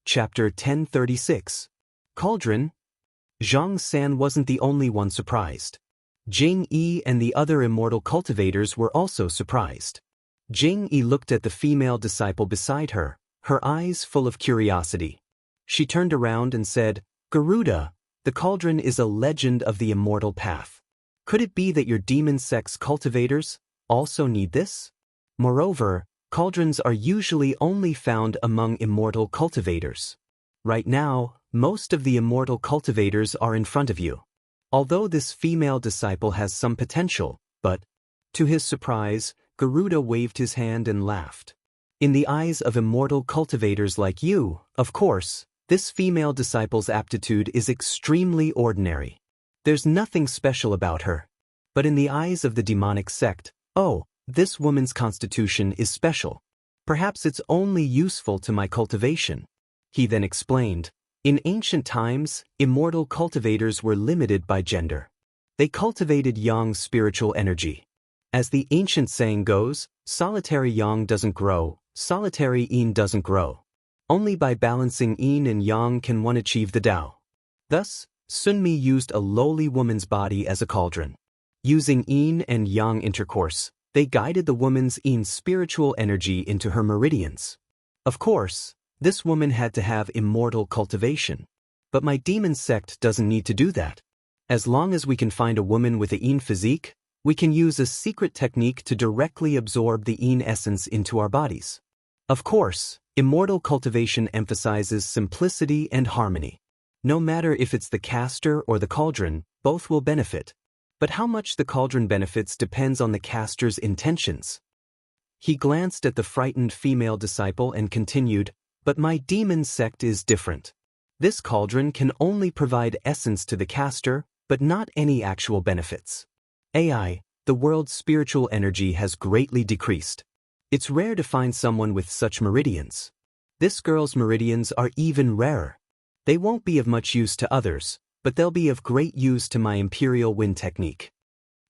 Chapter 1036. Cauldron? Zhang San wasn't the only one surprised. Jing Yi and the other immortal cultivators were also surprised. Jing Yi looked at the female disciple beside her, her eyes full of curiosity. She turned around and said, "Garuda, the cauldron is a legend of the immortal path. Could it be that your demon sex cultivators also need this? Moreover, cauldrons are usually only found among immortal cultivators. Right now, most of the immortal cultivators are in front of you. Although this female disciple has some potential, but..." To his surprise, Garuda waved his hand and laughed. "In the eyes of immortal cultivators like you, of course, this female disciple's aptitude is extremely ordinary. There's nothing special about her. But in the eyes of the demonic sect, oh, this woman's constitution is special. Perhaps it's only useful to my cultivation." He then explained, "In ancient times, immortal cultivators were limited by gender. They cultivated Yang's spiritual energy. As the ancient saying goes, solitary Yang doesn't grow, solitary Yin doesn't grow. Only by balancing Yin and Yang can one achieve the Tao. Thus, Sunmi used a lowly woman's body as a cauldron. Using Yin and Yang intercourse, they guided the woman's Yin spiritual energy into her meridians. Of course, this woman had to have immortal cultivation. But my demon sect doesn't need to do that. As long as we can find a woman with a Yin physique, we can use a secret technique to directly absorb the Yin essence into our bodies. Of course, immortal cultivation emphasizes simplicity and harmony. No matter if it's the caster or the cauldron, both will benefit. But how much the cauldron benefits depends on the caster's intentions." He glanced at the frightened female disciple and continued, "But my demon sect is different. This cauldron can only provide essence to the caster, but not any actual benefits. AI, the world's spiritual energy has greatly decreased. It's rare to find someone with such meridians. This girl's meridians are even rarer. They won't be of much use to others, but they'll be of great use to my imperial wind technique."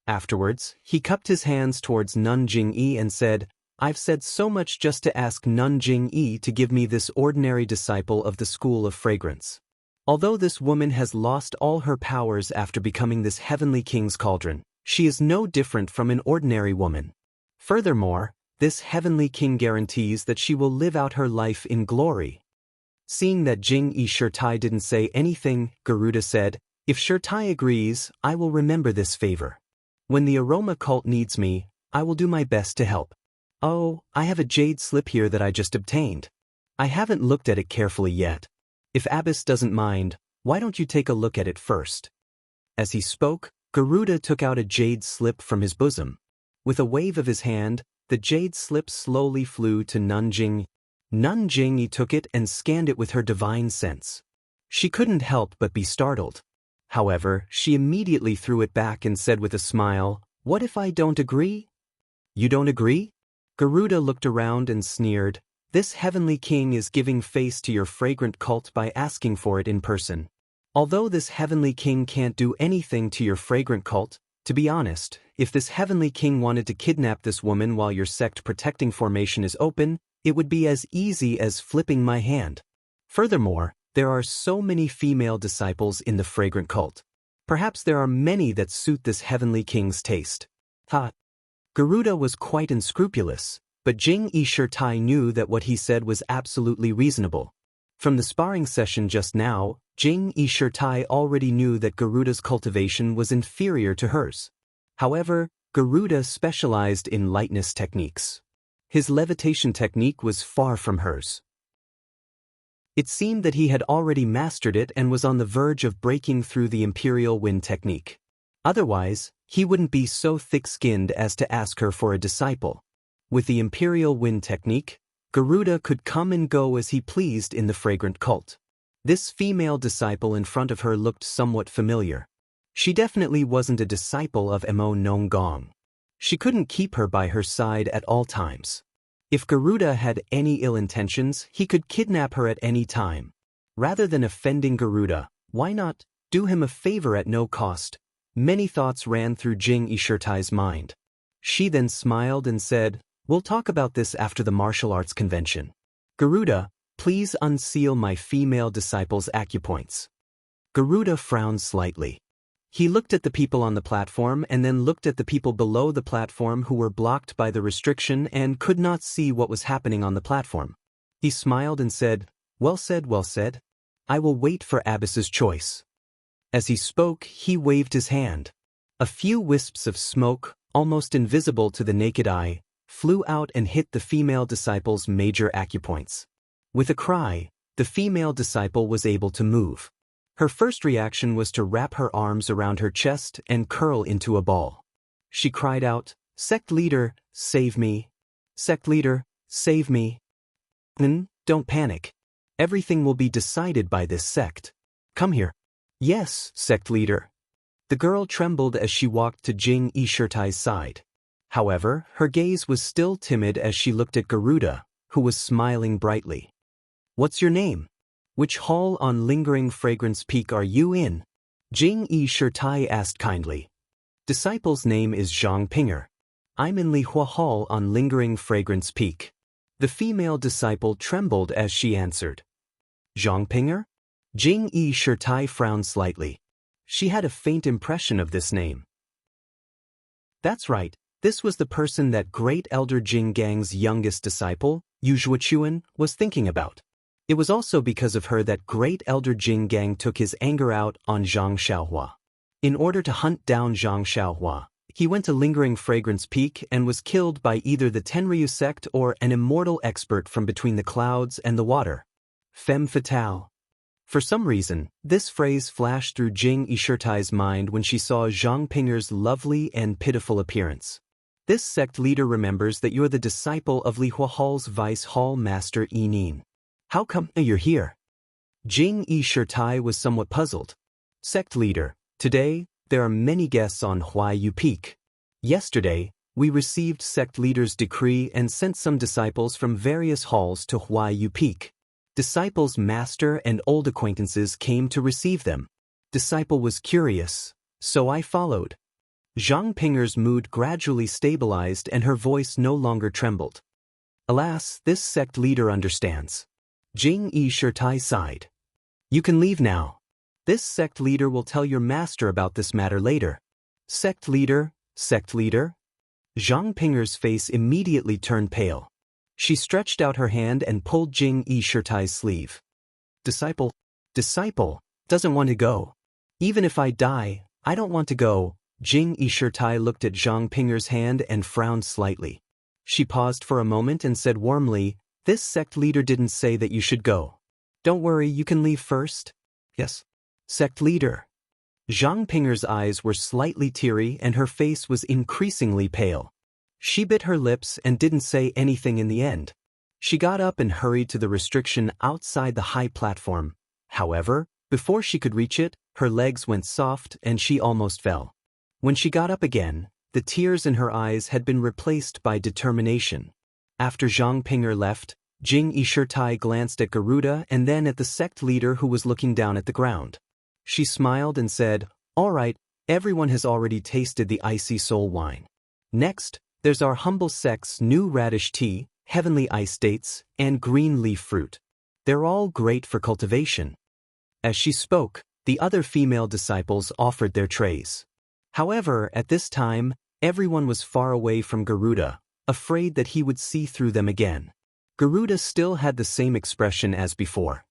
Afterwards, he cupped his hands towards Nun Jing-yi and said, "I've said so much just to ask Nun Jing-yi to give me this ordinary disciple of the School of Fragrance. Although this woman has lost all her powers after becoming this heavenly king's cauldron, she is no different from an ordinary woman. Furthermore, this heavenly king guarantees that she will live out her life in glory." Seeing that Jing-yi Shirtai didn't say anything, Garuda said, "If Shirtai agrees, I will remember this favor. When the aroma cult needs me, I will do my best to help. Oh, I have a jade slip here that I just obtained. I haven't looked at it carefully yet. If Abbess doesn't mind, why don't you take a look at it first?" As he spoke, Garuda took out a jade slip from his bosom. With a wave of his hand, the jade slip slowly flew to Nun Jing. Nun Jing-yi took it and scanned it with her divine sense. She couldn't help but be startled. However, she immediately threw it back and said with a smile, "What if I don't agree?" "You don't agree?" Garuda looked around and sneered, "This heavenly king is giving face to your fragrant cult by asking for it in person. Although this heavenly king can't do anything to your fragrant cult, to be honest, if this heavenly king wanted to kidnap this woman while your sect protecting formation is open, it would be as easy as flipping my hand. Furthermore, there are so many female disciples in the fragrant cult. Perhaps there are many that suit this heavenly king's taste." Ha! Garuda was quite unscrupulous, but Jing-yi Shirtai knew that what he said was absolutely reasonable. From the sparring session just now, Jing-yi Shirtai already knew that Garuda's cultivation was inferior to hers. However, Garuda specialized in lightness techniques. His levitation technique was far from hers. It seemed that he had already mastered it and was on the verge of breaking through the imperial wind technique. Otherwise, he wouldn't be so thick-skinned as to ask her for a disciple. With the imperial wind technique, Garuda could come and go as he pleased in the fragrant cult. This female disciple in front of her looked somewhat familiar. She definitely wasn't a disciple of Mo Nong Gong. She couldn't keep her by her side at all times. If Garuda had any ill intentions, he could kidnap her at any time. Rather than offending Garuda, why not do him a favor at no cost? Many thoughts ran through Jing-yi Shirtai's mind. She then smiled and said, "We'll talk about this after the martial arts convention. Garuda, please Please unseal my female disciple's acupoints. Garuda frowned slightly. He looked at the people on the platform and then looked at the people below the platform who were blocked by the restriction and could not see what was happening on the platform. He smiled and said, well said, well said. I will wait for Abbas's choice. As he spoke, he waved his hand. A few wisps of smoke, almost invisible to the naked eye, flew out and hit the female disciple's major acupoints. With a cry, the female disciple was able to move. Her first reaction was to wrap her arms around her chest and curl into a ball. She cried out, "Sect leader, save me! Sect leader, save me!" Don't panic. Everything will be decided by this sect. Come here. Yes, sect leader. The girl trembled as she walked to Jing Yishirtai's side. However, her gaze was still timid as she looked at Garuda, who was smiling brightly. What's your name? Which hall on Lingering Fragrance Peak are you in? Jing Yishirtai asked kindly. Disciple's name is Zhang Pinger. I'm in Li Hua Hall on Lingering Fragrance Peak. The female disciple trembled as she answered. Zhang Pinger? Jing Yishirtai frowned slightly. She had a faint impression of this name. That's right, this was the person that great elder Jing Gang's youngest disciple, Yu Zhuochuan, was thinking about. It was also because of her that great elder Jing Gang took his anger out on Zhang Xiaohua. In order to hunt down Zhang Xiaohua, he went to Lingering Fragrance Peak and was killed by either the Tenryu sect or an immortal expert from between the clouds and the water. Femme fatale. For some reason, this phrase flashed through Jing Yishirtai's mind when she saw Zhang Pinger's lovely and pitiful appearance. This sect leader remembers that you're the disciple of Li Hua Hall's Vice Hall Master Yi Nin. How come you're here? Jing Yishirtai was somewhat puzzled. Sect leader, today, there are many guests on Huayu Peak. Yesterday, we received sect leader's decree and sent some disciples from various halls to Huayu Peak. Disciples' master and old acquaintances came to receive them. Disciple was curious, so I followed. Zhang Pinger's mood gradually stabilized and her voice no longer trembled. Alas, this sect leader understands. Jing Yishirtai sighed. You can leave now. This sect leader will tell your master about this matter later. Sect leader, sect leader? Zhang Pinger's face immediately turned pale. She stretched out her hand and pulled Jing Yishirtai's sleeve. Disciple doesn't want to go. Even if I die, I don't want to go. Jing Yishirtai looked at Zhang Pinger's hand and frowned slightly. She paused for a moment and said warmly, this sect leader didn't say that you should go. Don't worry, you can leave first. Yes. Sect leader. Zhang Pinger's eyes were slightly teary and her face was increasingly pale. She bit her lips and didn't say anything in the end. She got up and hurried to the restriction outside the high platform. However, before she could reach it, her legs went soft and she almost fell. When she got up again, the tears in her eyes had been replaced by determination. After Zhang Pinger left, Jing Yishirtai glanced at Garuda and then at the sect leader who was looking down at the ground. She smiled and said, all right, everyone has already tasted the icy soul wine. Next, there's our humble sect's new radish tea, heavenly ice dates, and green leaf fruit. They're all great for cultivation. As she spoke, the other female disciples offered their trays. However, at this time, everyone was far away from Garuda, afraid that he would see through them again. Garuda still had the same expression as before.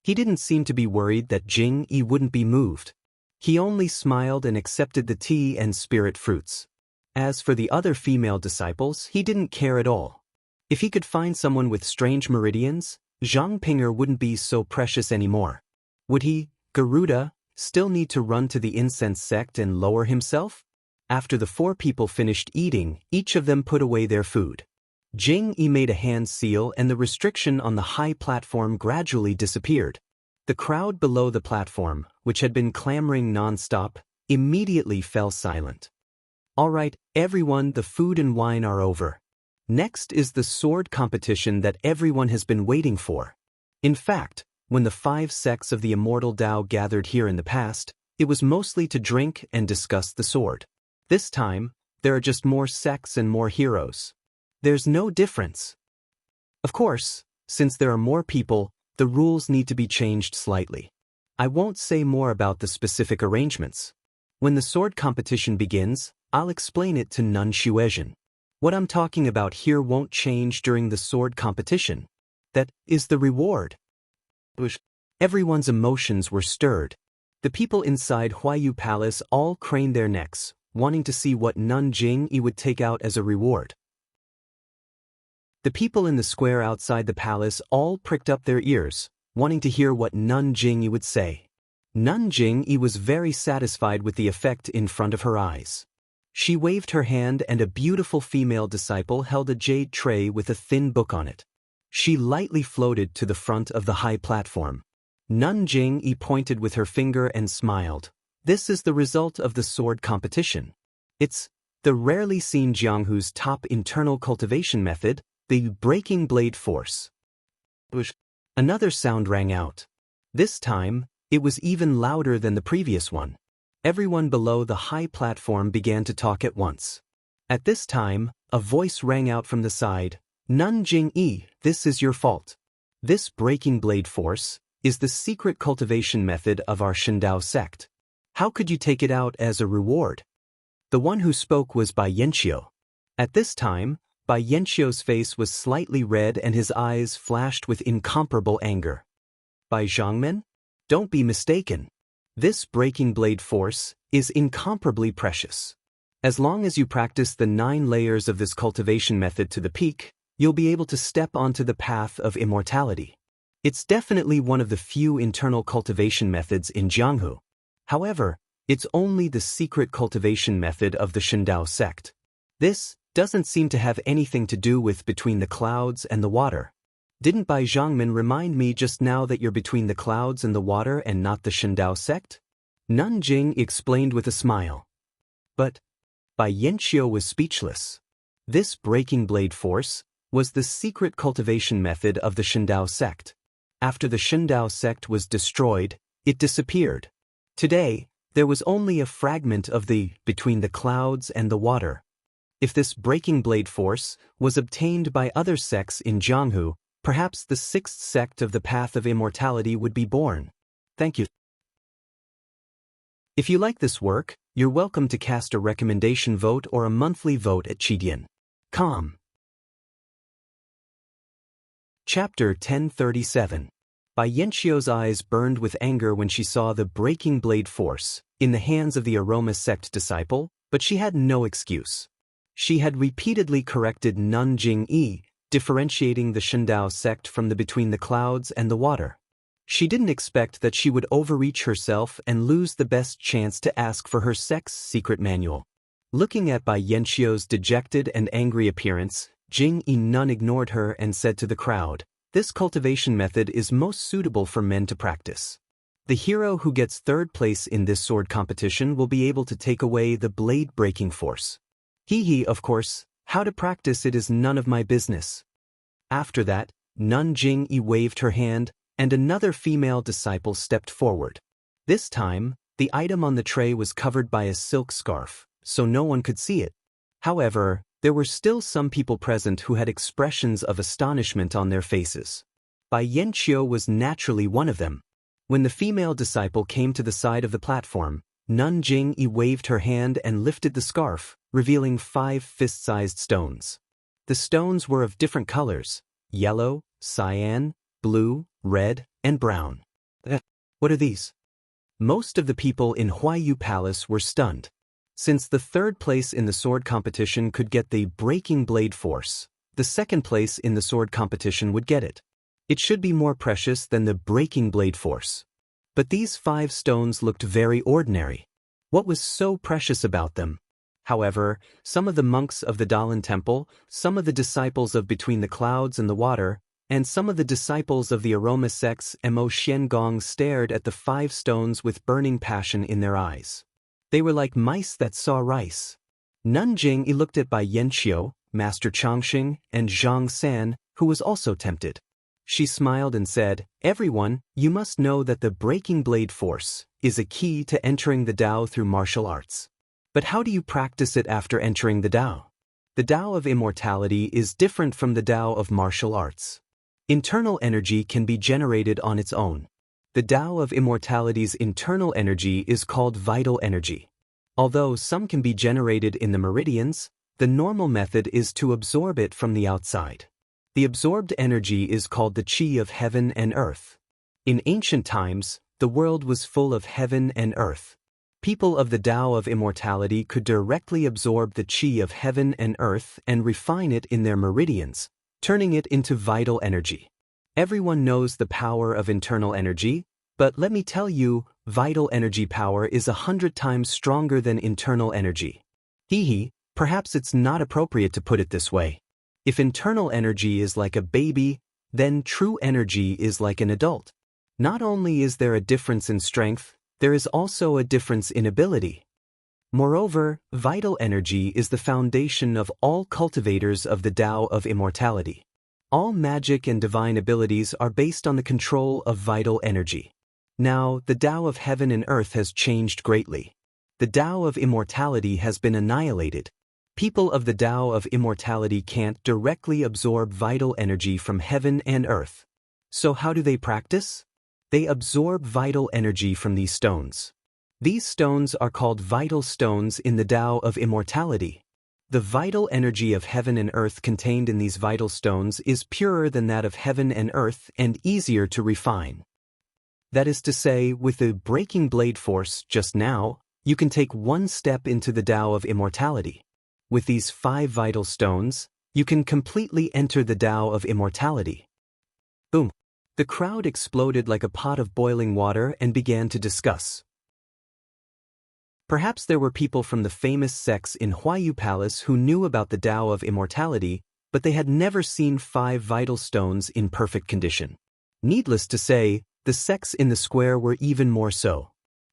He didn't seem to be worried that Jing Yi wouldn't be moved. He only smiled and accepted the tea and spirit fruits. As for the other female disciples, he didn't care at all. If he could find someone with strange meridians, Zhang Pinger wouldn't be so precious anymore. Would he, Garuda, still need to run to the incense sect and lower himself? After the four people finished eating, each of them put away their food. Jing Yi made a hand seal and the restriction on the high platform gradually disappeared. The crowd below the platform, which had been clamoring non-stop, immediately fell silent. All right, everyone, the food and wine are over. Next is the sword competition that everyone has been waiting for. In fact, when the 5 sects of the Immortal Dao gathered here in the past, it was mostly to drink and discuss the sword. This time, there are just more sects and more heroes. There's no difference. Of course, since there are more people, the rules need to be changed slightly. I won't say more about the specific arrangements. When the sword competition begins, I'll explain it to Nun Xuezhen. What I'm talking about here won't change during the sword competition. That is the reward. Everyone's emotions were stirred. The people inside Huayu Palace all craned their necks, wanting to see what Nun Jingyi would take out as a reward. The people in the square outside the palace all pricked up their ears, wanting to hear what Nun Jingyi would say. Nun Jingyi was very satisfied with the effect in front of her eyes. She waved her hand and a beautiful female disciple held a jade tray with a thin book on it. She lightly floated to the front of the high platform. Nun Jingyi pointed with her finger and smiled. This is the result of the sword competition. It's the rarely seen Jianghu's top internal cultivation method, the breaking blade force. Another sound rang out. This time, it was even louder than the previous one. Everyone below the high platform began to talk at once. At this time, a voice rang out from the side. Nun Jingyi, this is your fault. This breaking blade force is the secret cultivation method of our Shindao sect. How could you take it out as a reward? The one who spoke was Bai Yanqiu. At this time, Bai Yanqiu's face was slightly red and his eyes flashed with incomparable anger. Bai Zhangmen? Don't be mistaken. This breaking blade force is incomparably precious. As long as you practice the 9 layers of this cultivation method to the peak, you'll be able to step onto the path of immortality. It's definitely one of the few internal cultivation methods in Jianghu. However, it's only the secret cultivation method of the Shindao sect. This doesn't seem to have anything to do with between the clouds and the water. Didn't Bai Zhangmen remind me just now that you're between the clouds and the water and not the Shindao sect? Nun Jing explained with a smile. But Bai Yanqiu was speechless. This breaking blade force was the secret cultivation method of the Shindao sect. After the Shindao sect was destroyed, it disappeared. Today, there was only a fragment of the between the clouds and the water. If this breaking blade force was obtained by other sects in Jianghu, perhaps the 6th sect of the path of immortality would be born. Thank you. If you like this work, you're welcome to cast a recommendation vote or a monthly vote at Chidian.com. Chapter 1037. Bai Yanqiu's eyes burned with anger when she saw the breaking blade force in the hands of the aroma sect disciple, but she had no excuse. She had repeatedly corrected Nun Jingyi, differentiating the Shindao sect from the between the clouds and the water. She didn't expect that she would overreach herself and lose the best chance to ask for her sect's secret manual. Looking at Bai Yanqiu's dejected and angry appearance, Jingyi Nun ignored her and said to the crowd, "This cultivation method is most suitable for men to practice. The hero who gets 3rd place in this sword competition will be able to take away the blade-breaking force. Of course, how to practice it is none of my business." After that, Nun Jingyi waved her hand, and another female disciple stepped forward. This time, the item on the tray was covered by a silk scarf, so no one could see it. However, there were still some people present who had expressions of astonishment on their faces. Bai Yanqiu was naturally one of them. When the female disciple came to the side of the platform, Nun Jingyi waved her hand and lifted the scarf, revealing 5 fist-sized stones. The stones were of different colors: yellow, cyan, blue, red, and brown. What are these? Most of the people in Huayu Palace were stunned. Since the 3rd place in the sword competition could get the breaking blade force, the 2nd place in the sword competition would get it. It should be more precious than the breaking blade force. But these 5 stones looked very ordinary. What was so precious about them? However, some of the monks of the Dalan Temple, some of the disciples of Between the Clouds and the Water, and some of the disciples of the aroma sects Mo Xiangong stared at the 5 stones with burning passion in their eyes. They were like mice that saw rice. Nun Jingyi looked at Bai Yanqiu, Master Changxing, and Zhang San, who was also tempted. She smiled and said, "Everyone, you must know that the breaking blade force is a key to entering the Tao through martial arts. But how do you practice it after entering the Tao? The Tao of immortality is different from the Tao of martial arts. Internal energy can be generated on its own. The Tao of Immortality's internal energy is called vital energy. Although some can be generated in the meridians, the normal method is to absorb it from the outside. The absorbed energy is called the Qi of heaven and earth. In ancient times, the world was full of heaven and earth. People of the Tao of Immortality could directly absorb the Qi of heaven and earth and refine it in their meridians, turning it into vital energy. Everyone knows the power of internal energy, but let me tell you, vital energy power is 100 times stronger than internal energy. Perhaps it's not appropriate to put it this way. If internal energy is like a baby, then true energy is like an adult. Not only is there a difference in strength, there is also a difference in ability. Moreover, vital energy is the foundation of all cultivators of the Tao of Immortality. All magic and divine abilities are based on the control of vital energy. Now, the Tao of heaven and earth has changed greatly. The Tao of Immortality has been annihilated. People of the Tao of Immortality can't directly absorb vital energy from heaven and earth. So how do they practice? They absorb vital energy from these stones. These stones are called vital stones in the Tao of Immortality. The vital energy of heaven and earth contained in these vital stones is purer than that of heaven and earth and easier to refine. That is to say, with the breaking blade force just now, you can take one step into the Tao of Immortality. With these 5 vital stones, you can completely enter the Tao of Immortality. Boom! The crowd exploded like a pot of boiling water and began to discuss. Perhaps there were people from the famous sects in Huayu Palace who knew about the Tao of Immortality, but they had never seen 5 vital stones in perfect condition. Needless to say, the sects in the square were even more so.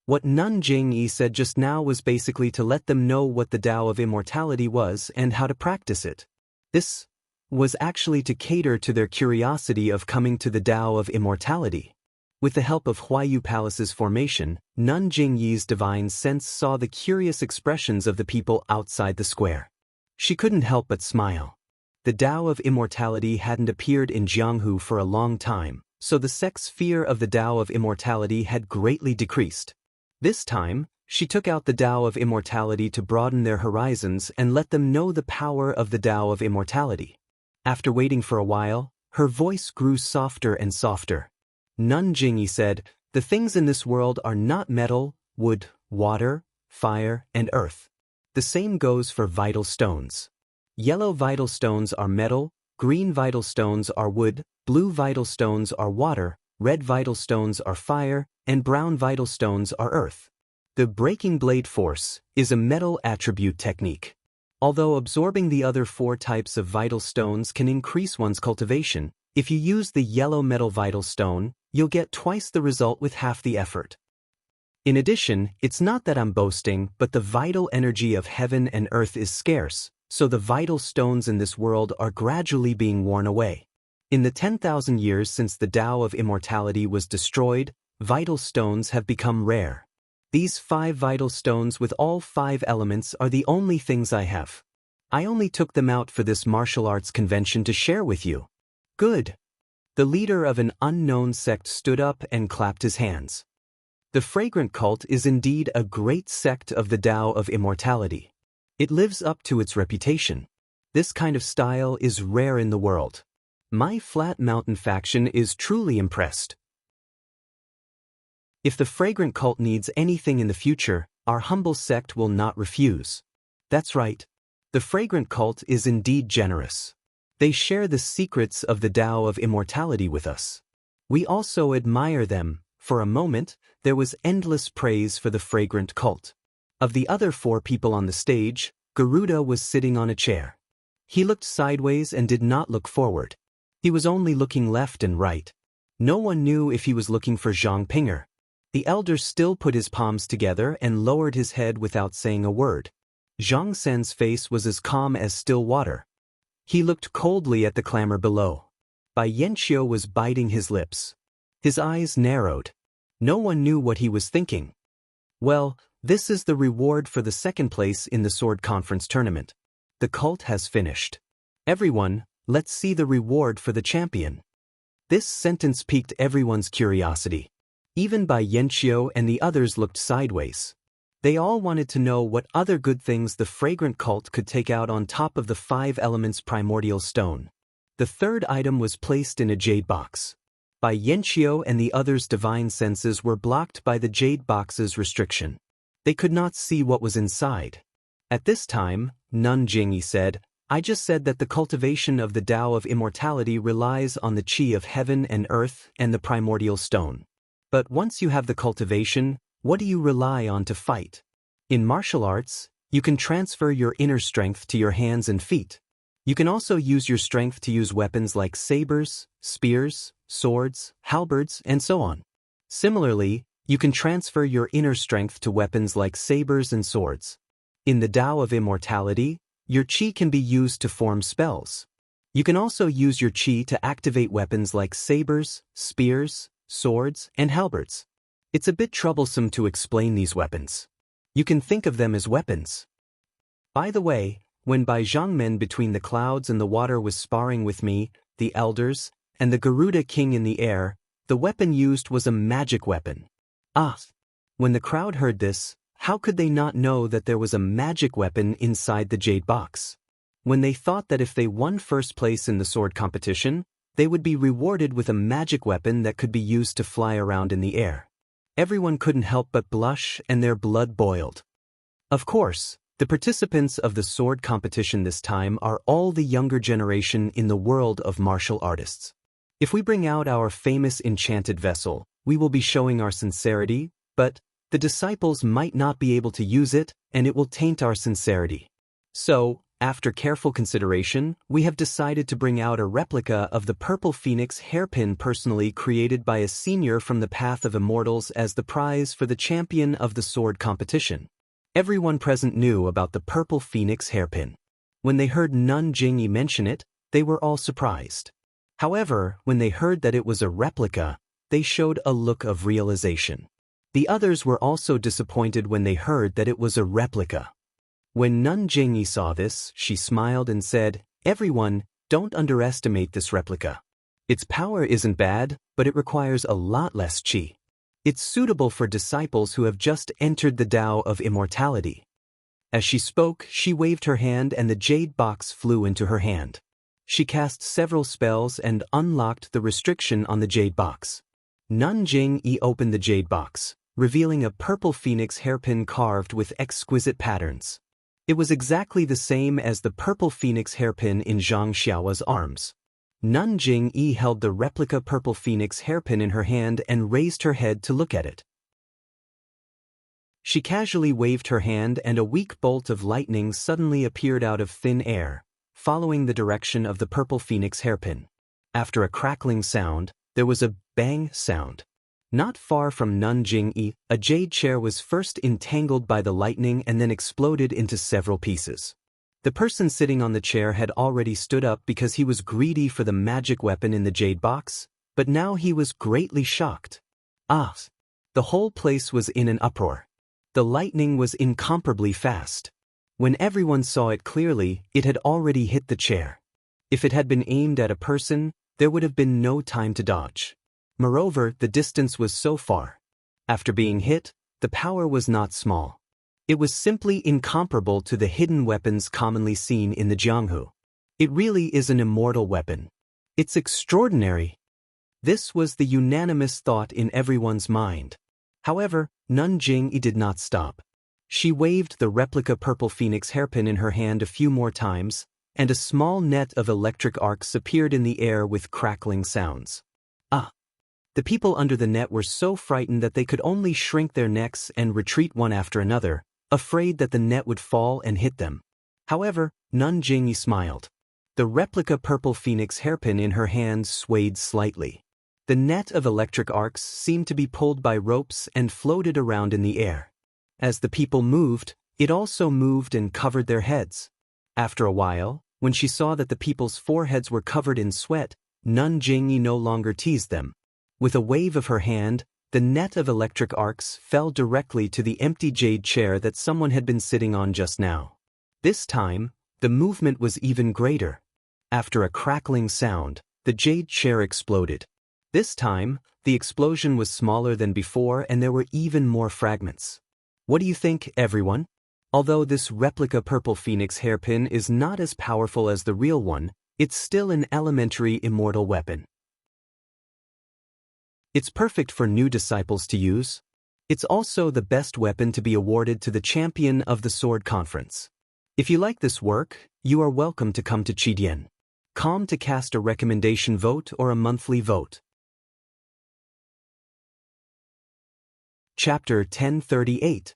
What Nun Jingyi said just now was basically to let them know what the Tao of Immortality was and how to practice it. This was actually to cater to their curiosity of coming to the Tao of Immortality. With the help of Huayu Palace's formation, Nun Jingyi's divine sense saw the curious expressions of the people outside the square. She couldn't help but smile. The Tao of Immortality hadn't appeared in Jianghu for a long time, so the sect's fear of the Tao of Immortality had greatly decreased. This time, she took out the Tao of Immortality to broaden their horizons and let them know the power of the Tao of Immortality. After waiting for a while, her voice grew softer and softer. Nun Jingyi said, "The things in this world are not metal, wood, water, fire, and earth. The same goes for vital stones. Yellow vital stones are metal, green vital stones are wood, blue vital stones are water, red vital stones are fire, and brown vital stones are earth. The breaking blade force is a metal attribute technique. Although absorbing the other 4 types of vital stones can increase one's cultivation, if you use the yellow metal vital stone, you'll get twice the result with half the effort. In addition, it's not that I'm boasting, but the vital energy of heaven and earth is scarce, so the vital stones in this world are gradually being worn away. In the 10,000 years since the Tao of Immortality was destroyed, vital stones have become rare. These 5 vital stones with all 5 elements are the only things I have. I only took them out for this martial arts convention to share with you." "Good." The leader of an unknown sect stood up and clapped his hands. The fragrant cult is indeed a great sect of the Tao of Immortality. It lives up to its reputation. This kind of style is rare in the world. My Flat Mountain faction is truly impressed. If the fragrant cult needs anything in the future, our humble sect will not refuse. That's right. The fragrant cult is indeed generous. They share the secrets of the Tao of Immortality with us. We also admire them. For a moment, there was endless praise for the fragrant cult. Of the other 4 people on the stage, Garuda was sitting on a chair. He looked sideways and did not look forward. He was only looking left and right. No one knew if he was looking for Zhang Pinger. The elder still put his palms together and lowered his head without saying a word. Zhang Sen's face was as calm as still water. He looked coldly at the clamor below. Bai Yanqiu was biting his lips. His eyes narrowed. No one knew what he was thinking. Well, this is the reward for the 2nd place in the Sword Conference tournament. The cult has finished. Everyone, let's see the reward for the champion. This sentence piqued everyone's curiosity. Even Bai Yanqiu and the others looked sideways. They all wanted to know what other good things the fragrant cult could take out on top of the 5 elements primordial stone. The third item was placed in a jade box. Bai Yanqiu and the others' divine senses were blocked by the jade box's restriction. They could not see what was inside. At this time, Nun Jingyi said, "I just said that the cultivation of the Tao of immortality relies on the qi of heaven and earth and the primordial stone. But once you have the cultivation, what do you rely on to fight? In martial arts, you can transfer your inner strength to your hands and feet. You can also use your strength to use weapons like sabers, spears, swords, halberds, and so on. Similarly, you can transfer your inner strength to weapons like sabers and swords. In the Tao of immortality, your qi can be used to form spells. You can also use your qi to activate weapons like sabers, spears, swords, and halberds. It's a bit troublesome to explain these weapons. You can think of them as weapons. By the way, when Bai Zhangmen between the clouds and the water was sparring with me, the elders, and the Garuda king in the air, the weapon used was a magic weapon." When the crowd heard this, how could they not know that there was a magic weapon inside the jade box? When they thought that if they won first place in the sword competition, they would be rewarded with a magic weapon that could be used to fly around in the air. Everyone couldn't help but blush and their blood boiled. Of course, the participants of the sword competition this time are all the younger generation in the world of martial artists. If we bring out our famous enchanted vessel, we will be showing our sincerity, but the disciples might not be able to use it, and it will taint our sincerity. So, after careful consideration, we have decided to bring out a replica of the purple phoenix hairpin personally created by a senior from the Path of Immortals as the prize for the champion of the sword competition. Everyone present knew about the purple phoenix hairpin. When they heard Nun Jingyi mention it, they were all surprised. However, when they heard that it was a replica, they showed a look of realization. The others were also disappointed when they heard that it was a replica. When Nun Jingyi saw this, she smiled and said, "Everyone, don't underestimate this replica. Its power isn't bad, but it requires a lot less qi. It's suitable for disciples who have just entered the Tao of immortality." As she spoke, she waved her hand and the jade box flew into her hand. She cast several spells and unlocked the restriction on the jade box. Nun Jingyi opened the jade box, revealing a purple phoenix hairpin carved with exquisite patterns. It was exactly the same as the purple phoenix hairpin in Zhang Xiao's arms. Nun Jingyi held the replica purple phoenix hairpin in her hand and raised her head to look at it. She casually waved her hand and a weak bolt of lightning suddenly appeared out of thin air, following the direction of the purple phoenix hairpin. After a crackling sound, there was a bang sound. Not far from Nun Jingyi, a jade chair was first entangled by the lightning and then exploded into several pieces. The person sitting on the chair had already stood up because he was greedy for the magic weapon in the jade box, but now he was greatly shocked. The whole place was in an uproar. The lightning was incomparably fast. When everyone saw it clearly, it had already hit the chair. If it had been aimed at a person, there would have been no time to dodge. Moreover, the distance was so far. After being hit, the power was not small. It was simply incomparable to the hidden weapons commonly seen in the Jianghu. It really is an immortal weapon. It's extraordinary. This was the unanimous thought in everyone's mind. However, Nun Jingyi did not stop. She waved the replica purple phoenix hairpin in her hand a few more times, and a small net of electric arcs appeared in the air with crackling sounds. The people under the net were so frightened that they could only shrink their necks and retreat one after another, afraid that the net would fall and hit them. However, Nun Jingyi smiled. The replica purple phoenix hairpin in her hand swayed slightly. The net of electric arcs seemed to be pulled by ropes and floated around in the air. As the people moved, it also moved and covered their heads. After a while, when she saw that the people's foreheads were covered in sweat, Nun Jingyi no longer teased them. With a wave of her hand, the net of electric arcs fell directly to the empty jade chair that someone had been sitting on just now. This time, the movement was even greater. After a crackling sound, the jade chair exploded. This time, the explosion was smaller than before and there were even more fragments. What do you think, everyone? Although this replica Purple Phoenix hairpin is not as powerful as the real one, it's still an elementary immortal weapon. It's perfect for new disciples to use. It's also the best weapon to be awarded to the champion of the sword conference. If you like this work, you are welcome to come to Chidien.com to cast a recommendation vote or a monthly vote. Chapter 1038.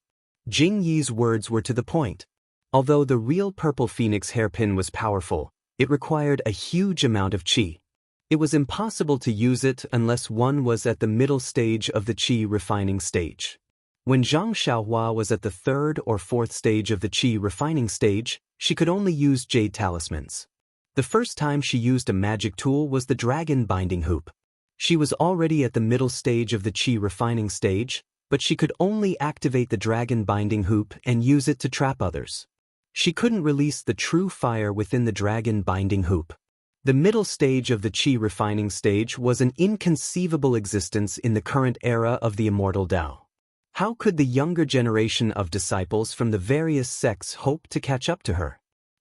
Jing Yi's words were to the point. Although the real Purple Phoenix hairpin was powerful, it required a huge amount of qi. It was impossible to use it unless one was at the middle stage of the qi refining stage. When Zhang Xiaohua was at the third or fourth stage of the qi refining stage, she could only use jade talismans. The first time she used a magic tool was the dragon binding hoop. She was already at the middle stage of the qi refining stage, but she could only activate the dragon binding hoop and use it to trap others. She couldn't release the true fire within the dragon binding hoop. The middle stage of the qi refining stage was an inconceivable existence in the current era of the Immortal Tao. How could the younger generation of disciples from the various sects hope to catch up to her?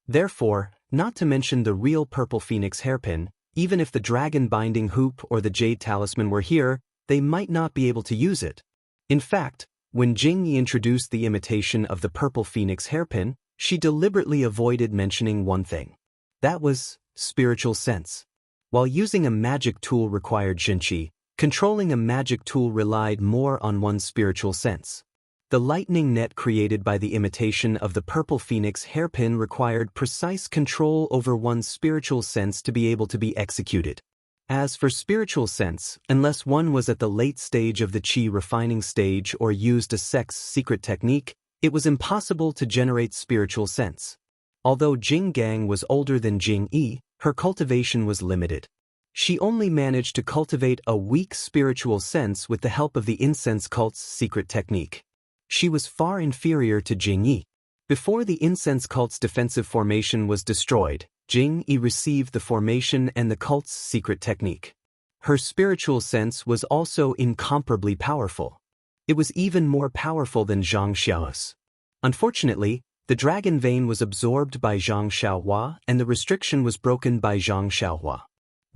Therefore, not to mention the real Purple Phoenix hairpin, even if the dragon binding hoop or the jade talisman were here, they might not be able to use it. In fact, when Jing Yi introduced the imitation of the Purple Phoenix hairpin, she deliberately avoided mentioning one thing. That was spiritual sense. While using a magic tool required Jinqi, controlling a magic tool relied more on one's spiritual sense. The lightning net created by the imitation of the Purple Phoenix hairpin required precise control over one's spiritual sense to be able to be executed. As for spiritual sense, unless one was at the late stage of the qi refining stage or used a sect's secret technique, it was impossible to generate spiritual sense. Although Jing Gang was older than Jing Yi, her cultivation was limited. She only managed to cultivate a weak spiritual sense with the help of the incense cult's secret technique. She was far inferior to Jing Yi. Before the incense cult's defensive formation was destroyed, Jing Yi received the formation and the cult's secret technique. Her spiritual sense was also incomparably powerful. It was even more powerful than Zhang Xiao's. Unfortunately, the dragon vein was absorbed by Zhang Xiaohua and the restriction was broken by Zhang Xiaohua.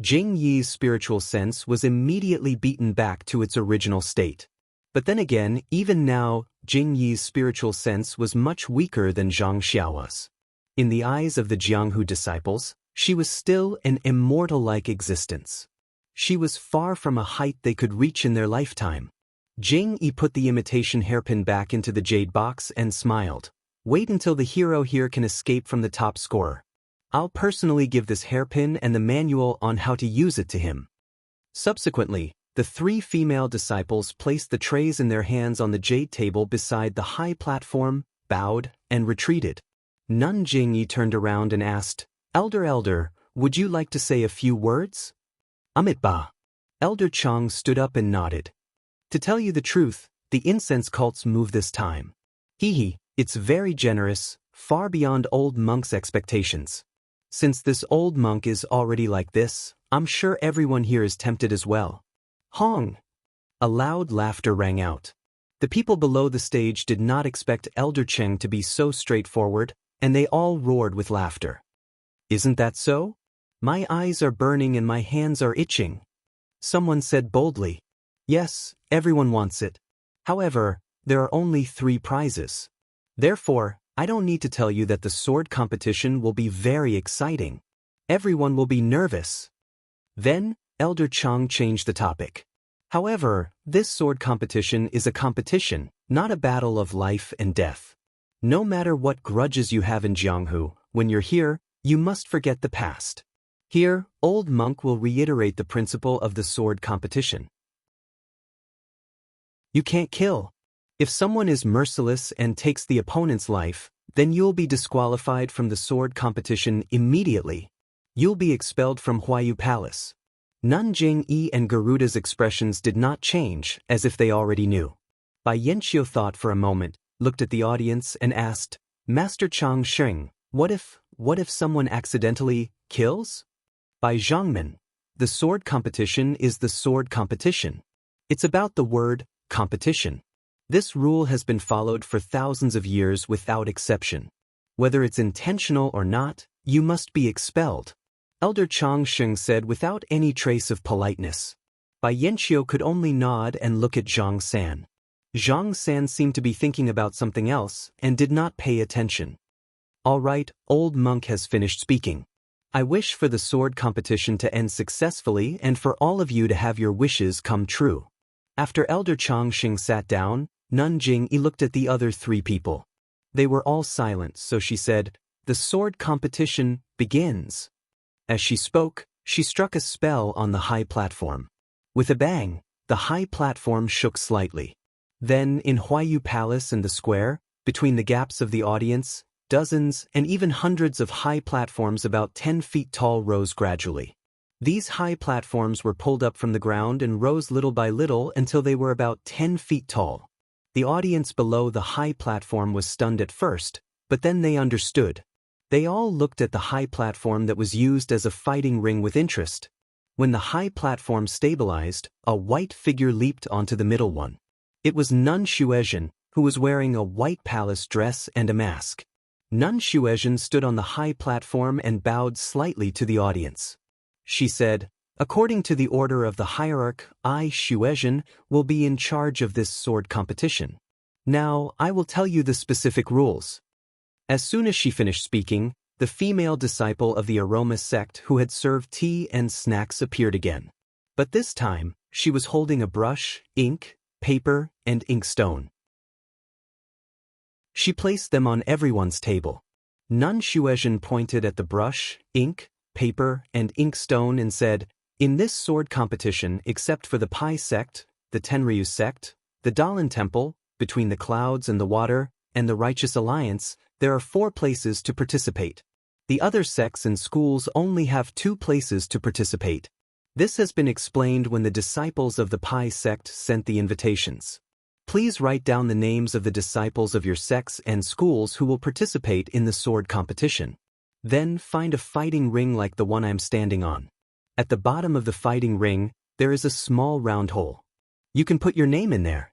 Jing Yi's spiritual sense was immediately beaten back to its original state. But then again, even now, Jing Yi's spiritual sense was much weaker than Zhang Xiaohua's. In the eyes of the Jianghu disciples, she was still an immortal-like existence. She was far from a height they could reach in their lifetime. Jing Yi put the imitation hairpin back into the jade box and smiled. Wait until the hero here can escape from the top scorer. I'll personally give this hairpin and the manual on how to use it to him. Subsequently, the three female disciples placed the trays in their hands on the jade table beside the high platform, bowed, and retreated. Nun Jing Yi turned around and asked, Elder, would you like to say a few words? Amitba. Elder Chang stood up and nodded. To tell you the truth, the incense cult's move this time. It's very generous, far beyond old monk's expectations. Since this old monk is already like this, I'm sure everyone here is tempted as well. Hong! A loud laughter rang out. The people below the stage did not expect Elder Cheng to be so straightforward, and they all roared with laughter. Isn't that so? My eyes are burning and my hands are itching. Someone said boldly. Yes, everyone wants it. However, there are only 3 prizes. Therefore, I don't need to tell you that the sword competition will be very exciting. Everyone will be nervous. Then, Elder Chang changed the topic. However, this sword competition is a competition, not a battle of life and death. No matter what grudges you have in Jianghu, when you're here, you must forget the past. Here, old monk will reiterate the principle of the sword competition. You can't kill. If someone is merciless and takes the opponent's life, then you'll be disqualified from the sword competition immediately. You'll be expelled from Huayu Palace. Nun Jing Yi and Garuda's expressions did not change, as if they already knew. Bai Yanqiu thought for a moment, looked at the audience and asked, Master Chang Sheng, what if someone accidentally kills? Bai Zhangmen, The sword competition is the sword competition. It's about the word competition. This rule has been followed for thousands of years without exception. Whether it's intentional or not, you must be expelled. Elder Chang Sheng said without any trace of politeness. Bai Yanqiu could only nod and look at Zhang San. Zhang San seemed to be thinking about something else and did not pay attention. All right, old monk has finished speaking. I wish for the sword competition to end successfully and for all of you to have your wishes come true. After Elder Chang Sheng sat down, Nun Jingyi looked at the other three people. They were all silent, so she said, "The sword competition begins." As she spoke, she struck a spell on the high platform. With a bang, the high platform shook slightly. Then, in Huayu Palace and the square, between the gaps of the audience, dozens and even hundreds of high platforms about 10 feet tall rose gradually. These high platforms were pulled up from the ground and rose little by little until they were about 10 feet tall. The audience below the high platform was stunned at first, but then they understood. They all looked at the high platform that was used as a fighting ring with interest. When the high platform stabilized, a white figure leaped onto the middle one. It was Nun Xuezhen, who was wearing a white palace dress and a mask. Nun Xuezhen stood on the high platform and bowed slightly to the audience. She said, "According to the order of the hierarch, I, Xuezhen, will be in charge of this sword competition. Now, I will tell you the specific rules." As soon as she finished speaking, the female disciple of the aroma sect who had served tea and snacks appeared again. But this time, she was holding a brush, ink, paper, and inkstone. She placed them on everyone's table. Nun Xuezhen pointed at the brush, ink, paper, and inkstone and said, "In this sword competition, except for the Pai sect, the Tenryu sect, the Dalan temple, between the clouds and the water, and the Righteous Alliance, there are 4 places to participate. The other sects and schools only have 2 places to participate. This has been explained when the disciples of the Pai sect sent the invitations. Please write down the names of the disciples of your sects and schools who will participate in the sword competition. Then find a fighting ring like the one I'm standing on. At the bottom of the fighting ring, there is a small round hole. You can put your name in there.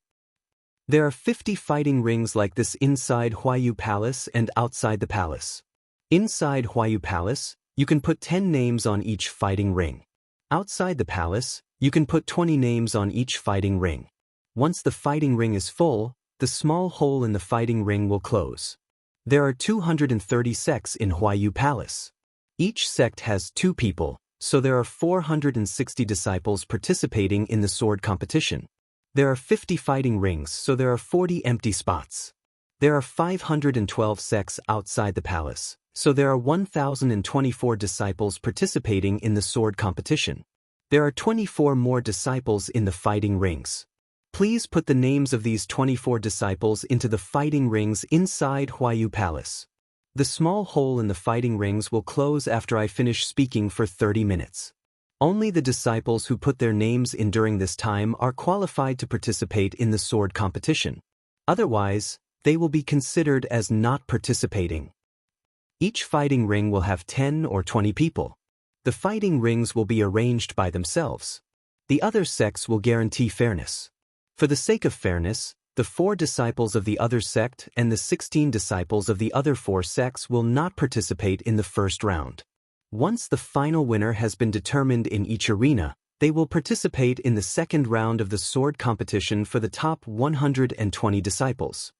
There are 50 fighting rings like this inside Huayu Palace and outside the palace. Inside Huayu Palace, you can put 10 names on each fighting ring. Outside the palace, you can put 20 names on each fighting ring. Once the fighting ring is full, the small hole in the fighting ring will close. There are 230 sects in Huayu Palace. Each sect has 2 people, so there are 460 disciples participating in the sword competition. There are 50 fighting rings, so there are 40 empty spots. There are 512 sects outside the palace, so there are 1,024 disciples participating in the sword competition. There are 24 more disciples in the fighting rings. Please put the names of these 24 disciples into the fighting rings inside Huayu Palace. The small hole in the fighting rings will close after I finish speaking for 30 minutes. Only the disciples who put their names in during this time are qualified to participate in the sword competition. Otherwise, they will be considered as not participating. Each fighting ring will have 10 or 20 people. The fighting rings will be arranged by themselves. The other sects will guarantee fairness. For the sake of fairness, the 4 disciples of the other sect and the 16 disciples of the other 4 sects will not participate in the first round. Once the final winner has been determined in each arena, they will participate in the second round of the sword competition for the top 120 disciples.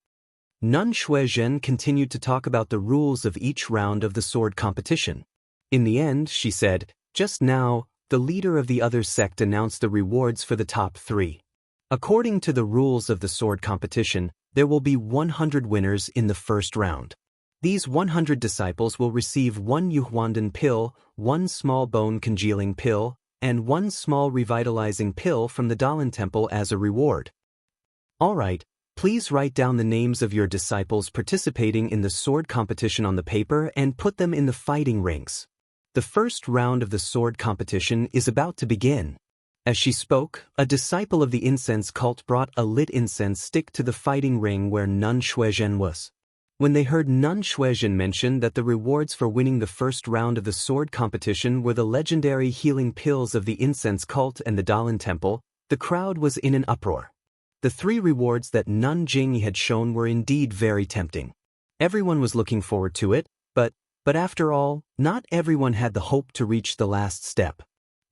Nun Xuezhen continued to talk about the rules of each round of the sword competition. In the end, she said, "Just now, the leader of the other sect announced the rewards for the top 3. According to the rules of the sword competition, there will be 100 winners in the first round. These 100 disciples will receive 1 Yuhuandan pill, 1 small bone congealing pill, and 1 small revitalizing pill from the Dalan temple as a reward. All right, please write down the names of your disciples participating in the sword competition on the paper and put them in the fighting rings. The first round of the sword competition is about to begin." As she spoke, a disciple of the incense cult brought a lit incense stick to the fighting ring where Nun Xuezhen was. When they heard Nun Shuizhen mention that the rewards for winning the first round of the sword competition were the legendary healing pills of the incense cult and the Dalan temple, the crowd was in an uproar. The 3 rewards that Nun Jingyi had shown were indeed very tempting. Everyone was looking forward to it, but after all, not everyone had the hope to reach the last step.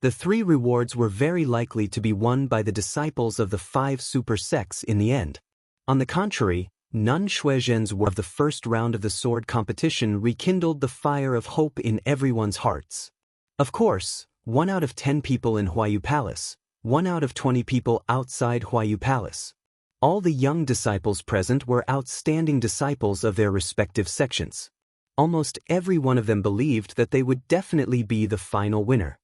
The 3 rewards were very likely to be won by the disciples of the 5 super sects in the end. On the contrary, Nun Shuizhen's word of the first round of the sword competition rekindled the fire of hope in everyone's hearts. Of course, 1 out of 10 people in Huayu Palace, 1 out of 20 people outside Huayu Palace. All the young disciples present were outstanding disciples of their respective sections. Almost every one of them believed that they would definitely be the final winner.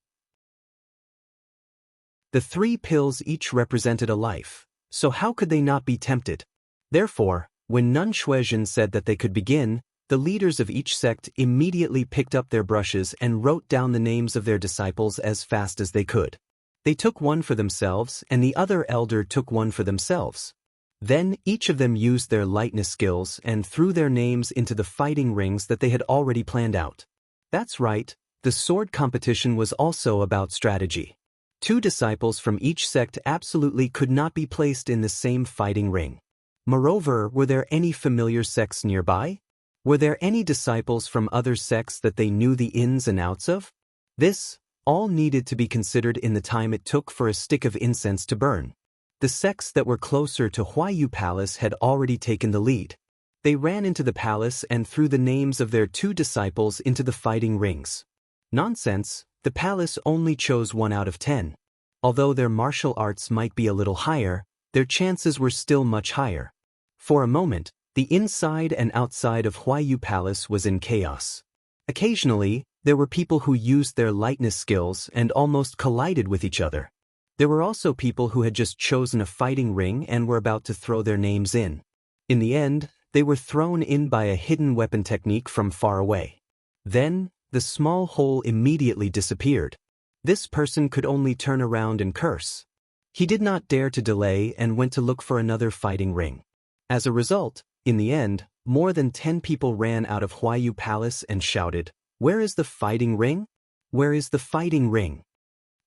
The 3 pills each represented a life, so how could they not be tempted? Therefore, when Nun Shuizhen said that they could begin, the leaders of each sect immediately picked up their brushes and wrote down the names of their disciples as fast as they could. They took one for themselves and the other elder took one for themselves. Then each of them used their lightness skills and threw their names into the fighting rings that they had already planned out. That's right, the sword competition was also about strategy. 2 disciples from each sect absolutely could not be placed in the same fighting ring. Moreover, were there any familiar sects nearby? Were there any disciples from other sects that they knew the ins and outs of? This all needed to be considered in the time it took for a stick of incense to burn. The sects that were closer to Huayu Palace had already taken the lead. They ran into the palace and threw the names of their 2 disciples into the fighting rings. Nonsense, the palace only chose 1 out of 10. Although their martial arts might be a little higher, their chances were still much higher. For a moment, the inside and outside of Huayu Palace was in chaos. Occasionally, there were people who used their lightness skills and almost collided with each other. There were also people who had just chosen a fighting ring and were about to throw their names in. In the end, they were thrown in by a hidden weapon technique from far away. Then, the small hole immediately disappeared. This person could only turn around and curse. He did not dare to delay and went to look for another fighting ring. As a result, in the end, more than 10 people ran out of Huayu Palace and shouted, "Where is the fighting ring? Where is the fighting ring?"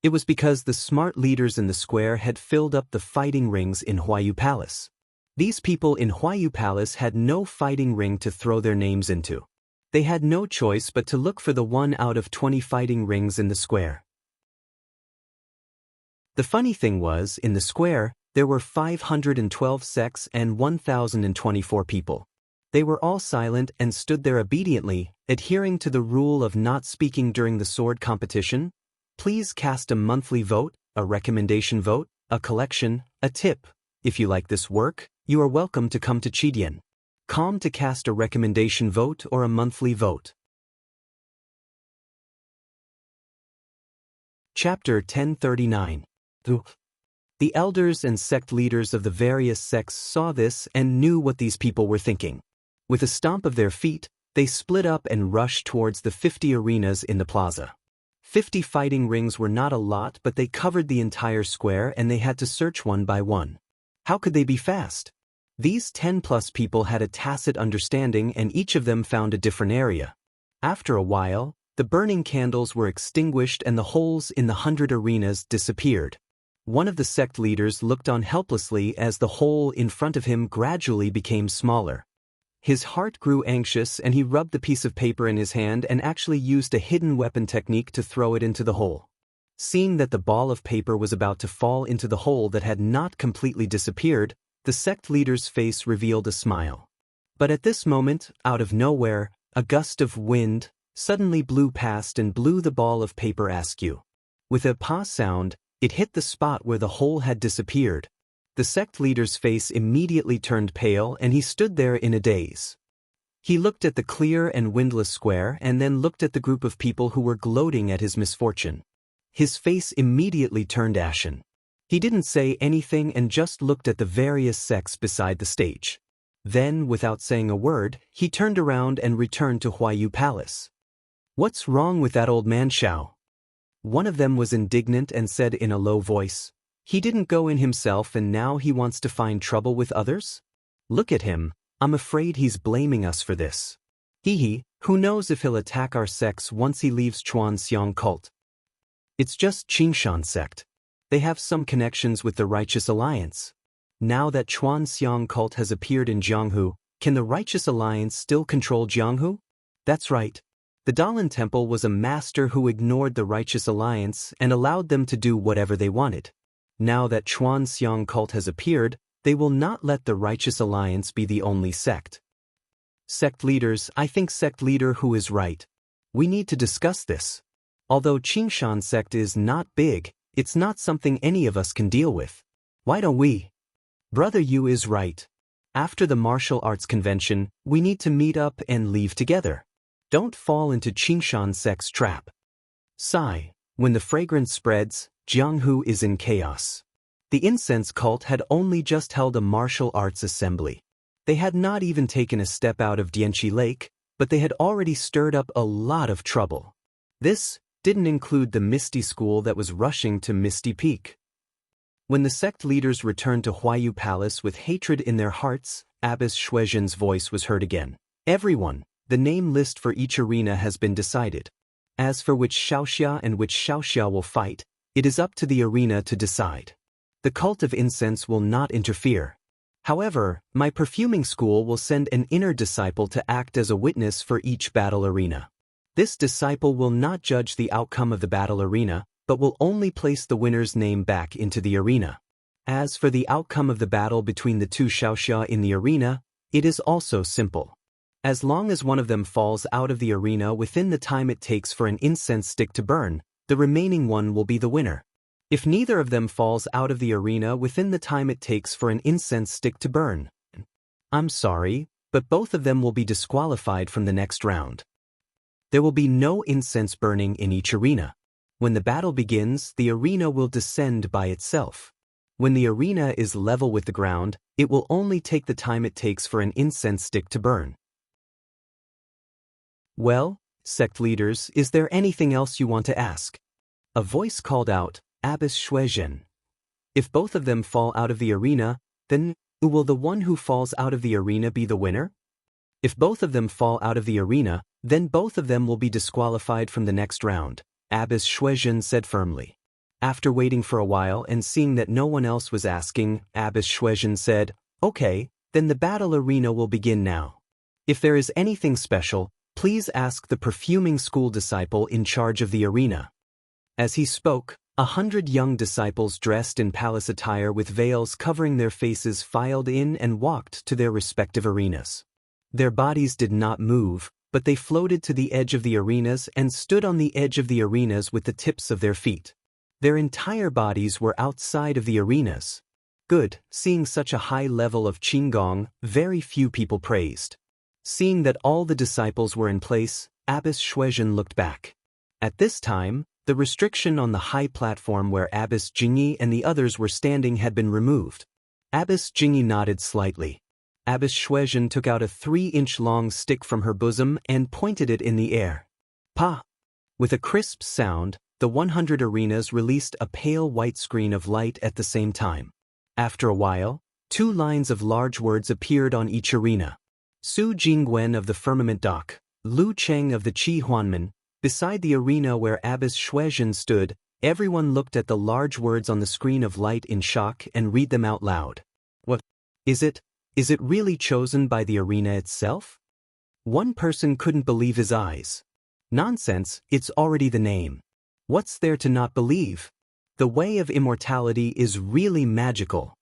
It was because the smart leaders in the square had filled up the fighting rings in Huayu Palace. These people in Huayu Palace had no fighting ring to throw their names into. They had no choice but to look for the 1 out of 20 fighting rings in the square. The funny thing was, in the square, there were 512 sects and 1,024 people. They were all silent and stood there obediently, adhering to the rule of not speaking during the sword competition. Please cast a monthly vote, a recommendation vote, a collection, a tip. If you like this work, you are welcome to come to Chidian.com to cast a recommendation vote or a monthly vote. Chapter 1039. The elders and sect leaders of the various sects saw this and knew what these people were thinking. With a stomp of their feet, they split up and rushed towards the 50 arenas in the plaza. 50 fighting rings were not a lot, but they covered the entire square and they had to search one by one. How could they be fast? These 10+ people had a tacit understanding and each of them found a different area. After a while, the burning candles were extinguished and the holes in the 100 arenas disappeared. One of the sect leaders looked on helplessly as the hole in front of him gradually became smaller. His heart grew anxious and he rubbed the piece of paper in his hand and actually used a hidden weapon technique to throw it into the hole. Seeing that the ball of paper was about to fall into the hole that had not completely disappeared, the sect leader's face revealed a smile. But at this moment, out of nowhere, a gust of wind suddenly blew past and blew the ball of paper askew. With a "pa" sound, it hit the spot where the hole had disappeared. The sect leader's face immediately turned pale and he stood there in a daze. He looked at the clear and windless square and then looked at the group of people who were gloating at his misfortune. His face immediately turned ashen. He didn't say anything and just looked at the various sects beside the stage. Then, without saying a word, he turned around and returned to Huayu Palace. "What's wrong with that old man, Xiao?" One of them was indignant and said in a low voice, "He didn't go in himself and now he wants to find trouble with others? Look at him, I'm afraid he's blaming us for this. Who knows if he'll attack our sects once he leaves Chuanxiang cult. It's just Qingshan sect. They have some connections with the Righteous Alliance. Now that Chuanxiang cult has appeared in Jianghu, can the Righteous Alliance still control Jianghu? That's right. The Dalan Temple was a master who ignored the Righteous Alliance and allowed them to do whatever they wanted. Now that Chuanxiang cult has appeared, they will not let the Righteous Alliance be the only sect. Sect leaders, I think sect leader who is right. We need to discuss this. Although Qingshan sect is not big, it's not something any of us can deal with. Why don't we? Brother Yu is right. After the martial arts convention, we need to meet up and leave together. Don't fall into Qingshan sect's trap. Sigh. When the fragrance spreads, Jianghu is in chaos. The incense cult had only just held a martial arts assembly. They had not even taken a step out of Dianqi Lake, but they had already stirred up a lot of trouble. This didn't include the Misty School that was rushing to Misty Peak. When the sect leaders returned to Huayu Palace with hatred in their hearts, Abbess Shuizhen's voice was heard again. Everyone, the name list for each arena has been decided. As for which Xiaoxia and which Xiaoxia will fight, it is up to the arena to decide. The cult of incense will not interfere. However, my perfuming school will send an inner disciple to act as a witness for each battle arena. This disciple will not judge the outcome of the battle arena, but will only place the winner's name back into the arena. As for the outcome of the battle between the two Xiaoxia in the arena, it is also simple. As long as one of them falls out of the arena within the time it takes for an incense stick to burn, the remaining one will be the winner. If neither of them falls out of the arena within the time it takes for an incense stick to burn, I'm sorry, but both of them will be disqualified from the next round. There will be no incense burning in each arena. When the battle begins, the arena will descend by itself. When the arena is level with the ground, it will only take the time it takes for an incense stick to burn. Well, sect leaders, is there anything else you want to ask? A voice called out, Abbess Shuizhen. If both of them fall out of the arena, then will the one who falls out of the arena be the winner? If both of them fall out of the arena, then both of them will be disqualified from the next round, Abbess Shuizhen said firmly. After waiting for a while and seeing that no one else was asking, Abbess Shuizhen said, Okay, then the battle arena will begin now. If there is anything special, please ask the perfuming school disciple in charge of the arena. As he spoke, 100 young disciples dressed in palace attire with veils covering their faces filed in and walked to their respective arenas. Their bodies did not move, but they floated to the edge of the arenas and stood on the edge of the arenas with the tips of their feet. Their entire bodies were outside of the arenas. Good, seeing such a high level of Qinggong, very few people praised. Seeing that all the disciples were in place, Abbess Shuizhen looked back. At this time, the restriction on the high platform where Abbess Jingyi and the others were standing had been removed. Abbess Jingyi nodded slightly. Abbess Shuizhen took out a 3-inch-long stick from her bosom and pointed it in the air. Pa! With a crisp sound, the 100 arenas released a pale white screen of light at the same time. After a while, 2 lines of large words appeared on each arena. Su Jingwen of the Firmament Dock, Lu Cheng of the Qi Huanmen. Beside the arena where Abbess Shuizhen stood, everyone looked at the large words on the screen of light in shock and read them out loud. What? Is it really chosen by the arena itself? One person couldn't believe his eyes. Nonsense, it's already the name. What's there to not believe? The way of immortality is really magical.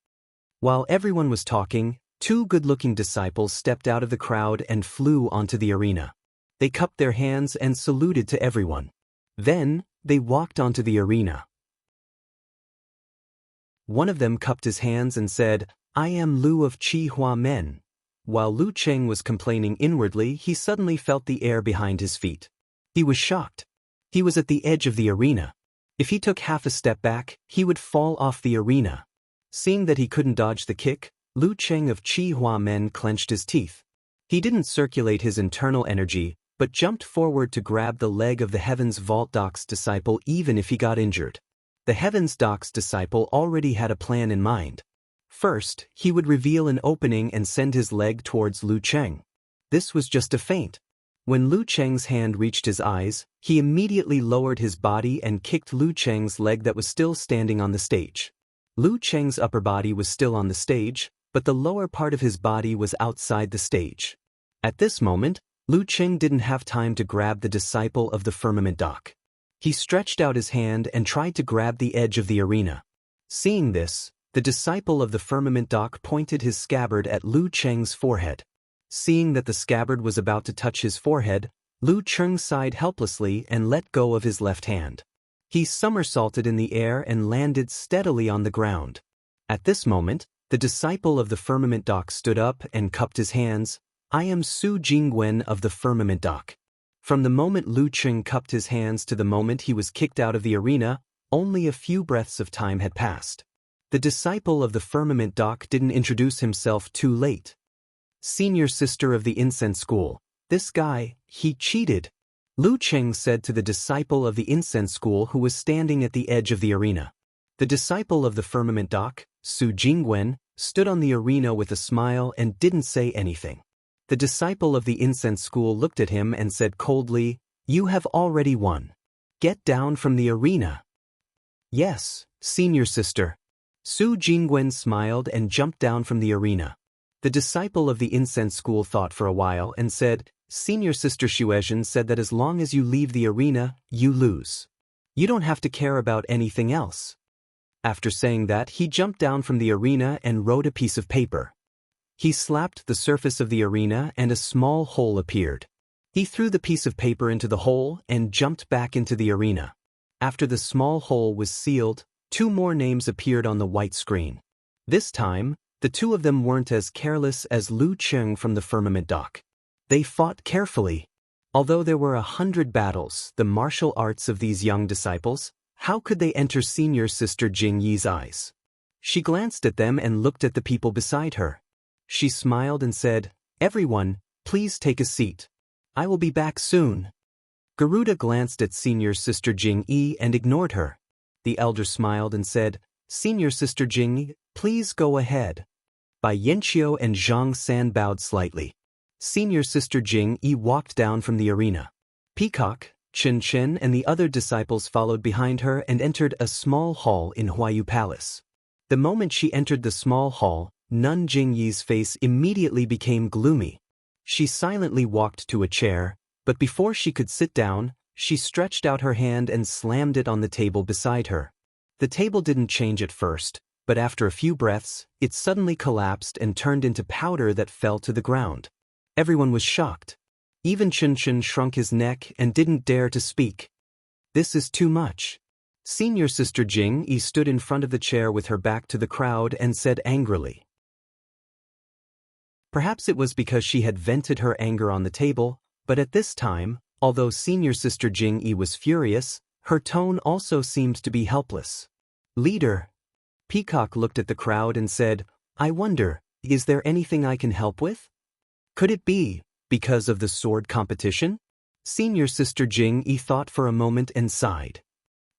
While everyone was talking, 2 good-looking disciples stepped out of the crowd and flew onto the arena. They cupped their hands and saluted to everyone. Then, they walked onto the arena. One of them cupped his hands and said, I am Lu of Qi Hua Men. While Lu Cheng was complaining inwardly, he suddenly felt the air behind his feet. He was shocked. He was at the edge of the arena. If he took half a step back, he would fall off the arena. Seeing that he couldn't dodge the kick, Lu Cheng of Qi Hua Men clenched his teeth. He didn't circulate his internal energy, but jumped forward to grab the leg of the Heavens Vault Doc's disciple even if he got injured. The Heavens Doc's disciple already had a plan in mind. First, he would reveal an opening and send his leg towards Lu Cheng. This was just a feint. When Lu Cheng's hand reached his eyes, he immediately lowered his body and kicked Lu Cheng's leg that was still standing on the stage. Lu Cheng's upper body was still on the stage, but the lower part of his body was outside the stage. At this moment, Lu Cheng didn't have time to grab the disciple of the firmament dock. He stretched out his hand and tried to grab the edge of the arena. Seeing this, the disciple of the firmament dock pointed his scabbard at Lu Cheng's forehead. Seeing that the scabbard was about to touch his forehead, Lu Cheng sighed helplessly and let go of his left hand. He somersaulted in the air and landed steadily on the ground. At this moment, the disciple of the firmament dock stood up and cupped his hands. "I am Su Jingwen of the firmament dock." From the moment Lu Cheng cupped his hands to the moment he was kicked out of the arena, only a few breaths of time had passed. The disciple of the firmament dock didn't introduce himself too late. "Senior sister of the incense school. This guy, he cheated," Lu Cheng said to the disciple of the incense school who was standing at the edge of the arena. The disciple of the firmament dock, Su Jingwen, stood on the arena with a smile and didn't say anything. The disciple of the incense school looked at him and said coldly, "You have already won. Get down from the arena." "Yes, senior sister." Su Jingwen smiled and jumped down from the arena. The disciple of the incense school thought for a while and said, "Senior sister Xuezhen said that as long as you leave the arena, you lose. You don't have to care about anything else." After saying that, he jumped down from the arena and wrote a piece of paper. He slapped the surface of the arena and a small hole appeared. He threw the piece of paper into the hole and jumped back into the arena. After the small hole was sealed, 2 more names appeared on the white screen. This time, the 2 of them weren't as careless as Lu Cheng from the firmament dock. They fought carefully. Although there were 100 battles, the martial arts of these young disciples, how could they enter senior sister Jing Yi's eyes? She glanced at them and looked at the people beside her. She smiled and said, "Everyone, please take a seat. I will be back soon." Garuda glanced at senior sister Jing Yi and ignored her. The elder smiled and said, "Senior sister Jing Yi, please go ahead." Bai Yanqiu and Zhang San bowed slightly. Senior sister Jing Yi walked down from the arena. Peacock, Chen Chen and the other disciples followed behind her and entered a small hall in Huayu Palace. The moment she entered the small hall, Nun Jing Yi's face immediately became gloomy. She silently walked to a chair, but before she could sit down, she stretched out her hand and slammed it on the table beside her. The table didn't change at first, but after a few breaths, it suddenly collapsed and turned into powder that fell to the ground. Everyone was shocked. Even Chen Chen shrunk his neck and didn't dare to speak. "This is too much." Senior sister Jing Yi stood in front of the chair with her back to the crowd and said angrily. Perhaps it was because she had vented her anger on the table, but at this time, although senior sister Jing Yi was furious, her tone also seemed to be helpless. "Leader." Peacock looked at the crowd and said, "I wonder, is there anything I can help with? Could it be because of the sword competition?" Senior sister Jing Yi thought for a moment and sighed.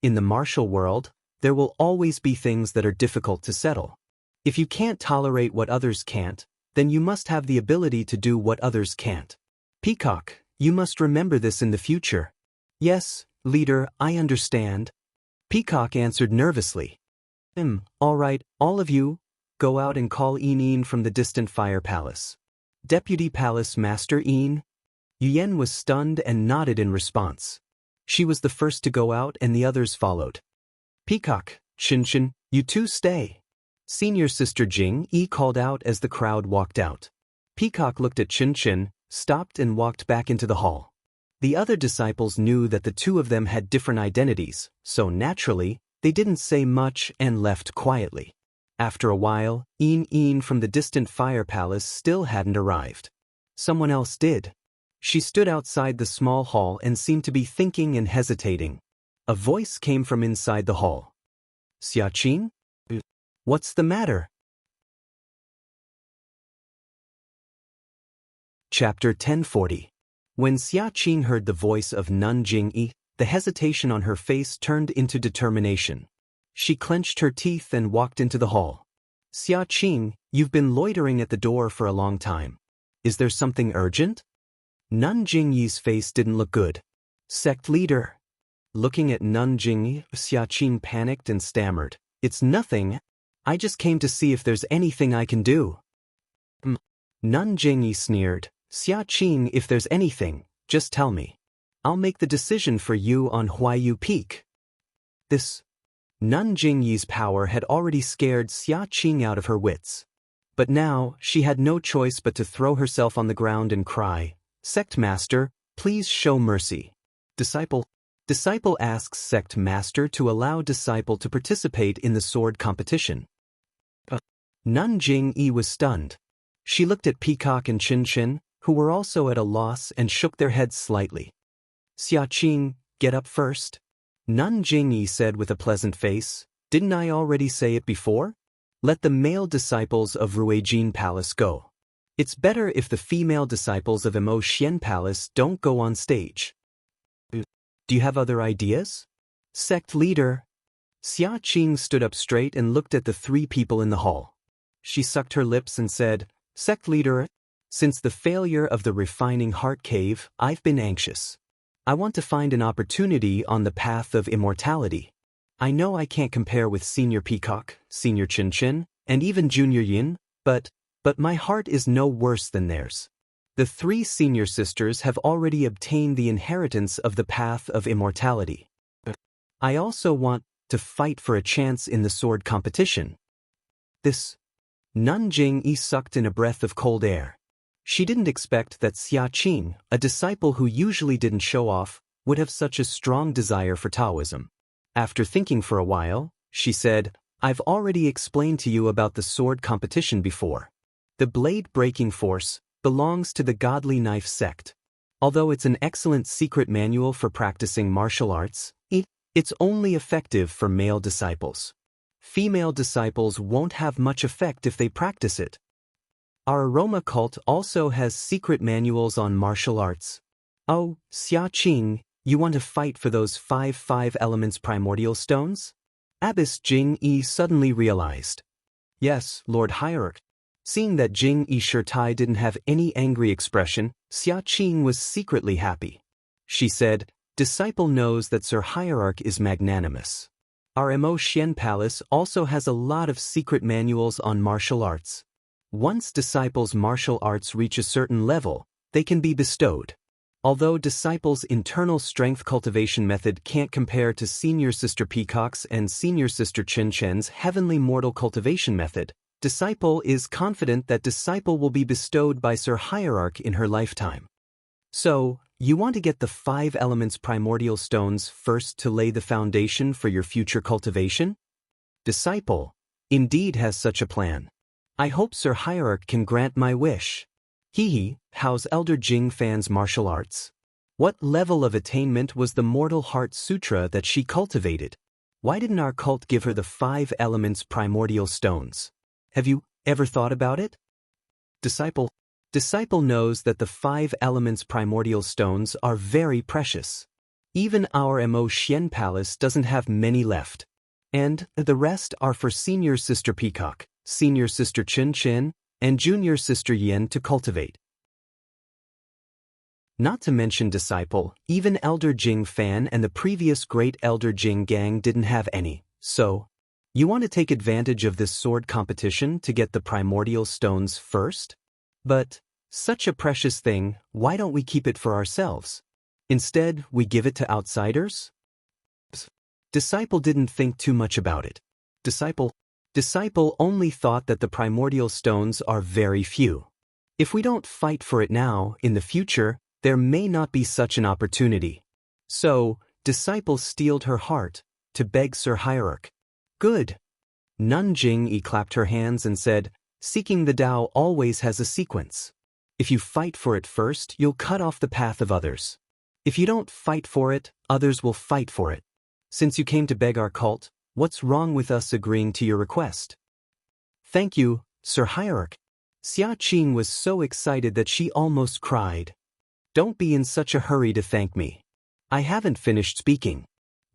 In the martial world, there will always be things that are difficult to settle. If you can't tolerate what others can't, then you must have the ability to do what others can't. Peacock, you must remember this in the future. "Yes, leader, I understand." Peacock answered nervously. All right, all of you, go out and call Yin from the distant fire palace." "Deputy Palace Master Yin?" Yuyen was stunned and nodded in response. She was the first to go out and the others followed. "Peacock, Chen, you two stay." Senior sister Jing Yi called out as the crowd walked out. Peacock looked at Chen, stopped and walked back into the hall. The other disciples knew that the 2 of them had different identities, so naturally, they didn't say much and left quietly. After a while, Yin from the distant fire palace still hadn't arrived. Someone else did. She stood outside the small hall and seemed to be thinking and hesitating. A voice came from inside the hall. "Xiaqing? What's the matter?" Chapter 1040. When Xiaqing heard the voice of Nun Jingyi, the hesitation on her face turned into determination. She clenched her teeth and walked into the hall. Xia Qing, you've been loitering at the door for a long time. Is there something urgent? Nun Jingyi's face didn't look good. Sect leader. Looking at Nun Jingyi, Xia Qing panicked and stammered. It's nothing. I just came to see if there's anything I can do. Nun Jingyi sneered. Xia Qing, if there's anything, just tell me. I'll make the decision for you on Huayu Peak. Nun Jingyi's power had already scared Xia Qing out of her wits. But now, she had no choice but to throw herself on the ground and cry, Sect Master, please show mercy. Disciple asks Sect Master to allow Disciple to participate in the sword competition. Nun Jingyi was stunned. She looked at Peacock and Chin Chin, who were also at a loss, and shook their heads slightly. Xia Qing, get up first. Nun Jingyi said with a pleasant face, didn't I already say it before? Let the male disciples of Ruijin Palace go. It's better if the female disciples of Emo Xian Palace don't go on stage. Do you have other ideas? Sect leader. Xia Qing stood up straight and looked at the three people in the hall. She sucked her lips and said, Sect leader, since the failure of the refining heart cave, I've been anxious. I want to find an opportunity on the path of immortality. I know I can't compare with Senior Peacock, Senior Chin Chin, and even Junior Yin, but my heart is no worse than theirs. The three senior sisters have already obtained the inheritance of the path of immortality. I also want to fight for a chance in the sword competition. Nun Jingyi sucked in a breath of cold air. She didn't expect that Xia Qing, a disciple who usually didn't show off, would have such a strong desire for Taoism. After thinking for a while, she said, I've already explained to you about the sword competition before. The blade-breaking force belongs to the Godly Knife sect. Although it's an excellent secret manual for practicing martial arts, it's only effective for male disciples. Female disciples won't have much effect if they practice it. Our Aroma cult also has secret manuals on martial arts. Oh, Xia Qing, you want to fight for those 5 elements primordial stones? Abbess Jingyi suddenly realized. Yes, Lord Hierarch. Seeing that Jingyi Shirtai didn't have any angry expression, Xia Qing was secretly happy. She said, Disciple knows that Sir Hierarch is magnanimous. Our Emo Xian Palace also has a lot of secret manuals on martial arts. Once disciples' martial arts reach a certain level, they can be bestowed. Although disciples' internal strength cultivation method can't compare to Senior Sister Peacock's and Senior Sister Chin Chen's heavenly mortal cultivation method, Disciple is confident that Disciple will be bestowed by Sir Hierarch in her lifetime. So, you want to get the 5 elements primordial stones first to lay the foundation for your future cultivation? Disciple indeed has such a plan. I hope Sir Hierarch can grant my wish. How's Elder Jing Fan's martial arts? What level of attainment was the Mortal Heart Sutra that she cultivated? Why didn't our cult give her the 5 elements primordial stones? Have you ever thought about it? Disciple knows that the 5 elements primordial stones are very precious. Even our Emo Xian Palace doesn't have many left. And the rest are for Senior Sister Peacock, Senior Sister Chin Chin, and Junior Sister Yin to cultivate. Not to mention Disciple, even Elder Jing Fan and the previous Great Elder Jing Gang didn't have any, so you want to take advantage of this sword competition to get the primordial stones first? But such a precious thing, why don't we keep it for ourselves? Instead, we give it to outsiders? Disciple didn't think too much about it. Disciple only thought that the primordial stones are very few. If we don't fight for it now, in the future, there may not be such an opportunity. So, Disciple steeled her heart to beg Sir Hierarch. Good. Nun Jingyi clapped her hands and said, Seeking the Tao always has a sequence. If you fight for it first, you'll cut off the path of others. If you don't fight for it, others will fight for it. Since you came to beg our cult, what's wrong with us agreeing to your request? Thank you, Sir Hierarch. Xia Qing was so excited that she almost cried. Don't be in such a hurry to thank me. I haven't finished speaking.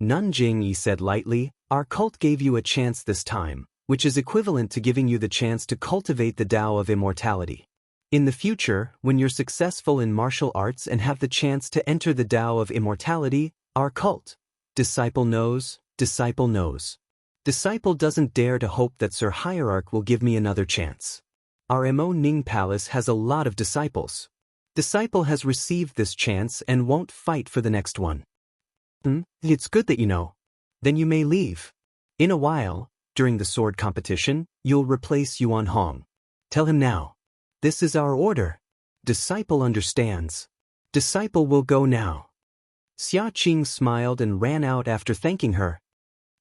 Nun Jingyi said lightly, our cult gave you a chance this time. which is equivalent to giving you the chance to cultivate the Tao of immortality. In the future, when you're successful in martial arts and have the chance to enter the Tao of immortality, our cult. Disciple knows, disciple knows. Disciple doesn't dare to hope that Sir Hierarch will give me another chance. Our Mo Ning Palace has a lot of disciples. Disciple has received this chance and won't fight for the next one. It's good that you know. Then you may leave. In a while, during the sword competition, you'll replace Yuan Hong. Tell him now. This is our order. Disciple understands. Disciple will go now. Xia Qing smiled and ran out after thanking her.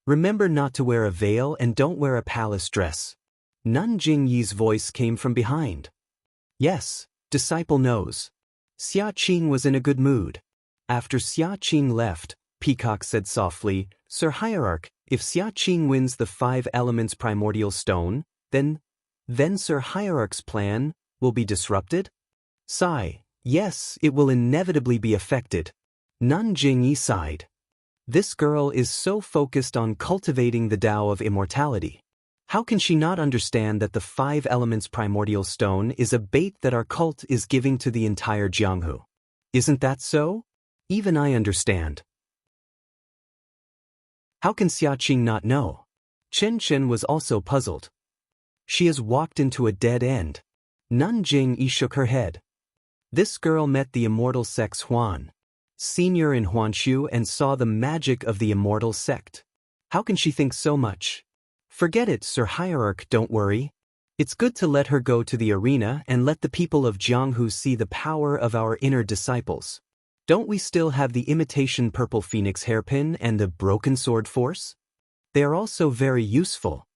Remember not to wear a veil and don't wear a palace dress. Nun Jingyi's voice came from behind. Yes, disciple knows. Xia Qing was in a good mood. After Xia Qing left, Peacock said softly, Sir Hierarch, if Xia Qing wins the 5 elements primordial stone, then Sir Hierarch's plan will be disrupted? Sigh, yes, it will inevitably be affected. Nun Jingyi sighed. This girl is so focused on cultivating the Tao of immortality. How can she not understand that the 5 elements primordial stone is a bait that our cult is giving to the entire Jianghu? Isn't that so? Even I understand. How can Xia Qing not know? Chen Chen was also puzzled. She has walked into a dead end. Nun Jingyi shook her head. This girl met the immortal sect's Huan Senior in Huanshu and saw the magic of the immortal sect. How can she think so much? Forget it, Sir Hierarch, don't worry. It's good to let her go to the arena and let the people of Jianghu see the power of our inner disciples. Don't we still have the imitation purple phoenix hairpin and the broken sword force? They are also very useful.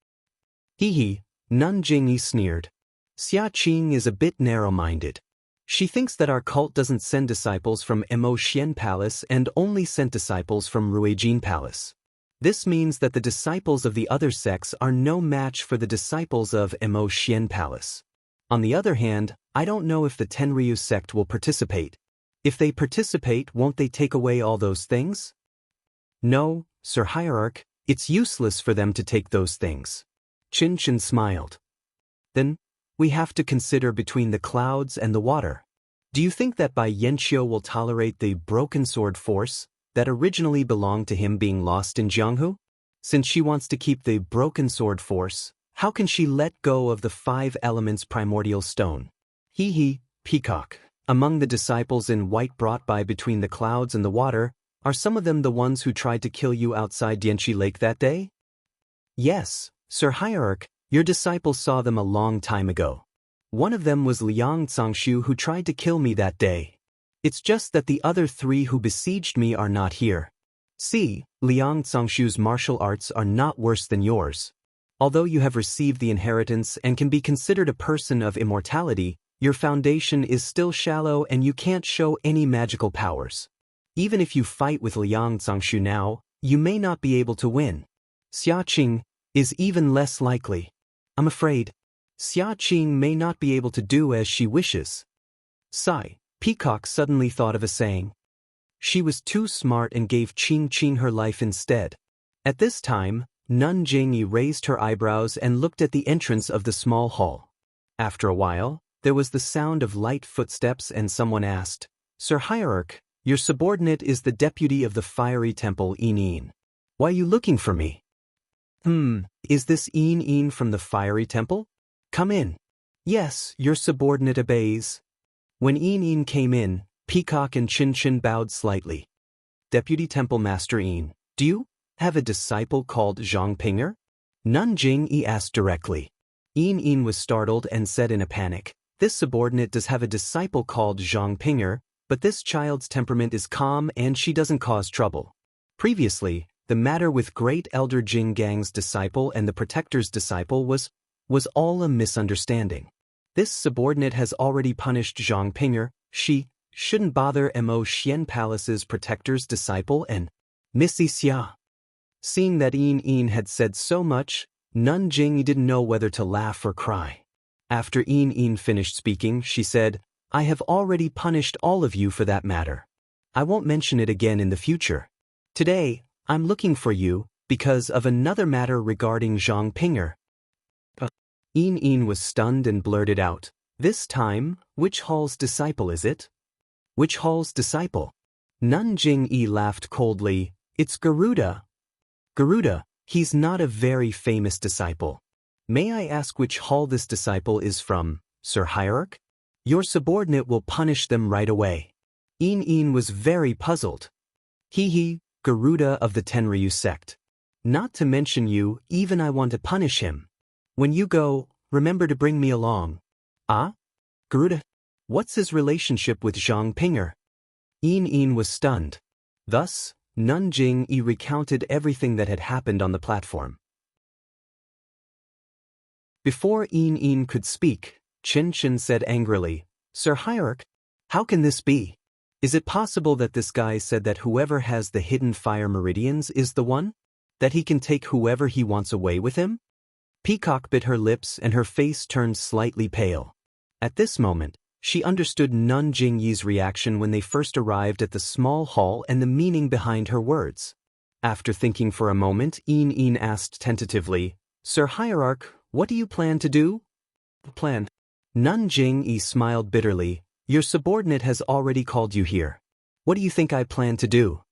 Hee, Nun Jingyi sneered. Xia Qing is a bit narrow-minded. She thinks that our cult doesn't send disciples from Mo Xian Palace and only sent disciples from Ruijin Palace. This means that the disciples of the other sects are no match for the disciples of Mo Xian Palace. On the other hand, I don't know if the Tenryu sect will participate. If they participate, won't they take away all those things? No, Sir Hierarch, it's useless for them to take those things. Qin Qin smiled. Then, we have to consider between the clouds and the water. Do you think that Bai Yanqiu will tolerate the broken sword force that originally belonged to him being lost in Jianghu? Since she wants to keep the broken sword force, how can she let go of the 5 elements primordial stone? Hee, Peacock. Among the disciples in white brought by between the clouds and the water, are some of them the ones who tried to kill you outside Dianqi Lake that day? Yes, Sir Hierarch, your disciples saw them a long time ago. One of them was Liang Cangshu who tried to kill me that day. It's just that the other 3 who besieged me are not here. See, Liang Cangshu's martial arts are not worse than yours. Although you have received the inheritance and can be considered a person of immortality, your foundation is still shallow and you can't show any magical powers. Even if you fight with Liang Cangshu now, you may not be able to win. Xia Qing is even less likely. I'm afraid Xia Qing may not be able to do as she wishes. Sigh, Peacock suddenly thought of a saying. She was too smart and gave Qing Qing her life instead. At this time, Nun Jingyi raised her eyebrows and looked at the entrance of the small hall. After a while, there was the sound of light footsteps and someone asked, Sir Hierarch, your subordinate is the deputy of the fiery temple Yin. Why are you looking for me? Is this Yin from the fiery temple? Come in. Yes, your subordinate obeys. When Yin came in, Peacock and Qin Qin bowed slightly. Deputy Temple Master Yin, do you have a disciple called Zhang Pinger? Nun Jingyi asked directly. Yin was startled and said in a panic, this subordinate does have a disciple called Zhang Pinger, but this child's temperament is calm and she doesn't cause trouble. Previously, the matter with Great Elder Jing Gang's disciple and the Protector's disciple was all a misunderstanding. This subordinate has already punished Zhang Pinger. She shouldn't bother Mo Xian Palace's Protector's disciple and Missy Xia. Seeing that Yin had said so much, Nun Jingyi didn't know whether to laugh or cry. After Yin finished speaking, she said, I have already punished all of you for that matter. I won't mention it again in the future. Today, I'm looking for you because of another matter regarding Zhang Pinger. Yin was stunned and blurted out, "This time, which hall's disciple is it?" "Which hall's disciple?" Nun Jing-yi laughed coldly, "It's Garuda." "Garuda, he's not a very famous disciple. May I ask which hall this disciple is from, Sir Hierarch? Your subordinate will punish them right away." Yin was very puzzled. "He, Garuda of the Tenryu sect. Not to mention you, even I want to punish him. When you go, remember to bring me along." "Ah? Garuda? What's his relationship with Zhang Pinger?" Yin was stunned. Thus, Nun Jing-yi recounted everything that had happened on the platform. Before Yin could speak, Chen said angrily, "Sir Hierarch, how can this be? Is it possible that this guy said that whoever has the hidden fire meridians is the one? That he can take whoever he wants away with him?" Peacock bit her lips and her face turned slightly pale. At this moment, she understood Nun Jing-yi's reaction when they first arrived at the small hall and the meaning behind her words. After thinking for a moment, Yin asked tentatively, "Sir Hierarch, what do you plan to do?" "Plan?" Nun Jing-yi smiled bitterly, "Your subordinate has already called you here. What do you think I plan to do?"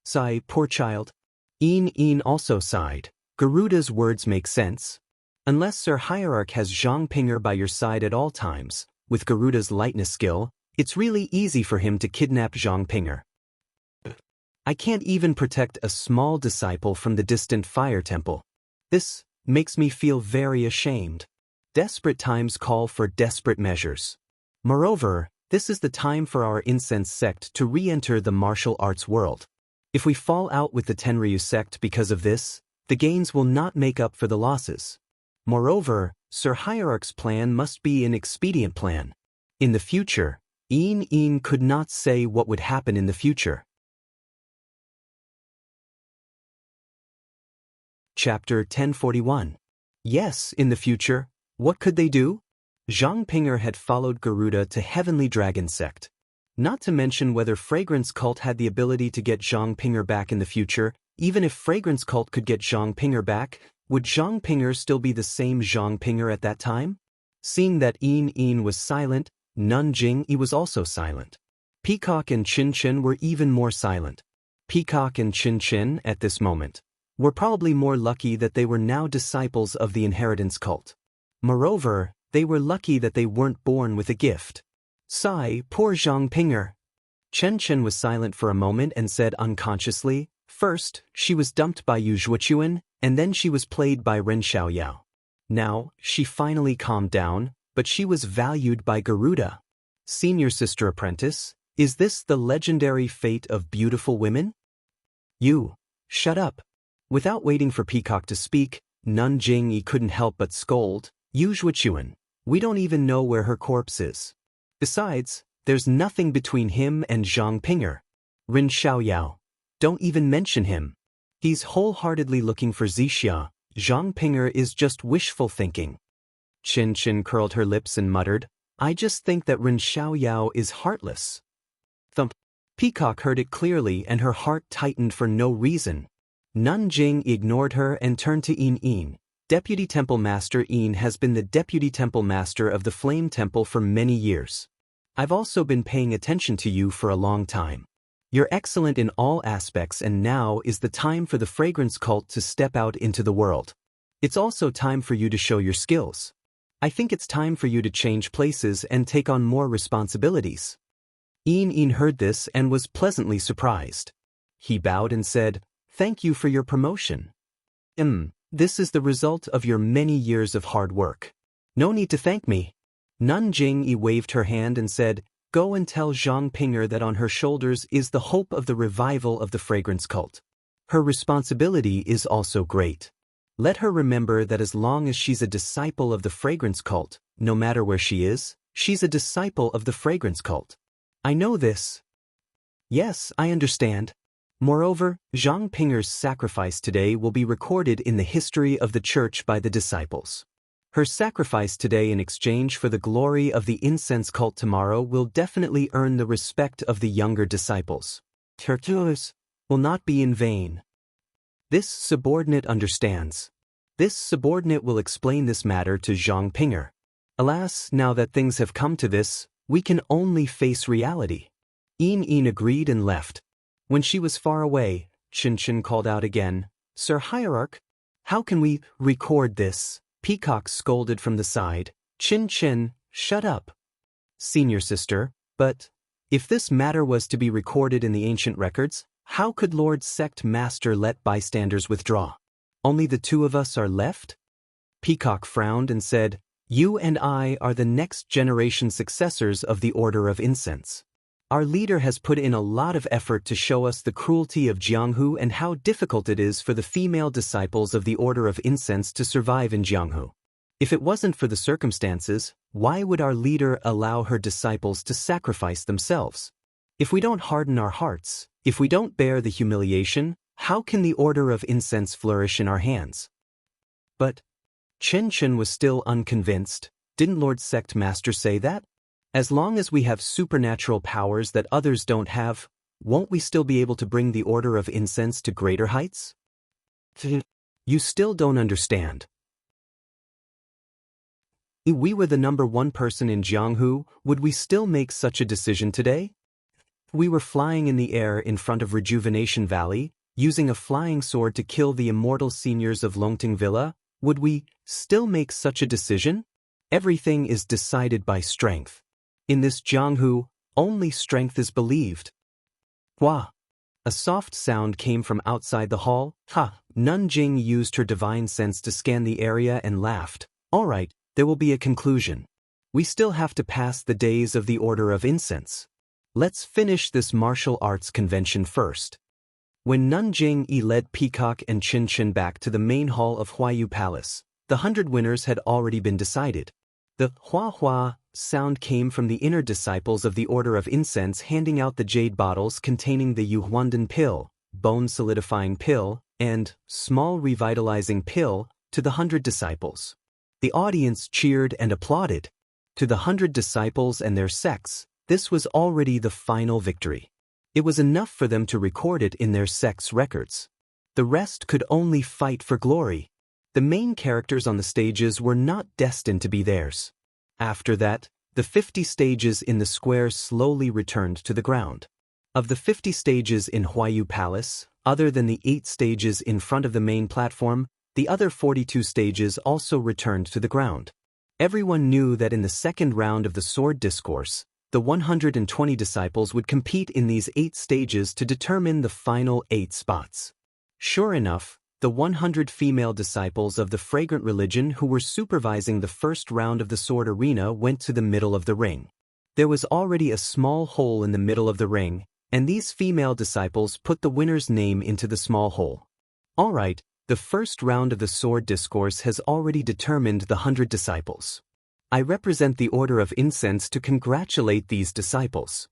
"Sigh, poor child." Yin also sighed. Garuda's words make sense. Unless Sir Hierarch has Zhang Pinger by your side at all times, with Garuda's lightness skill, it's really easy for him to kidnap Zhang Pinger. I can't even protect a small disciple from the distant fire temple. This makes me feel very ashamed. Desperate times call for desperate measures. Moreover, this is the time for our incense sect to re-enter the martial arts world. If we fall out with the Tenryu sect because of this, the gains will not make up for the losses. Moreover, Sir Hierarch's plan must be an expedient plan. In the future, Yin could not say what would happen in the future. Chapter 1041. Yes, in the future, what could they do? Zhang Pinger had followed Garuda to Heavenly Dragon Sect. Not to mention whether Fragrance Cult had the ability to get Zhang Pinger back in the future. Even if Fragrance Cult could get Zhang Pinger back, would Zhang Pinger still be the same Zhang Pinger at that time? Seeing that Yin was silent, Nun Jing-yi was also silent. Peacock and Chen were even more silent. Peacock and Chen, at this moment, were probably more lucky that they were now disciples of the inheritance cult. Moreover, they were lucky that they weren't born with a gift. Sigh, poor Zhang Pinger. Chen was silent for a moment and said unconsciously, "First, she was dumped by Yu Zhuochuan, and then she was played by Ren Xiaoyao. Now, she finally calmed down, but she was valued by Garuda. Senior sister apprentice, is this the legendary fate of beautiful women?" "You, shut up." Without waiting for Peacock to speak, Nun Jing-yi couldn't help but scold, "Yu Zhuochuan, we don't even know where her corpse is. Besides, there's nothing between him and Zhang Pinger. Ren Xiaoyao, don't even mention him. He's wholeheartedly looking for Zixia. Zhang Pinger is just wishful thinking." Chen curled her lips and muttered, "I just think that Ren Xiaoyao is heartless." Thump. Peacock heard it clearly and her heart tightened for no reason. Nun Jing ignored her and turned to Yin. "Deputy Temple Master Yin has been the Deputy Temple Master of the Flame Temple for many years. I've also been paying attention to you for a long time. You're excellent in all aspects, and now is the time for the Fragrance Cult to step out into the world. It's also time for you to show your skills. I think it's time for you to change places and take on more responsibilities." Yin heard this and was pleasantly surprised. He bowed and said, "Thank you for your promotion. This is the result of your many years of hard work. No need to thank me." Nun Jing-yi waved her hand and said, "Go and tell Zhang Pinger that on her shoulders is the hope of the revival of the Fragrance Cult. Her responsibility is also great. Let her remember that as long as she's a disciple of the Fragrance Cult, no matter where she is, she's a disciple of the Fragrance Cult. I know this." "Yes, I understand. Moreover, Zhang Pinger's sacrifice today will be recorded in the history of the church by the disciples. Her sacrifice today in exchange for the glory of the incense cult tomorrow will definitely earn the respect of the younger disciples. Her will not be in vain. This subordinate understands." This subordinate will explain this matter to Zhang Pinger. Alas, now that things have come to this, we can only face reality. Yin agreed and left. When she was far away, Chen called out again, Sir Hierarch, how can we record this? Peacock scolded from the side. Chen, shut up. Senior sister, but if this matter was to be recorded in the ancient records, how could Lord Sect Master let bystanders withdraw? Only the two of us are left? Peacock frowned and said, You and I are the next generation successors of the Order of Incense. Our leader has put in a lot of effort to show us the cruelty of Jianghu and how difficult it is for the female disciples of the Order of Incense to survive in Jianghu. If it wasn't for the circumstances, why would our leader allow her disciples to sacrifice themselves? If we don't harden our hearts, if we don't bear the humiliation, how can the Order of Incense flourish in our hands? But Chen was still unconvinced. Didn't Lord Sect Master say that? As long as we have supernatural powers that others don't have, won't we still be able to bring the Order of Incense to greater heights? You still don't understand. If we were the number one person in Jianghu, would we still make such a decision today? We were flying in the air in front of Rejuvenation Valley, using a flying sword to kill the immortal seniors of Longting Villa, would we still make such a decision? Everything is decided by strength. In this Jianghu, only strength is believed. Hua! A soft sound came from outside the hall. Nanjing used her divine sense to scan the area and laughed. All right, there will be a conclusion. We still have to pass the days of the Order of Incense. Let's finish this martial arts convention first. When Nanjing led Peacock and Chen back to the main hall of Huayu Palace, the 100 winners had already been decided. The hua sound came from the inner disciples of the Order of Incense handing out the jade bottles containing the Yuhuandan pill, bone solidifying pill, and small revitalizing pill to the 100 disciples. The audience cheered and applauded. To the 100 disciples and their sects, this was already the final victory. It was enough for them to record it in their sect's records. The rest could only fight for glory. The main characters on the stages were not destined to be theirs. After that, the 50 stages in the square slowly returned to the ground. Of the 50 stages in Huayu Palace, other than the 8 stages in front of the main platform, the other 42 stages also returned to the ground. Everyone knew that in the second round of the Sword Discourse, the 120 disciples would compete in these 8 stages to determine the final 8 spots. Sure enough, the 100 female disciples of the Fragrant Religion who were supervising the first round of the Sword Arena went to the middle of the ring. There was already a small hole in the middle of the ring, and these female disciples put the winner's name into the small hole. All right, the first round of the Sword Discourse has already determined the 100 disciples. I represent the Order of Incense to congratulate these disciples.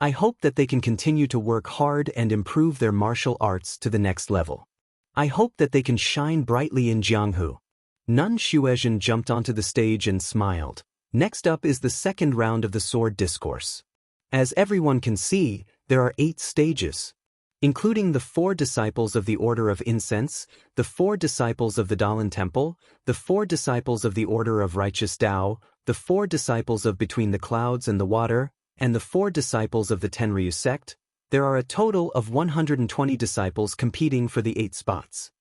I hope that they can continue to work hard and improve their martial arts to the next level. I hope that they can shine brightly in Jianghu. Nun Xuezhen jumped onto the stage and smiled. Next up is the second round of the Sword Discourse. As everyone can see, there are 8 stages, including the 4 disciples of the Order of Incense, the 4 disciples of the Dalan Temple, the 4 disciples of the Order of Righteous Tao, the 4 disciples of Between the Clouds and the Water, and the 4 disciples of the Tenryu sect. There are a total of 120 disciples competing for the 8 spots.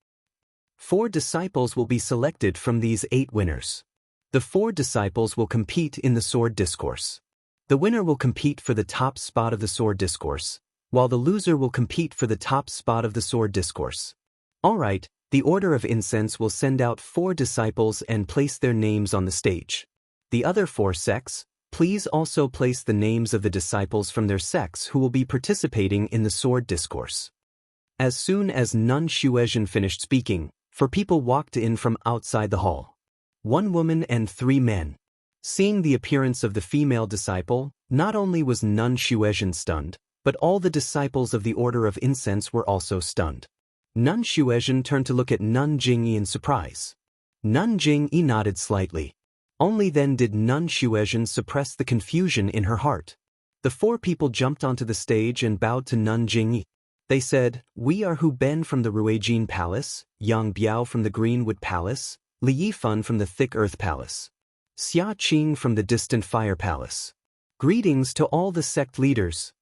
4 disciples will be selected from these 8 winners. The 4 disciples will compete in the Sword Discourse. The winner will compete for the top spot of the Sword Discourse, while the loser will compete for the top spot of the Sword Discourse. All right, the Order of Incense will send out 4 disciples and place their names on the stage. The other 4 sects, please also place the names of the disciples from their sects who will be participating in the Sword Discourse. As soon as Nun Xuezhen finished speaking, 4 people walked in from outside the hall. 1 woman and 3 men. Seeing the appearance of the female disciple, not only was Nun Xuezhen stunned, but all the disciples of the Order of Incense were also stunned. Nun Xuezhen turned to look at Nun Jingyi in surprise. Nun Jingyi nodded slightly. Only then did Nun Xuezhen suppress the confusion in her heart. The 4 people jumped onto the stage and bowed to Nun Jingyi. They said, "We are Hu Ben from the Ruijin Palace, Yang Biao from the Greenwood Palace, Li Yifan from the Thick Earth Palace, Xia Qing from the Distant Fire Palace. Greetings to all the sect leaders."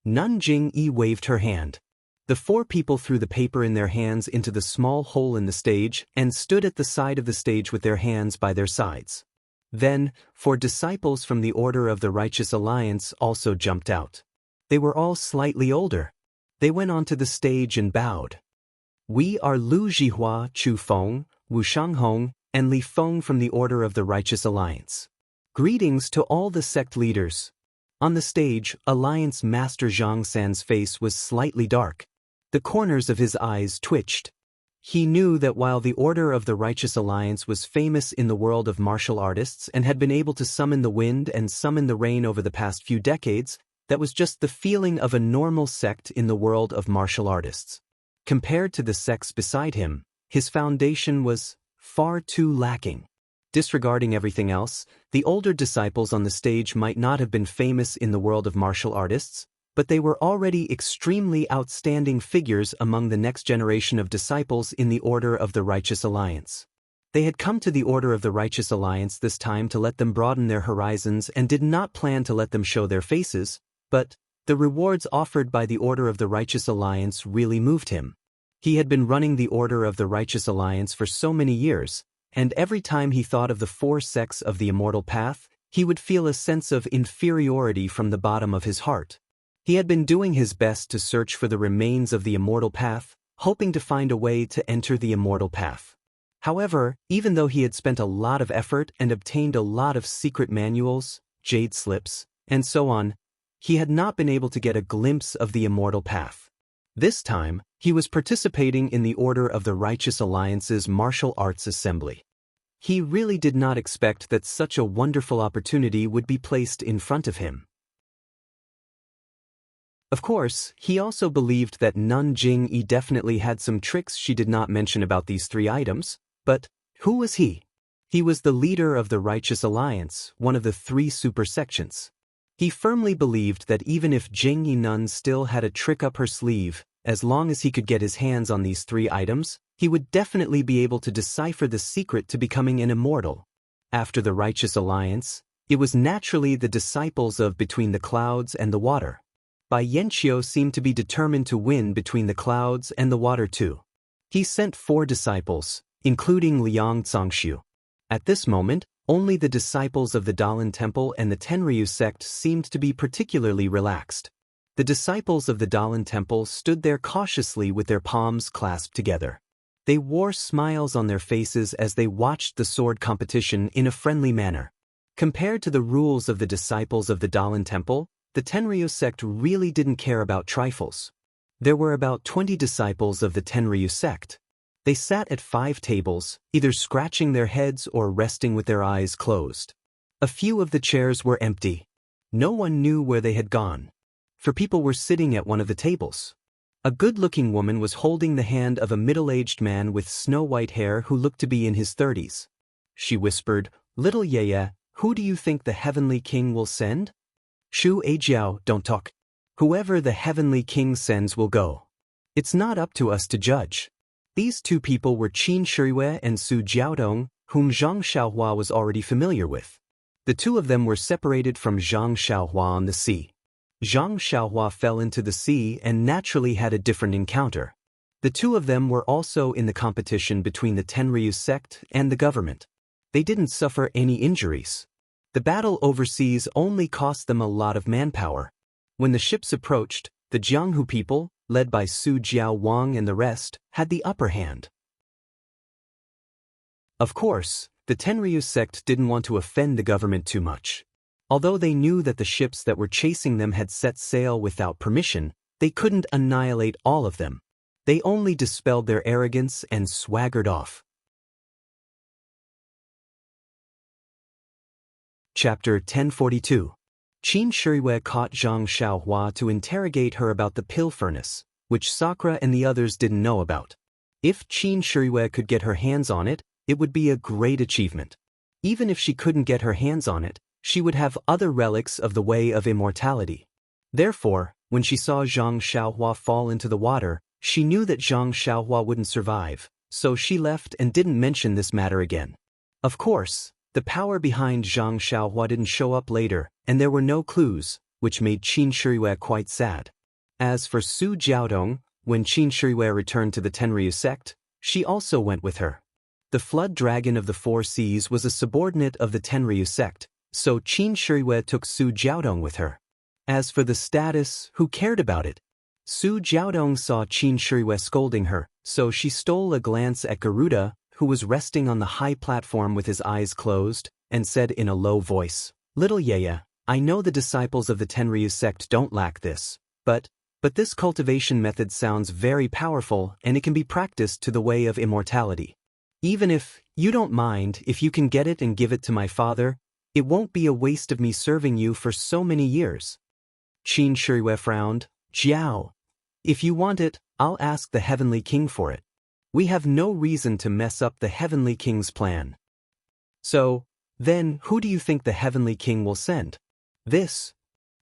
Nun Jing-yi waved her hand. The four people threw the paper in their hands into the small hole in the stage and stood at the side of the stage with their hands by their sides. Then, four disciples from the Order of the Righteous Alliance also jumped out. They were all slightly older. They went onto the stage and bowed. "We are Lu Jihua, Chu Feng, Wu Shanghong, and Li Feng from the Order of the Righteous Alliance. Greetings to all the sect leaders." On the stage, Alliance Master Zhang San's face was slightly dark. The corners of his eyes twitched. He knew that while the Order of the Righteous Alliance was famous in the world of martial artists and had been able to summon the wind and summon the rain over the past few decades, that was just the feeling of a normal sect in the world of martial artists. Compared to the sects beside him, his foundation was far too lacking. Disregarding everything else, the older disciples on the stage might not have been famous in the world of martial artists, but they were already extremely outstanding figures among the next generation of disciples in the Order of the Righteous Alliance. They had come to the Order of the Righteous Alliance this time to let them broaden their horizons and did not plan to let them show their faces, but the rewards offered by the Order of the Righteous Alliance really moved him. He had been running the Order of the Righteous Alliance for so many years, and every time he thought of the four sects of the Immortal Path, he would feel a sense of inferiority from the bottom of his heart. He had been doing his best to search for the remains of the Immortal Path, hoping to find a way to enter the Immortal Path. However, even though he had spent a lot of effort and obtained a lot of secret manuals, jade slips, and so on, he had not been able to get a glimpse of the Immortal Path. This time, he was participating in the Order of the Righteous Alliance's Martial Arts Assembly. He really did not expect that such a wonderful opportunity would be placed in front of him. Of course, he also believed that Nun Jing-yi definitely had some tricks she did not mention about these three items, but who was he? He was the leader of the Righteous Alliance, one of the three super sections. He firmly believed that even if Jing-yi Nun still had a trick up her sleeve, as long as he could get his hands on these three items, he would definitely be able to decipher the secret to becoming an immortal. After the Righteous Alliance, it was naturally the disciples of Between the Clouds and the Water. Bai Yanqiu seemed to be determined to win Between the Clouds and the Water too. He sent 4 disciples, including Liang Zongxiu. At this moment, only the disciples of the Dalan Temple and the Tenryu sect seemed to be particularly relaxed. The disciples of the Dalan Temple stood there cautiously with their palms clasped together. They wore smiles on their faces as they watched the sword competition in a friendly manner. Compared to the rules of the disciples of the Dalan Temple, the Tenryu sect really didn't care about trifles. There were about 20 disciples of the Tenryu sect. They sat at 5 tables, either scratching their heads or resting with their eyes closed. A few of the chairs were empty. No one knew where they had gone. For people were sitting at one of the tables. A good-looking woman was holding the hand of a middle-aged man with snow-white hair who looked to be in his 30s. She whispered, "Little Yeye, who do you think the Heavenly King will send?" "Shu Ajiao, don't talk. Whoever the Heavenly King sends will go. It's not up to us to judge." These 2 people were Qin Shiriyue and Su Jiaodong, whom Zhang Xiaohua was already familiar with. The 2 of them were separated from Zhang Xiaohua on the sea. Zhang Xiaohua fell into the sea and naturally had a different encounter. The 2 of them were also in the competition between the Tenryu sect and the government. They didn't suffer any injuries. The battle overseas only cost them a lot of manpower. When the ships approached, the Jianghu people, led by Su Jiao Wang and the rest, had the upper hand. Of course, the Tenryu sect didn't want to offend the government too much. Although they knew that the ships that were chasing them had set sail without permission, they couldn't annihilate all of them. They only dispelled their arrogance and swaggered off. Chapter 1042. Qin Shiriyue caught Zhang Xiaohua to interrogate her about the pill furnace, which Sakura and the others didn't know about. If Qin Shiriyue could get her hands on it, it would be a great achievement. Even if she couldn't get her hands on it, she would have other relics of the way of immortality. Therefore, When she saw Zhang Xiaohua fall into the water, she knew that Zhang Xiaohua wouldn't survive, so she left and didn't mention this matter again. Of course, the power behind Zhang Xiaohua didn't show up later, and there were no clues, which made Qin Shiyue quite sad. As for Su Jiaodong, when Qin Shiyue returned to the Tenryu sect, she also went with her. The Flood Dragon of the Four Seas was a subordinate of the Tenryu sect, so Qin Shiyue took Su Jiaodong with her. As for the status, who cared about it? Su Jiaodong saw Qin Shiyue scolding her, so she stole a glance at Garuda, who was resting on the high platform with his eyes closed, and said in a low voice, "Little Yaya, I know the disciples of the Tenryu sect don't lack this, but this cultivation method sounds very powerful and it can be practiced to the way of immortality. Even if you don't mind if you can get it and give it to my father, it won't be a waste of me serving you for so many years." Qin Shiyue frowned. "Jiao, if you want it, I'll ask the Heavenly King for it. We have no reason to mess up the Heavenly King's plan." "So, then who do you think the Heavenly King will send?" "This."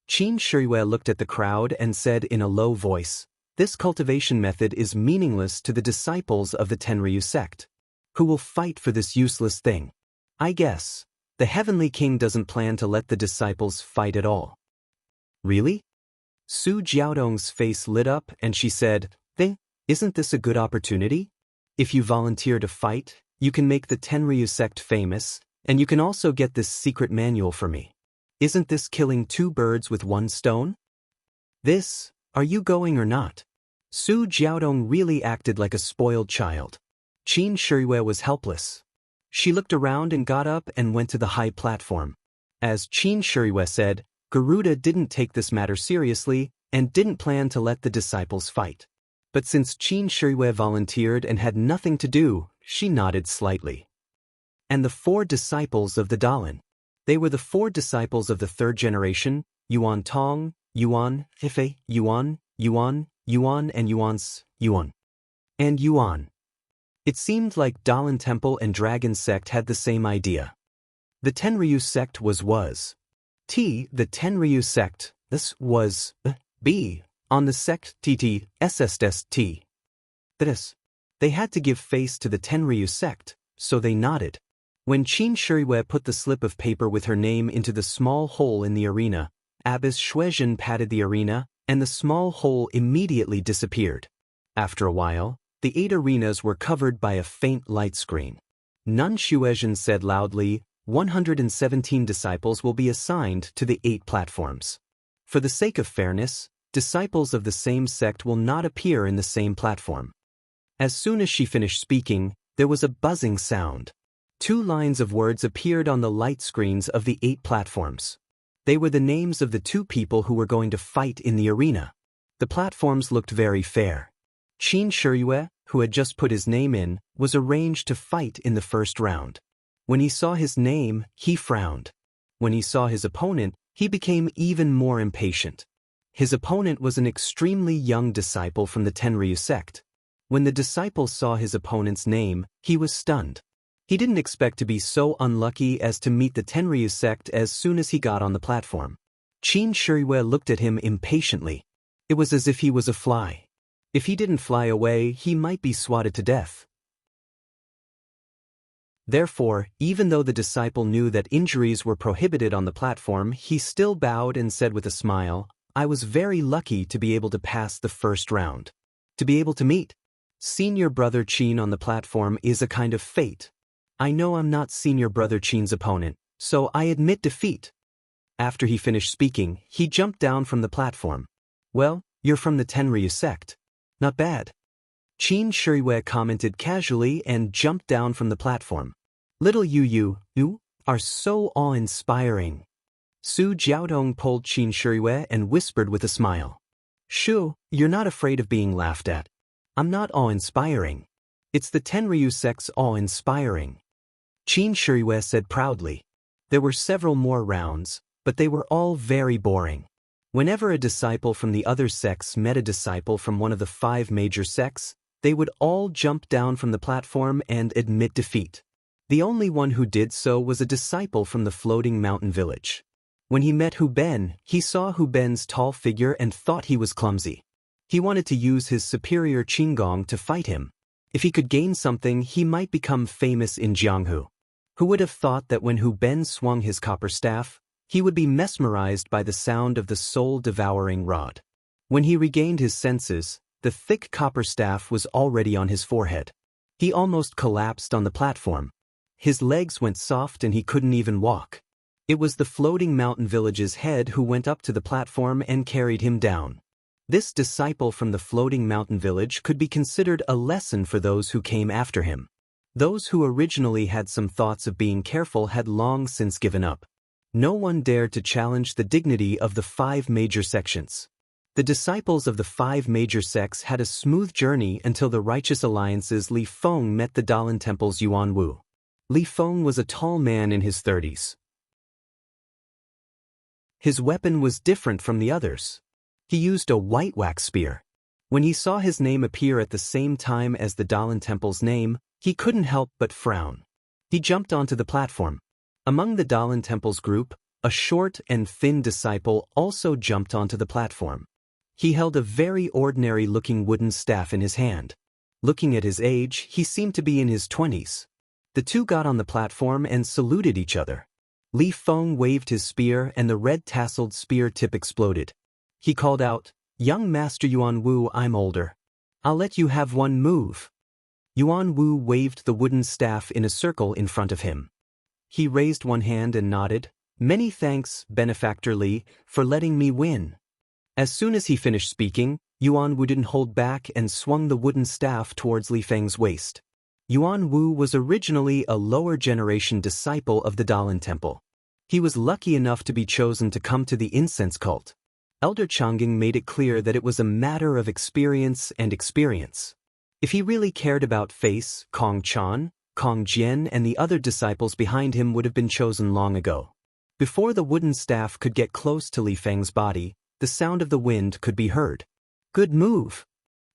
Qin Shiyue looked at the crowd and said in a low voice, "This cultivation method is meaningless to the disciples of the Tenryu sect. Who will fight for this useless thing? I guess the Heavenly King doesn't plan to let the disciples fight at all." "Really?" Su Jiaodong's face lit up and she said, "Isn't this a good opportunity? If you volunteer to fight, you can make the Tenryu sect famous, and you can also get this secret manual for me. Isn't this killing two birds with one stone? Are you going or not?" Su Jiaodong really acted like a spoiled child. Qin Shiyue was helpless. She looked around and got up and went to the high platform. As Qin Shiyue said, Garuda didn't take this matter seriously and didn't plan to let the disciples fight. But since Qin Shiyue volunteered and had nothing to do, she nodded slightly. And the four disciples of the Dalan. They were the four disciples of the third generation, Yuan Tong, Yuan, Ife, Yuan, Yuan, Yuan and Yuan's, Yuan. And Yuan. It seemed like Dalan Temple and Dragon Sect had the same idea. The Tenryu sect was the Tenryu sect, this was B, on the sect TT, SSST. That is, they had to give face to the Tenryu sect, so they nodded. When Qin Shiyue put the slip of paper with her name into the small hole in the arena, Abbess Shuizhen patted the arena, and the small hole immediately disappeared. After a while, the 8 arenas were covered by a faint light screen. Nun Shuizhen said loudly, 117 disciples will be assigned to the 8 platforms. For the sake of fairness, disciples of the same sect will not appear in the same platform. As soon as she finished speaking, there was a buzzing sound. 2 lines of words appeared on the light screens of the 8 platforms. They were the names of the 2 people who were going to fight in the arena. The platforms looked very fair. Qin Shiyue, who had just put his name in, was arranged to fight in the first round. When he saw his name, he frowned. When he saw his opponent, he became even more impatient. His opponent was an extremely young disciple from the Tenryu sect. When the disciple saw his opponent's name, he was stunned. He didn't expect to be so unlucky as to meet the Tenryu sect as soon as he got on the platform. Qin Shiyue looked at him impatiently. It was as if he was a fly. If he didn't fly away, he might be swatted to death. Therefore, even though the disciple knew that injuries were prohibited on the platform, he still bowed and said with a smile, "I was very lucky to be able to pass the first round. To be able to meet Senior Brother Qin on the platform is a kind of fate. I know I'm not Senior Brother Qin's opponent, so I admit defeat." After he finished speaking, he jumped down from the platform. "Well, you're from the Tenryu sect. Not bad." Qin Shiyue commented casually and jumped down from the platform. "Little you are so awe-inspiring." Su Jiaodong pulled Qin Shiyue and whispered with a smile. "Shu, you're not afraid of being laughed at. I'm not awe-inspiring. It's the Tenryu sect's awe-inspiring." Qin Shiyue said proudly. There were several more rounds, but they were all very boring. Whenever a disciple from the other sects met a disciple from one of the 5 major sects, they would all jump down from the platform and admit defeat. The only one who did so was a disciple from the floating mountain village. When he met Hu Ben, he saw Hu Ben's tall figure and thought he was clumsy. He wanted to use his superior Qinggong to fight him. If he could gain something, he might become famous in Jianghu. Who would have thought that when Hu Ben swung his copper staff, he would be mesmerized by the sound of the soul-devouring rod. When he regained his senses, the thick copper staff was already on his forehead. He almost collapsed on the platform. His legs went soft and he couldn't even walk. It was the floating mountain village's head who went up to the platform and carried him down. This disciple from the floating mountain village could be considered a lesson for those who came after him. Those who originally had some thoughts of being careful had long since given up. No one dared to challenge the dignity of the 5 major sections. The disciples of the 5 major sects had a smooth journey until the righteous alliance's Li Feng met the Dalan Temple's Yuan Wu. Li Feng was a tall man in his 30s. His weapon was different from the others. He used a white wax spear. When he saw his name appear at the same time as the Dalan Temple's name, he couldn't help but frown. He jumped onto the platform. Among the Dalan Temple's group, a short and thin disciple also jumped onto the platform. He held a very ordinary-looking wooden staff in his hand. Looking at his age, he seemed to be in his 20s. The two got on the platform and saluted each other. Li Feng waved his spear and the red-tasseled spear tip exploded. He called out, "Young Master Yuan Wu, I'm older. I'll let you have one move." Yuan Wu waved the wooden staff in a circle in front of him. He raised one hand and nodded, "Many thanks, Benefactor Li, for letting me win." As soon as he finished speaking, Yuan Wu didn't hold back and swung the wooden staff towards Li Feng's waist. Yuan Wu was originally a lower-generation disciple of the Dalan Temple. He was lucky enough to be chosen to come to the incense cult. Elder Chang'ing made it clear that it was a matter of experience and experience. If he really cared about face, Kong Chan, Kong Jian and the other disciples behind him would have been chosen long ago. Before the wooden staff could get close to Li Feng's body, the sound of the wind could be heard. "Good move!"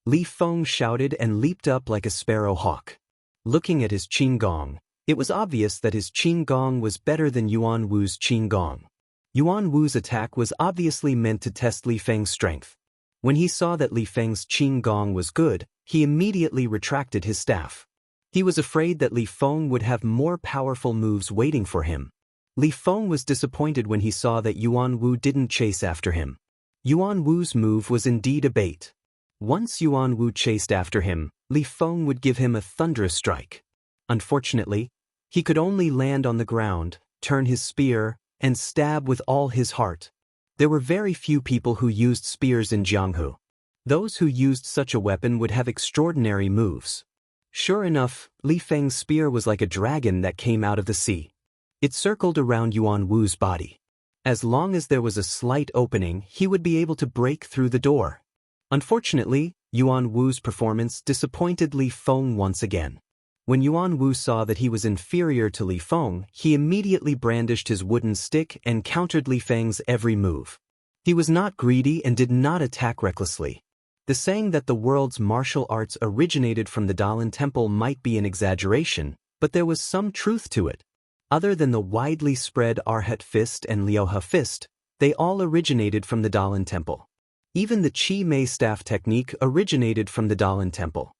Li Feng shouted and leaped up like a sparrow hawk. Looking at his Qinggong, it was obvious that his Qinggong was better than Yuan Wu's Qinggong. Yuan Wu's attack was obviously meant to test Li Feng's strength. When he saw that Li Feng's Qinggong was good, he immediately retracted his staff. He was afraid that Li Feng would have more powerful moves waiting for him. Li Feng was disappointed when he saw that Yuan Wu didn't chase after him. Yuan Wu's move was indeed a bait. Once Yuan Wu chased after him, Li Feng would give him a thunderous strike. Unfortunately, he could only land on the ground, turn his spear, and stab with all his heart. There were very few people who used spears in Jianghu. Those who used such a weapon would have extraordinary moves. Sure enough, Li Feng's spear was like a dragon that came out of the sea. It circled around Yuan Wu's body. As long as there was a slight opening, he would be able to break through the door. Unfortunately, Yuan Wu's performance disappointed Li Feng once again. When Yuan Wu saw that he was inferior to Li Feng, he immediately brandished his wooden stick and countered Li Feng's every move. He was not greedy and did not attack recklessly. The saying that the world's martial arts originated from the Dalan Temple might be an exaggeration, but there was some truth to it. Other than the widely spread Arhat fist and Liuhe fist, they all originated from the Dalan Temple. Even the Qi Mei staff technique originated from the Dalan Temple.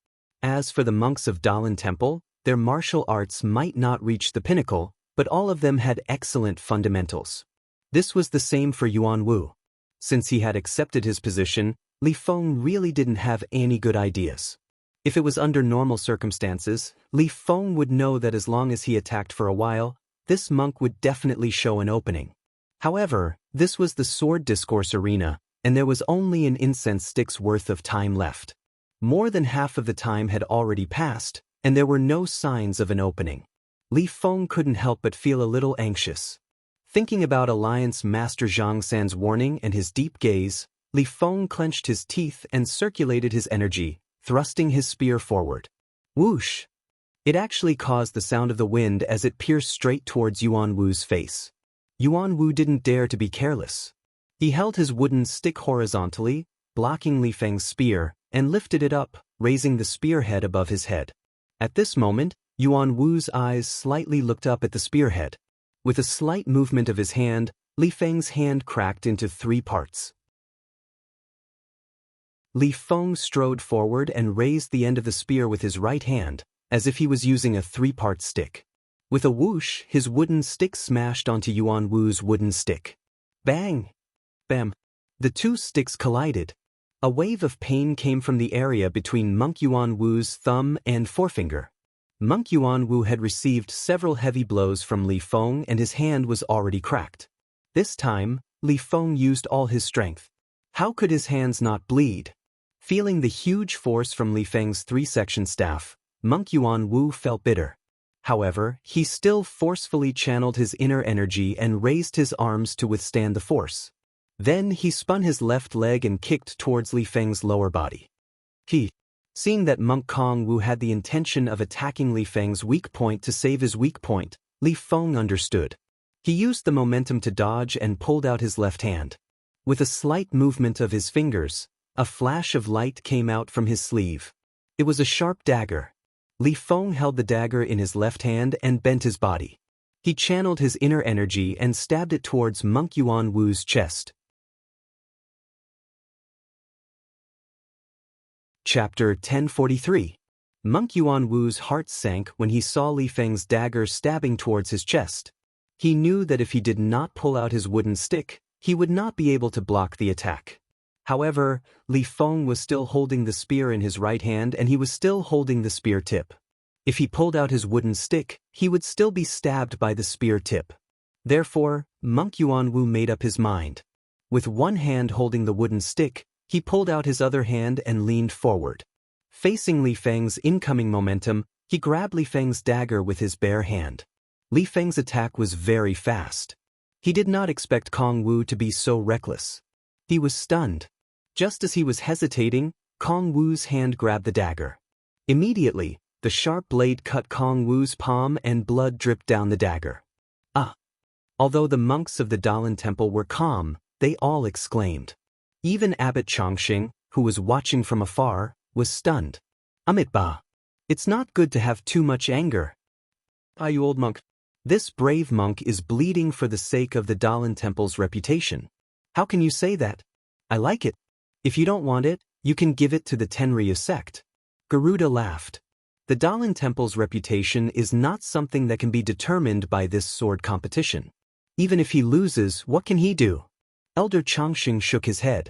As for the monks of Dalan Temple, their martial arts might not reach the pinnacle, but all of them had excellent fundamentals. This was the same for Yuan Wu. Since he had accepted his position, Li Feng really didn't have any good ideas. If it was under normal circumstances, Li Feng would know that as long as he attacked for a while, this monk would definitely show an opening. However, this was the sword discourse arena, and there was only an incense stick's worth of time left. More than half of the time had already passed, and there were no signs of an opening. Li Feng couldn't help but feel a little anxious. Thinking about Alliance Master Zhang San's warning and his deep gaze, Li Feng clenched his teeth and circulated his energy, thrusting his spear forward. Whoosh! It actually caused the sound of the wind as it pierced straight towards Yuan Wu's face. Yuan Wu didn't dare to be careless. He held his wooden stick horizontally, blocking Li Feng's spear, and lifted it up, raising the spearhead above his head. At this moment, Yuan Wu's eyes slightly looked up at the spearhead. With a slight movement of his hand, Li Feng's hand cracked into 3 parts. Li Feng strode forward and raised the end of the spear with his right hand, as if he was using a 3-part stick. With a whoosh, his wooden stick smashed onto Yuan Wu's wooden stick. Bang! Bam! The 2 sticks collided. A wave of pain came from the area between Monk Yuan Wu's thumb and forefinger. Monk Yuan Wu had received several heavy blows from Li Feng and his hand was already cracked. This time, Li Feng used all his strength. How could his hands not bleed? Feeling the huge force from Li Feng's 3-section staff, Monk Yuan Wu felt bitter. However, he still forcefully channeled his inner energy and raised his arms to withstand the force. Then he spun his left leg and kicked towards Li Feng's lower body. Seeing that Monk Kong Wu had the intention of attacking Li Feng's weak point to save his weak point, Li Feng understood. He used the momentum to dodge and pulled out his left hand. With a slight movement of his fingers, a flash of light came out from his sleeve. It was a sharp dagger. Li Feng held the dagger in his left hand and bent his body. He channeled his inner energy and stabbed it towards Monk Yuan Wu's chest. Chapter 1043. Monk Yuan Wu's heart sank when he saw Li Feng's dagger stabbing towards his chest. He knew that if he did not pull out his wooden stick, he would not be able to block the attack. However, Li Feng was still holding the spear in his right hand and he was still holding the spear tip. If he pulled out his wooden stick, he would still be stabbed by the spear tip. Therefore, Monk Yuan Wu made up his mind. With one hand holding the wooden stick, he pulled out his other hand and leaned forward. Facing Li Feng's incoming momentum, he grabbed Li Feng's dagger with his bare hand. Li Feng's attack was very fast. He did not expect Kong Wu to be so reckless. He was stunned. Just as he was hesitating, Kong Wu's hand grabbed the dagger. Immediately, the sharp blade cut Kong Wu's palm and blood dripped down the dagger. Ah! Although the monks of the Dalan Temple were calm, they all exclaimed. Even Abbot Chongqing, who was watching from afar, was stunned. Amitabha! It's not good to have too much anger. You old monk. This brave monk is bleeding for the sake of the Dalan Temple's reputation. How can you say that? I like it. If you don't want it, you can give it to the Tenryu sect. Garuda laughed. The Dalan Temple's reputation is not something that can be determined by this sword competition. Even if he loses, what can he do? Elder Chongqing shook his head.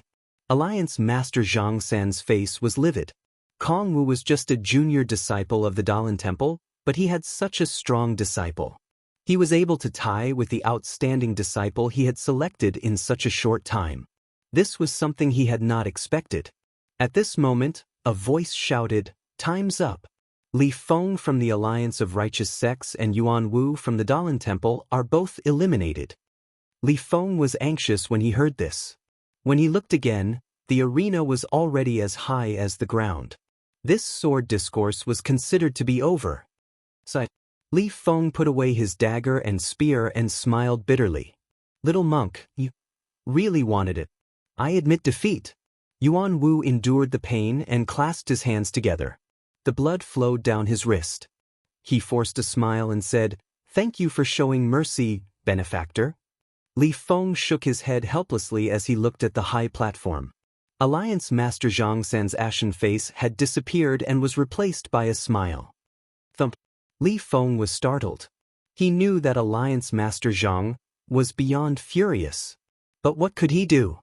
Alliance Master Zhang San's face was livid. Kong Wu was just a junior disciple of the Dalan Temple, but he had such a strong disciple. He was able to tie with the outstanding disciple he had selected in such a short time. This was something he had not expected. At this moment, a voice shouted, "Time's up." Li Feng from the Alliance of Righteous Sects and Yuan Wu from the Dalan Temple are both eliminated. Li Feng was anxious when he heard this. When he looked again, the arena was already as high as the ground. This sword discourse was considered to be over. Li Feng put away his dagger and spear and smiled bitterly. Little monk, you really wanted it. I admit defeat. Yuan Wu endured the pain and clasped his hands together. The blood flowed down his wrist. He forced a smile and said, "Thank you for showing mercy, benefactor." Li Feng shook his head helplessly as he looked at the high platform. Alliance Master Zhang San's ashen face had disappeared and was replaced by a smile. Thump. Li Feng was startled. He knew that Alliance Master Zhang was beyond furious. But what could he do?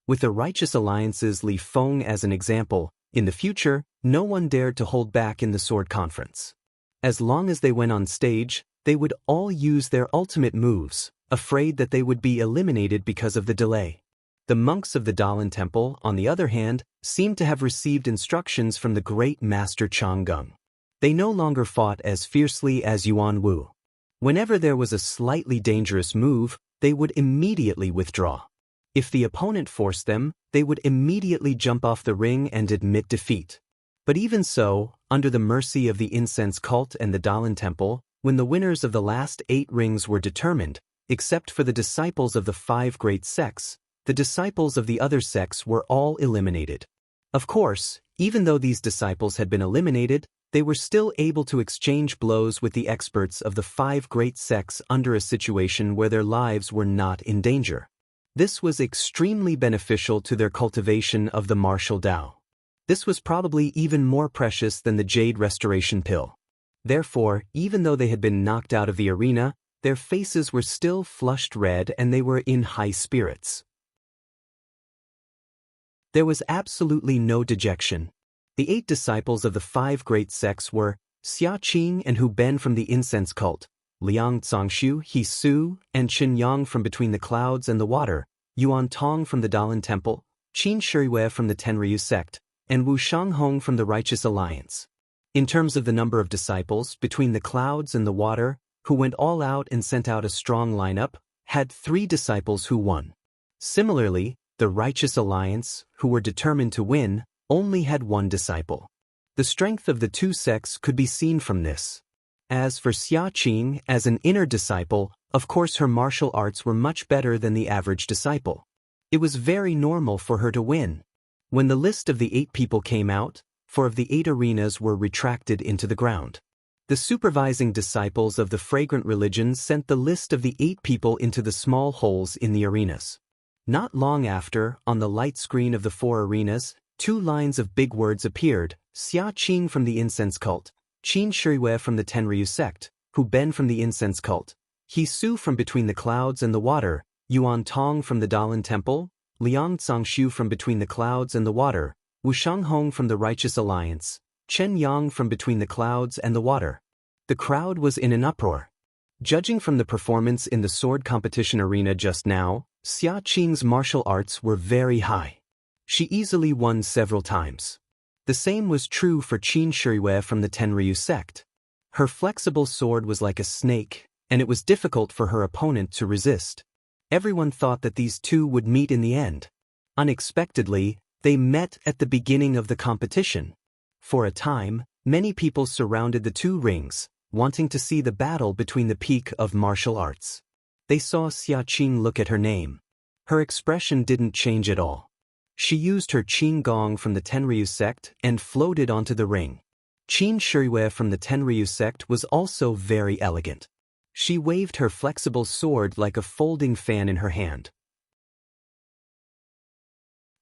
With the righteous alliances Li Feng as an example, in the future, no one dared to hold back in the sword conference. As long as they went on stage, they would all use their ultimate moves, afraid that they would be eliminated because of the delay. The monks of the Dalan Temple, on the other hand, seemed to have received instructions from the great Master Chang'eng. They no longer fought as fiercely as Yuan Wu. Whenever there was a slightly dangerous move, they would immediately withdraw. If the opponent forced them, they would immediately jump off the ring and admit defeat. But even so, under the mercy of the incense cult and the Dalan Temple, when the winners of the last 8 rings were determined, except for the disciples of the 5 great sects, the disciples of the other sects were all eliminated. Of course, even though these disciples had been eliminated, They were still able to exchange blows with the experts of the 5 great sects under a situation where their lives were not in danger. This was extremely beneficial to their cultivation of the martial Tao. This was probably even more precious than the Jade Restoration Pill. Therefore, even though they had been knocked out of the arena, their faces were still flushed red and they were in high spirits. There was absolutely no dejection. The 8 disciples of the 5 great sects were Xia Qing and Hu Ben from the incense cult, Liang Zhongshu, He Su, and Qin Yang from between the clouds and the water, Yuan Tong from the Dalan Temple, Qin Shiriyue from the Tenryu sect, and Wu Shanghong from the Righteous Alliance. In terms of the number of disciples, between the clouds and the water, who went all out and sent out a strong lineup, had 3 disciples who won. Similarly, the Righteous Alliance, who were determined to win, only had 1 disciple. The strength of the 2 sects could be seen from this. As for Xia Qing, as an inner disciple, of course her martial arts were much better than the average disciple. It was very normal for her to win. When the list of the 8 people came out, 4 of the 8 arenas were retracted into the ground. The supervising disciples of the fragrant religions sent the list of the 8 people into the small holes in the arenas. Not long after, on the light screen of the 4 arenas, 2 lines of big words appeared: Xia Qing from the incense cult, Qin Shiriyue from the Tenryu sect, Hu Ben from the incense cult, He Su from between the clouds and the water, Yuan Tong from the Dalan Temple, Liang Zhongshu from between the clouds and the water, Wu Shanghong from the Righteous Alliance, Chen Yang from between the clouds and the water. The crowd was in an uproar. Judging from the performance in the sword competition arena just now, Xia Qing's martial arts were very high. She easily won several times. The same was true for Qin Shiriyue from the Tenryu sect. Her flexible sword was like a snake, and it was difficult for her opponent to resist. Everyone thought that these 2 would meet in the end. Unexpectedly, they met at the beginning of the competition. For a time, many people surrounded the 2 rings, wanting to see the battle between the peak of martial arts. They saw Xia Qing look at her name. Her expression didn't change at all. She used her Qin Gong from the Tenryu sect and floated onto the ring. Qin Shiriyue from the Tenryu sect was also very elegant. She waved her flexible sword like a folding fan in her hand.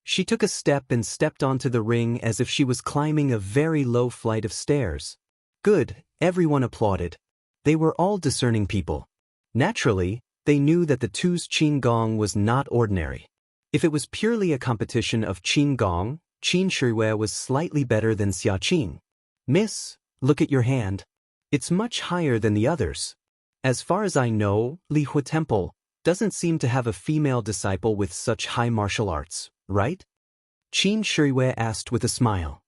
She took a step and stepped onto the ring as if she was climbing a very low flight of stairs. Good, everyone applauded. They were all discerning people. Naturally, they knew that the 2's Qin Gong was not ordinary. If it was purely a competition of Qin Gong, Qin Shiriyue was slightly better than Xia Qing. Miss, look at your hand. It's much higher than the others. As far as I know, Lihua Temple doesn't seem to have a female disciple with such high martial arts, right? Qin Shiriyue asked with a smile.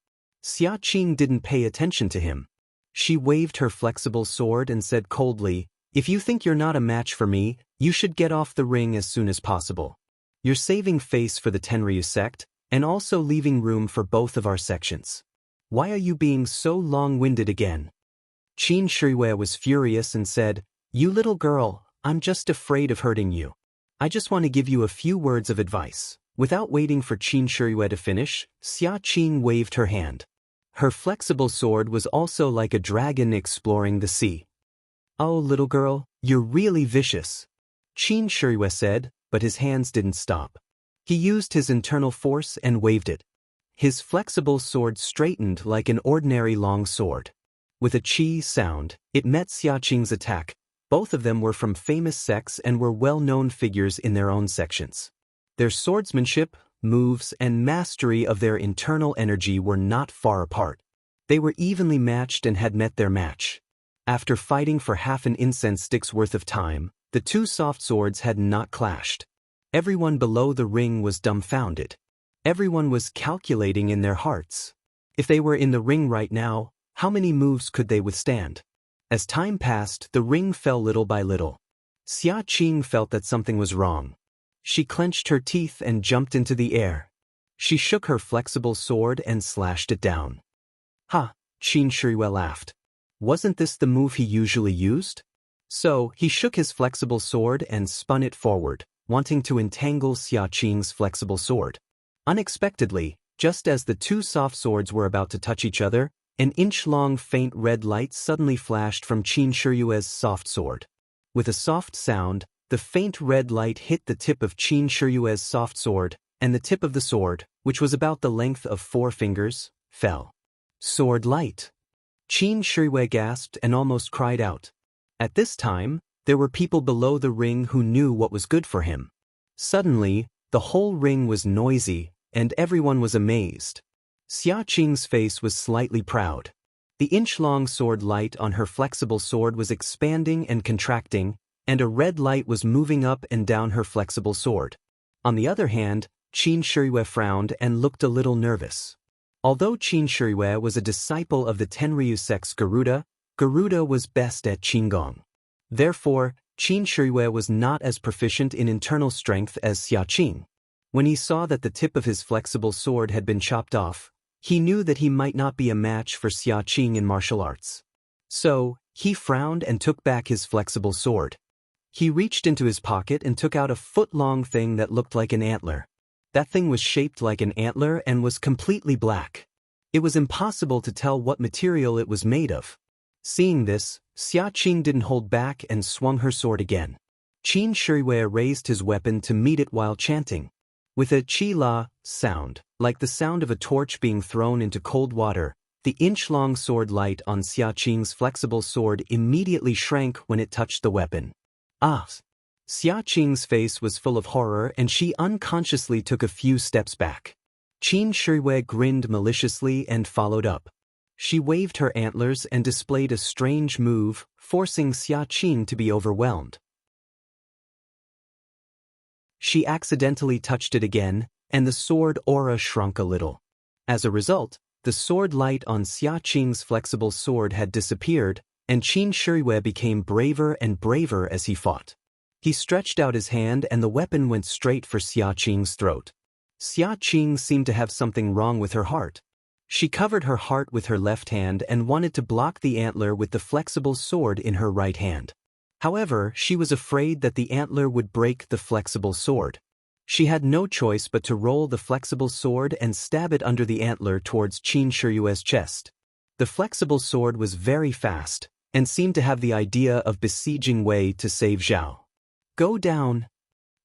Xia Qing didn't pay attention to him. She waved her flexible sword and said coldly, "If you think you're not a match for me, you should get off the ring as soon as possible. You're saving face for the Tenryu sect, and also leaving room for both of our sections. Why are you being so long-winded again?" Qin Shiriyue was furious and said, "You little girl, I'm just afraid of hurting you. I just want to give you a few words of advice." Without waiting for Qin Shiriyue to finish, Xia Qing waved her hand. Her flexible sword was also like a dragon exploring the sea. "Oh, little girl, you're really vicious," Qin Shiriyue said, but his hands didn't stop. He used his internal force and waved it. His flexible sword straightened like an ordinary long sword. With a chi sound, it met Xia Qing's attack. Both of them were from famous sects and were well-known figures in their own sections. Their swordsmanship, moves, and mastery of their internal energy were not far apart. They were evenly matched and had met their match. After fighting for half an incense stick's worth of time, the 2 soft swords had not clashed. Everyone below the ring was dumbfounded. Everyone was calculating in their hearts. If they were in the ring right now, how many moves could they withstand? As time passed, the ring fell little by little. Xia Qing felt that something was wrong. She clenched her teeth and jumped into the air. She shook her flexible sword and slashed it down. "Ha!" Qin Shiriyue laughed. Wasn't this the move he usually used? So, he shook his flexible sword and spun it forward, wanting to entangle Xia Qing's flexible sword. Unexpectedly, just as the 2 soft swords were about to touch each other, An inch-long faint red light suddenly flashed from Qin Shiyue's soft sword. With a soft sound, the faint red light hit the tip of Qin Shiyue's soft sword, and the tip of the sword, which was about the length of 4 fingers, fell. Sword light! Qin Shiyue gasped and almost cried out. At this time, there were people below the ring who knew what was good for him. Suddenly, the whole ring was noisy, and everyone was amazed. Xia Qing's face was slightly proud. The inch-long sword light on her flexible sword was expanding and contracting, and a red light was moving up and down her flexible sword. On the other hand, Qin Shiyue frowned and looked a little nervous. Although Qin Shiyue was a disciple of the Tenryu sect's Garuda, Garuda was best at Qinggong. Therefore, Qin Shiyue was not as proficient in internal strength as Xia Qing. When he saw that the tip of his flexible sword had been chopped off, he knew that he might not be a match for Xia Qing in martial arts. So, he frowned and took back his flexible sword. He reached into his pocket and took out a foot-long thing that looked like an antler. That thing was shaped like an antler and was completely black. It was impossible to tell what material it was made of. Seeing this, Xia Qing didn't hold back and swung her sword again. Qin Shiyue raised his weapon to meet it while chanting. With a chi-la sound, like the sound of a torch being thrown into cold water, the inch-long sword light on Xia Qing's flexible sword immediately shrank when it touched the weapon. Ah! Xia Qing's face was full of horror and she unconsciously took a few steps back. Qin Shiyue grinned maliciously and followed up. She waved her antlers and displayed a strange move, forcing Xia Qing to be overwhelmed. She accidentally touched it again, and the sword aura shrunk a little. As a result, the sword light on Xia Qing's flexible sword had disappeared, and Qin Shiyue became braver and braver as he fought. He stretched out his hand and the weapon went straight for Xia Qing's throat. Xia Qing seemed to have something wrong with her heart. She covered her heart with her left hand and wanted to block the antler with the flexible sword in her right hand. However, she was afraid that the antler would break the flexible sword. She had no choice but to roll the flexible sword and stab it under the antler towards Qin Shiyue's chest. The flexible sword was very fast, and seemed to have the idea of besieging Wei to save Zhao. Go down!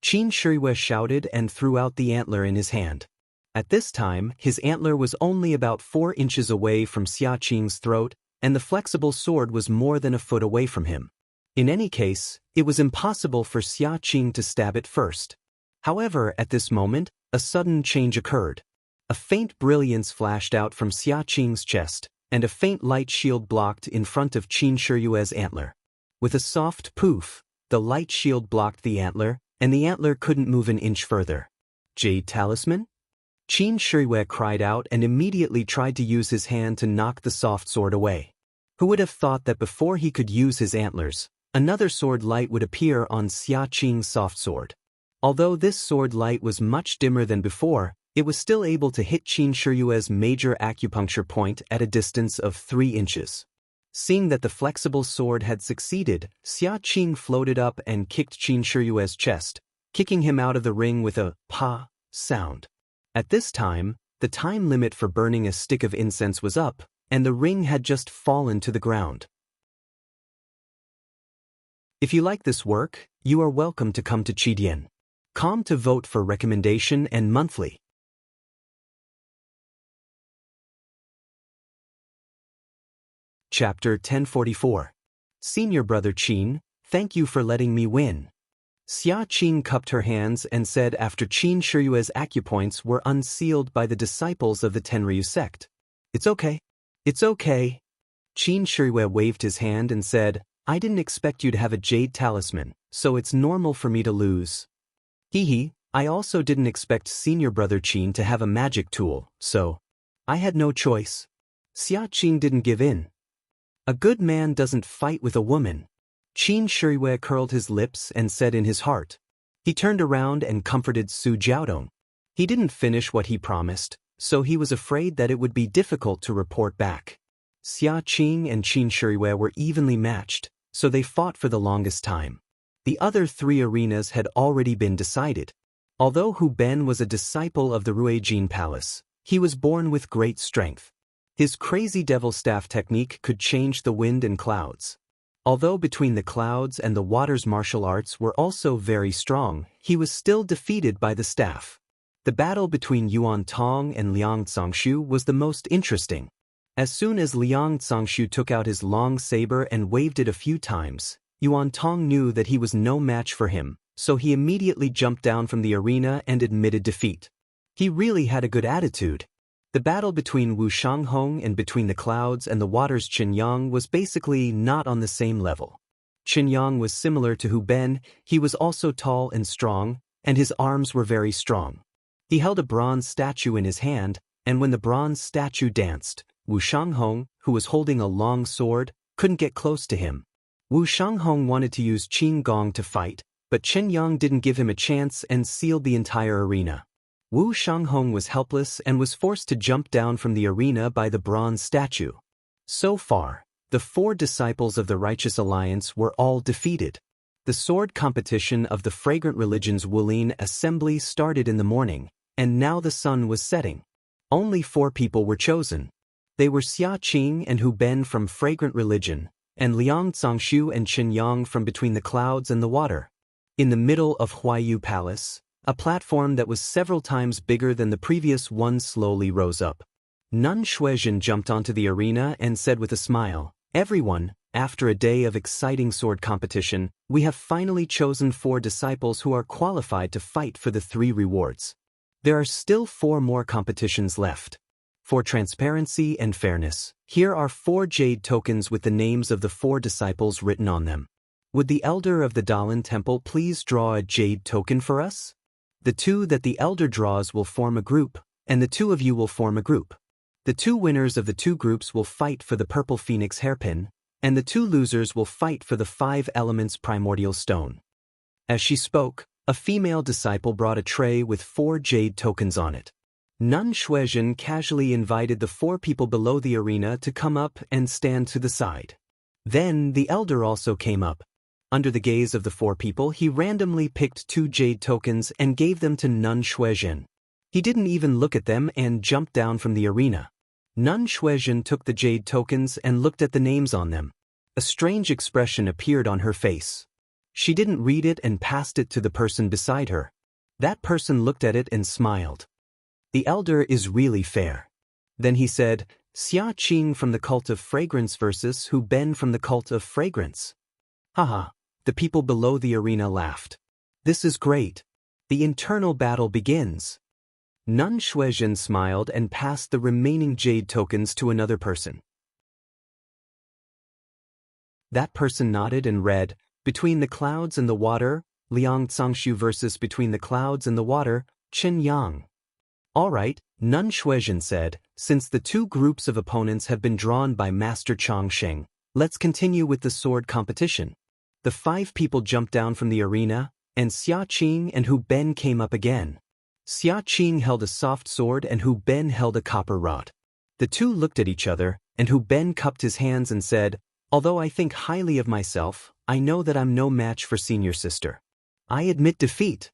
Qin Shiyue shouted and threw out the antler in his hand. At this time, his antler was only about 4 inches away from Xia Qing's throat, and the flexible sword was more than a foot away from him. In any case, it was impossible for Xia Qing to stab it first. However, at this moment, a sudden change occurred. A faint brilliance flashed out from Xia Qing's chest, and a faint light shield blocked in front of Qin Shiyue's antler. With a soft poof, the light shield blocked the antler, and the antler couldn't move an inch further. Jade Talisman? Qin Shiyue cried out and immediately tried to use his hand to knock the soft sword away. Who would have thought that before he could use his antlers, another sword light would appear on Xia Qing's soft sword. Although this sword light was much dimmer than before, it was still able to hit Qin Shiyue's major acupuncture point at a distance of 3 inches. Seeing that the flexible sword had succeeded, Xia Qing floated up and kicked Qin Shiyue's chest, kicking him out of the ring with a pa sound. At this time, the time limit for burning a stick of incense was up, and the ring had just fallen to the ground. If you like this work, you are welcome to come to Chidian.com to vote for recommendation and monthly. Chapter 1044. Senior Brother Qin, thank you for letting me win. Xia Qing cupped her hands and said after Qin Shiyue's acupoints were unsealed by the disciples of the Tenryu sect. It's okay. It's okay. Qin Shiyue waved his hand and said, I didn't expect you to have a jade talisman, so it's normal for me to lose. Hee, I also didn't expect Senior Brother Qin to have a magic tool, so I had no choice. Xia Qing didn't give in. A good man doesn't fight with a woman. Qin Shiyue curled his lips and said in his heart. He turned around and comforted Su Jiaodong. He didn't finish what he promised, so he was afraid that it would be difficult to report back. Xia Qing and Qin Shiyue were evenly matched, so they fought for the longest time. The other 3 arenas had already been decided. Although Hu Ben was a disciple of the Ruijin Palace, he was born with great strength. His crazy devil staff technique could change the wind and clouds. Although between the clouds and the water's martial arts were also very strong, he was still defeated by the staff. The battle between Yuan Tong and Liang Congshu was the most interesting. As soon as Liang Congshu took out his long saber and waved it a few times, Yuan Tong knew that he was no match for him, so he immediately jumped down from the arena and admitted defeat. He really had a good attitude. The battle between Wu Shanghong and between the clouds and the water's Qin Yang was basically not on the same level. Qin Yang was similar to Hu Ben, he was also tall and strong, and his arms were very strong. He held a bronze statue in his hand, and when the bronze statue danced, Wu Shanghong, who was holding a long sword, couldn't get close to him. Wu Shanghong wanted to use Qin Gong to fight, but Qin Yang didn't give him a chance and sealed the entire arena. Wu Shanghong was helpless and was forced to jump down from the arena by the bronze statue. So far, the 4 disciples of the Righteous Alliance were all defeated. The sword competition of the Fragrant Religion's Wulin Assembly started in the morning, and now the sun was setting. Only 4 people were chosen. They were Xia Qing and Hu Ben from Fragrant Religion, and Liang Congshu and Qin Yang from between the clouds and the water. In the middle of Huayu Palace, a platform that was several times bigger than the previous one slowly rose up. Nun Shuizhen jumped onto the arena and said with a smile, "Everyone, after a day of exciting sword competition, we have finally chosen 4 disciples who are qualified to fight for the 3 rewards. There are still 4 more competitions left. For transparency and fairness, here are 4 jade tokens with the names of the 4 disciples written on them. Would the elder of the Dalan Temple please draw a jade token for us? The 2 that the elder draws will form a group, and the 2 of you will form a group. The 2 winners of the 2 groups will fight for the Purple Phoenix hairpin, and the 2 losers will fight for the 5 Elements Primordial Stone." As she spoke, a female disciple brought a tray with 4 jade tokens on it. Nun Shuizhen casually invited the 4 people below the arena to come up and stand to the side. Then the elder also came up. Under the gaze of the 4 people, he randomly picked 2 jade tokens and gave them to Nun Shuizhen. He didn't even look at them and jumped down from the arena. Nun Shuizhen took the jade tokens and looked at the names on them. A strange expression appeared on her face. She didn't read it and passed it to the person beside her. That person looked at it and smiled. "The elder is really fair." Then he said, "Xia Qing from the Cult of Fragrance versus Hu Ben from the Cult of Fragrance." Haha. The people below the arena laughed. "This is great. The internal battle begins." Nun Shuizhen smiled and passed the remaining jade tokens to another person. That person nodded and read, "Between the clouds and the water, Liang Congshu versus Between the Clouds and the Water, Qin Yang." "All right," Nun Shuizhen said, "since the 2 groups of opponents have been drawn by Master Changsheng, let's continue with the sword competition." The 5 people jumped down from the arena, and Xia Qing and Hu Ben came up again. Xia Qing held a soft sword and Hu Ben held a copper rod. The 2 looked at each other, and Hu Ben cupped his hands and said, "Although I think highly of myself, I know that I'm no match for senior sister. I admit defeat."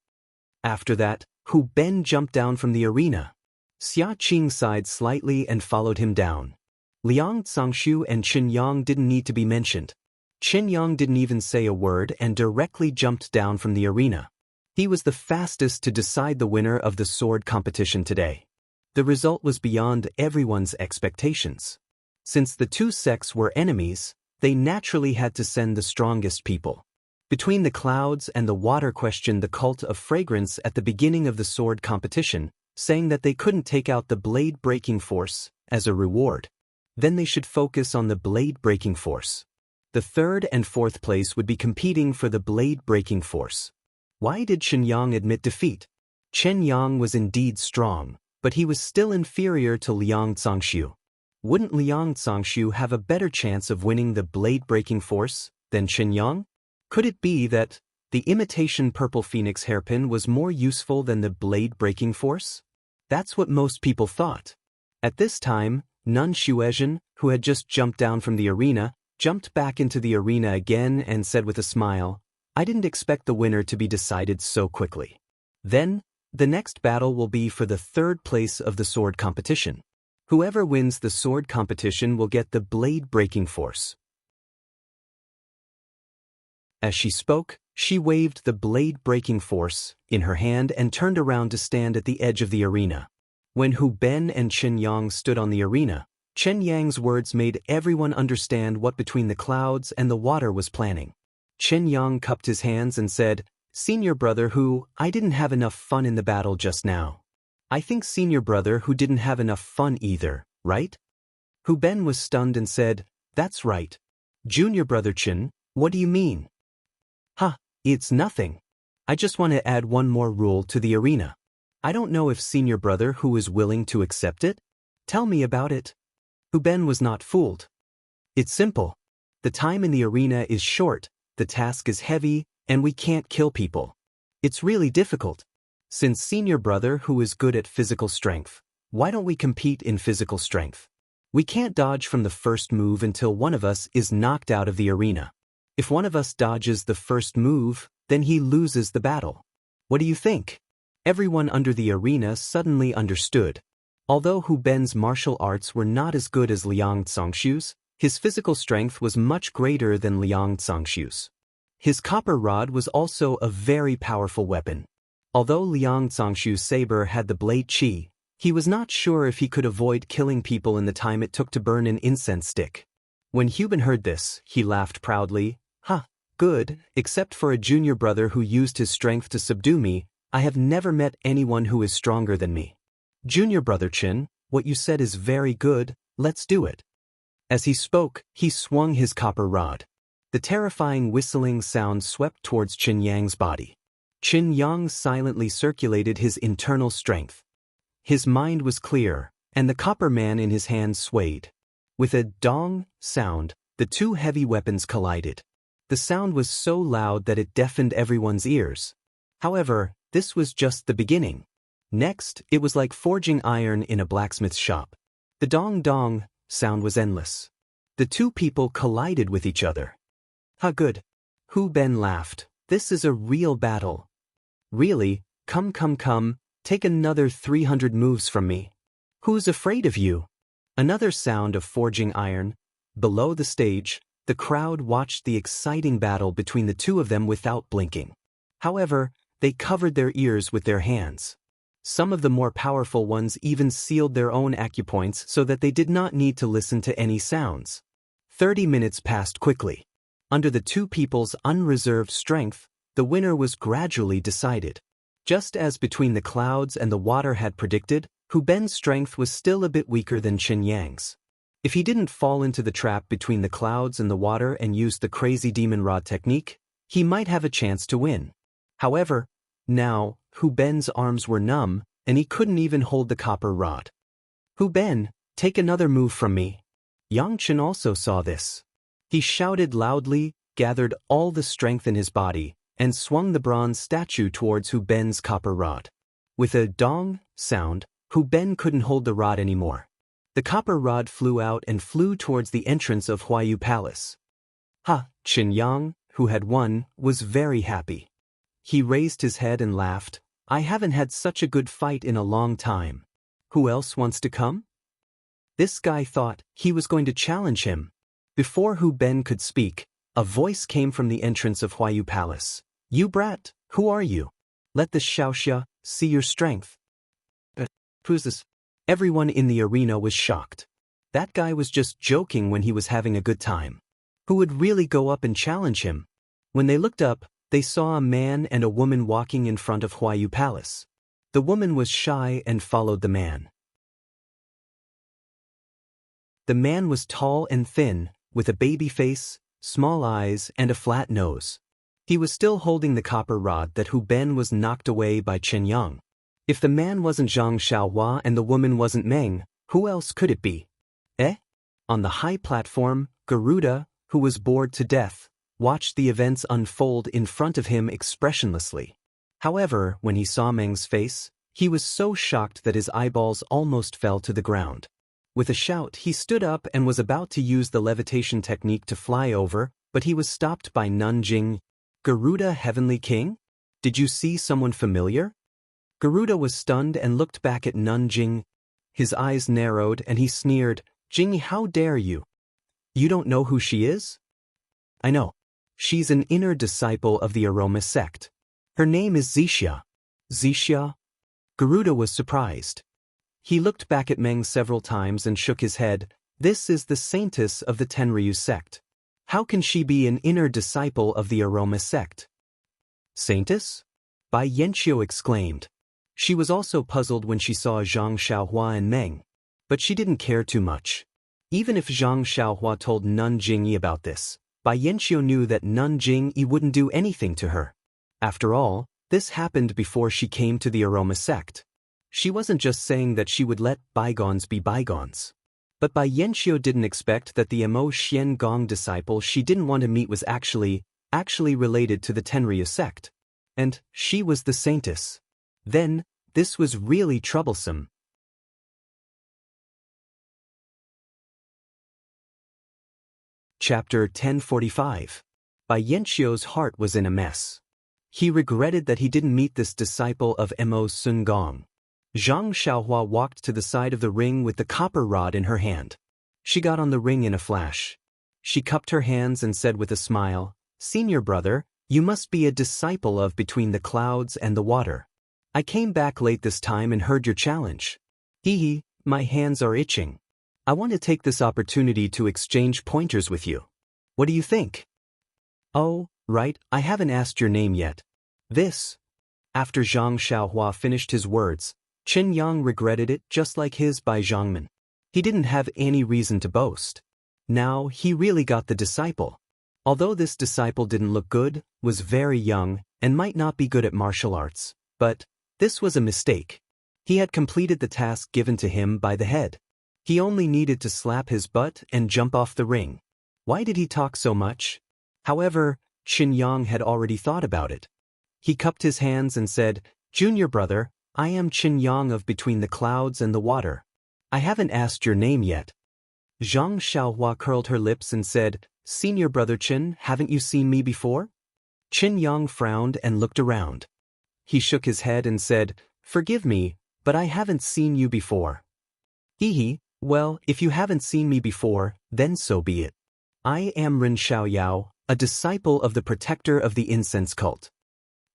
After that, Hu Ben jumped down from the arena. Xia Qing sighed slightly and followed him down. Liang Congshu and Qin Yang didn't need to be mentioned. Qin Yang didn't even say a word and directly jumped down from the arena. He was the fastest to decide the winner of the sword competition today. The result was beyond everyone's expectations. Since the 2 sects were enemies, they naturally had to send the strongest people. Between the clouds and the water questioned the Cult of Fragrance at the beginning of the sword competition, saying that they couldn't take out the blade-breaking force as a reward. Then they should focus on the blade-breaking force. The 3rd and 4th place would be competing for the blade-breaking force. Why did Qin Yang admit defeat? Qin Yang was indeed strong, but he was still inferior to Liang Congshu. Wouldn't Liang Congshu have a better chance of winning the blade-breaking force than Qin Yang? Could it be that the imitation Purple Phoenix hairpin was more useful than the blade-breaking force? That's what most people thought. At this time, Nun Shuizhen, who had just jumped down from the arena, jumped back into the arena again and said with a smile, "I didn't expect the winner to be decided so quickly." Then, the next battle will be for the 3rd place of the sword competition. Whoever wins the sword competition will get the blade-breaking force. As she spoke, she waved the blade-breaking force in her hand and turned around to stand at the edge of the arena. When Hu Ben and Chen Yang stood on the arena, Chen Yang's words made everyone understand what between the clouds and the water was planning. Chen Yang cupped his hands and said, "Senior brother Hu, I didn't have enough fun in the battle just now. I think senior brother Hu didn't have enough fun either, right?" Hu Ben was stunned and said, "That's right. Junior brother Chen, what do you mean?" "Huh, it's nothing. I just want to add one more rule to the arena. I don't know if senior brother Hu is willing to accept it. Tell me about it." Hu Ben was not fooled. "It's simple. The time in the arena is short, the task is heavy, and we can't kill people. It's really difficult. Since senior brother Hu is good at physical strength, why don't we compete in physical strength? We can't dodge from the first move until one of us is knocked out of the arena. If one of us dodges the first move, then he loses the battle. What do you think?" Everyone under the arena suddenly understood. Although Hu Ben's martial arts were not as good as Liang Congshu's, his physical strength was much greater than Liang Congshu's. His copper rod was also a very powerful weapon. Although Liang Congshu's saber had the blade qi, he was not sure if he could avoid killing people in the time it took to burn an incense stick. When Hu Ben heard this, he laughed proudly. "Ha, good, except for a junior brother who used his strength to subdue me, I have never met anyone who is stronger than me. Junior brother Chen, what you said is very good, let's do it." As he spoke, he swung his copper rod. The terrifying whistling sound swept towards Chen Yang's body. Chen Yang silently circulated his internal strength. His mind was clear, and the copper man in his hand swayed. With a dong sound, the two heavy weapons collided. The sound was so loud that it deafened everyone's ears. However, this was just the beginning. Next, it was like forging iron in a blacksmith's shop. The dong-dong sound was endless. The two people collided with each other. "Ha, good." Hu Ben laughed. "This is a real battle." "Really? Come, take another 300 moves from me. Who's afraid of you?" Another sound of forging iron. Below the stage, the crowd watched the exciting battle between the two of them without blinking. However, they covered their ears with their hands. Some of the more powerful ones even sealed their own acupoints so that they did not need to listen to any sounds. 30 minutes passed quickly. Under the two people's unreserved strength, the winner was gradually decided. Just as between the clouds and the water had predicted, Hu Ben's strength was still a bit weaker than Chen Yang's. If he didn't fall into the trap between the clouds and the water and use the crazy demon rod technique, he might have a chance to win. However, now, Hu Ben's arms were numb, and he couldn't even hold the copper rod. "Hu Ben, take another move from me." Yang Chen also saw this. He shouted loudly, gathered all the strength in his body, and swung the bronze statue towards Hu Ben's copper rod. With a dong sound, Hu Ben couldn't hold the rod anymore. The copper rod flew out and flew towards the entrance of Huayu Palace. Chen Yang, who had won, was very happy. He raised his head and laughed. "I haven't had such a good fight in a long time. Who else wants to come?" This guy thought he was going to challenge him. Before Hu Ben could speak, a voice came from the entrance of Huayu Palace. "You brat, who are you? Let the Xiaoxia see your strength." Who's this? Everyone in the arena was shocked. That guy was just joking when he was having a good time. Who would really go up and challenge him? When they looked up, they saw a man and a woman walking in front of Huayu Palace. The woman was shy and followed the man. The man was tall and thin, with a baby face, small eyes, and a flat nose. He was still holding the copper rod that Hu Ben was knocked away by Chen Yang. If the man wasn't Zhang Xiaohua and the woman wasn't Meng, who else could it be? On the high platform, Garuda, who was bored to death, watched the events unfold in front of him expressionlessly. However, when he saw Meng's face, he was so shocked that his eyeballs almost fell to the ground. With a shout, he stood up and was about to use the levitation technique to fly over, but he was stopped by Nanjing. "Garuda, Heavenly King? Did you see someone familiar?" Garuda was stunned and looked back at Nanjing. His eyes narrowed and he sneered, Jing, how dare you? You don't know who she is? I know. She's an inner disciple of the Aroma sect. Her name is Wuxia. Wuxia? Garuda was surprised. He looked back at Meng several times and shook his head. This is the saintess of the Tenryu sect. How can she be an inner disciple of the Aroma sect? Saintess? Bai Yanqiu exclaimed. She was also puzzled when she saw Zhang Xiaohua and Meng. But she didn't care too much. Even if Zhang Xiaohua told Nun Jingyi about this, Bai Yanqiu knew that Nun Jingyi wouldn't do anything to her. After all, this happened before she came to the Aroma sect. She wasn't just saying that she would let bygones be bygones. But Bai Yanqiu didn't expect that the Mo Xian Gong disciple she didn't want to meet was actually related to the Tenryu sect. And she was the saintess. Then, this was really troublesome. Chapter 1045. Bai Yanqiu's heart was in a mess. He regretted that he didn't meet this disciple of Mo Sun Gong. Zhang Xiaohua walked to the side of the ring with the copper rod in her hand. She got on the ring in a flash. She cupped her hands and said with a smile, Senior brother, you must be a disciple of Between the Clouds and the Water. I came back late this time and heard your challenge. Hee, my hands are itching. I want to take this opportunity to exchange pointers with you. What do you think? Oh, right, I haven't asked your name yet. After Zhang Xiaohua finished his words, Qin Yang regretted it just like his Bai Zhangman. He didn't have any reason to boast. Now he really got the disciple. Although this disciple didn't look good, was very young, and might not be good at martial arts, but this was a mistake. He had completed the task given to him by the head. He only needed to slap his butt and jump off the ring. Why did he talk so much? However, Qin Yang had already thought about it. He cupped his hands and said, Junior brother, I am Qin Yang of Between the Clouds and the Water. I haven't asked your name yet. Zhang Xiaohua curled her lips and said, Senior brother Qin, haven't you seen me before? Qin Yang frowned and looked around. He shook his head and said, Forgive me, but I haven't seen you before. Hee, well, if you haven't seen me before, then so be it. I am Ren Xiaoyao, a disciple of the protector of the incense cult.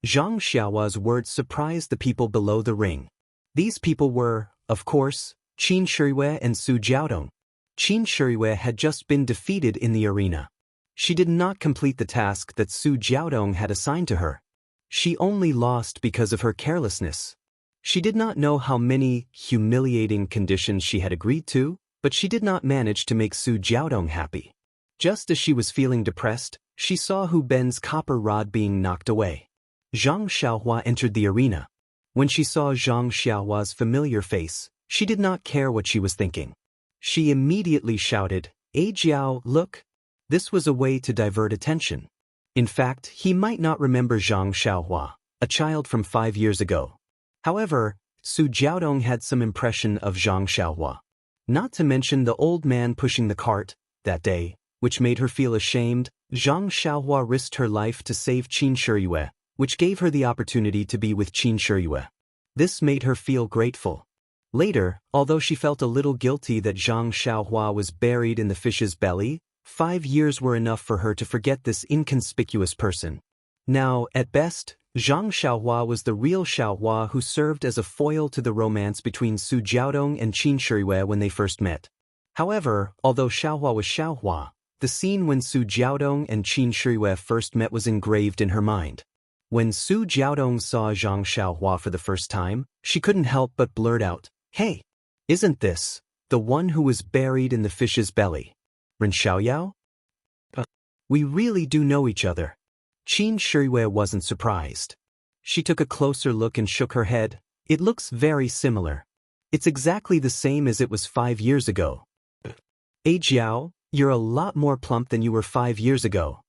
Zhang Xiaohua's words surprised the people below the ring. These people were, of course, Qin Shiyue and Su Jiaodong. Qin Shiyue had just been defeated in the arena. She did not complete the task that Su Jiaodong had assigned to her. She only lost because of her carelessness. She did not know how many humiliating conditions she had agreed to, but she did not manage to make Su Jiaodong happy. Just as she was feeling depressed, she saw Hu Ben's copper rod being knocked away. Zhang Xiaohua entered the arena. When she saw Zhang Xiaohua's familiar face, she did not care what she was thinking. She immediately shouted, Jiao, look! This was a way to divert attention. In fact, he might not remember Zhang Xiaohua, a child from 5 years ago. However, Su Jiaodong had some impression of Zhang Xiaohua. Not to mention the old man pushing the cart, that day, which made her feel ashamed. Zhang Xiaohua risked her life to save Qin Shiyue, which gave her the opportunity to be with Qin Shiyue. This made her feel grateful. Later, although she felt a little guilty that Zhang Xiaohua was buried in the fish's belly, 5 years were enough for her to forget this inconspicuous person. Now, at best, Zhang Xiaohua was the real Xiaohua who served as a foil to the romance between Su Jiaodong and Qin Shiyue when they first met. However, although Xiaohua was Xiaohua, the scene when Su Jiaodong and Qin Shiyue first met was engraved in her mind. When Su Jiaodong saw Zhang Xiaohua for the first time, she couldn't help but blurt out, Hey! Isn't this the one who was buried in the fish's belly? Ren Xiaoyao? We really do know each other. Qin Shiyue wasn't surprised. She took a closer look and shook her head. It looks very similar. It's exactly the same as it was 5 years ago. Jiao, you're a lot more plump than you were 5 years ago.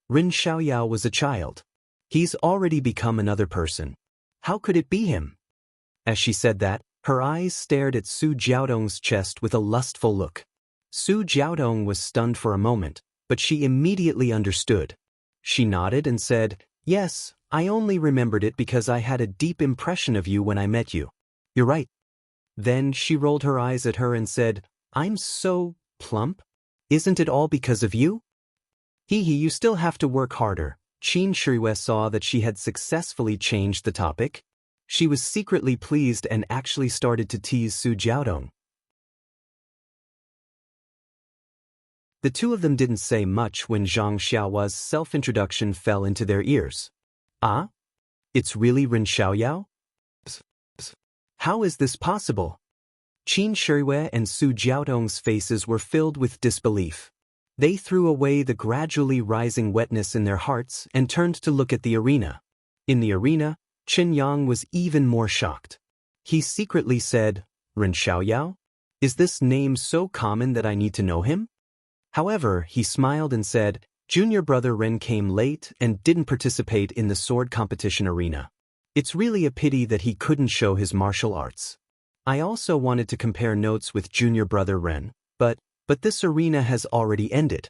Ren Xiaoyao was a child. He's already become another person. How could it be him? As she said that, her eyes stared at Su Jiaodong's chest with a lustful look. Su Jiaodong was stunned for a moment, but she immediately understood. She nodded and said, Yes, I only remembered it because I had a deep impression of you when I met you. You're right. Then she rolled her eyes at her and said, "I'm so plump? Isn't it all because of you?" Hee, you still have to work harder." Qin Shirue saw that she had successfully changed the topic. She was secretly pleased and actually started to tease Su Jiaodong. The two of them didn't say much when Zhang Xiaohua's self-introduction fell into their ears. "Ah? It's really Ren Xiaoyao? How is this possible?" Qin Shirue and Su Jiaodong's faces were filled with disbelief. They threw away the gradually rising wetness in their hearts and turned to look at the arena. In the arena, Chen Yang was even more shocked. He secretly said, "Ren Xiaoyao? Is this name so common that I need to know him?" However, he smiled and said, "Junior brother Ren came late and didn't participate in the sword competition arena. It's really a pity that he couldn't show his martial arts. I also wanted to compare notes with junior brother Ren, but this arena has already ended.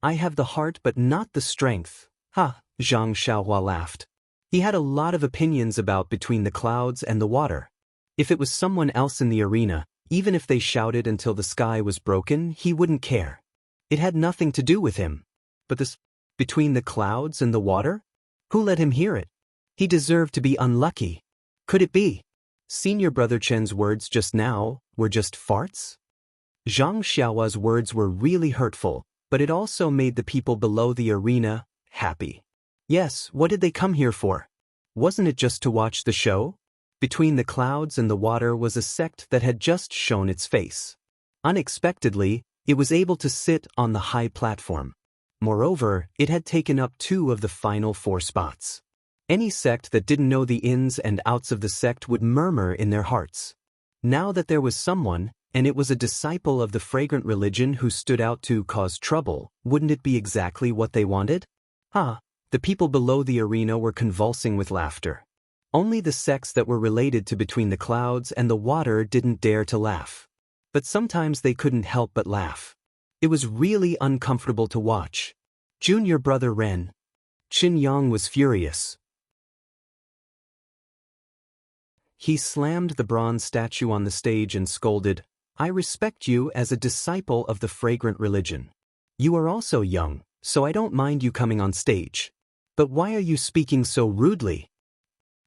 I have the heart but not the strength." "Ha," Zhang Xiaohua laughed. He had a lot of opinions about Between the Clouds and the Water. If it was someone else in the arena, even if they shouted until the sky was broken, he wouldn't care. It had nothing to do with him. But this Between the Clouds and the Water? Who let him hear it? He deserved to be unlucky. Could it be Senior Brother Chen's words just now were just farts? Zhang Xiaohua's words were really hurtful, but it also made the people below the arena happy. Yes, what did they come here for? Wasn't it just to watch the show? Between the Clouds and the Water was a sect that had just shown its face. Unexpectedly, it was able to sit on the high platform. Moreover, it had taken up 2 of the final 4 spots. Any sect that didn't know the ins and outs of the sect would murmur in their hearts. Now that there was someone, and it was a disciple of the fragrant religion who stood out to cause trouble, wouldn't it be exactly what they wanted? The people below the arena were convulsing with laughter. Only the sects that were related to Between the Clouds and the Water didn't dare to laugh. But sometimes they couldn't help but laugh. It was really uncomfortable to watch. Junior brother Ren. Qin Yang was furious. He slammed the bronze statue on the stage and scolded, "I respect you as a disciple of the fragrant religion. You are also young, so I don't mind you coming on stage. But why are you speaking so rudely?"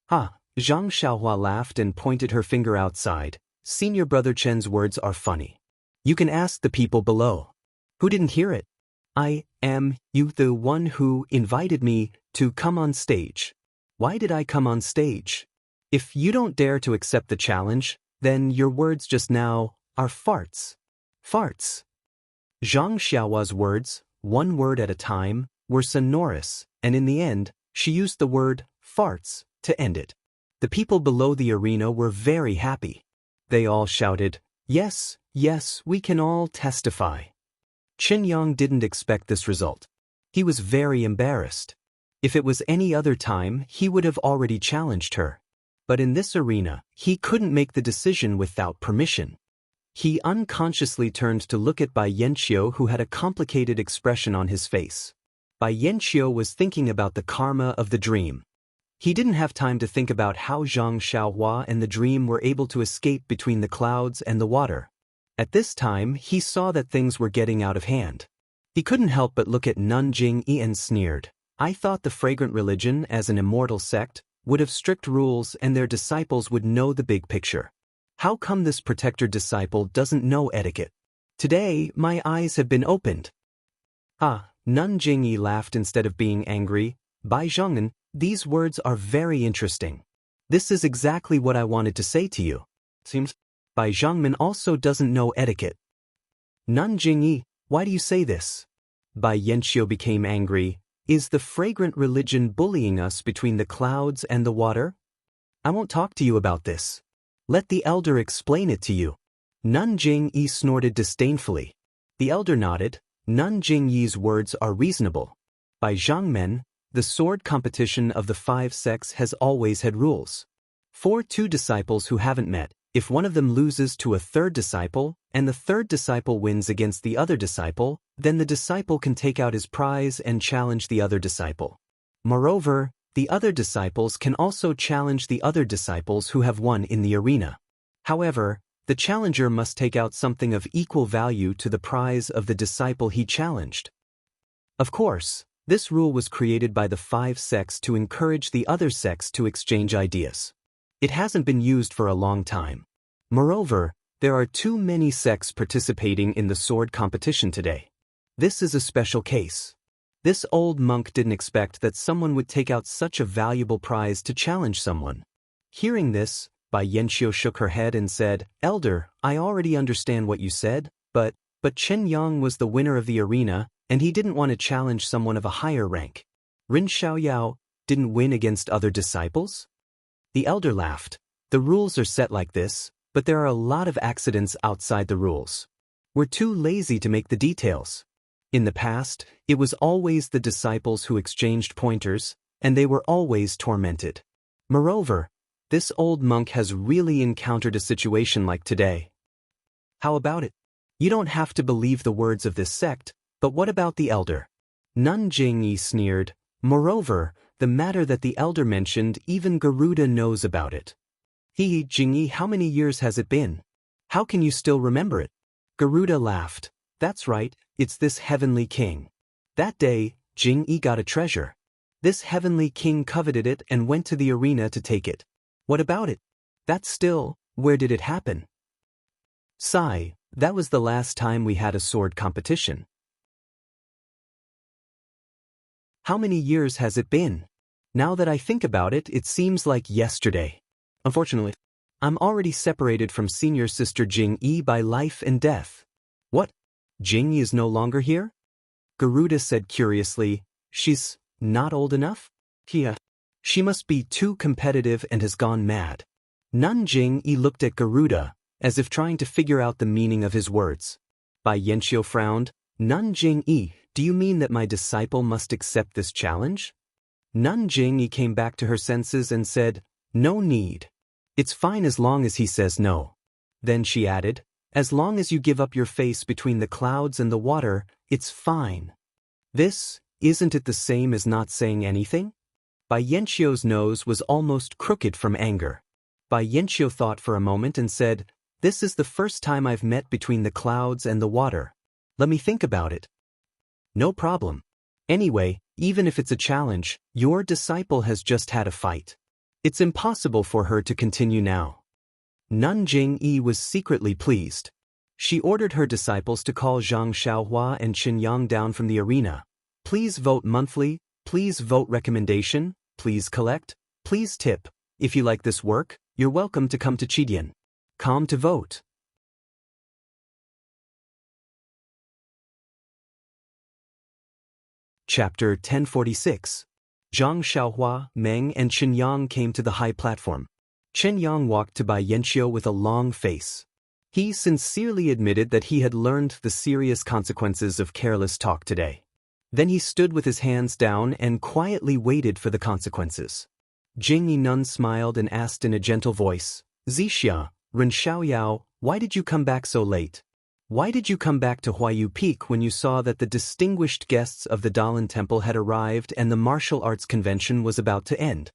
Zhang Xiaohua laughed and pointed her finger outside. "Senior brother Chen's words are funny. You can ask the people below. Who didn't hear it? I am you the one who invited me to come on stage. Why did I come on stage? If you don't dare to accept the challenge, then your words just now are farts." Farts. Zhang Xiaohua's words, one word at a time, were sonorous, and in the end, she used the word farts to end it. The people below the arena were very happy. They all shouted, "Yes, yes, we can all testify." Qin Yang didn't expect this result. He was very embarrassed. If it was any other time, he would have already challenged her. But in this arena, he couldn't make the decision without permission. He unconsciously turned to look at Bai Yanqiu, who had a complicated expression on his face. Bai Yanqiu was thinking about the karma of the dream. He didn't have time to think about how Zhang Xiaohua and the dream were able to escape Between the Clouds and the Water. At this time, he saw that things were getting out of hand. He couldn't help but look at Nanjing and sneered. "I thought the fragrant religion, as an immortal sect, would have strict rules and their disciples would know the big picture. How come this protector disciple doesn't know etiquette? Today, my eyes have been opened." Nanjing laughed instead of being angry. "Bai Zhong'an, these words are very interesting. This is exactly what I wanted to say to you. Seems Bai Zhongman also doesn't know etiquette." "Nanjing, why do you say this?" Bai Yanqiu became angry. "Is the fragrant religion bullying us Between the Clouds and the Water? I won't talk to you about this. Let the elder explain it to you." Nanjing snorted disdainfully. The elder nodded. "Nanjing Yi's words are reasonable. By Zhangmen, the sword competition of the 5 sects has always had rules. For 2 disciples who haven't met, if one of them loses to a 3rd disciple, and the 3rd disciple wins against the other disciple, then the disciple can take out his prize and challenge the other disciple. Moreover, the other disciples can also challenge the other disciples who have won in the arena. However, the challenger must take out something of equal value to the prize of the disciple he challenged. Of course, this rule was created by the 5 sects to encourage the other sects to exchange ideas. It hasn't been used for a long time. Moreover, there are too many sects participating in the sword competition today. This is a special case. This old monk didn't expect that someone would take out such a valuable prize to challenge someone. Hearing this, Bai Yanqiu shook her head and said, "Elder, I already understand what you said, but Chen Yang was the winner of the arena, and he didn't want to challenge someone of a higher rank. Rin Xiaoyao didn't win against other disciples?" The elder laughed. "The rules are set like this, but there are a lot of accidents outside the rules. We're too lazy to make the details. In the past, it was always the disciples who exchanged pointers, and they were always tormented. Moreover, this old monk has really encountered a situation like today. How about it? You don't have to believe the words of this sect, but what about the elder?" Nun Jingyi sneered. "Moreover, the matter that the elder mentioned, even Garuda knows about it." Jingyi, how many years has it been? How can you still remember it?" Garuda laughed. "That's right, it's this heavenly king. That day, Jingyi got a treasure. This heavenly king coveted it and went to the arena to take it. What about it? That's still, where did it happen?" "Sigh, that was the last time we had a sword competition." "How many years has it been? Now that I think about it, it seems like yesterday. Unfortunately, I'm already separated from senior sister Jingyi by life and death." "What? Jingyi is no longer here?" Garuda said curiously. "She's not old enough? She must be too competitive and has gone mad." Nun Jingyi looked at Garuda, as if trying to figure out the meaning of his words. Bai Yanqiu frowned. "Nun Jingyi, do you mean that my disciple must accept this challenge?" Nun Jingyi came back to her senses and said, "No need. It's fine as long as he says no." Then she added, "As long as you give up your face between the clouds and the water, it's fine." This, isn't it the same as not saying anything? Bai Yanqiu's nose was almost crooked from anger. Bai Yanqiu thought for a moment and said, "This is the first time I've met between the clouds and the water. Let me think about it." "No problem. Anyway, even if it's a challenge, your disciple has just had a fight. It's impossible for her to continue now." Nun Jingyi was secretly pleased. She ordered her disciples to call Zhang Xiaohua and Qin Yang down from the arena. "Please vote monthly, please vote recommendation, please collect, please tip. If you like this work, you're welcome to come to Chidian. Come to vote." Chapter 1046. Zhang Xiaohua, Meng and Qin Yang came to the high platform. Qin Yang walked to Bai Yanqiu with a long face. He sincerely admitted that he had learned the serious consequences of careless talk today. Then he stood with his hands down and quietly waited for the consequences. Jingyi Nun smiled and asked in a gentle voice, "Zixia, Ren Xiaoyao, why did you come back so late? Why did you come back to Huayu Peak when you saw that the distinguished guests of the Dalan Temple had arrived and the martial arts convention was about to end?"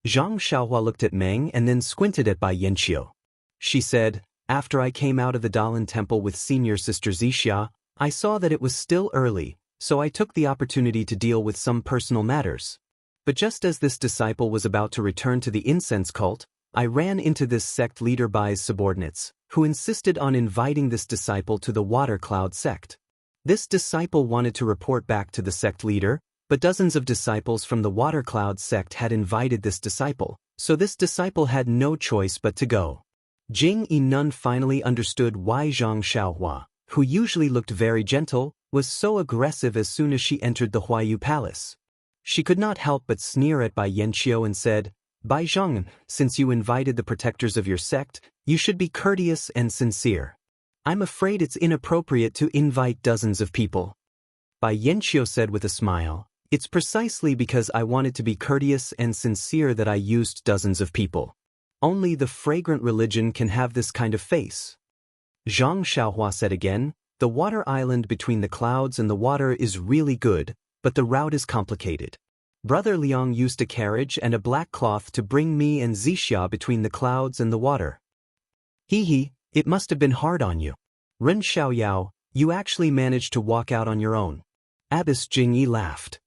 Zhang Xiaohua looked at Meng and then squinted at Bai Yanqiu. She said, "After I came out of the Dalan Temple with senior sister Zixia, I saw that it was still early, so I took the opportunity to deal with some personal matters. But just as this disciple was about to return to the incense cult, I ran into this sect leader Bai's subordinates, who insisted on inviting this disciple to the Water Cloud sect. This disciple wanted to report back to the sect leader, but dozens of disciples from the Water Cloud sect had invited this disciple, so this disciple had no choice but to go." Jingyi Nun finally understood why Zhang Xiaohua, who usually looked very gentle, was so aggressive as soon as she entered the Huayu Palace. She could not help but sneer at Bai Yanqiu and said, "Bai Zhang, since you invited the protectors of your sect, you should be courteous and sincere. I'm afraid it's inappropriate to invite dozens of people." Bai Yanqiu said with a smile, "It's precisely because I wanted to be courteous and sincere that I used dozens of people. Only the fragrant religion can have this kind of face." Zhang Xiaohua said again, "The water island between the clouds and the water is really good, but the route is complicated. Brother Liang used a carriage and a black cloth to bring me and Zixia between the clouds and the water. Hee, it must have been hard on you. Ren Xiaoyao, you actually managed to walk out on your own. Abbess Jingyi laughed.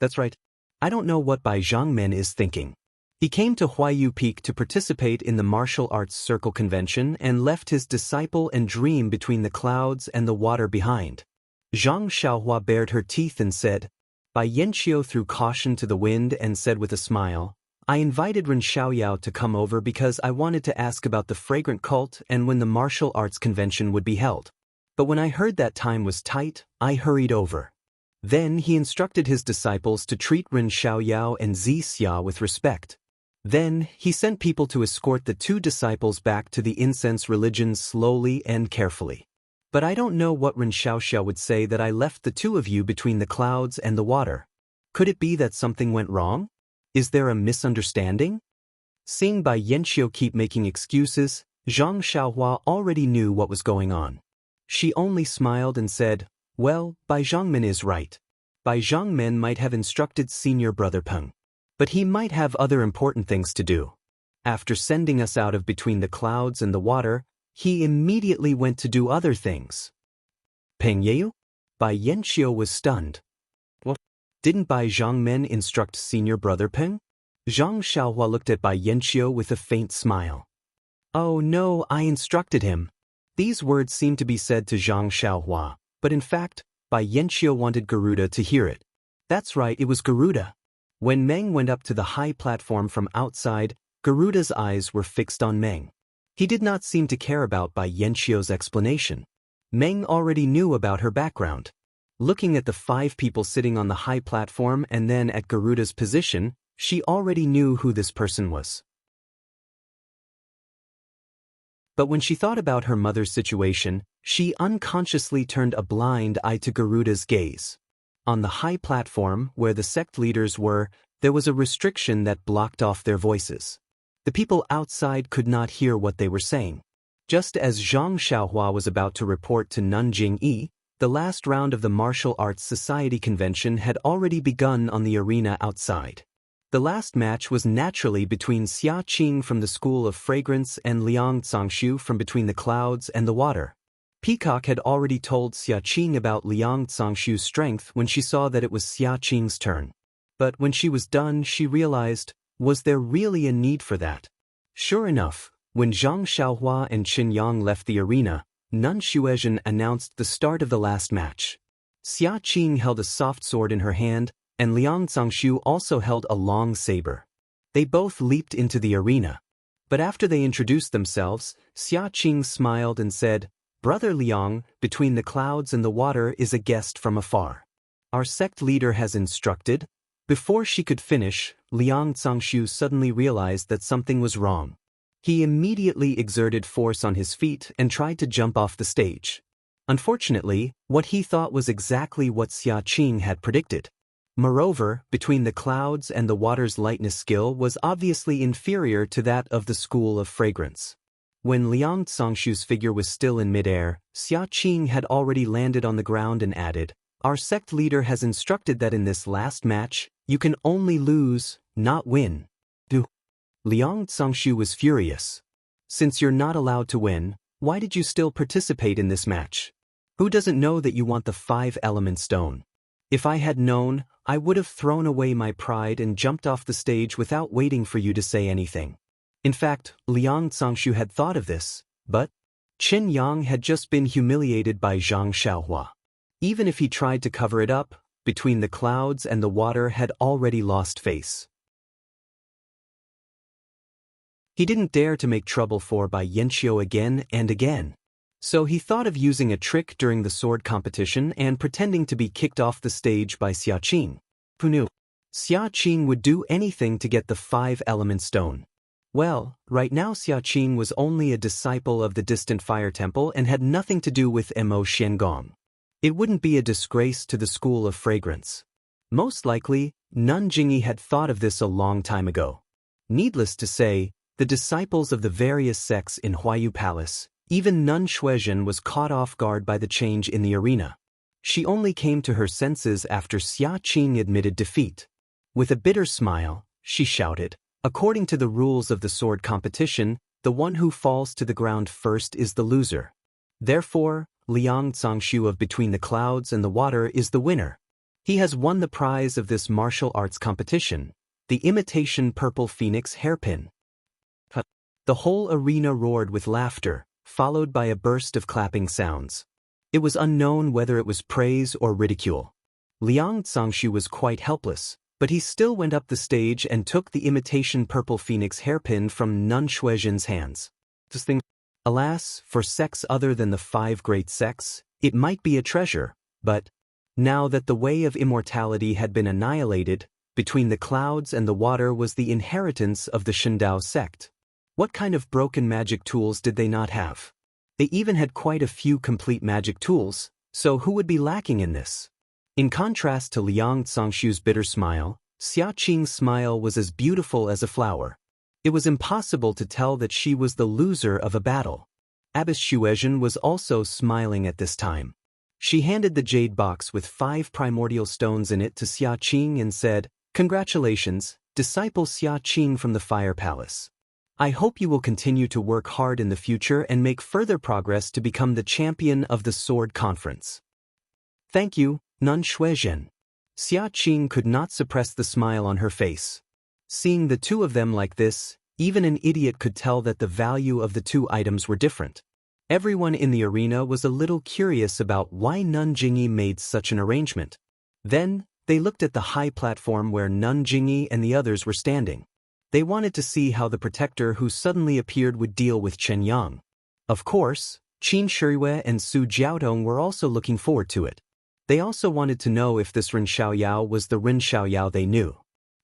That's right. I don't know what Bai Zhangmen is thinking. He came to Huayu Peak to participate in the martial arts circle convention and left his disciple and dream between the clouds and the water behind. Zhang Xiaohua bared her teeth and said, Bai Yanqiu threw caution to the wind and said with a smile, I invited Ren Xiaoyao to come over because I wanted to ask about the fragrant cult and when the martial arts convention would be held. But when I heard that time was tight, I hurried over. Then he instructed his disciples to treat Ren Xiaoyao and Zi Xia with respect. Then he sent people to escort the two disciples back to the incense religion slowly and carefully. But I don't know what Ren Xiaoxia would say that I left the two of you between the clouds and the water. Could it be that something went wrong? Is there a misunderstanding? Seeing Bai Yanqiu keep making excuses, Zhang Xiaohua already knew what was going on. She only smiled and said, Well, Bai Zhangmen is right. Bai Zhangmen might have instructed senior brother Peng. But he might have other important things to do. After sending us out of between the clouds and the water, he immediately went to do other things. Peng Yeu? Bai Yanqiu was stunned. What? Didn't Bai Zhangmen instruct senior brother Peng? Zhang Xiaohua looked at Bai Yanqiu with a faint smile. Oh no, I instructed him. These words seemed to be said to Zhang Xiaohua, but in fact, Bai Yanqiu wanted Garuda to hear it. That's right, it was Garuda. When Meng went up to the high platform from outside, Garuda's eyes were fixed on Meng. He did not seem to care about Bai Yanqiu's explanation. Meng already knew about her background. Looking at the 5 people sitting on the high platform and then at Garuda's position, she already knew who this person was. But when she thought about her mother's situation, she unconsciously turned a blind eye to Garuda's gaze. On the high platform, where the sect leaders were, there was a restriction that blocked off their voices. The people outside could not hear what they were saying. Just as Zhang Xiaohua was about to report to Nanjing Yi, the last round of the Martial Arts Society convention had already begun on the arena outside. The last match was naturally between Xia Qing from the School of Fragrance and Liang Zhangshu from Between the Clouds and the Water. Peacock had already told Xia Qing about Liang Zhangshu's strength when she saw that it was Xia Qing's turn. But when she was done, she realized, was there really a need for that? Sure enough, when Zhang Xiaohua and Qin Yang left the arena, Nun Xuezhen announced the start of the last match. Xia Qing held a soft sword in her hand, and Liang Zhangshu also held a long saber. They both leaped into the arena. But after they introduced themselves, Xia Qing smiled and said, Brother Liang, Between the Clouds and the Water is a guest from afar. Our sect leader has instructed. Before she could finish, Liang Zhangshu suddenly realized that something was wrong. He immediately exerted force on his feet and tried to jump off the stage. Unfortunately, what he thought was exactly what Xia Qing had predicted. Moreover, Between the Clouds and the Water's lightness skill was obviously inferior to that of the School of Fragrance. When Liang Zhangshu's figure was still in midair, Xia Qing had already landed on the ground and added, Our sect leader has instructed that in this last match, you can only lose, not win. Liang Zhangshu was furious. Since you're not allowed to win, why did you still participate in this match? Who doesn't know that you want the 5-element stone? If I had known, I would have thrown away my pride and jumped off the stage without waiting for you to say anything. In fact, Liang Zhangshu had thought of this, but Qin Yang had just been humiliated by Zhang Xiaohua. Even if he tried to cover it up, Between the Clouds and the Water had already lost face. He didn't dare to make trouble for Bai Yanqiu again and again. So he thought of using a trick during the sword competition and pretending to be kicked off the stage by Xia Qing. Who knew? Xia Qing would do anything to get the 5-element stone. Well, right now Xia Qing was only a disciple of the distant fire temple and had nothing to do with Mo Xiangong. It wouldn't be a disgrace to the School of Fragrance. Most likely, Nun Jingyi had thought of this a long time ago. Needless to say, the disciples of the various sects in Huayu Palace, even Nun Xuezhen was caught off guard by the change in the arena. She only came to her senses after Xia Qing admitted defeat. With a bitter smile, she shouted, According to the rules of the sword competition, the one who falls to the ground first is the loser. Therefore, Liang Zhangshu of Between the Clouds and the Water is the winner. He has won the prize of this martial arts competition, the imitation purple phoenix hairpin. The whole arena roared with laughter, followed by a burst of clapping sounds. It was unknown whether it was praise or ridicule. Liang Zhangshu was quite helpless, but he still went up the stage and took the imitation purple phoenix hairpin from Nun Shuizhen's hands. Alas, for sects other than the 5 great sects, it might be a treasure, but now that the way of immortality had been annihilated, Between the Clouds and the Water was the inheritance of the Shindao sect. What kind of broken magic tools did they not have? They even had quite a few complete magic tools, so who would be lacking in this? In contrast to Liang Zhangshu's bitter smile, Xia Qing's smile was as beautiful as a flower. It was impossible to tell that she was the loser of a battle. Abbess Shuizhen was also smiling at this time. She handed the jade box with 5 primordial stones in it to Xia Qing and said, "Congratulations, disciple Xia Qing from the Fire Palace. I hope you will continue to work hard in the future and make further progress to become the champion of the Sword Conference." "Thank you, Nun Shuizhen." Xia Qing could not suppress the smile on her face. Seeing the two of them like this, even an idiot could tell that the value of the 2 items were different. Everyone in the arena was a little curious about why Nun Jingyi made such an arrangement. Then, they looked at the high platform where Nun Jingyi and the others were standing. They wanted to see how the protector who suddenly appeared would deal with Chen Yang. Of course, Qin Shiyue and Su Jiaotong were also looking forward to it. They also wanted to know if this Ren Xiaoyao was the Ren Xiaoyao they knew.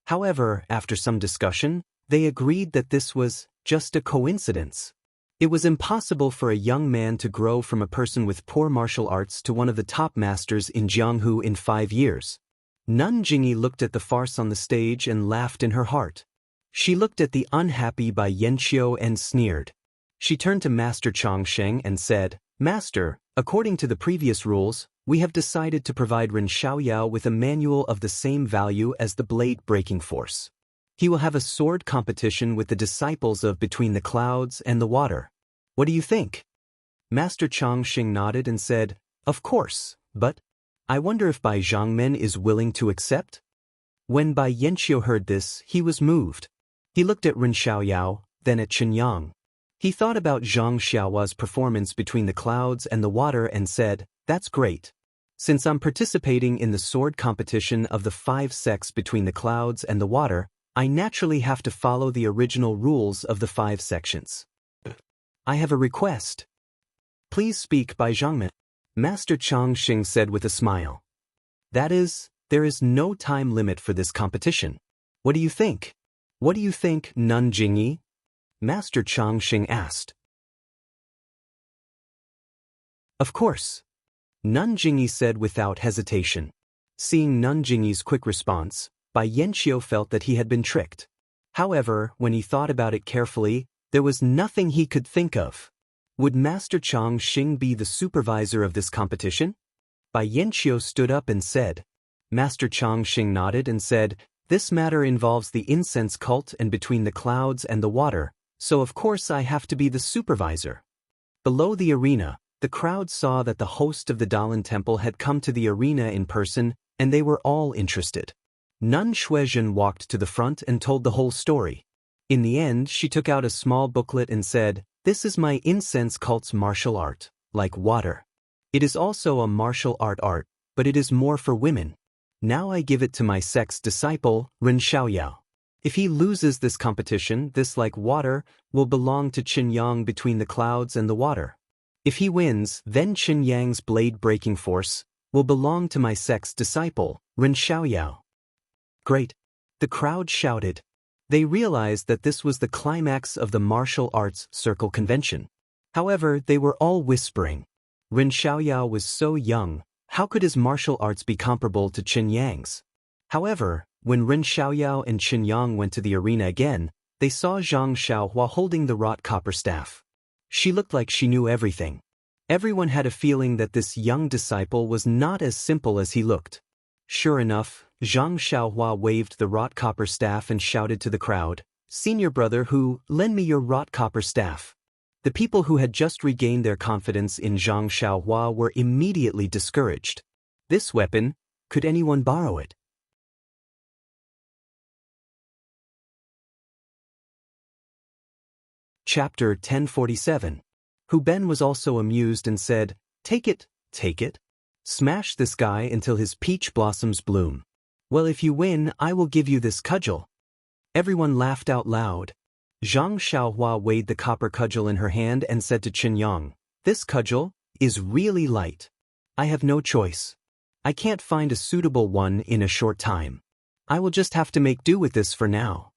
However, after some discussion, they agreed that this was just a coincidence. It was impossible for a young man to grow from a person with poor martial arts to one of the top masters in Jianghu in 5 years. Nun Jingyi looked at the farce on the stage and laughed in her heart. She looked at the unhappy Bai Yanqiu and sneered. She turned to Master Chongsheng and said, "Master, according to the previous rules, we have decided to provide Ren Xiaoyao with a manual of the same value as the blade-breaking force. He will have a sword competition with the disciples of Between the Clouds and the Water. What do you think?" Master Chongsheng nodded and said, "Of course, but I wonder if Bai Zhangmen is willing to accept?" When Bai Yanqiu heard this, he was moved. He looked at Ren Xiaoyao, then at Chen Yang. He thought about Zhang Xiaohua's performance Between the Clouds and the Water and said, "That's great. Since I'm participating in the sword competition of the 5 sects Between the Clouds and the Water, I naturally have to follow the original rules of the 5 sections. I have a request." "Please speak, Bai Zhangmen," Master Chongsheng said with a smile. "That is, there is no time limit for this competition. What do you think?" "What do you think, Nun Jingyi?" Master Chongsheng asked. "Of course," Nun Jingyi said without hesitation. Seeing Nun Jingyi's quick response, Bai Yanqiu felt that he had been tricked. However, when he thought about it carefully, there was nothing he could think of. Would Master Chongsheng be the supervisor of this competition? Bai Yanqiu stood up and said. Master Chongsheng nodded and said, "This matter involves the incense cult and Between the Clouds and the Water, so of course I have to be the supervisor." Below the arena, the crowd saw that the host of the Dalan Temple had come to the arena in person, and they were all interested. Nun Shuizhen walked to the front and told the whole story. In the end, she took out a small booklet and said, "This is my incense cult's martial art, like water. It is also a martial art, but it is more for women. Now I give it to my sect's disciple, Ren Xiaoyao. If he loses this competition, this like water will belong to Chen Yang Between the Clouds and the Water. If he wins, then Chen Yang's blade-breaking force will belong to my sect's disciple, Ren Xiaoyao." "Great!" the crowd shouted. They realized that this was the climax of the martial arts circle convention. However, they were all whispering. Ren Xiaoyao was so young, how could his martial arts be comparable to Chen Yang's? However, when Ren Xiaoyao and Chen Yang went to the arena again, they saw Zhang Xiaohua holding the wrought copper staff. She looked like she knew everything. Everyone had a feeling that this young disciple was not as simple as he looked. Sure enough, Zhang Xiaohua waved the wrought copper staff and shouted to the crowd, Senior brother who, lend me your wrought copper staff. The people who had just regained their confidence in Zhang Xiaohua were immediately discouraged. This weapon, could anyone borrow it? Chapter 1047. Hu Ben was also amused and said, take it, take it. Smash this guy until his peach blossoms bloom. Well, if you win, I will give you this cudgel. Everyone laughed out loud. Zhang Xiaohua weighed the copper cudgel in her hand and said to Qin Yang, this cudgel is really light. I have no choice. I can't find a suitable one in a short time. I will just have to make do with this for now.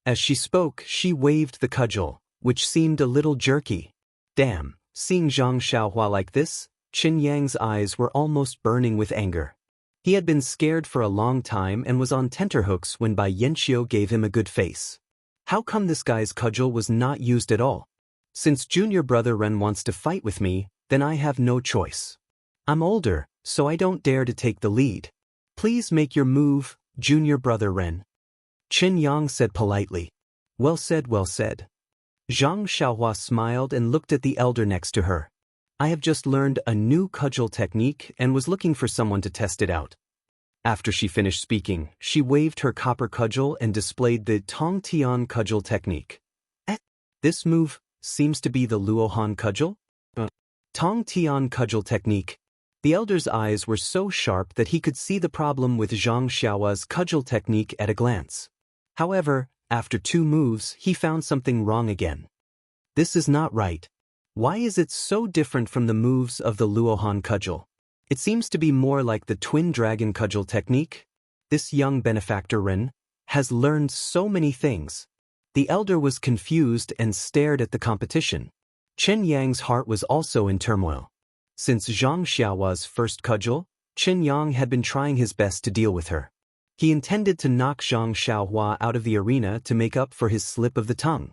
As she spoke, she waved the cudgel, which seemed a little jerky. Damn, seeing Zhang Xiaohua like this, Qin Yang's eyes were almost burning with anger. He had been scared for a long time and was on tenterhooks when Bai Yanqiu gave him a good face. How come this guy's cudgel was not used at all? Since junior brother Ren wants to fight with me, then I have no choice. I'm older, so I don't dare to take the lead. Please make your move, junior brother Ren. Qin Yang said politely. Well said, well said. Zhang Xiaohua smiled and looked at the elder next to her. I have just learned a new cudgel technique and was looking for someone to test it out. After she finished speaking, she waved her copper cudgel and displayed the Tong Tian cudgel technique. This move seems to be the Luohan cudgel? Tong Tian cudgel technique. The elder's eyes were so sharp that he could see the problem with Zhang Xiaohua's cudgel technique at a glance. However, after 2 moves, he found something wrong again. This is not right. Why is it so different from the moves of the Luohan cudgel? It seems to be more like the twin dragon cudgel technique. This young benefactor Ren has learned so many things. The elder was confused and stared at the competition. Qin Yang's heart was also in turmoil. Since Zhang Xiaohua's first cudgel, Qin Yang had been trying his best to deal with her. He intended to knock Zhang Xiaohua out of the arena to make up for his slip of the tongue.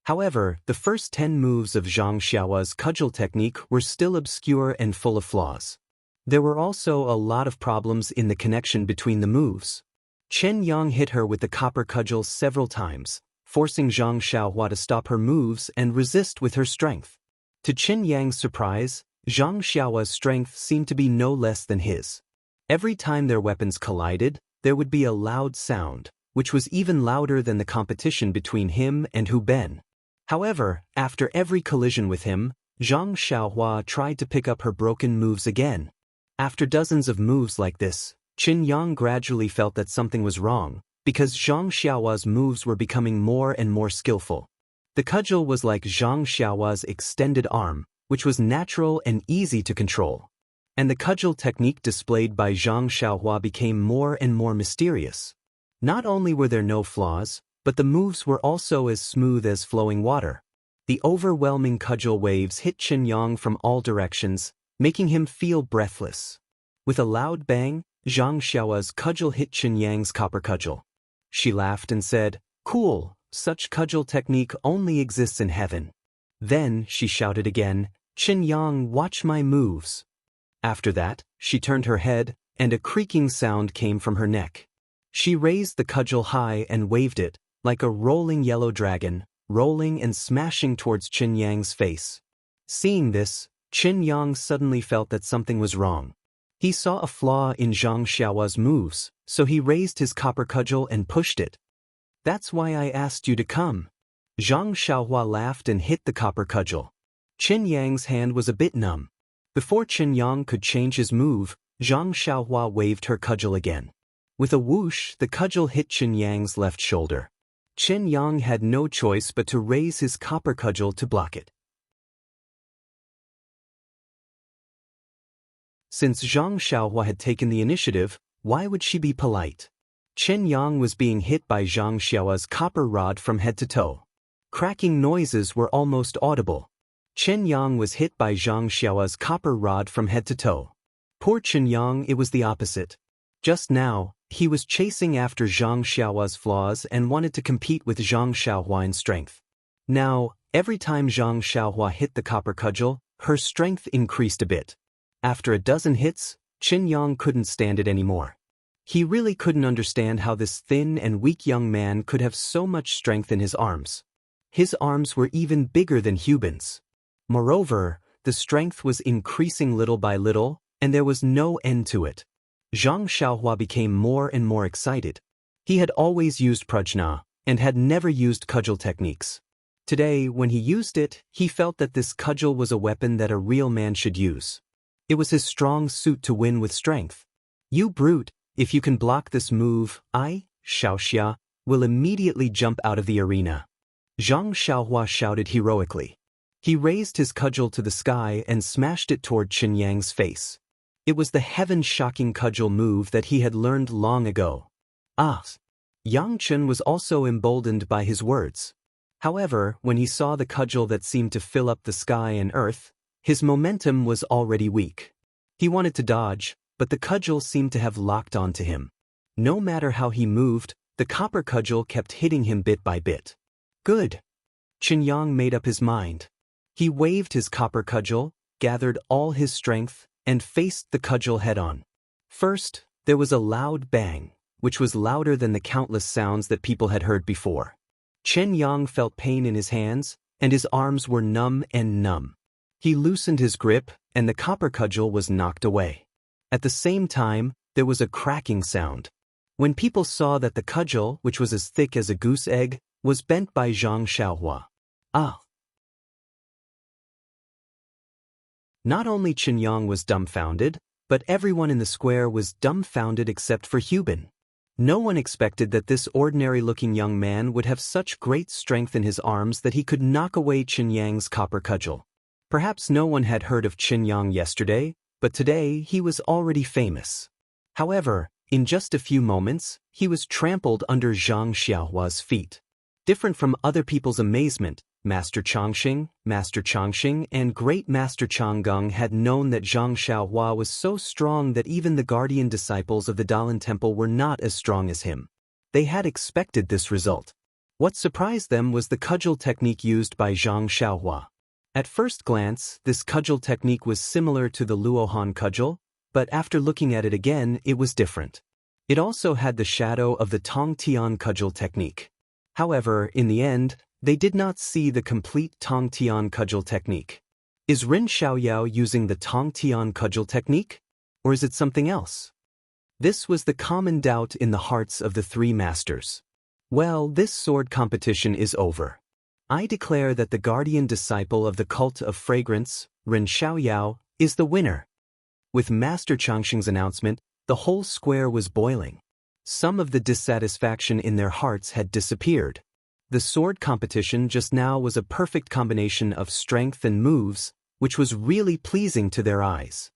However, the first 10 moves of Zhang Xiaohua's cudgel technique were still obscure and full of flaws. There were also a lot of problems in the connection between the moves. Qin Yang hit her with the copper cudgel several times, forcing Zhang Xiaohua to stop her moves and resist with her strength. To Qin Yang's surprise, Zhang Xiaohua's strength seemed to be no less than his. Every time their weapons collided, there would be a loud sound, which was even louder than the competition between him and Hu Ben. However, after every collision with him, Zhang Xiaohua tried to pick up her broken moves again. After dozens of moves like this, Qin Yang gradually felt that something was wrong, because Zhang Xiaohua's moves were becoming more and more skillful. The cudgel was like Zhang Xiaohua's extended arm, which was natural and easy to control. And the cudgel technique displayed by Zhang Xiaohua became more and more mysterious. Not only were there no flaws, but the moves were also as smooth as flowing water. The overwhelming cudgel waves hit Qin Yang from all directions, making him feel breathless. With a loud bang, Zhang Xiaohua's cudgel hit Qin Yang's copper cudgel. She laughed and said, "Cool, such cudgel technique only exists in heaven." Then she shouted again, "Qin Yang, watch my moves." After that, she turned her head, and a creaking sound came from her neck. She raised the cudgel high and waved it, like a rolling yellow dragon, rolling and smashing towards Qin Yang's face. Seeing this, Qin Yang suddenly felt that something was wrong. He saw a flaw in Zhang Xiaohua's moves, so he raised his copper cudgel and pushed it. "That's why I asked you to come." Zhang Xiaohua laughed and hit the copper cudgel. Qin Yang's hand was a bit numb. Before Qin Yang could change his move, Zhang Xiaohua waved her cudgel again. With a whoosh, the cudgel hit Qin Yang's left shoulder. Qin Yang had no choice but to raise his copper cudgel to block it. Since Zhang Xiaohua had taken the initiative, why would she be polite? Qin Yang was being hit by Zhang Xiaohua's copper rod from head to toe. Cracking noises were almost audible. Qin Yang was hit by Zhang Xiaohua's copper rod from head to toe. Poor Qin Yang, it was the opposite. Just now, he was chasing after Zhang Xiaohua's flaws and wanted to compete with Zhang Xiaohua in strength. Now, every time Zhang Xiaohua hit the copper cudgel, her strength increased a bit. After a dozen hits, Qin Yang couldn't stand it anymore. He really couldn't understand how this thin and weak young man could have so much strength in his arms. His arms were even bigger than Hubin's. Moreover, the strength was increasing little by little, and there was no end to it. Zhang Xiaohua became more and more excited. He had always used prajna, and had never used cudgel techniques. Today, when he used it, he felt that this cudgel was a weapon that a real man should use. It was his strong suit to win with strength. You brute, if you can block this move, I, Xiaoxia, will immediately jump out of the arena. Zhang Xiaohua shouted heroically. He raised his cudgel to the sky and smashed it toward Chen Yang's face. It was the heaven-shocking cudgel move that he had learned long ago. Yang Chen was also emboldened by his words. However, when he saw the cudgel that seemed to fill up the sky and earth, his momentum was already weak. He wanted to dodge, but the cudgel seemed to have locked onto him. No matter how he moved, the copper cudgel kept hitting him bit by bit. Good. Chen Yang made up his mind. He waved his copper cudgel, gathered all his strength, and faced the cudgel head-on. First, there was a loud bang, which was louder than the countless sounds that people had heard before. Chen Yang felt pain in his hands, and his arms were numb and numb. He loosened his grip, and the copper cudgel was knocked away. At the same time, there was a cracking sound. When people saw that the cudgel, which was as thick as a goose egg, was bent by Zhang Xiaohua. Not only Chen Yang was dumbfounded, but everyone in the square was dumbfounded except for Hubin. No one expected that this ordinary-looking young man would have such great strength in his arms that he could knock away Chen Yang's copper cudgel. Perhaps no one had heard of Chen Yang yesterday, but today he was already famous. However, in just a few moments, he was trampled under Zhang Xiaohua's feet. Different from other people's amazement, Master Changxing, and Great Master Changgung had known that Zhang Xiaohua was so strong that even the guardian disciples of the Dalan Temple were not as strong as him. They had expected this result. What surprised them was the cudgel technique used by Zhang Xiaohua. At first glance, this cudgel technique was similar to the Luohan cudgel, but after looking at it again, it was different. It also had the shadow of the Tong Tian cudgel technique. However, in the end, they did not see the complete Tong Tian cudgel technique. Is Rin Xiaoyao using the Tong Tian cudgel technique? Or is it something else? This was the common doubt in the hearts of the three masters. Well, this sword competition is over. I declare that the guardian disciple of the cult of fragrance, Rin Xiaoyao, is the winner. With Master Changxing's announcement, the whole square was boiling. Some of the dissatisfaction in their hearts had disappeared. The sword competition just now was a perfect combination of strength and moves, which was really pleasing to their eyes.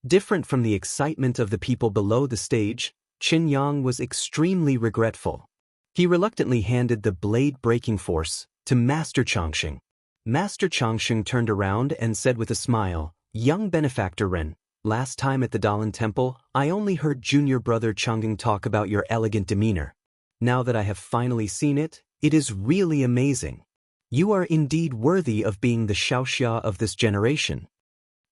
Different from the excitement of the people below the stage, Chen Yang was extremely regretful. He reluctantly handed the blade-breaking force to Master Changxing. Master Changxing turned around and said with a smile, "Young benefactor Ren, last time at the Dalan Temple, I only heard junior brother Changgung talk about your elegant demeanor. Now that I have finally seen it, it is really amazing. You are indeed worthy of being the Xiaoxia of this generation."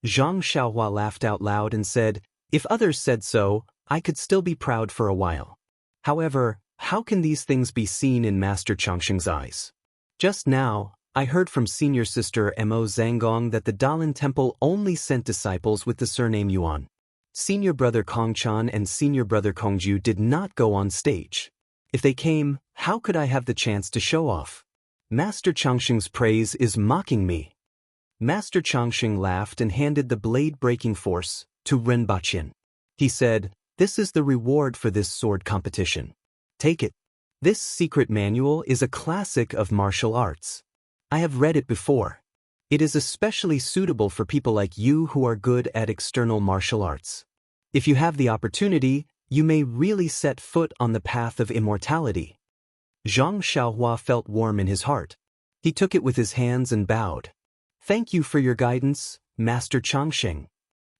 Zhang Xiaohua laughed out loud and said, "If others said so, I could still be proud for a while. However, how can these things be seen in Master Changxing's eyes? Just now, I heard from senior sister Mo Zhangong that the Dalan Temple only sent disciples with the surname Yuan. Senior brother Kongchan and senior brother Kongju did not go on stage. If they came, how could I have the chance to show off? Master Changxing's praise is mocking me." Master Changxing laughed and handed the blade-breaking force to Ren Baqin. He said, "This is the reward for this sword competition. Take it. This secret manual is a classic of martial arts. I have read it before. It is especially suitable for people like you who are good at external martial arts. If you have the opportunity, you may really set foot on the path of immortality." Zhang Xiaohua felt warm in his heart. He took it with his hands and bowed. "Thank you for your guidance, Master Changxing."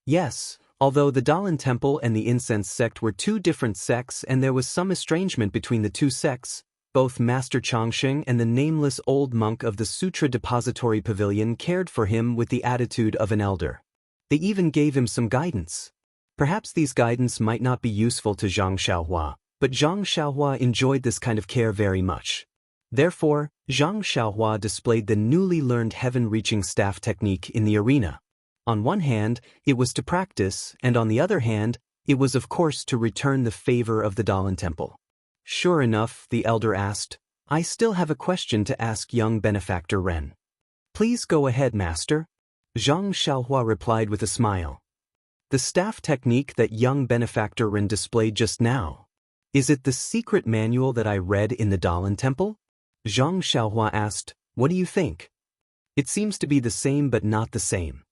Yes, although the Dalan Temple and the incense sect were two different sects and there was some estrangement between the two sects, both Master Changxing and the nameless old monk of the Sutra Depository Pavilion cared for him with the attitude of an elder. They even gave him some guidance. Perhaps these guidance might not be useful to Zhang Xiaohua, but Zhang Xiaohua enjoyed this kind of care very much. Therefore, Zhang Xiaohua displayed the newly learned heaven-reaching staff technique in the arena. On one hand, it was to practice, and on the other hand, it was of course to return the favor of the Dalan Temple. Sure enough, the elder asked, I still have a question to ask young benefactor Ren. Please go ahead, master. Zhang Xiaohua replied with a smile. The staff technique that young benefactor Ren displayed just now. Is it the secret manual that I read in the Dalan Temple? Zhang Xiaohua asked, what do you think? It seems to be the same but not the same.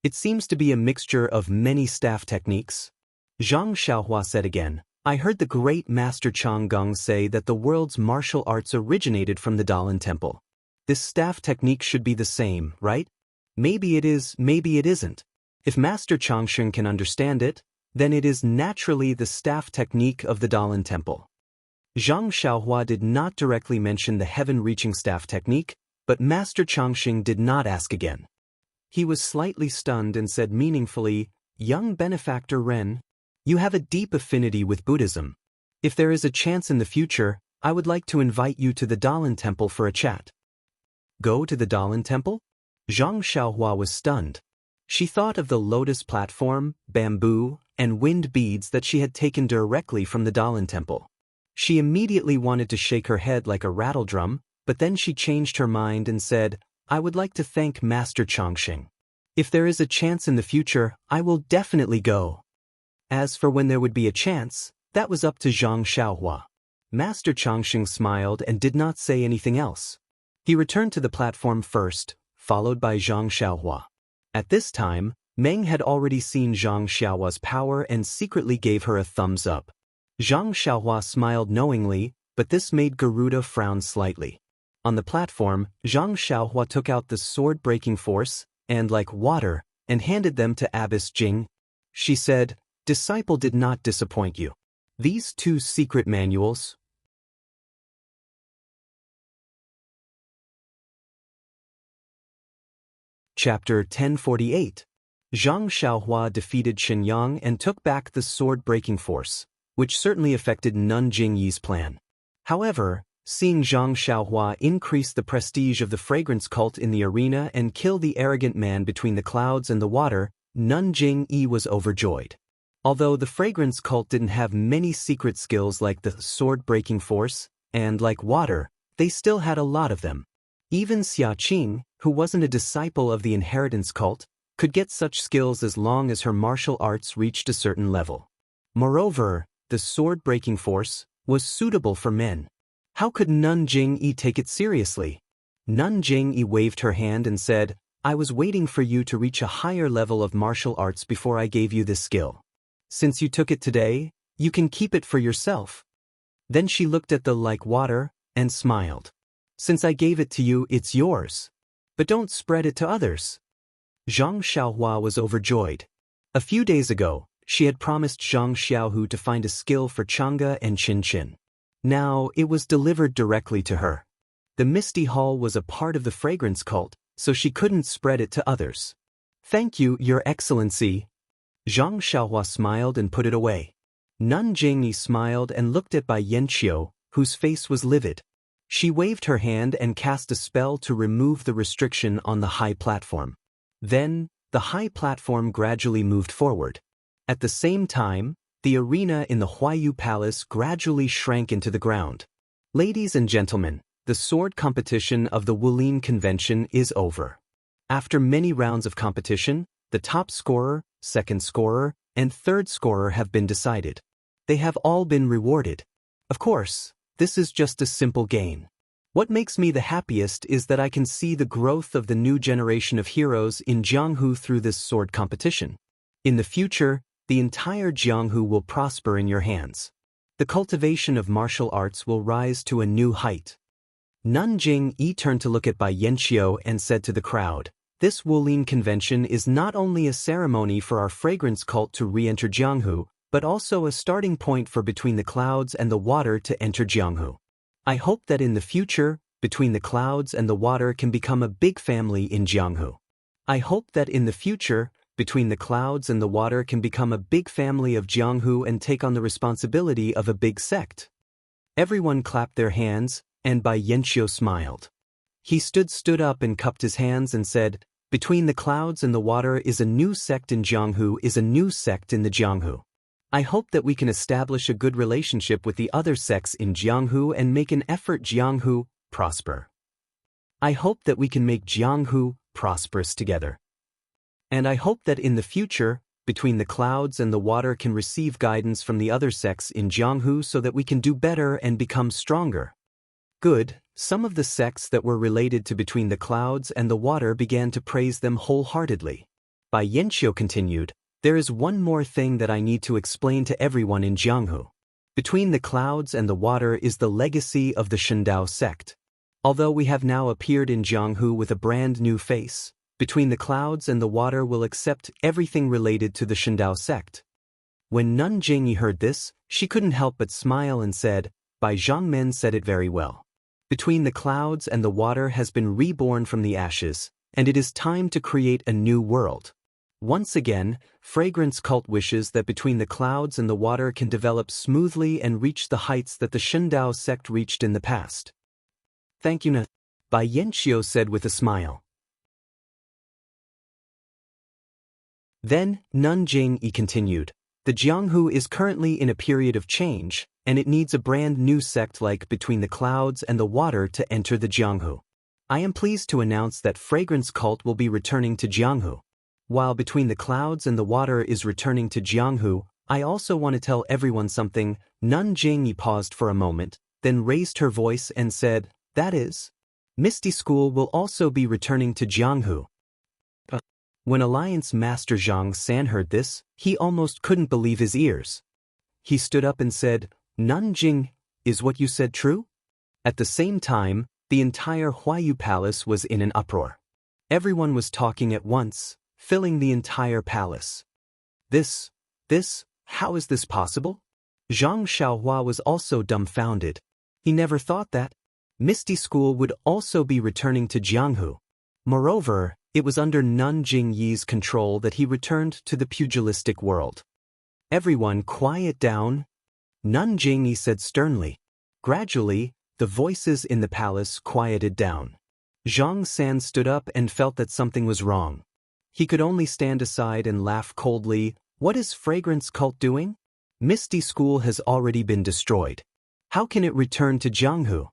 It seems to be a mixture of many staff techniques. Zhang Xiaohua said again, I heard the great master Chang Gong say that the world's martial arts originated from the Dalan Temple. This staff technique should be the same, right? Maybe it is, maybe it isn't. If Master Changsheng can understand it, then it is naturally the staff technique of the Dalan Temple. Zhang Xiaohua did not directly mention the heaven-reaching staff technique, but Master Changsheng did not ask again. He was slightly stunned and said meaningfully, Young benefactor Ren, you have a deep affinity with Buddhism. If there is a chance in the future, I would like to invite you to the Dalan Temple for a chat. Go to the Dalan Temple? Zhang Xiaohua was stunned. She thought of the lotus platform, bamboo, and wind beads that she had taken directly from the Dalan Temple. She immediately wanted to shake her head like a rattledrum, but then she changed her mind and said, I would like to thank Master Changsheng. If there is a chance in the future, I will definitely go. As for when there would be a chance, that was up to Zhang Xiaohua. Master Changsheng smiled and did not say anything else. He returned to the platform first, followed by Zhang Xiaohua. At this time, Meng had already seen Zhang Xiaohua's power and secretly gave her a thumbs up. Zhang Xiaohua smiled knowingly, but this made Garuda frown slightly. On the platform, Zhang Xiaohua took out the sword-breaking force, and like water, and handed them to Abbess Jing. She said, Disciple did not disappoint you. These two secret manuals. Chapter 1048. Zhang Xiaohua defeated Shenyang and took back the sword-breaking force, which certainly affected Nun Jingyi's plan. However, seeing Zhang Xiaohua increase the prestige of the fragrance cult in the arena and kill the arrogant man between the clouds and the water, Nun Jingyi was overjoyed. Although the fragrance cult didn't have many secret skills like the sword-breaking force, and like water, they still had a lot of them. Even Xia Qing, who wasn't a disciple of the inheritance cult, could get such skills as long as her martial arts reached a certain level. Moreover, the sword-breaking force was suitable for men. How could Nun Jingyi take it seriously? Nun Jingyi waved her hand and said, I was waiting for you to reach a higher level of martial arts before I gave you this skill. Since you took it today, you can keep it for yourself. Then she looked at the like water and smiled. Since I gave it to you, it's yours. But don't spread it to others. Zhang Xiaohua was overjoyed. A few days ago, she had promised Zhang Xiaohu to find a skill for Chang'e and Qin. Now, it was delivered directly to her. The Misty Hall was a part of the fragrance cult, so she couldn't spread it to others. Thank you, Your Excellency. Zhang Xiaohua smiled and put it away. Nun Jingyi smiled and looked at Bai Yanqiu, whose face was livid. She waved her hand and cast a spell to remove the restriction on the high platform. Then, the high platform gradually moved forward. At the same time, the arena in the Huayu Palace gradually shrank into the ground. Ladies and gentlemen, the sword competition of the Wulin Convention is over. After many rounds of competition, the top scorer, second scorer, and third scorer have been decided. They have all been rewarded. Of course, this is just a simple gain. What makes me the happiest is that I can see the growth of the new generation of heroes in Jianghu through this sword competition. In the future, the entire Jianghu will prosper in your hands. The cultivation of martial arts will rise to a new height. Nun Jingyi turned to look at Bai Yanqiu and said to the crowd, This Wulin Convention is not only a ceremony for our fragrance cult to re-enter Jianghu, but also a starting point for Between the Clouds and the Water to enter Jianghu. I hope that in the future, Between the Clouds and the Water can become a big family in Jianghu. I hope that in the future, Between the Clouds and the Water can become a big family of Jianghu and take on the responsibility of a big sect. Everyone clapped their hands, and Bai Yanqiu smiled. He stood up and cupped his hands and said, Between the Clouds and the Water is a new sect in Jianghu is a new sect in the Jianghu. I hope that we can establish a good relationship with the other sects in Jianghu and make an effort Jianghu prosper. I hope that we can make Jianghu prosperous together. And I hope that in the future, Between the Clouds and the Water can receive guidance from the other sects in Jianghu so that we can do better and become stronger. Good. Some of the sects that were related to Between the Clouds and the Water began to praise them wholeheartedly. Bai Yanqiu continued, There is one more thing that I need to explain to everyone in Jianghu. Between the Clouds and the Water is the legacy of the Shindao sect. Although we have now appeared in Jianghu with a brand new face, Between the Clouds and the Water will accept everything related to the Shindao sect. When Nun Jingyi heard this, she couldn't help but smile and said, Bai Zhangmen said it very well. Between the Clouds and the Water has been reborn from the ashes, and it is time to create a new world. Once again, Fragrance Cult wishes that Between the Clouds and the Water can develop smoothly and reach the heights that the Shindao sect reached in the past. Thank you, Bai Yanqiu said with a smile. Then, Nun Jingyi continued, The Jianghu is currently in a period of change, and it needs a brand new sect like Between the Clouds and the Water to enter the Jianghu. I am pleased to announce that Fragrance Cult will be returning to Jianghu. While Between the Clouds and the Water is returning to Jianghu, I also want to tell everyone something. Nun Jingyi paused for a moment, then raised her voice and said, That is, Misty School will also be returning to Jianghu. When Alliance Master Zhang San heard this, he almost couldn't believe his ears. He stood up and said, Nanjing, is what you said true? At the same time, the entire Huayu Palace was in an uproar. Everyone was talking at once, filling the entire palace. How is this possible? Zhang Xiaohua was also dumbfounded. He never thought that Misty School would also be returning to Jianghu. Moreover, it was under Nun Jingyi's control that he returned to the pugilistic world. Everyone quiet down, Nun Jingyi said sternly. Gradually, the voices in the palace quieted down. Zhang San stood up and felt that something was wrong. He could only stand aside and laugh coldly. What is Fragrance Cult doing? Misty School has already been destroyed. How can it return to Jianghu?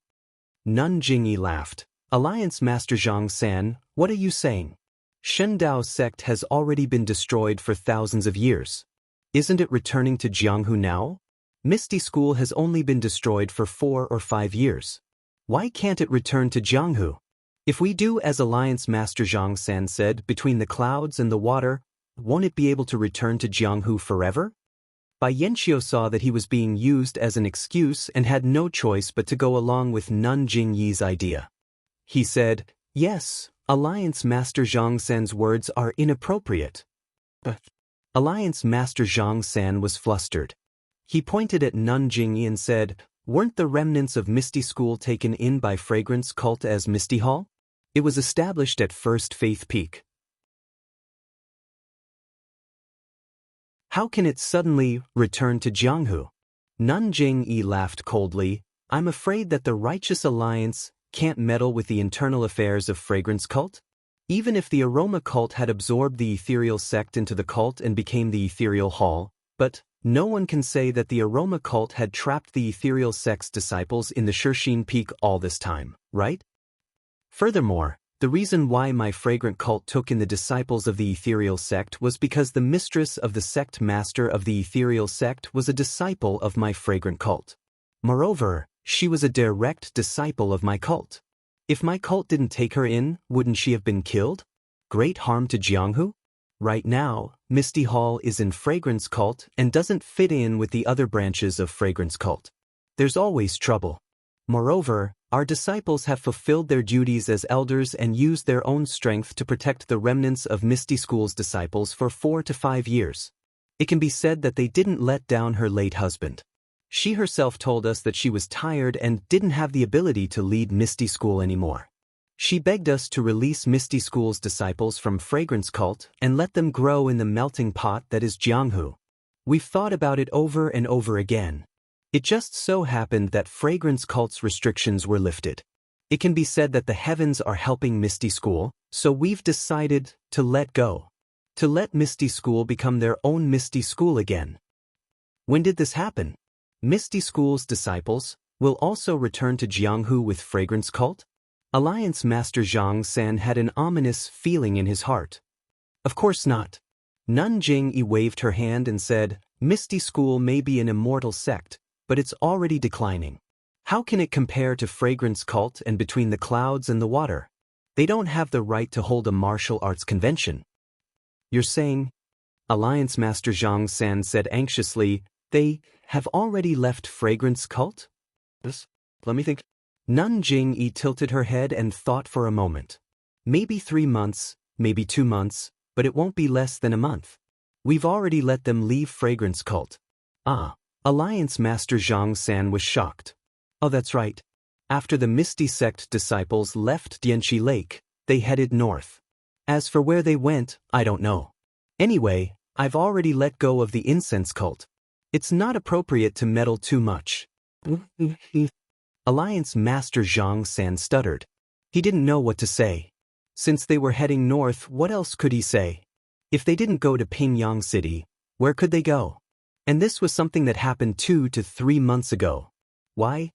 Nun Jingyi laughed. Alliance Master Zhang San, what are you saying? Shindao sect has already been destroyed for thousands of years. Isn't it returning to Jianghu now? Misty School has only been destroyed for 4 or 5 years. Why can't it return to Jianghu? If we do as Alliance Master Zhang San said, Between the Clouds and the Water, won't it be able to return to Jianghu forever? Bai Yanqiu saw that he was being used as an excuse and had no choice but to go along with Nun Jingyi's idea. He said, Yes, Alliance Master Zhang San's words are inappropriate. But Alliance Master Zhang San was flustered. He pointed at Nun Jingyi and said, Weren't the remnants of Misty School taken in by Fragrance Cult as Misty Hall? It was established at First Faith Peak. How can it suddenly return to Jianghu? Nun Jingyi laughed coldly. I'm afraid that the Righteous Alliance can't meddle with the internal affairs of Fragrance Cult? Even if the Aroma Cult had absorbed the Ethereal Sect into the cult and became the Ethereal Hall, but no one can say that the Aroma Cult had trapped the Ethereal Sect's disciples in the Shirxin Peak all this time, right? Furthermore, the reason why my Fragrant Cult took in the disciples of the Ethereal Sect was because the mistress of the sect master of the Ethereal Sect was a disciple of my Fragrant Cult. Moreover, she was a direct disciple of my cult. If my cult didn't take her in, wouldn't she have been killed? Great harm to Jianghu? Right now, Misty Hall is in Fragrance Cult and doesn't fit in with the other branches of Fragrance Cult. There's always trouble. Moreover, our disciples have fulfilled their duties as elders and used their own strength to protect the remnants of Misty School's disciples for 4 to 5 years. It can be said that they didn't let down her late husband. She herself told us that she was tired and didn't have the ability to lead Misty School anymore. She begged us to release Misty School's disciples from Fragrance Cult and let them grow in the melting pot that is Jianghu. We've thought about it over and over again. It just so happened that Fragrance Cult's restrictions were lifted. It can be said that the heavens are helping Misty School, so we've decided to let go. To let Misty School become their own Misty School again. When did this happen? Misty School's disciples will also return to Jianghu with Fragrance Cult? Alliance Master Zhang San had an ominous feeling in his heart. Of course not. Nun Jingyi waved her hand and said, Misty School may be an immortal sect, but it's already declining. How can it compare to Fragrance Cult and Between the Clouds and the Water? They don't have the right to hold a martial arts convention. You're saying? Alliance Master Zhang San said anxiously, they have already left Fragrance Cult? Let me think. Nun Jingyi tilted her head and thought for a moment. Maybe 3 months, maybe 2 months, but it won't be less than a month. We've already let them leave Fragrance Cult. Ah, Alliance Master Zhang San was shocked. Oh, that's right. After the Misty Sect disciples left Dianqi Lake, they headed north. As for where they went, I don't know. Anyway, I've already let go of the incense cult. It's not appropriate to meddle too much. Alliance Master Zhang San stuttered. He didn't know what to say. Since they were heading north, what else could he say? If they didn't go to Pingyang City, where could they go? And this was something that happened 2 to 3 months ago. Why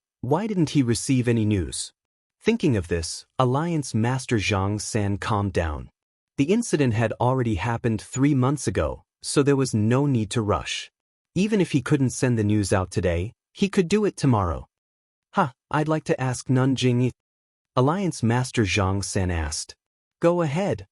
didn't he receive any news? Thinking of this, Alliance Master Zhang San calmed down. The incident had already happened 3 months ago, so there was no need to rush. Even if he couldn't send the news out today, he could do it tomorrow. I'd like to ask Nun Jingyi. Alliance Master Zhang San asked. Go ahead.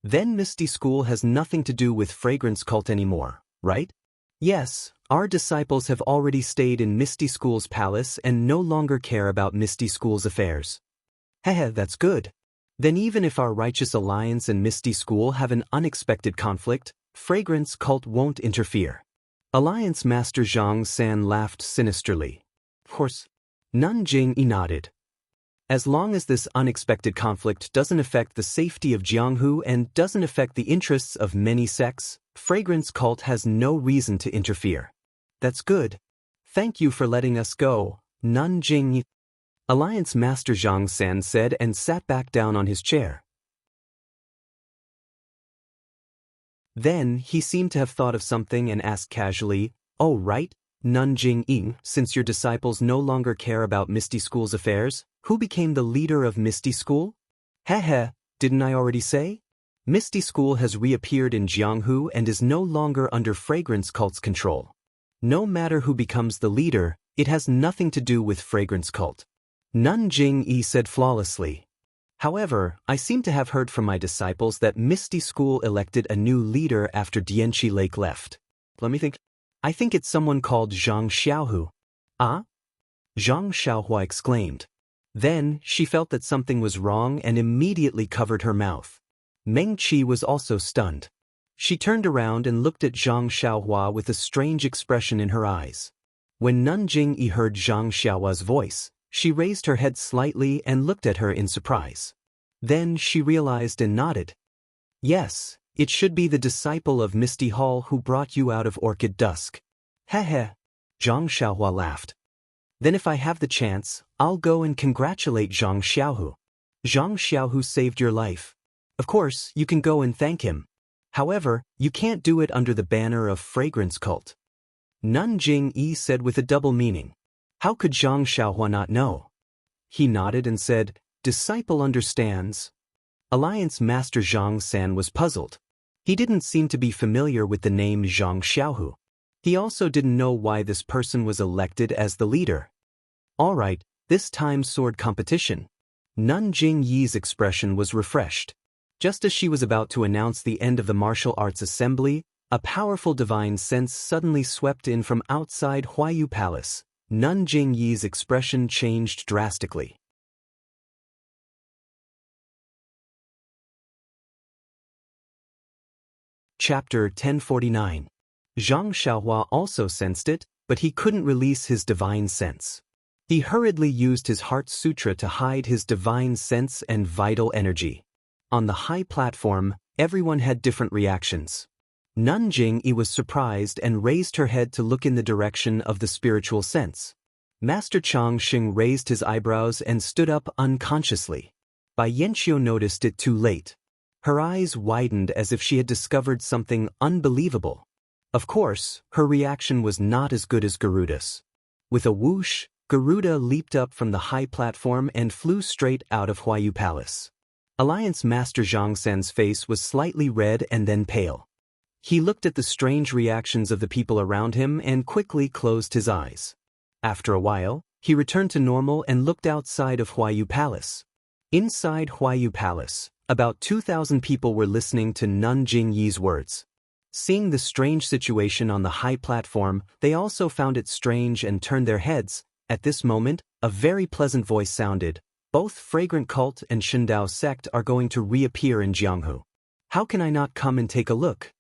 Then Misty School has nothing to do with Fragrance Cult anymore, right? Yes, our disciples have already stayed in Misty School's palace and no longer care about Misty School's affairs. That's good. Then even if our Righteous Alliance and Misty School have an unexpected conflict, Fragrance Cult won't interfere. Alliance Master Zhang San laughed sinisterly. Of course. Nun Jingyi nodded. As long as this unexpected conflict doesn't affect the safety of Jianghu and doesn't affect the interests of many sects, Fragrance Cult has no reason to interfere. That's good. Thank you for letting us go, Nun Jingyi. Alliance Master Zhang San said and sat back down on his chair. Then he seemed to have thought of something and asked casually, Oh, right? Nun Jingyi, since your disciples no longer care about Misty School's affairs, who became the leader of Misty School? Didn't I already say? Misty School has reappeared in Jianghu and is no longer under Fragrance Cult's control. No matter who becomes the leader, it has nothing to do with Fragrance Cult. Nun Jingyi said flawlessly. However, I seem to have heard from my disciples that Misty School elected a new leader after Dianqi Lake left. Let me think. I think it's someone called Zhang Xiaohu. Ah? Zhang Xiaohua exclaimed. Then, she felt that something was wrong and immediately covered her mouth. Meng Qi was also stunned. She turned around and looked at Zhang Xiaohua with a strange expression in her eyes. When Nun Jingyi heard Zhang Xiaohua's voice, she raised her head slightly and looked at her in surprise. Then she realized and nodded. Yes. It should be the disciple of Misty Hall who brought you out of Orchid Dusk. Zhang Xiaohua laughed. Then if I have the chance, I'll go and congratulate Zhang Xiaohu. Zhang Xiaohu saved your life. Of course, you can go and thank him. However, you can't do it under the banner of Fragrance Cult. Nun Jingyi said with a double meaning. How could Zhang Xiaohua not know? He nodded and said, Disciple understands. Alliance Master Zhang San was puzzled. He didn't seem to be familiar with the name Zhang Xiaohu. He also didn't know why this person was elected as the leader. All right, this time's sword competition. Nun Jingyi's expression was refreshed. Just as she was about to announce the end of the martial arts assembly, a powerful divine sense suddenly swept in from outside Huayu Palace. Nun Jingyi's expression changed drastically. Chapter 1049. Zhang Xiaohua also sensed it, but he couldn't release his divine sense. He hurriedly used his heart sutra to hide his divine sense and vital energy. On the high platform, everyone had different reactions. Nun Jingyi was surprised and raised her head to look in the direction of the spiritual sense. Master Chang Xing raised his eyebrows and stood up unconsciously. Bai Yanqiu noticed it too late. Her eyes widened as if she had discovered something unbelievable. Of course, her reaction was not as good as Garuda's. With a whoosh, Garuda leaped up from the high platform and flew straight out of Huayu Palace. Alliance Master Zhang San's face was slightly red and then pale. He looked at the strange reactions of the people around him and quickly closed his eyes. After a while, he returned to normal and looked outside of Huayu Palace. Inside Huayu Palace, about 2,000 people were listening to Nun Jingyi's words. Seeing the strange situation on the high platform, they also found it strange and turned their heads. At this moment, a very pleasant voice sounded. Both Fragrant Cult and Shindao Sect are going to reappear in Jianghu. How can I not come and take a look?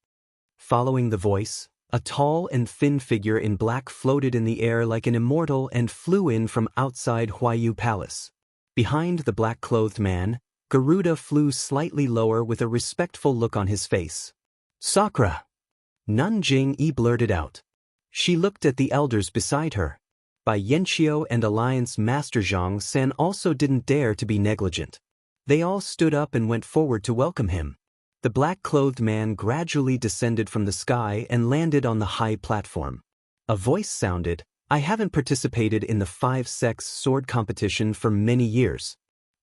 Following the voice, a tall and thin figure in black floated in the air like an immortal and flew in from outside Huayu Palace. Behind the black-clothed man, Garuda flew slightly lower with a respectful look on his face. Sakura! Nun Jingyi blurted out. She looked at the elders beside her. Bai Yanqiu and Alliance Master Zhang San also didn't dare to be negligent. They all stood up and went forward to welcome him. The black-clothed man gradually descended from the sky and landed on the high platform. A voice sounded, I haven't participated in the 5-sex sword competition for many years.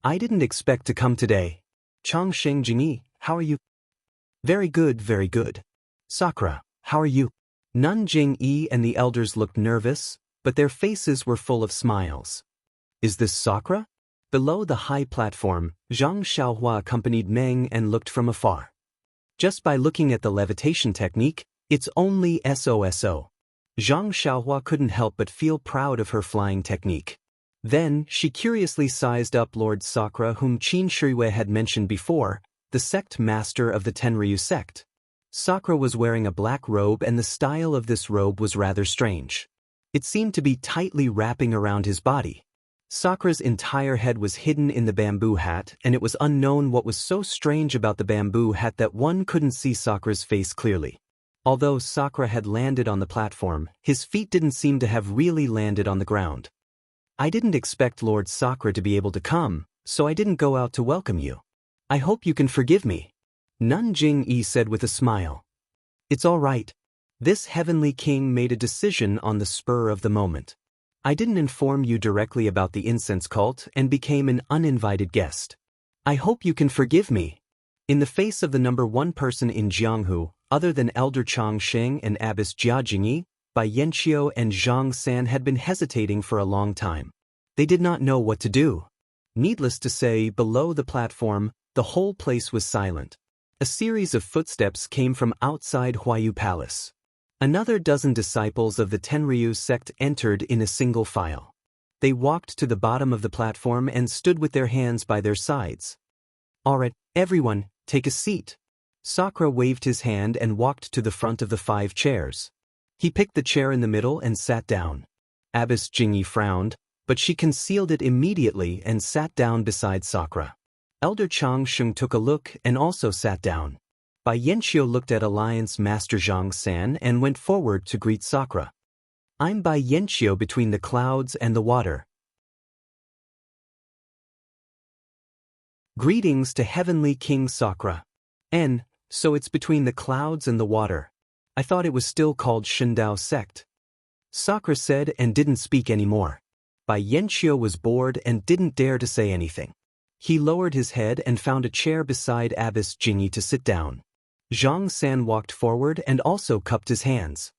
I didn't expect to come today. Changsheng Jingyi, how are you? Very good, very good. Sakura, how are you? Nun Jingyi and the elders looked nervous, but their faces were full of smiles. Is this Sakura? Below the high platform, Zhang Xiaohua accompanied Meng and looked from afar. Just by looking at the levitation technique, it's only SOSO. Zhang Xiaohua couldn't help but feel proud of her flying technique. Then, she curiously sized up Lord Sakura, whom Qin Shirui had mentioned before, the sect master of the Tenryu sect. Sakura was wearing a black robe and the style of this robe was rather strange. It seemed to be tightly wrapping around his body. Sakura's entire head was hidden in the bamboo hat, and it was unknown what was so strange about the bamboo hat that one couldn't see Sakura's face clearly. Although Sakura had landed on the platform, his feet didn't seem to have really landed on the ground. I didn't expect Lord Sakura to be able to come, so I didn't go out to welcome you. I hope you can forgive me. Nun Jingyi said with a smile. It's all right. This heavenly king made a decision on the spur of the moment. I didn't inform you directly about the incense cult and became an uninvited guest. I hope you can forgive me. In the face of the number one person in Jianghu, other than Elder Chang Sheng and Abbess Jia Jingyi, Bai Yanqiu and Zhang San had been hesitating for a long time. They did not know what to do. Needless to say, below the platform, the whole place was silent. A series of footsteps came from outside Huayu Palace. Another dozen disciples of the Tenryu sect entered in a single file. They walked to the bottom of the platform and stood with their hands by their sides. All right, everyone, take a seat. Sakura waved his hand and walked to the front of the 5 chairs. He picked the chair in the middle and sat down. Abbess Jingyi frowned, but she concealed it immediately and sat down beside Sakura. Elder Chang Sheng took a look and also sat down. Bai Yanqiu looked at Alliance Master Zhang San and went forward to greet Sakura. I'm Bai Yanqiu between the clouds and the water. Greetings to Heavenly King Sakura. So it's between the clouds and the water. I thought it was still called Shindao sect. Sakura said and didn't speak anymore. Bai Yanqiu was bored and didn't dare to say anything. He lowered his head and found a chair beside Abbess Jingyi to sit down. Zhang San walked forward and also cupped his hands.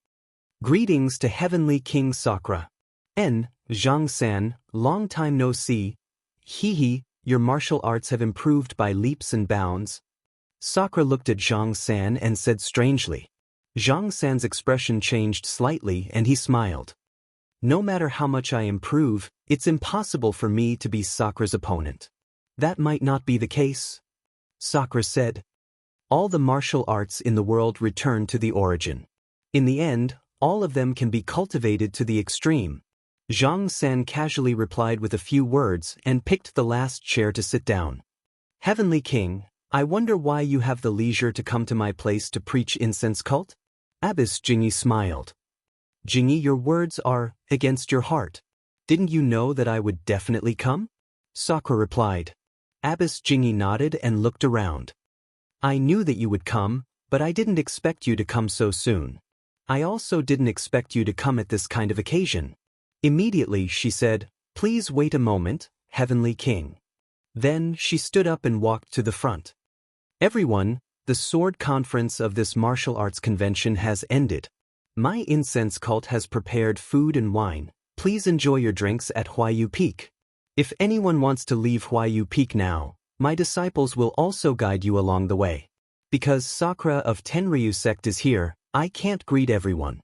Greetings to Heavenly King Sakura. Zhang San, long time no see. Your martial arts have improved by leaps and bounds. Sakura looked at Zhang San and said strangely. Zhang San's expression changed slightly and he smiled. No matter how much I improve, it's impossible for me to be Sakura's opponent. That might not be the case. Sakura said. All the martial arts in the world return to the origin. In the end, all of them can be cultivated to the extreme. Zhang San casually replied with a few words and picked the last chair to sit down. Heavenly King, I wonder why you have the leisure to come to my place to preach incense cult? Abbess Jingyi smiled. Jingyi, your words are against your heart. Didn't you know that I would definitely come? Sakura replied. Abbess Jingyi nodded and looked around. I knew that you would come, but I didn't expect you to come so soon. I also didn't expect you to come at this kind of occasion. Immediately she said, Please wait a moment, Heavenly King. Then she stood up and walked to the front. Everyone, the sword conference of this martial arts convention has ended. My incense cult has prepared food and wine. Please enjoy your drinks at Huayu Peak. If anyone wants to leave Huayu Peak now, my disciples will also guide you along the way. Because Sakura of Tenryu sect is here, I can't greet everyone.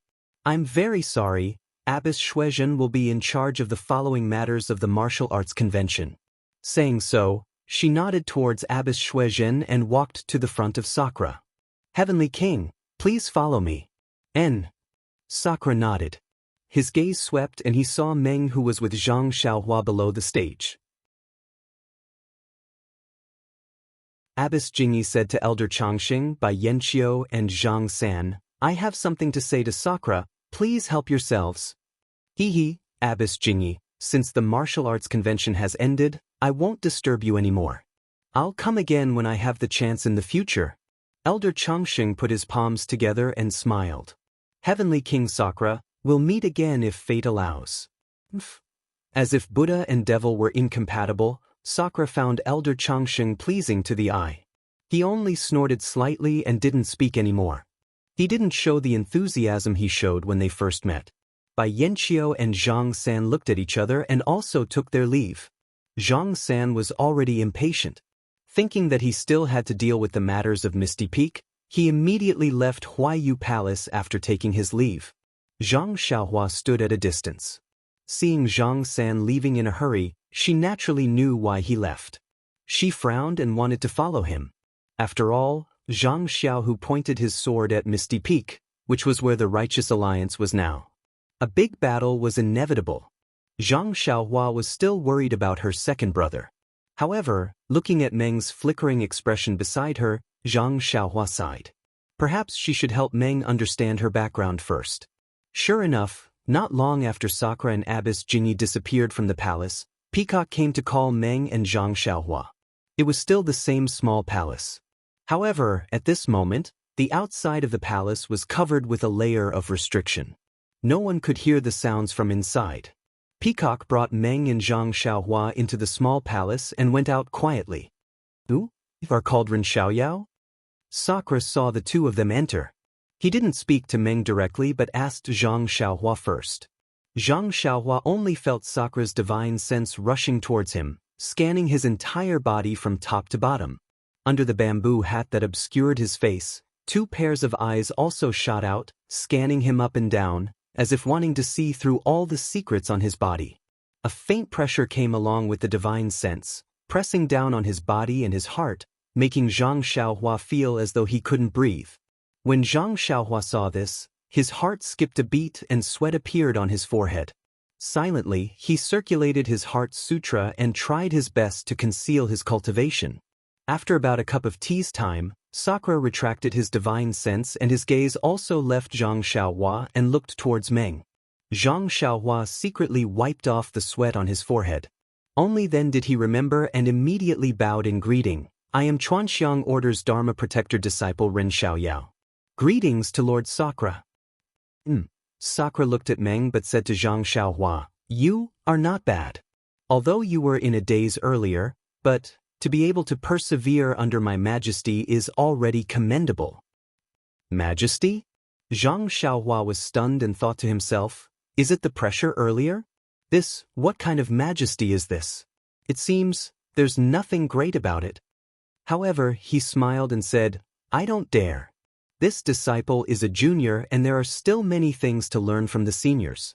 I'm very sorry, Abbess Shuizhen will be in charge of the following matters of the martial arts convention. Saying so, she nodded towards Abbess Shuizhen and walked to the front of Sakura. Heavenly King, please follow me. Sakura nodded. His gaze swept and he saw Meng, who was with Zhang Xiaohua below the stage. Abbess Jingyi said to Elder Changxing, Bai Yanqiu and Zhang San, I have something to say to Sakura, please help yourselves. Hee, Abbess Jingyi, since the martial arts convention has ended, I won't disturb you anymore. I'll come again when I have the chance in the future. Elder Changxing put his palms together and smiled. Heavenly King Sakura, we'll meet again if fate allows. As if Buddha and devil were incompatible, Sakura found Elder Changxing pleasing to the eye. He only snorted slightly and didn't speak anymore. He didn't show the enthusiasm he showed when they first met. Bai Yanqiu and Zhang San looked at each other and also took their leave. Zhang San was already impatient. Thinking that he still had to deal with the matters of Misty Peak, he immediately left Huayu Palace after taking his leave. Zhang Xiaohua stood at a distance. Seeing Zhang San leaving in a hurry, she naturally knew why he left. She frowned and wanted to follow him. After all, Zhang Xiaohu pointed his sword at Misty Peak, which was where the Righteous Alliance was now. A big battle was inevitable. Zhang Xiaohua was still worried about her second brother. However, looking at Meng's flickering expression beside her, Zhang Xiaohua sighed. Perhaps she should help Meng understand her background first. Sure enough, not long after Sakura and Abbess Jingyi disappeared from the palace, Peacock came to call Meng and Zhang Xiaohua. It was still the same small palace. However, at this moment, the outside of the palace was covered with a layer of restriction. No one could hear the sounds from inside. Peacock brought Meng and Zhang Xiaohua into the small palace and went out quietly. Who? Are Cauldron Xiaoyao? Sakura saw the two of them enter. He didn't speak to Meng directly but asked Zhang Xiaohua first. Zhang Xiaohua only felt Sakura's divine sense rushing towards him, scanning his entire body from top to bottom. Under the bamboo hat that obscured his face, two pairs of eyes also shot out, scanning him up and down, as if wanting to see through all the secrets on his body. A faint pressure came along with the divine sense, pressing down on his body and his heart, making Zhang Xiaohua feel as though he couldn't breathe. When Zhang Xiaohua saw this, his heart skipped a beat and sweat appeared on his forehead. Silently, he circulated his heart sutra and tried his best to conceal his cultivation. After about a cup of tea's time, Sakura retracted his divine sense and his gaze also left Zhang Xiaohua and looked towards Meng. Zhang Xiaohua secretly wiped off the sweat on his forehead. Only then did he remember and immediately bowed in greeting. I am Chuanxiang Order's Dharma Protector disciple Ren Xiaoyao. Greetings to Lord Sakura. Sakura looked at Meng but said to Zhang Xiaohua, You are not bad. Although you were in a daze earlier, but to be able to persevere under my majesty is already commendable. Majesty? Zhang Xiaohua was stunned and thought to himself, is it the pressure earlier? What kind of majesty is this? It seems there's nothing great about it. However, he smiled and said, I don't dare. This disciple is a junior and there are still many things to learn from the seniors.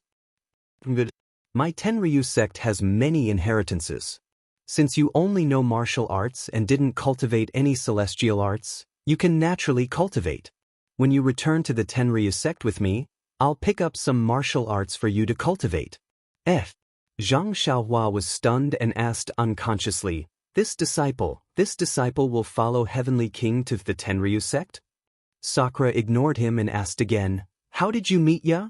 Good. My Tenryu sect has many inheritances. Since you only know martial arts and didn't cultivate any celestial arts, you can naturally cultivate. When you return to the Tenryu sect with me, I'll pick up some martial arts for you to cultivate. F. Zhang Xiaohua was stunned and asked unconsciously, this disciple will follow Heavenly King to the Tenryu sect? Sakura ignored him and asked again, how did you meet Ya?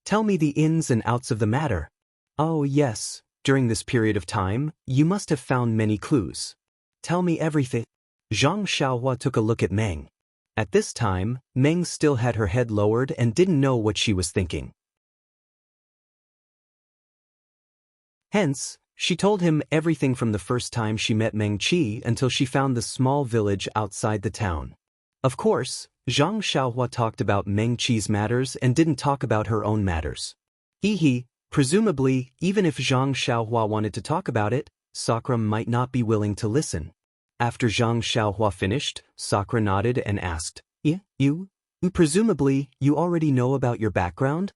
Tell me the ins and outs of the matter. Oh yes, during this period of time, you must have found many clues. Tell me everything. Zhang Xiaohua took a look at Meng. At this time, Meng still had her head lowered and didn't know what she was thinking. Hence, she told him everything from the first time she met Meng Qi until she found the small village outside the town. Of course, Zhang Xiaohua talked about Meng Qi's matters and didn't talk about her own matters. Presumably, even if Zhang Xiaohua wanted to talk about it, Sakura might not be willing to listen. After Zhang Xiaohua finished, Sakura nodded and asked, You? Presumably, you already know about your background?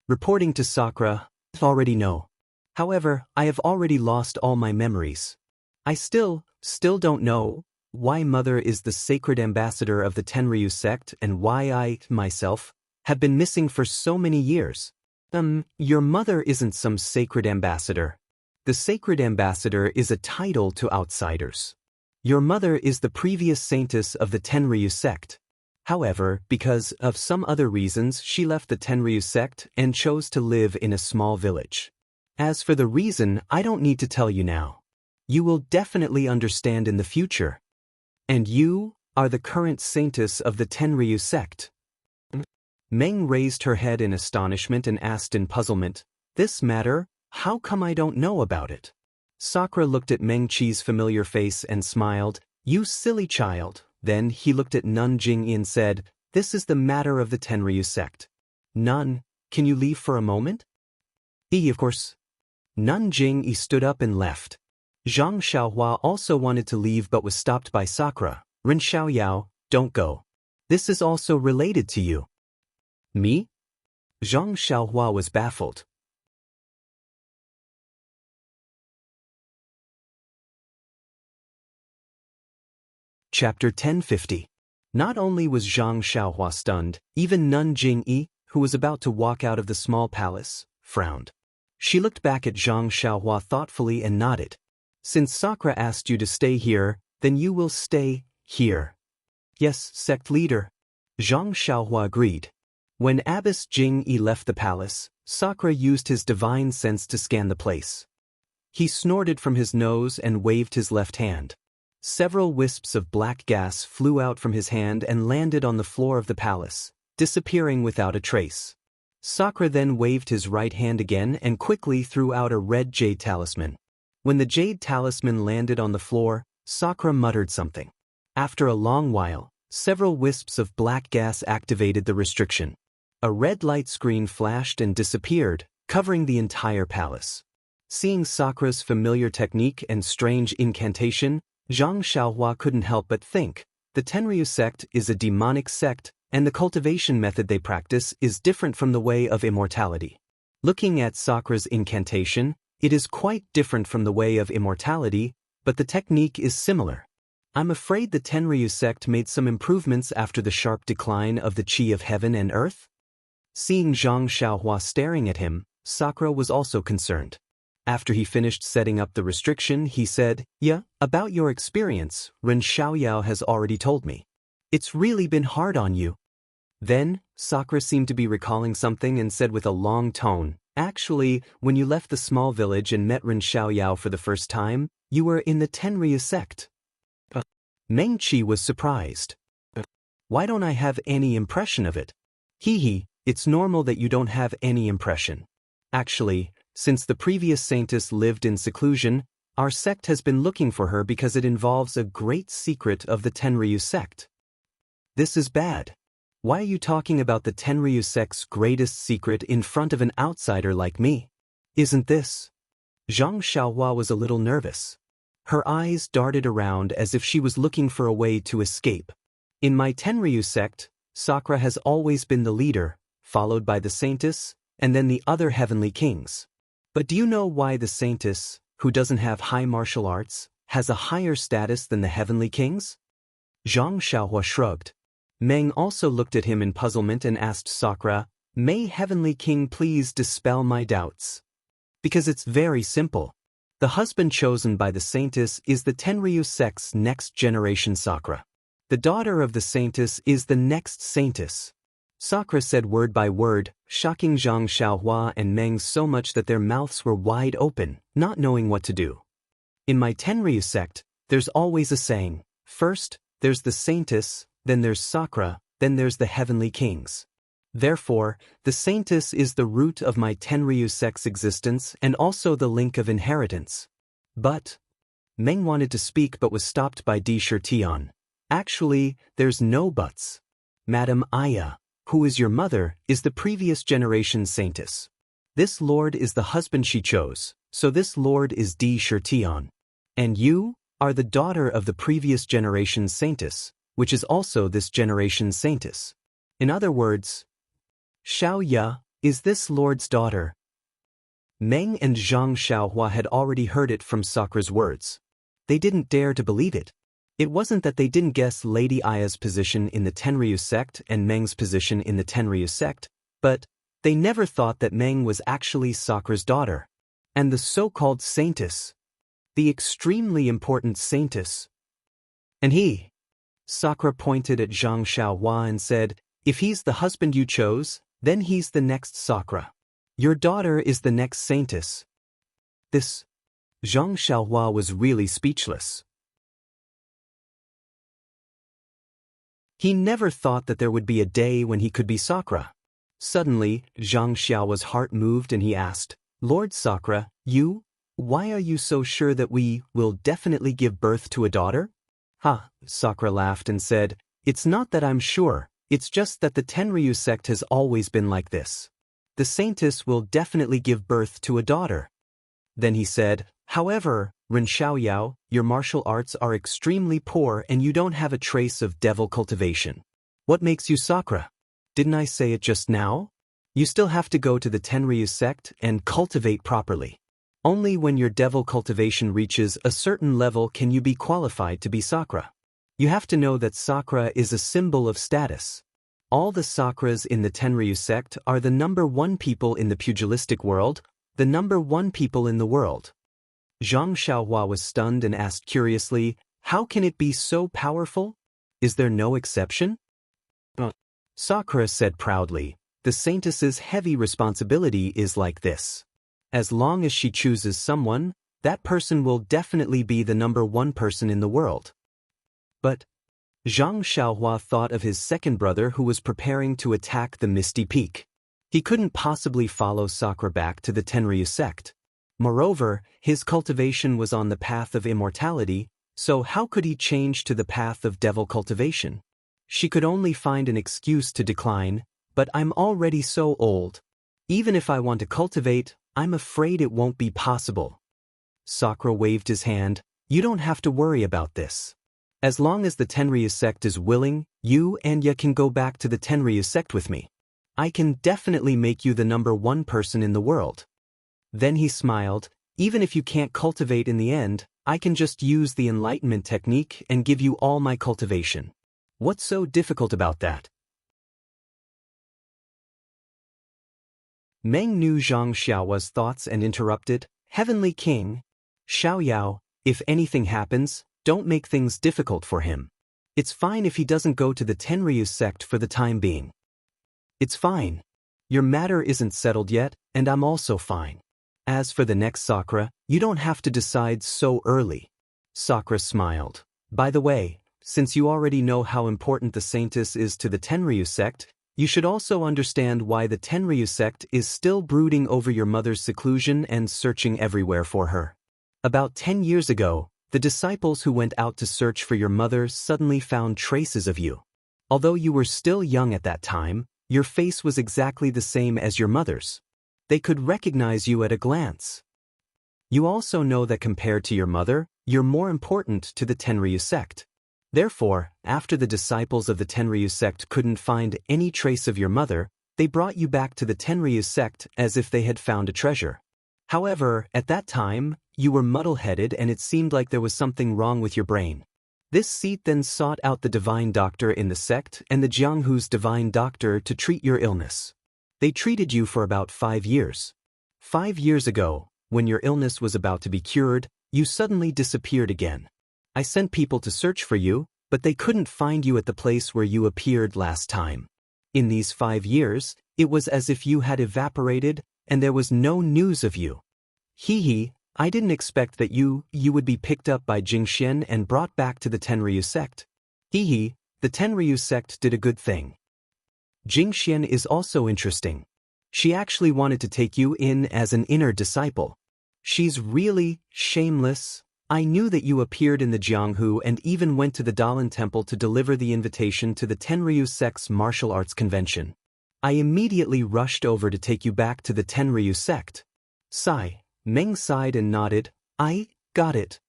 Reporting to Sakura, already know. However, I have already lost all my memories. I still don't know why Mother is the sacred ambassador of the Tenryu sect and why I, myself, have been missing for so many years. Your mother isn't some sacred ambassador. The sacred ambassador is a title to outsiders. Your mother is the previous saintess of the Tenryu sect. However, because of some other reasons, she left the Tenryu sect and chose to live in a small village. As for the reason, I don't need to tell you now. You will definitely understand in the future. And you are the current saintess of the Tenryu sect. Meng raised her head in astonishment and asked in puzzlement, this matter, how come I don't know about it? Sakura looked at Meng Qi's familiar face and smiled, you silly child. Then he looked at Nun Jingyi and said, this is the matter of the Tenryu sect. Nun, can you leave for a moment? Of course. Nun Jingyi stood up and left. Zhang Xiaohua also wanted to leave but was stopped by Sakura. Ren Xiaoyao, don't go. This is also related to you. Me? Zhang Xiaohua was baffled. Chapter 1050. Not only was Zhang Xiaohua stunned, even Nun Jingyi, who was about to walk out of the small palace, frowned. She looked back at Zhang Xiaohua thoughtfully and nodded. Since Sakura asked you to stay here, then you will stay here. Yes, sect leader. Zhang Xiaohua agreed. When Abbess Jingyi left the palace, Sakura used his divine sense to scan the place. He snorted from his nose and waved his left hand. Several wisps of black gas flew out from his hand and landed on the floor of the palace, disappearing without a trace. Sakura then waved his right hand again and quickly threw out a red jade talisman. When the jade talisman landed on the floor, Sakura muttered something. After a long while, several wisps of black gas activated the restriction. A red light screen flashed and disappeared, covering the entire palace. Seeing Sakura's familiar technique and strange incantation, Zhang Xiaohua couldn't help but think, the Tenryu sect is a demonic sect, and the cultivation method they practice is different from the way of immortality. Looking at Sakura's incantation, it is quite different from the way of immortality, but the technique is similar. I'm afraid the Tenryu sect made some improvements after the sharp decline of the Qi of heaven and earth. Seeing Zhang Xiaohua staring at him, Sakura was also concerned. After he finished setting up the restriction, he said, about your experience, Ren Xiaoyao has already told me. It's really been hard on you. Then, Sakura seemed to be recalling something and said with a long tone, actually, when you left the small village and met Ren Xiaoyao for the first time, you were in the Tenryu sect. Meng Qi was surprised. Why don't I have any impression of it? It's normal that you don't have any impression. Actually, since the previous saintess lived in seclusion, our sect has been looking for her because it involves a great secret of the Tenryu sect. This is bad. Why are you talking about the Tenryu sect's greatest secret in front of an outsider like me? Isn't this? Zhang Xiaohua was a little nervous. Her eyes darted around as if she was looking for a way to escape. In my Tenryu sect, Sakura has always been the leader, followed by the saintess, and then the other heavenly kings. But do you know why the saintess, who doesn't have high martial arts, has a higher status than the heavenly kings? Zhang Xiaohua shrugged. Meng also looked at him in puzzlement and asked Sakura, may Heavenly King please dispel my doubts? Because it's very simple. The husband chosen by the saintess is the Tenryu sect's next generation Sakura. The daughter of the saintess is the next saintess. Sakura said word by word, shocking Zhang Xiaohua and Meng so much that their mouths were wide open, not knowing what to do. In my Tenryu sect, there's always a saying, first, there's the saintess, then there's Sakura, then there's the heavenly kings. Therefore, the saintess is the root of my Tenryu sect's existence and also the link of inheritance. But Meng wanted to speak but was stopped by Di Shirtian. Actually, there's no buts. Madam Aya, who is your mother, is the previous generation saintess. This lord is the husband she chose, so this lord is Di Shirtian. And you are the daughter of the previous generation saintess, which is also this generation's saintess. In other words, Xiao Ya is this lord's daughter. Meng and Zhang Xiaohua had already heard it from Sakura's words. They didn't dare to believe it. It wasn't that they didn't guess Lady Aya's position in the Tenryu sect and Meng's position in the Tenryu sect, but they never thought that Meng was actually Sakura's daughter. And the so-called saintess. The extremely important saintess. And he. Sakura pointed at Zhang Xiaohua and said, if he's the husband you chose, then he's the next Sakura. Your daughter is the next saintess. This. Zhang Xiaohua was really speechless. He never thought that there would be a day when he could be Sakura. Suddenly, Zhang Xiaohua's heart moved and he asked, Lord Sakura, why are you so sure that we will definitely give birth to a daughter? Ha, Sakura laughed and said, it's not that I'm sure, it's just that the Tenryu sect has always been like this. The saintess will definitely give birth to a daughter. Then he said, however, Ren Xiaoyao, your martial arts are extremely poor and you don't have a trace of devil cultivation. What makes you Sakura? Didn't I say it just now? You still have to go to the Tenryu sect and cultivate properly. Only when your devil cultivation reaches a certain level can you be qualified to be Sakura. You have to know that Sakura is a symbol of status. All the Sakuras in the Tenryu sect are the #1 people in the pugilistic world, the #1 people in the world. Zhang Xiaohua was stunned and asked curiously, how can it be so powerful? Is there no exception? Sakura said proudly, the saintess's heavy responsibility is like this. As long as she chooses someone, that person will definitely be the #1 person in the world. But Zhang Xiaohua thought of his second brother who was preparing to attack the Misty Peak. He couldn't possibly follow Sakura back to the Tenryu sect. Moreover, his cultivation was on the path of immortality, so how could he change to the path of devil cultivation? She could only find an excuse to decline, but I'm already so old. Even if I want to cultivate, I'm afraid it won't be possible. Sakura waved his hand, you don't have to worry about this. As long as the Tenryu sect is willing, you and Ya can go back to the Tenryu sect with me. I can definitely make you the #1 person in the world. Then he smiled, even if you can't cultivate in the end, I can just use the enlightenment technique and give you all my cultivation. What's so difficult about that? Meng knew Zhang Xiaohua's thoughts and interrupted, Heavenly King, Xiaoyao, if anything happens, don't make things difficult for him. It's fine if he doesn't go to the Tenryu sect for the time being. It's fine. Your matter isn't settled yet, and I'm also fine. As for the next Sakura, you don't have to decide so early. Sakura smiled. By the way, since you already know how important the saintess is to the Tenryu sect, you should also understand why the Tenryu sect is still brooding over your mother's seclusion and searching everywhere for her. About 10 years ago, the disciples who went out to search for your mother suddenly found traces of you. Although you were still young at that time, your face was exactly the same as your mother's. They could recognize you at a glance. You also know that compared to your mother, you're more important to the Tenryu sect. Therefore, after the disciples of the Tenryu sect couldn't find any trace of your mother, they brought you back to the Tenryu sect as if they had found a treasure. However, at that time, you were muddle-headed and it seemed like there was something wrong with your brain. This seat then sought out the divine doctor in the sect and the Jianghu's divine doctor to treat your illness. They treated you for about 5 years. 5 years ago, when your illness was about to be cured, you suddenly disappeared again. I sent people to search for you, but they couldn't find you at the place where you appeared last time. In these 5 years, it was as if you had evaporated, and there was no news of you. Hee, I didn't expect that you would be picked up by Jingxian and brought back to the Tenryu sect. Hee, the Tenryu sect did a good thing. Jingxian is also interesting. She actually wanted to take you in as an inner disciple. She's really shameless. I knew that you appeared in the Jianghu and even went to the Dalan temple to deliver the invitation to the Tenryu sect's martial arts convention. I immediately rushed over to take you back to the Tenryu sect. Sigh. Meng sighed and nodded. I got it.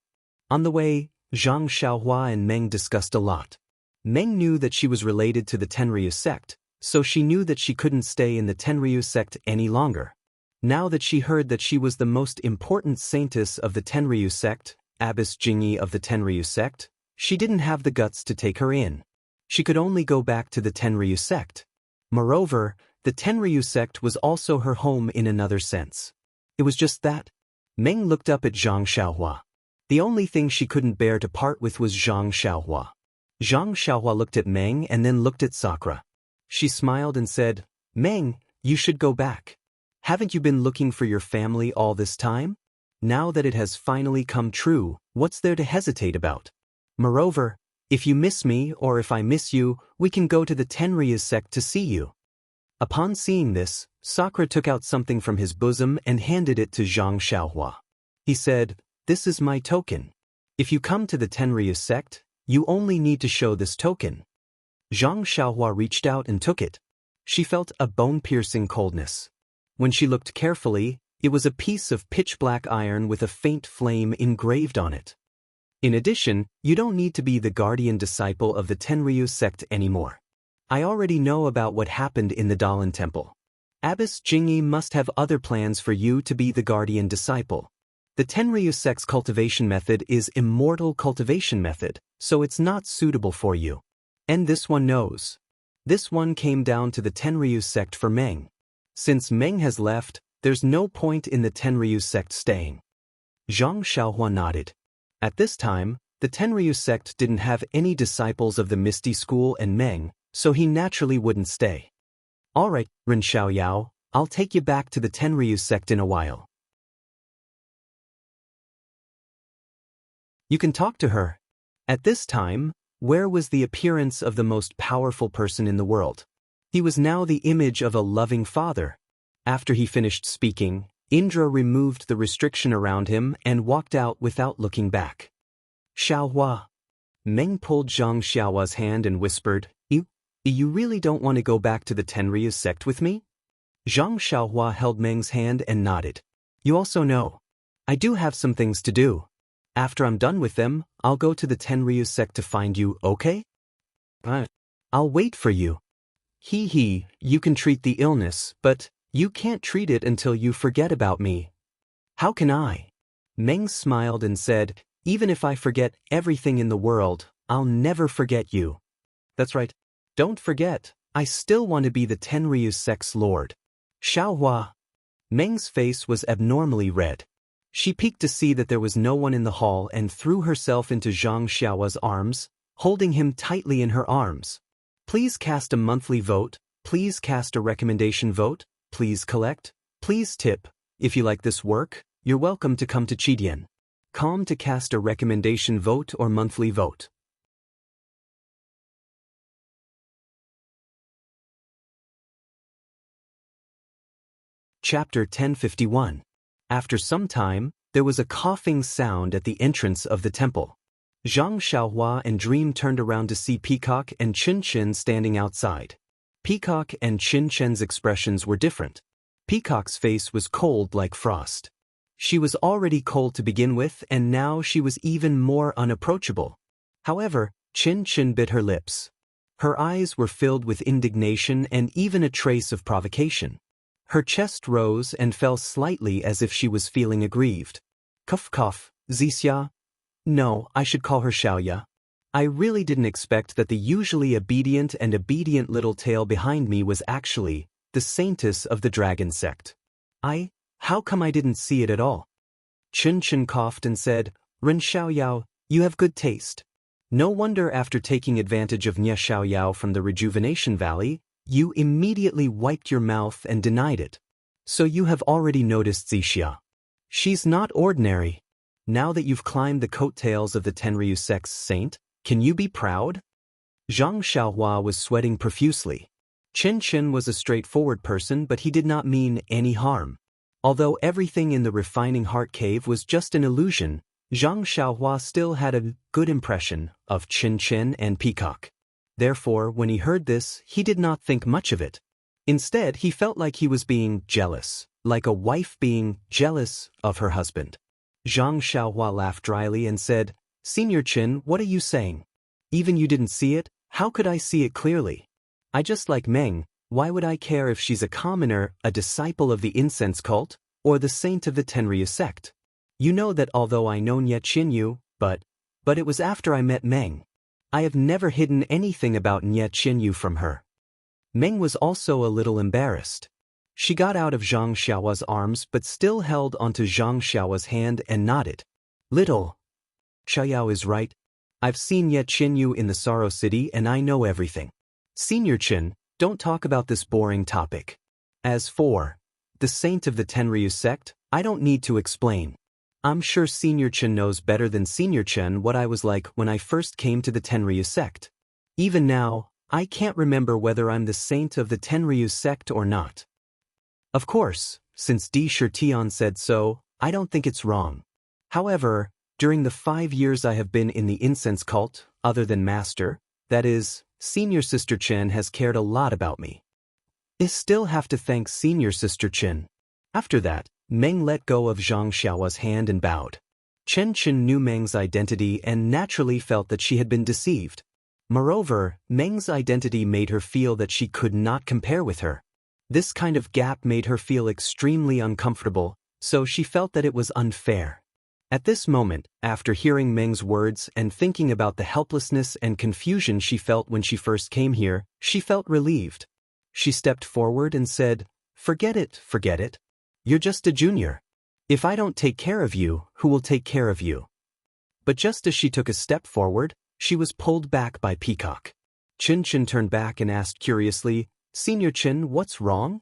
On the way, Zhang Xiaohua and Meng discussed a lot. Meng knew that she was related to the Tenryu sect, so she knew that she couldn't stay in the Tenryu sect any longer. Now that she heard that she was the most important saintess of the Tenryu sect, Abbess Jingyi of the Tenryu sect, she didn't have the guts to take her in. She could only go back to the Tenryu sect. Moreover, the Tenryu sect was also her home in another sense. It was just that. Meng looked up at Zhang Xiaohua. The only thing she couldn't bear to part with was Zhang Xiaohua. Zhang Xiaohua looked at Meng and then looked at Sakura. She smiled and said, Meng, you should go back. Haven't you been looking for your family all this time? Now that it has finally come true, what's there to hesitate about? Moreover, if you miss me or if I miss you, we can go to the Tenryu sect to see you. Upon seeing this, Sakura took out something from his bosom and handed it to Zhang Xiaohua. He said, This is my token. If you come to the Tenryu sect, you only need to show this token. Zhang Xiaohua reached out and took it. She felt a bone-piercing coldness. When she looked carefully, it was a piece of pitch-black iron with a faint flame engraved on it. In addition, you don't need to be the guardian disciple of the Tenryu sect anymore. I already know about what happened in the Dalan temple. Abbess Jingyi must have other plans for you to be the guardian disciple. The Tenryu sect's cultivation method is Immortal cultivation method, so it's not suitable for you. And this one knows. This one came down to the Tenryu sect for Meng. Since Meng has left, there's no point in the Tenryu sect staying. Zhang Xiaohua nodded. At this time, the Tenryu sect didn't have any disciples of the Misty School and Meng, so he naturally wouldn't stay. Alright, Ren Xiaoyao, I'll take you back to the Tenryu sect in a while. You can talk to her. At this time, where was the appearance of the most powerful person in the world? He was now the image of a loving father. After he finished speaking, Indra removed the restriction around him and walked out without looking back. Xiaohua. Meng pulled Zhang Xiaohua's hand and whispered, You really don't want to go back to the Tenryu sect with me? Zhang Xiaohua held Meng's hand and nodded. You also know. I do have some things to do. After I'm done with them, I'll go to the Tenryu sect to find you, okay? I'll wait for you. You can treat the illness, but you can't treat it until you forget about me. How can I? Meng smiled and said, Even if I forget everything in the world, I'll never forget you. That's right. Don't forget, I still want to be the Tenryu sect's lord. Xiaohua. Meng's face was abnormally red. She peeked to see that there was no one in the hall and threw herself into Zhang Xiaohua's arms, holding him tightly in her arms. Please cast a monthly vote, please cast a recommendation vote, please collect, please tip. If you like this work, you're welcome to come to Chidian. Come to cast a recommendation vote or monthly vote. Chapter 1051. After some time, there was a coughing sound at the entrance of the temple. Zhang Xiaohua and Dream turned around to see Peacock and Qin Chen standing outside. Peacock and Qin Chen's expressions were different. Peacock's face was cold like frost. She was already cold to begin with, and now she was even more unapproachable. However, Qin Chen bit her lips. Her eyes were filled with indignation and even a trace of provocation. Her chest rose and fell slightly as if she was feeling aggrieved. Cough, Zixia. No, I should call her Xiaoya. I really didn't expect that the usually obedient little tail behind me was actually the saintess of the dragon sect. How come I didn't see it at all? Chen coughed and said, Ren Xiaoyao, you have good taste. No wonder after taking advantage of Nye Xiaoyao from the Rejuvenation Valley, you immediately wiped your mouth and denied it. So you have already noticed Zixia. She's not ordinary. Now that you've climbed the coattails of the Tenryu sect's saint, can you be proud? Zhang Xiaohua was sweating profusely. Chen was a straightforward person, but he did not mean any harm. Although everything in the refining heart cave was just an illusion, Zhang Xiaohua still had a good impression of Chen and Peacock. Therefore, when he heard this, he did not think much of it. Instead, he felt like he was being jealous, like a wife being jealous of her husband. Zhang Xiaohua laughed dryly and said, Senior Chen, what are you saying? Even you didn't see it? How could I see it clearly? I just like Meng. Why would I care if she's a commoner, a disciple of the incense cult, or the saint of the Tenryu sect? You know that although I know Nye Qinyu, but it was after I met Meng. I have never hidden anything about Nye Qinyu from her. Meng was also a little embarrassed. She got out of Zhang Xiaohua's arms but still held onto Zhang Xiaohua's hand and nodded. Little Xiaoyao is right. I've seen Nye Qinyu in the Sorrow City and I know everything. Senior Chen, don't talk about this boring topic. As for the saint of the Tenryu sect, I don't need to explain. I'm sure Senior Chen knows better than Senior Chen what I was like when I first came to the Tenryu sect. Even now, I can't remember whether I'm the saint of the Tenryu sect or not. Of course, since Di Shirtian said so, I don't think it's wrong. However, during the 5 years I have been in the incense cult, other than Master, that is, Senior Sister Chen has cared a lot about me. I still have to thank Senior Sister Chen. After that, Meng let go of Zhang Xiaohua's hand and bowed. Chen knew Meng's identity and naturally felt that she had been deceived. Moreover, Meng's identity made her feel that she could not compare with her. This kind of gap made her feel extremely uncomfortable, so she felt that it was unfair. At this moment, after hearing Meng's words and thinking about the helplessness and confusion she felt when she first came here, she felt relieved. She stepped forward and said, Forget it. You're just a junior. If I don't take care of you, who will take care of you? But just as she took a step forward, she was pulled back by Peacock. Chen turned back and asked curiously, Senior Chen, what's wrong?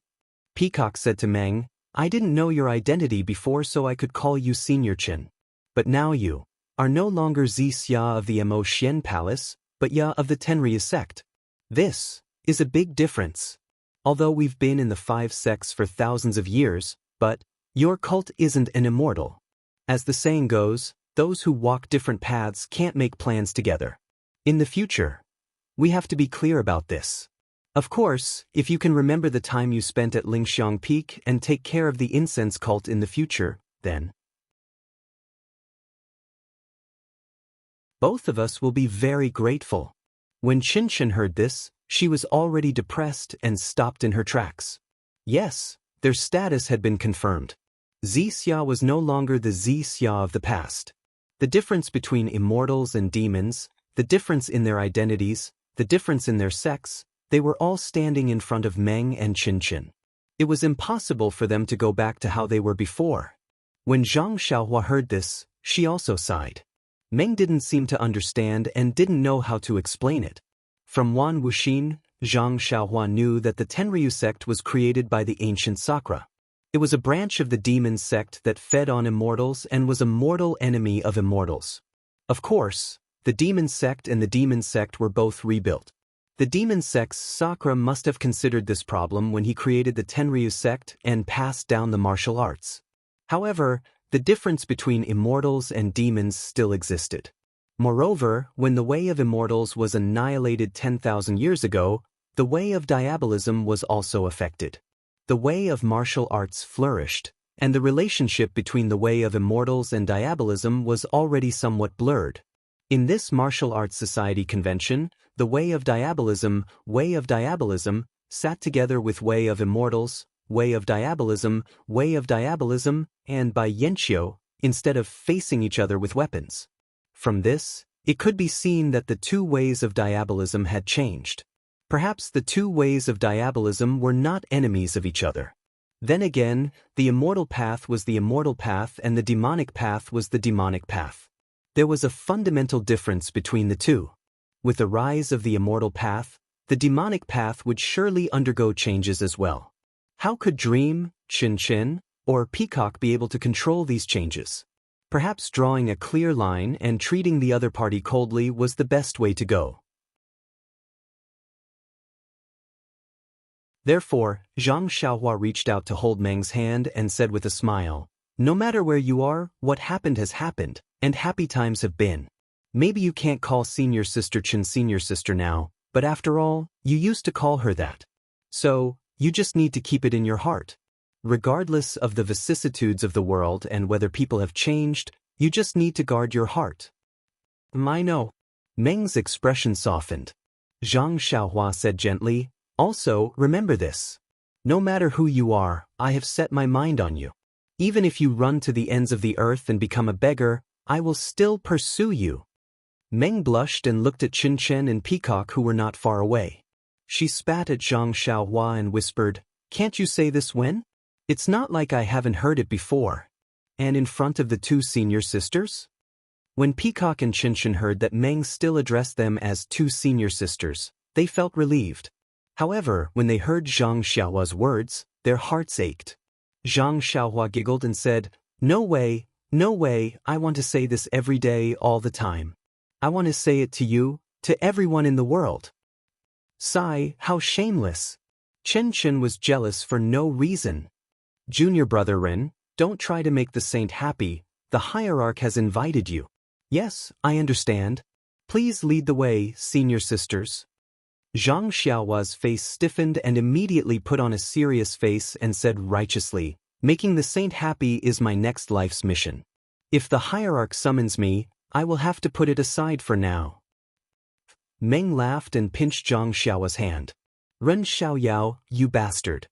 Peacock said to Meng, I didn't know your identity before so I could call you Senior Chen. But now you are no longer Zixia of the Mo Xian Palace, but Ya of the Tenryu sect. This is a big difference. Although we've been in the 5 sects for thousands of years, but your cult isn't an immortal. As the saying goes, those who walk different paths can't make plans together. In the future, we have to be clear about this. Of course, if you can remember the time you spent at Lingxiang Peak and take care of the incense cult in the future, then both of us will be very grateful. When Chen heard this, she was already depressed and stopped in her tracks. Yes, their status had been confirmed. Zixia was no longer the Zixia of the past. The difference between immortals and demons, the difference in their identities, the difference in their sex, they were all standing in front of Meng and Chen. It was impossible for them to go back to how they were before. When Zhang Xiaohua heard this, she also sighed. Meng didn't seem to understand and didn't know how to explain it. From Wan Wuxin, Zhang Xiaohua knew that the Tenryu sect was created by the ancient Sakra. It was a branch of the demon sect that fed on immortals and was a mortal enemy of immortals. Of course, the demon sect and the demon sect were both rebuilt. The demon sect's Sakra must have considered this problem when he created the Tenryu sect and passed down the martial arts. However, the difference between immortals and demons still existed. Moreover, when the way of immortals was annihilated 10,000 years ago, the way of diabolism was also affected. The way of martial arts flourished, and the relationship between the way of immortals and diabolism was already somewhat blurred. In this martial arts society convention, the way of diabolism, sat together with way of immortals, way of diabolism, and by Yanqiu, instead of facing each other with weapons. From this, it could be seen that the two ways of diabolism had changed. Perhaps the two ways of diabolism were not enemies of each other. Then again, the immortal path was the immortal path and the demonic path was the demonic path. There was a fundamental difference between the two. With the rise of the immortal path, the demonic path would surely undergo changes as well. How could Dream, Chin, or Peacock be able to control these changes? Perhaps drawing a clear line and treating the other party coldly was the best way to go. Therefore, Zhang Xiaohua reached out to hold Meng's hand and said with a smile, "No matter where you are, what happened has happened, and happy times have been. Maybe you can't call senior sister Chin senior sister now, but after all, you used to call her that. So, you just need to keep it in your heart. Regardless of the vicissitudes of the world and whether people have changed, you just need to guard your heart." "I know." Meng's expression softened. Zhang Xiaohua said gently, "Also, remember this. No matter who you are, I have set my mind on you. Even if you run to the ends of the earth and become a beggar, I will still pursue you." Meng blushed and looked at Chin and Peacock who were not far away. She spat at Zhang Xiaohua and whispered, "Can't you say this when? It's not like I haven't heard it before." And in front of the two senior sisters? When Peacock and Chin heard that Meng still addressed them as two senior sisters, they felt relieved. However, when they heard Zhang Xiaohua's words, their hearts ached. Zhang Xiaohua giggled and said, no way, I want to say this every day, all the time. I want to say it to you, to everyone in the world." Sigh, how shameless. Chin was jealous for no reason. "Junior brother Ren, don't try to make the saint happy, the hierarch has invited you." "Yes, I understand. Please lead the way, senior sisters." Zhang Xiaohua's face stiffened and immediately put on a serious face and said righteously, "Making the saint happy is my next life's mission. If the hierarch summons me, I will have to put it aside for now." Meng laughed and pinched Zhang Xiaohua's hand. "Ren Xiaoyao, you bastard."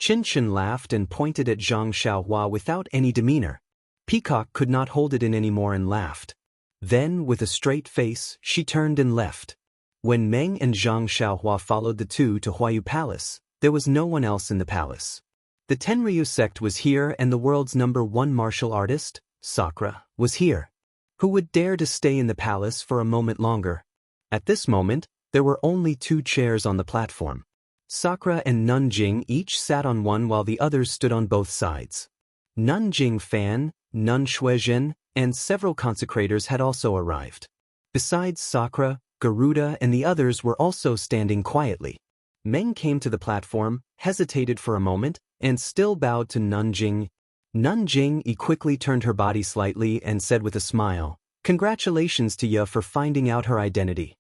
Chin laughed and pointed at Zhang Xiaohua without any demeanor. Peacock could not hold it in anymore and laughed. Then, with a straight face, she turned and left. When Meng and Zhang Xiaohua followed the two to Huayu Palace, there was no one else in the palace. The Tenryu sect was here and the world's #1 martial artist, Sakura, was here. Who would dare to stay in the palace for a moment longer? At this moment, there were only 2 chairs on the platform. Sakura and Nanjing each sat on one while the others stood on both sides. Nanjing Fan, Nun Shuizhen, and several consecrators had also arrived. Besides Sakura, Garuda and the others were also standing quietly. Meng came to the platform, hesitated for a moment, and still bowed to Nanjing. Nanjing quickly turned her body slightly and said with a smile, "Congratulations to ya for finding out her identity.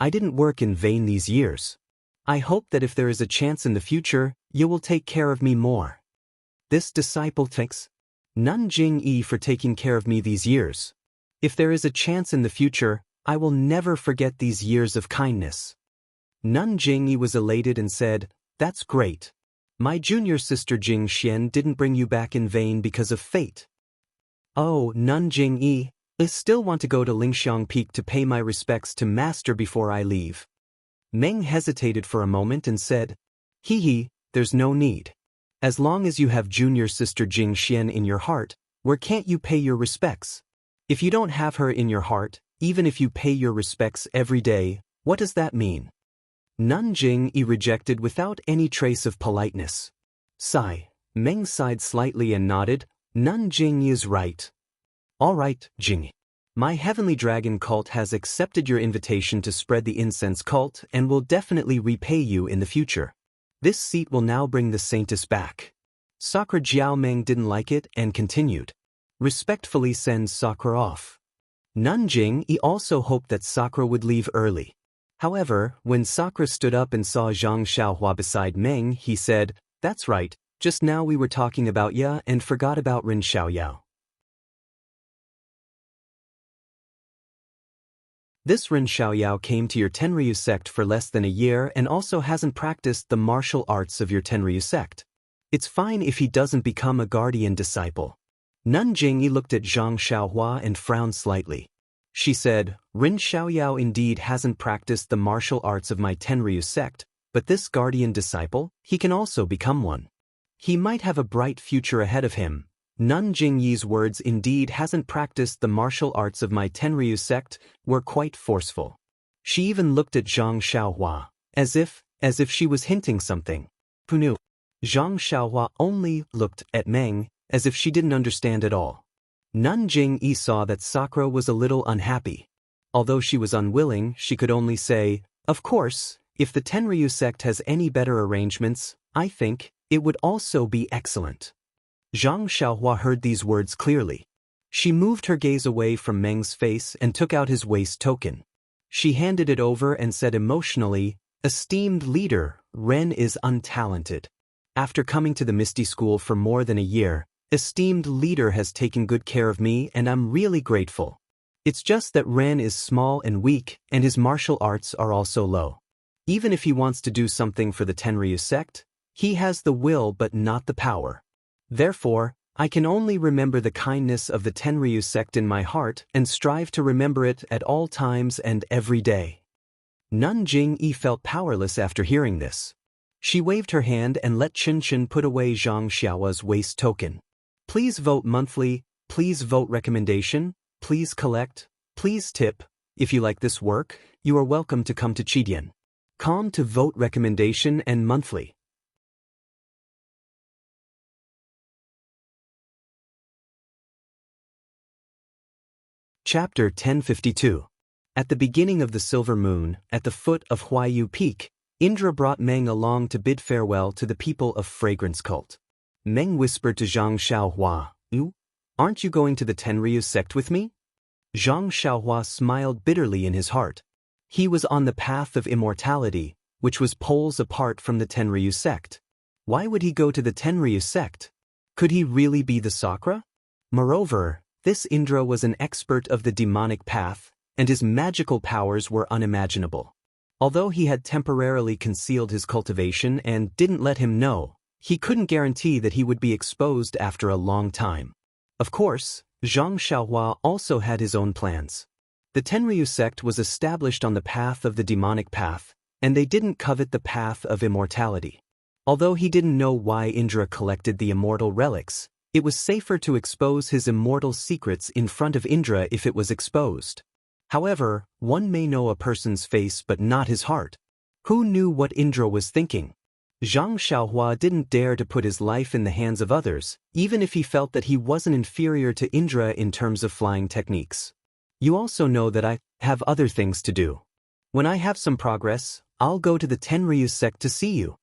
I didn't work in vain these years. I hope that if there is a chance in the future, you will take care of me more." This disciple thanks Nanjing for taking care of me these years. If there is a chance in the future, I will never forget these years of kindness. Nanjing was elated and said, "That's great. My junior sister Jing Xian didn't bring you back in vain because of fate." "Oh, Nanjing, I still want to go to Lingxiang Peak to pay my respects to Master before I leave." Meng hesitated for a moment and said, There's no need. As long as you have junior sister Jing Xian in your heart, where can't you pay your respects? If you don't have her in your heart, even if you pay your respects every day, what does that mean?" Nanjing rejected without any trace of politeness. Sigh. Meng sighed slightly and nodded. Nanjing is right. "All right, Jing. My heavenly dragon cult has accepted your invitation to spread the incense cult and will definitely repay you in the future. This seat will now bring the saintess back." Sakura Jiao Meng didn't like it and continued, "Respectfully send Sakura off." Nanjing also hoped that Sakura would leave early. However, when Sakura stood up and saw Zhang Xiaohua beside Meng, he said, "That's right, just now we were talking about ya and forgot about Ren Xiaoyao. This Ren Xiaoyao came to your Tenryu sect for less than a year and also hasn't practiced the martial arts of your Tenryu sect. It's fine if he doesn't become a guardian disciple." Nanjing looked at Zhang Xiaohua and frowned slightly. She said, "Ren Xiaoyao indeed hasn't practiced the martial arts of my Tenryu sect, but this guardian disciple, he can also become one." He might have a bright future ahead of him. Nun Jingyi's words indeed hasn't practiced the martial arts of my Tenryu sect were quite forceful. She even looked at Zhang Xiaohua, as if she was hinting something. Who knew? Zhang Xiaohua only looked at Meng, as if she didn't understand at all. Nun Jingyi saw that Sakura was a little unhappy. Although she was unwilling, she could only say, of course, if the Tenryu sect has any better arrangements, I think it would also be excellent. Zhang Xiaohua heard these words clearly. She moved her gaze away from Meng's face and took out his waist token. She handed it over and said emotionally, esteemed leader, Ren is untalented. After coming to the Misty School for more than a year, esteemed leader has taken good care of me and I'm really grateful. It's just that Ren is small and weak and his martial arts are also low. Even if he wants to do something for the Tenryu sect, he has the will but not the power. Therefore, I can only remember the kindness of the Tenryu sect in my heart and strive to remember it at all times and every day. Nun Jingyi felt powerless after hearing this. She waved her hand and let Chen put away Zhang Xiaohua's waist token. Please vote monthly, please vote recommendation, please collect, please tip. If you like this work, you are welcome to come to Chidian.com to vote recommendation and monthly. Chapter 1052. At the beginning of the silver moon, at the foot of Huayu Peak, Indra brought Meng along to bid farewell to the people of Fragrance Cult. Meng whispered to Zhang Xiaohua, aren't you going to the Tenryu sect with me? Zhang Xiaohua smiled bitterly in his heart. He was on the path of immortality, which was poles apart from the Tenryu sect. Why would he go to the Tenryu sect? Could he really be the Sakura? Moreover, this Indra was an expert of the demonic path, and his magical powers were unimaginable. Although he had temporarily concealed his cultivation and didn't let him know, he couldn't guarantee that he would be exposed after a long time. Of course, Zhang Xiaohua also had his own plans. The Tenryu sect was established on the path of the demonic path, and they didn't covet the path of immortality. Although he didn't know why Indra collected the immortal relics, it was safer to expose his immortal secrets in front of Indra if it was exposed. However, one may know a person's face but not his heart. Who knew what Indra was thinking? Zhang Xiaohua didn't dare to put his life in the hands of others, even if he felt that he wasn't inferior to Indra in terms of flying techniques. You also know that I have other things to do. When I have some progress, I'll go to the Tenryu sect to see you.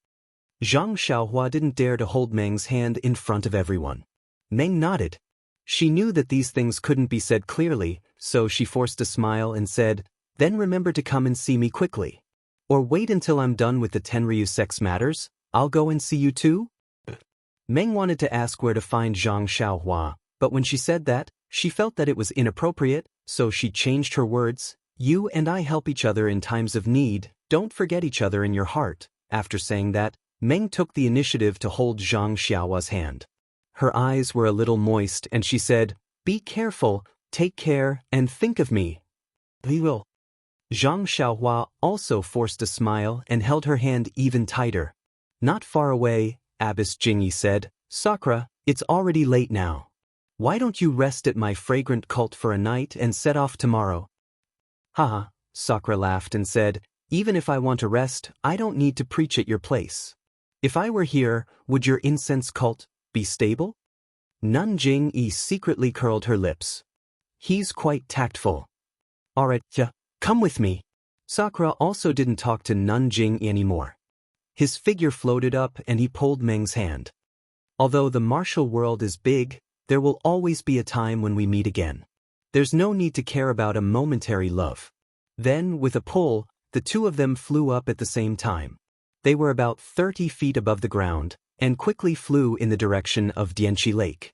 Zhang Xiaohua didn't dare to hold Meng's hand in front of everyone. Meng nodded. She knew that these things couldn't be said clearly, so she forced a smile and said, then remember to come and see me quickly. Or wait until I'm done with the Tenryu sect's matters, I'll go and see you too? Meng wanted to ask where to find Zhang Xiaohua, but when she said that, she felt that it was inappropriate, so she changed her words. You and I help each other in times of need, don't forget each other in your heart. After saying that, Meng took the initiative to hold Zhang Xiaohua's hand. Her eyes were a little moist and she said, be careful, take care, and think of me. We will. Zhang Xiaohua also forced a smile and held her hand even tighter. Not far away, Abbess Jingyi said, Sakura, it's already late now. Why don't you rest at my fragrant cult for a night and set off tomorrow? Haha, Sakura laughed and said, even if I want to rest, I don't need to preach at your place. If I were here, would your incense cult be stable? Nun Jingyi secretly curled her lips. He's quite tactful. Alright, come with me. Sakura also didn't talk to Nun Jingyi anymore. His figure floated up and he pulled Meng's hand. Although the martial world is big, there will always be a time when we meet again. There's no need to care about a momentary love. Then, with a pull, the two of them flew up at the same time. They were about 30 feet above the ground, and quickly flew in the direction of Dianchi Lake.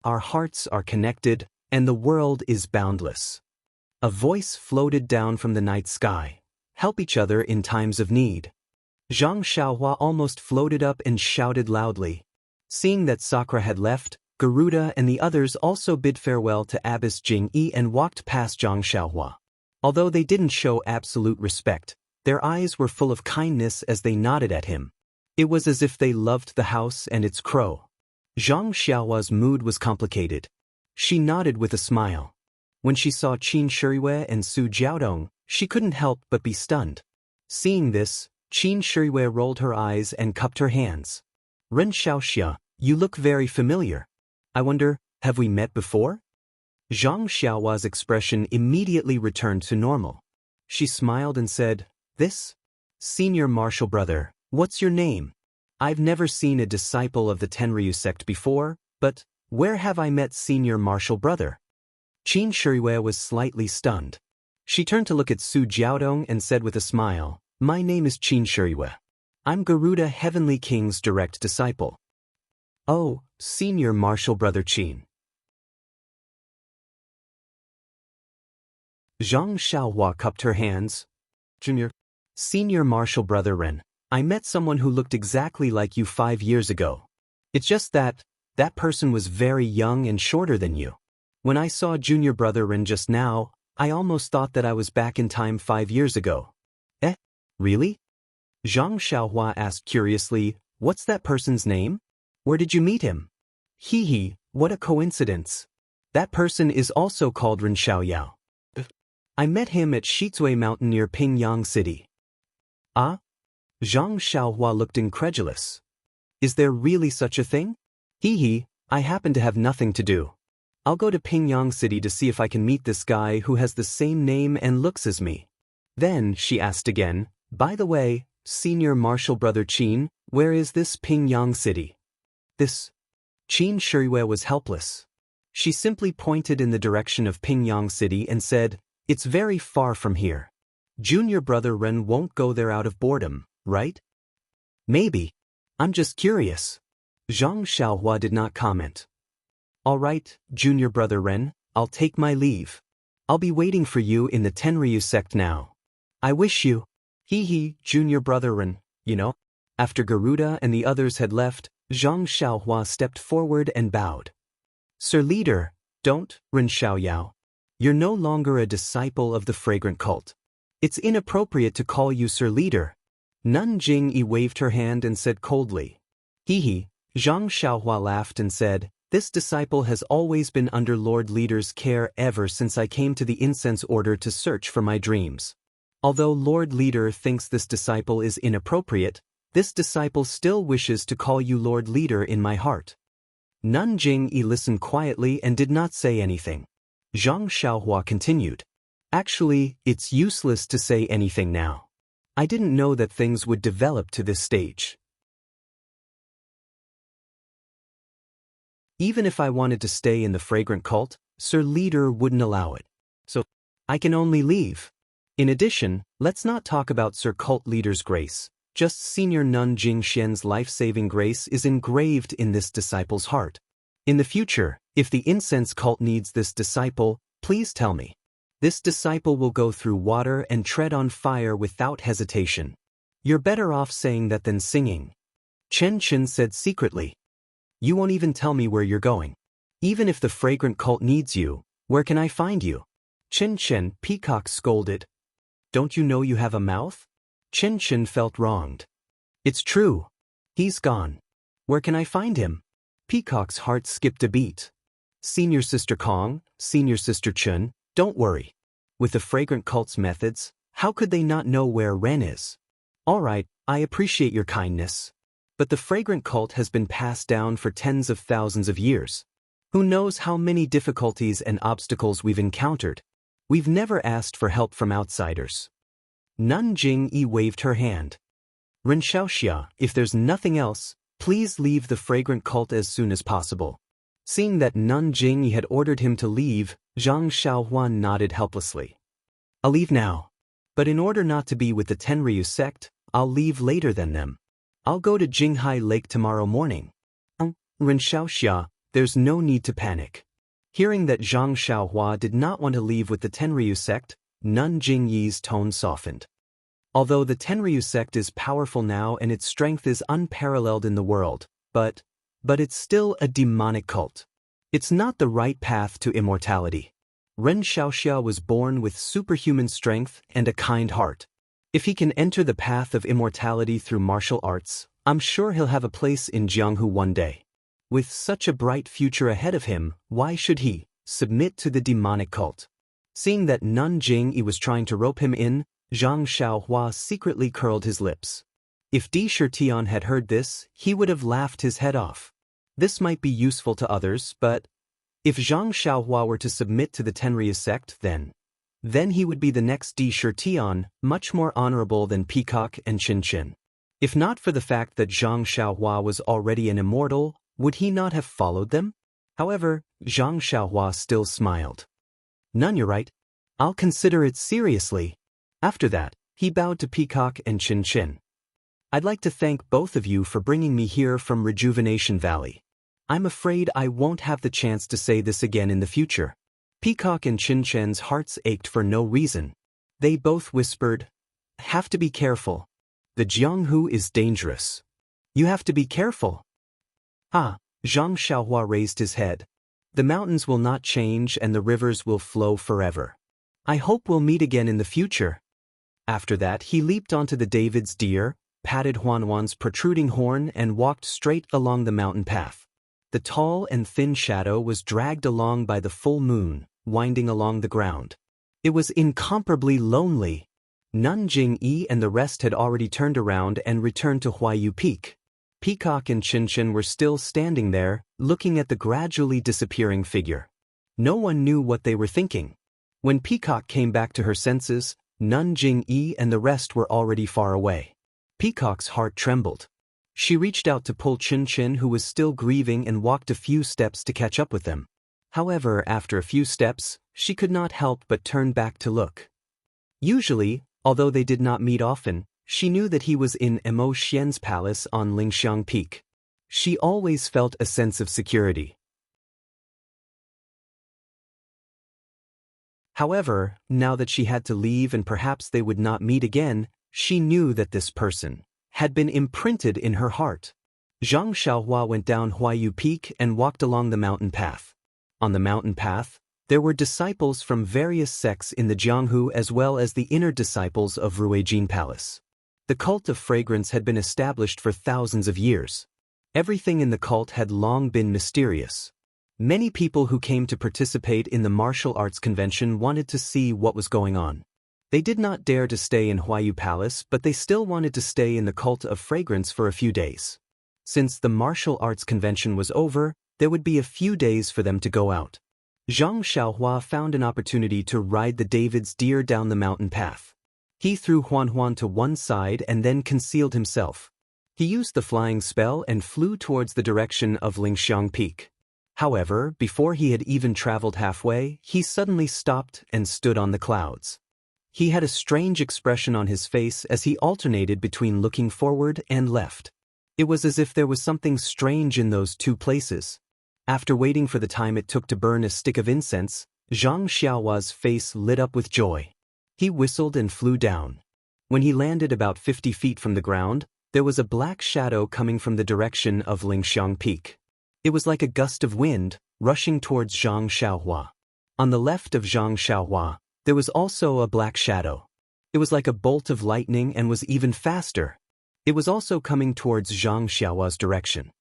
Our hearts are connected, and the world is boundless. A voice floated down from the night sky. Help each other in times of need. Zhang Xiaohua almost floated up and shouted loudly. Seeing that Sakura had left, Garuda and the others also bid farewell to Abbess Jingyi and walked past Zhang Xiaohua. Although they didn't show absolute respect, their eyes were full of kindness as they nodded at him. It was as if they loved the house and its crow. Zhang Xiaohua's mood was complicated. She nodded with a smile. When she saw Qin Shiyue and Su Jiaodong, she couldn't help but be stunned. Seeing this, Qin Shiyue rolled her eyes and cupped her hands. Ren Xiaoxia, you look very familiar. I wonder, have we met before? Zhang Xiaohua's expression immediately returned to normal. She smiled and said, This? Senior martial brother, what's your name? I've never seen a disciple of the Tenryu sect before, but where have I met senior martial brother? Qin Shiyue was slightly stunned. She turned to look at Su Jiaodong and said with a smile, My name is Qin Shiyue. I'm Garuda Heavenly King's direct disciple. Oh, senior martial brother Qin. Zhang Xiaohua cupped her hands. Junior. Senior martial brother Ren, I met someone who looked exactly like you 5 years ago. It's just that person was very young and shorter than you. When I saw junior brother Ren just now, I almost thought that I was back in time 5 years ago. Eh? Really? Zhang Xiaohua asked curiously, What's that person's name? Where did you meet him? Hee, what a coincidence. That person is also called Ren Xiaoyao. I met him at Shizui Mountain near Pingyang City. Ah? Zhang Xiaohua looked incredulous. Is there really such a thing? Hee, I happen to have nothing to do. I'll go to Pingyang City to see if I can meet this guy who has the same name and looks as me. Then she asked again, By the way, senior martial brother Qin, where is this Pingyang City? This. Qin Shiyue was helpless. She simply pointed in the direction of Pingyang City and said, It's very far from here. Junior brother Ren won't go there out of boredom, right? Maybe. I'm just curious. Zhang Xiaohua did not comment. All right, junior brother Ren, I'll take my leave. I'll be waiting for you in the Tenryu sect now. I wish you. Hee, junior brother Ren, you know. After Garuda and the others had left, Zhang Xiaohua stepped forward and bowed. Sir Leader, don't, Ren Xiaoyao. You're no longer a disciple of the fragrant cult. It's inappropriate to call you Sir Leader. Nun Jingyi waved her hand and said coldly. Hee, Zhang Xiaohua laughed and said, This disciple has always been under Lord Leader's care ever since I came to the incense order to search for my dreams. Although Lord Leader thinks this disciple is inappropriate, this disciple still wishes to call you Lord Leader in my heart. Nun Jingyi listened quietly and did not say anything. Zhang Xiaohua continued. Actually, it's useless to say anything now. I didn't know that things would develop to this stage. Even if I wanted to stay in the fragrant cult, Sir Leader wouldn't allow it. So, I can only leave. In addition, let's not talk about Sir Cult Leader's grace. Just Senior Nun Jingxian's life-saving grace is engraved in this disciple's heart. In the future, if the incense cult needs this disciple, please tell me. This disciple will go through water and tread on fire without hesitation. You're better off saying that than singing. Chen Chen said secretly. You won't even tell me where you're going. Even if the fragrant cult needs you, where can I find you? Chen Chen, Peacock scolded. Don't you know you have a mouth? Chen Chen felt wronged. It's true. He's gone. Where can I find him? Peacock's heart skipped a beat. Senior Sister Kong, Senior Sister Chun, don't worry. With the fragrant cult's methods, how could they not know where Ren is? All right, I appreciate your kindness. But the fragrant cult has been passed down for tens of thousands of years. Who knows how many difficulties and obstacles we've encountered? We've never asked for help from outsiders. Nun Jingyi waved her hand. Ren Xiaoxia, if there's nothing else, please leave the fragrant cult as soon as possible. Seeing that Nun Jingyi had ordered him to leave, Zhang Xiaohua nodded helplessly. I'll leave now. But in order not to be with the Tenryu sect, I'll leave later than them. I'll go to Jinghai Lake tomorrow morning. Ren Xiaoxia, there's no need to panic. Hearing that Zhang Xiaohua did not want to leave with the Tenryu sect, Nun Jingyi's tone softened. Although the Tenryu sect is powerful now and its strength is unparalleled in the world, but it's still a demonic cult. It's not the right path to immortality. Ren Xiaoxia was born with superhuman strength and a kind heart. If he can enter the path of immortality through martial arts, I'm sure he'll have a place in Jianghu one day. With such a bright future ahead of him, why should he submit to the demonic cult? Seeing that Nun Jingyi was trying to rope him in, Zhang Xiaohua secretly curled his lips. If Di Shitian had heard this, he would have laughed his head off. This might be useful to others, but if Zhang Xiaohua were to submit to the Tenrya sect, then he would be the next Di Shitian, much more honorable than Peacock and Qin Qin. If not for the fact that Zhang Xiaohua was already an immortal, would he not have followed them? However, Zhang Xiaohua still smiled. None, you're right. I'll consider it seriously. After that, he bowed to Peacock and Qin Qin. I'd like to thank both of you for bringing me here from Rejuvenation Valley. I'm afraid I won't have the chance to say this again in the future. Peacock and Qin Qin's hearts ached for no reason. They both whispered, "Have to be careful. The Jianghu is dangerous. You have to be careful." Zhang Xiaohua raised his head. The mountains will not change and the rivers will flow forever. I hope we'll meet again in the future. After that, he leaped onto the David's deer, patted Huanhuan's protruding horn and walked straight along the mountain path. The tall and thin shadow was dragged along by the full moon, winding along the ground. It was incomparably lonely. Nun Jingyi and the rest had already turned around and returned to Huayu Peak. Peacock and Qin Qin were still standing there, looking at the gradually disappearing figure. No one knew what they were thinking. When Peacock came back to her senses, Nun Jingyi and the rest were already far away. Peacock's heart trembled. She reached out to pull Qin Qin, who was still grieving, and walked a few steps to catch up with them. However, after a few steps, she could not help but turn back to look. Usually, although they did not meet often, she knew that he was in Mo Xian's palace on Lingxiang Peak. She always felt a sense of security. However, now that she had to leave and perhaps they would not meet again, she knew that this person had been imprinted in her heart. Zhang Xiaohua went down Huayu Peak and walked along the mountain path. On the mountain path, there were disciples from various sects in the Jianghu as well as the inner disciples of Ruijin Palace. The cult of fragrance had been established for thousands of years. Everything in the cult had long been mysterious. Many people who came to participate in the martial arts convention wanted to see what was going on. They did not dare to stay in Huayu Palace, but they still wanted to stay in the cult of fragrance for a few days. Since the martial arts convention was over, there would be a few days for them to go out. Zhang Xiaohua found an opportunity to ride the David's deer down the mountain path. He threw Huanhuan to one side and then concealed himself. He used the flying spell and flew towards the direction of Lingxiang Peak. However, before he had even traveled halfway, he suddenly stopped and stood on the clouds. He had a strange expression on his face as he alternated between looking forward and left. It was as if there was something strange in those two places. After waiting for the time it took to burn a stick of incense, Zhang Xiaohua's face lit up with joy. He whistled and flew down. When he landed about 50 feet from the ground, there was a black shadow coming from the direction of Lingxiang Peak. It was like a gust of wind, rushing towards Zhang Xiaohua. On the left of Zhang Xiaohua, there was also a black shadow. It was like a bolt of lightning and was even faster. It was also coming towards Zhang Xiaohua's direction.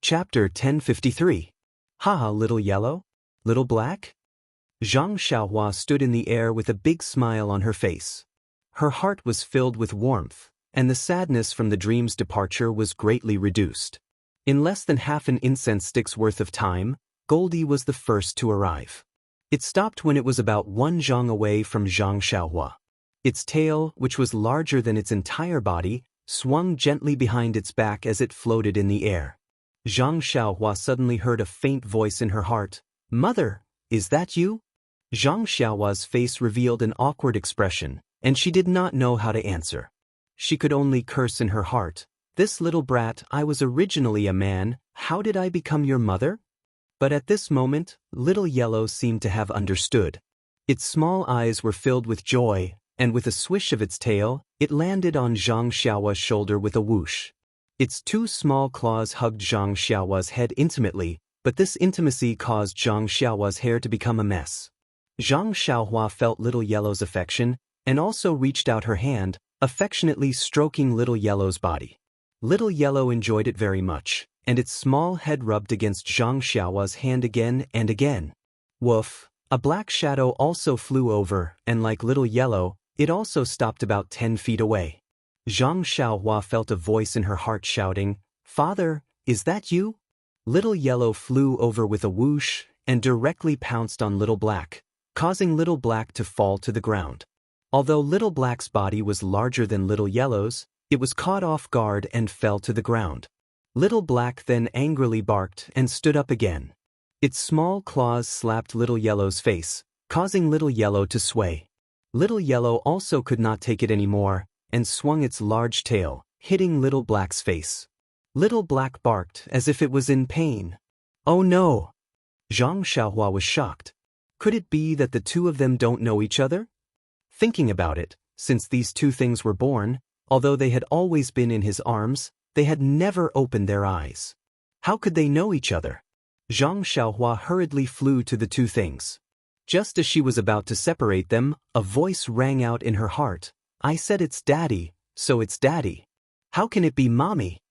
Chapter 1053. Haha, little yellow? Little black? Zhang Xiaohua stood in the air with a big smile on her face. Her heart was filled with warmth, and the sadness from the dream's departure was greatly reduced. In less than half an incense stick's worth of time, Goldie was the first to arrive. It stopped when it was about 1 zhang away from Zhang Xiaohua. Its tail, which was larger than its entire body, swung gently behind its back as it floated in the air. Zhang Xiaohua suddenly heard a faint voice in her heart. "Mother, is that you?" Zhang Xiaohua's face revealed an awkward expression, and she did not know how to answer. She could only curse in her heart. "This little brat, I was originally a man, how did I become your mother?" But at this moment, Little Yellow seemed to have understood. Its small eyes were filled with joy, and with a swish of its tail, it landed on Zhang Xiaohua's shoulder with a whoosh. Its two small claws hugged Zhang Xiaohua's head intimately, but this intimacy caused Zhang Xiaohua's hair to become a mess. Zhang Xiaohua felt Little Yellow's affection and also reached out her hand, affectionately stroking Little Yellow's body. Little Yellow enjoyed it very much, and its small head rubbed against Zhang Xiaohua's hand again and again. Woof! A black shadow also flew over, and like Little Yellow, it also stopped about 10 feet away. Zhang Xiaohua felt a voice in her heart shouting, "Father, is that you?" Little Yellow flew over with a whoosh and directly pounced on Little Black, causing Little Black to fall to the ground. Although Little Black's body was larger than Little Yellow's, it was caught off guard and fell to the ground. Little Black then angrily barked and stood up again. Its small claws slapped Little Yellow's face, causing Little Yellow to sway. Little Yellow also could not take it anymore and swung its large tail, hitting Little Black's face. Little Black barked as if it was in pain. "Oh no!" Zhang Xiaohua was shocked. Could it be that the two of them don't know each other? Thinking about it, since these two things were born, although they had always been in his arms, they had never opened their eyes. How could they know each other? Zhang Xiaohua hurriedly flew to the two things. Just as she was about to separate them, a voice rang out in her heart. "I said it's Daddy, so it's Daddy. How can it be Mommy?"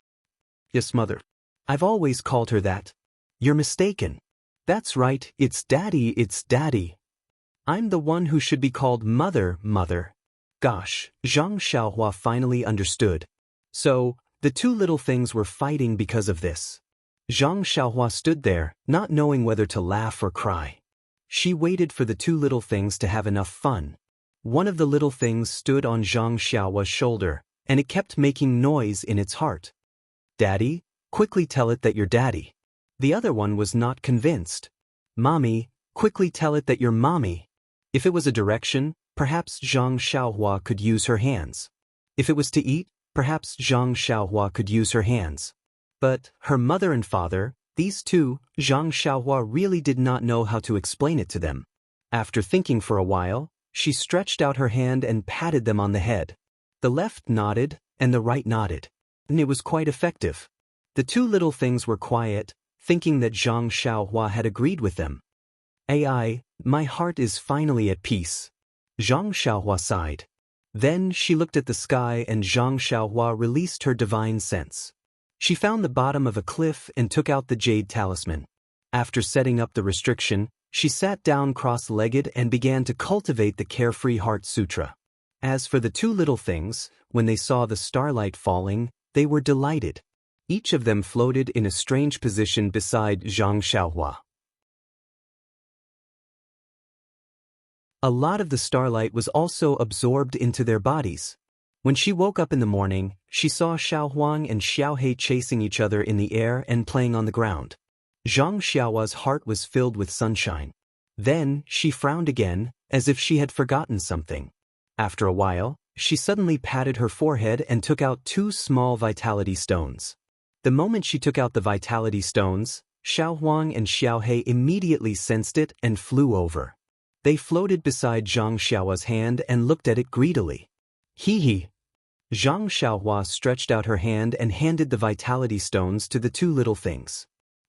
"Yes, Mother. I've always called her that." "You're mistaken. That's right, it's Daddy. I'm the one who should be called Mother. Gosh, Zhang Xiaohua finally understood. So, the two little things were fighting because of this. Zhang Xiaohua stood there, not knowing whether to laugh or cry. She waited for the two little things to have enough fun. One of the little things stood on Zhang Xiaohua's shoulder, and it kept making noise in its heart. "Daddy, quickly tell it that you're Daddy." The other one was not convinced. "Mommy, quickly tell it that you're Mommy." If it was a direction, perhaps Zhang Xiaohua could use her hands. If it was to eat, perhaps Zhang Xiaohua could use her hands. But her mother and father, these two, Zhang Xiaohua really did not know how to explain it to them. After thinking for a while, she stretched out her hand and patted them on the head. The left nodded, and the right nodded. And it was quite effective. The two little things were quiet, thinking that Zhang Xiaohua had agreed with them. My heart is finally at peace." Zhang Xiaohua sighed. Then she looked at the sky and Zhang Xiaohua released her divine sense. She found the bottom of a cliff and took out the jade talisman. After setting up the restriction, she sat down cross-legged and began to cultivate the Carefree Heart Sutra. As for the two little things, when they saw the starlight falling, they were delighted. Each of them floated in a strange position beside Zhang Xiaohua. A lot of the starlight was also absorbed into their bodies. When she woke up in the morning, she saw Xiaohuang and Xiaohe chasing each other in the air and playing on the ground. Zhang Xiaohua's heart was filled with sunshine. Then, she frowned again, as if she had forgotten something. After a while, she suddenly patted her forehead and took out two small vitality stones. The moment she took out the vitality stones, Xiaohuang and Xiaohe immediately sensed it and flew over. They floated beside Zhang Xiaohua's hand and looked at it greedily. "Hee." Zhang Xiaohua stretched out her hand and handed the vitality stones to the two little things.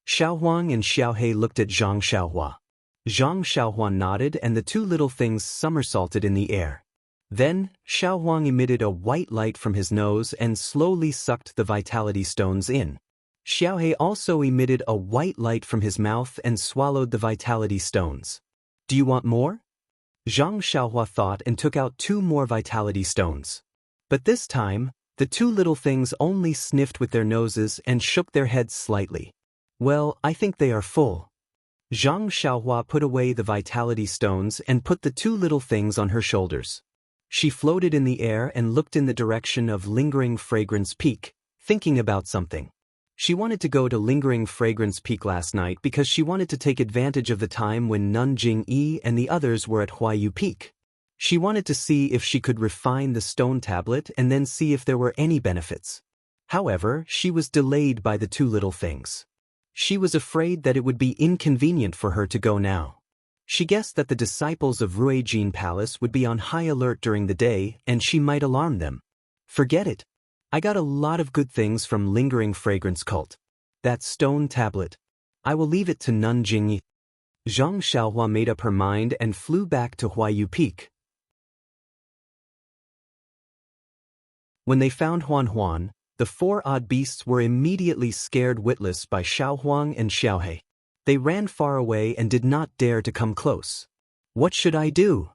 Xiaohuang and Xiaohe looked at Zhang Xiaohua. Zhang Xiaohua nodded and the two little things somersaulted in the air. Then, Xiaohuang emitted a white light from his nose and slowly sucked the vitality stones in. Xiaohe also emitted a white light from his mouth and swallowed the vitality stones. "Do you want more?" Zhang Xiaohua thought and took out two more vitality stones. But this time, the two little things only sniffed with their noses and shook their heads slightly. "Well, I think they are full." Zhang Xiaohua put away the vitality stones and put the two little things on her shoulders. She floated in the air and looked in the direction of Lingering Fragrance Peak, thinking about something. She wanted to go to Lingering Fragrance Peak last night because she wanted to take advantage of the time when Nun Jing-yi and the others were at Huayu Peak. She wanted to see if she could refine the stone tablet and then see if there were any benefits. However, she was delayed by the two little things. She was afraid that it would be inconvenient for her to go now. She guessed that the disciples of Ruijin Palace would be on high alert during the day and she might alarm them. Forget it. I got a lot of good things from Lingering Fragrance Cult. That stone tablet. I will leave it to Nun Jingyi. Zhang Xiaohua made up her mind and flew back to Huayu Peak. When they found Huan, the four odd beasts were immediately scared witless by Xiaohuang and Xiaohe. They ran far away and did not dare to come close. What should I do?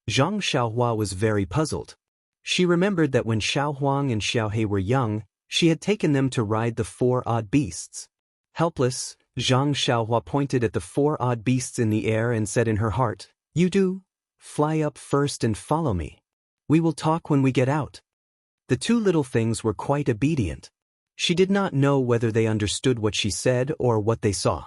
Zhang Xiaohua was very puzzled. She remembered that when Xiaohuang and Xiaohe were young, she had taken them to ride the four odd beasts. Helpless, Zhang Xiaohua pointed at the four odd beasts in the air and said in her heart, "You do. Fly up first and follow me. We will talk when we get out." The two little things were quite obedient. She did not know whether they understood what she said or what they saw.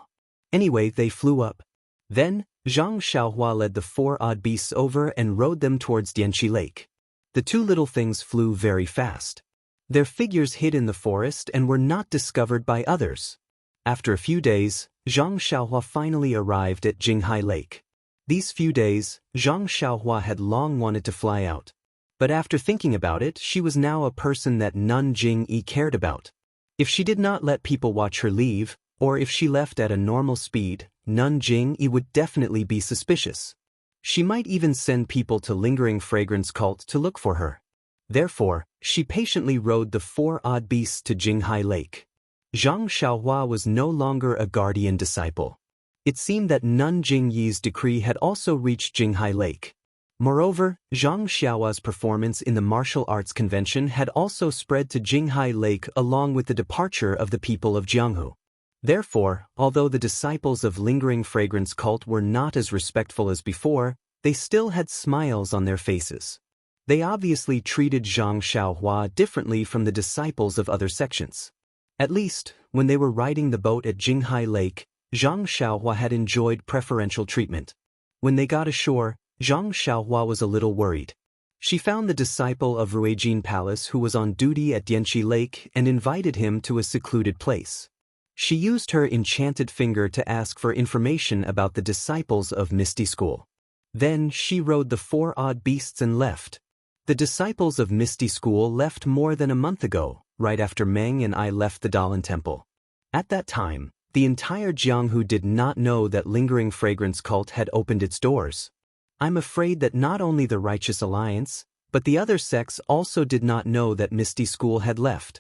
Anyway, they flew up. Then, Zhang Xiaohua led the four odd beasts over and rode them towards Dianqi Lake. The two little things flew very fast. Their figures hid in the forest and were not discovered by others. After a few days, Zhang Xiaohua finally arrived at Jinghai Lake. These few days, Zhang Xiaohua had long wanted to fly out. But after thinking about it, she was now a person that none Jing-yi cared about. If she did not let people watch her leave, or if she left at a normal speed, none Jing-yi would definitely be suspicious. She might even send people to Lingering Fragrance Cult to look for her. Therefore, she patiently rode the four odd beasts to Jinghai Lake. Zhang Xiaohua was no longer a guardian disciple. It seemed that Nun Jingyi's decree had also reached Jinghai Lake. Moreover, Zhang Xiaohua's performance in the martial arts convention had also spread to Jinghai Lake along with the departure of the people of Jianghu. Therefore, although the disciples of Lingering Fragrance Cult were not as respectful as before, they still had smiles on their faces. They obviously treated Zhang Xiaohua differently from the disciples of other sections. At least, when they were riding the boat at Jinghai Lake, Zhang Xiaohua had enjoyed preferential treatment. When they got ashore, Zhang Xiaohua was a little worried. She found the disciple of Ruijin Palace who was on duty at Dianqi Lake and invited him to a secluded place. She used her enchanted finger to ask for information about the disciples of Misty School. Then she rode the four odd beasts and left. The disciples of Misty School left more than a month ago, right after Meng and I left the Dalan Temple. At that time, the entire Jianghu did not know that Lingering Fragrance Cult had opened its doors. I'm afraid that not only the Righteous Alliance, but the other sects also did not know that Misty School had left.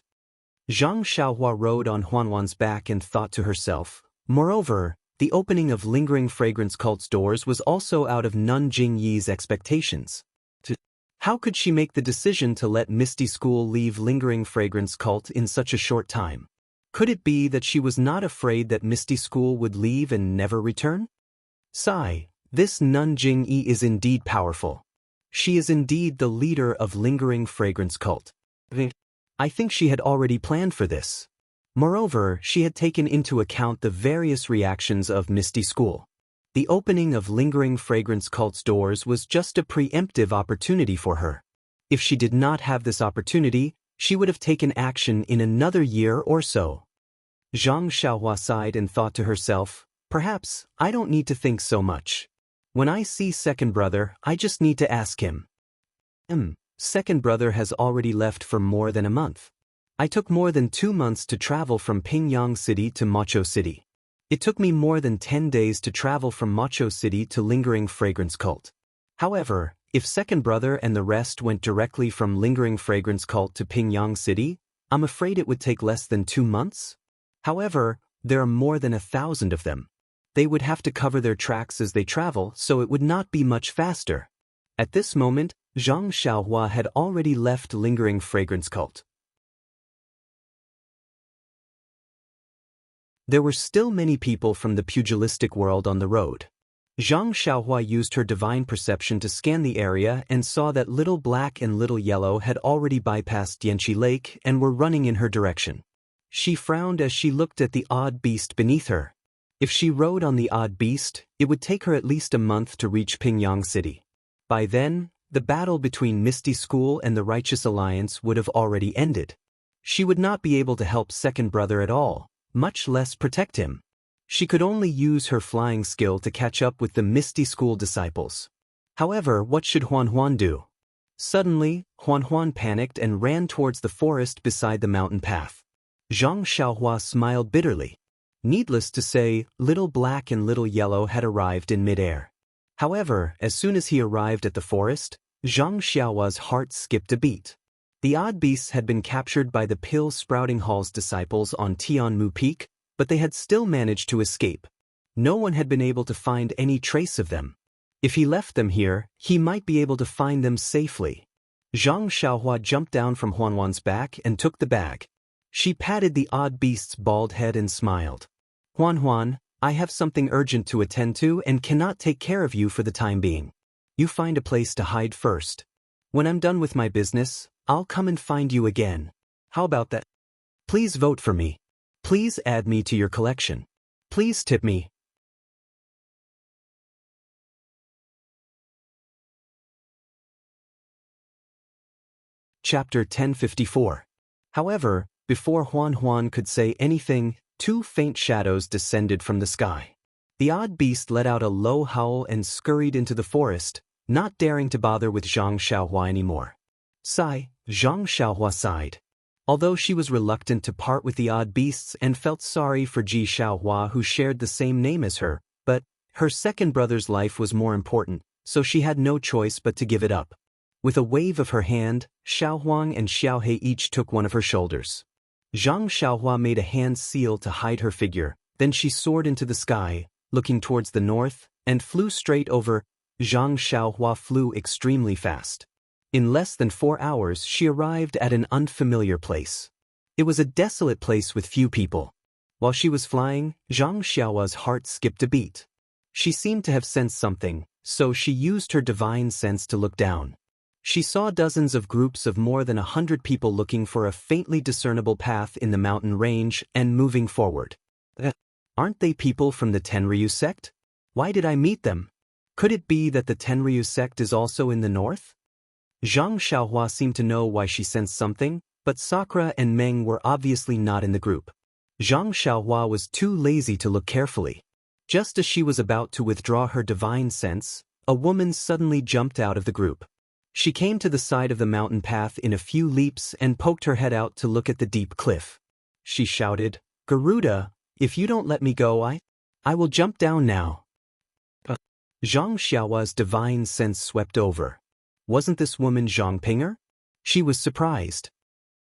Zhang Xiaohua rode on Huan's back and thought to herself, moreover, the opening of Lingering Fragrance Cult's doors was also out of Nun Jingyi's expectations. How could she make the decision to let Misty School leave Lingering Fragrance Cult in such a short time? Could it be that she was not afraid that Misty School would leave and never return? Sigh, this Nun Jingyi is indeed powerful. She is indeed the leader of Lingering Fragrance Cult. I think she had already planned for this. Moreover, she had taken into account the various reactions of Misty School. The opening of Lingering Fragrance Cult's doors was just a preemptive opportunity for her. If she did not have this opportunity, she would have taken action in another year or so. Zhang Xiaohua sighed and thought to herself, perhaps, I don't need to think so much. When I see second brother, I just need to ask him. Second brother has already left for more than a month. I took more than 2 months to travel from Pingyang City to Macho City. It took me more than 10 days to travel from Macho City to Lingering Fragrance Cult. However, if second brother and the rest went directly from Lingering Fragrance Cult to Pingyang City, I'm afraid it would take less than 2 months. However, there are more than 1,000 of them. They would have to cover their tracks as they travel, so it would not be much faster. At this moment, Zhang Xiaohua had already left Lingering Fragrance Cult. There were still many people from the pugilistic world on the road. Zhang Xiaohua used her divine perception to scan the area and saw that Little Black and Little Yellow had already bypassed Dianqi Lake and were running in her direction. She frowned as she looked at the odd beast beneath her. If she rode on the odd beast, it would take her at least a month to reach Pingyang City. By then, the battle between Misty School and the Righteous Alliance would have already ended. She would not be able to help second brother at all, much less protect him. She could only use her flying skill to catch up with the Misty School disciples. However, what should Huan do? Suddenly, Huan panicked and ran towards the forest beside the mountain path. Zhang Xiaohua smiled bitterly. Needless to say, Little Black and Little Yellow had arrived in midair. However, as soon as he arrived at the forest, Zhang Xiaohua's heart skipped a beat. The odd beasts had been captured by the pill-sprouting Hall's disciples on Tianmu Peak, but they had still managed to escape. No one had been able to find any trace of them. If he left them here, he might be able to find them safely. Zhang Xiaohua jumped down from Huanhuan's back and took the bag. She patted the odd beast's bald head and smiled. Huanhuan, I have something urgent to attend to and cannot take care of you for the time being. You find a place to hide first. When I'm done with my business, I'll come and find you again. How about that? Please vote for me. Please add me to your collection. Please tip me. Chapter 1054. However, before Huan could say anything, two faint shadows descended from the sky. The odd beast let out a low howl and scurried into the forest, not daring to bother with Zhang Xiaohua anymore. Sigh, Zhang Xiaohua sighed. Although she was reluctant to part with the odd beasts and felt sorry for Ji Xiaohua who shared the same name as her, but her second brother's life was more important, so she had no choice but to give it up. With a wave of her hand, Xiaohuang and Xiaohe each took one of her shoulders. Zhang Xiaohua made a hand seal to hide her figure, then she soared into the sky, looking towards the north, and flew straight over. Zhang Xiaohua flew extremely fast. In less than 4 hours she arrived at an unfamiliar place. It was a desolate place with few people. While she was flying, Zhang Xiaohua's heart skipped a beat. She seemed to have sensed something, so she used her divine sense to look down. She saw dozens of groups of more than 100 people looking for a faintly discernible path in the mountain range and moving forward. Aren't they people from the Tenryu sect? Why did I meet them? Could it be that the Tenryu sect is also in the north? Zhang Xiaohua seemed to know why she sensed something, but Sakura and Meng were obviously not in the group. Zhang Xiaohua was too lazy to look carefully. Just as she was about to withdraw her divine sense, a woman suddenly jumped out of the group. She came to the side of the mountain path in a few leaps and poked her head out to look at the deep cliff. She shouted, "Garuda, if you don't let me go, I will jump down now." Zhang Xiaohua's divine sense swept over. Wasn't this woman Zhang Pinger? She was surprised.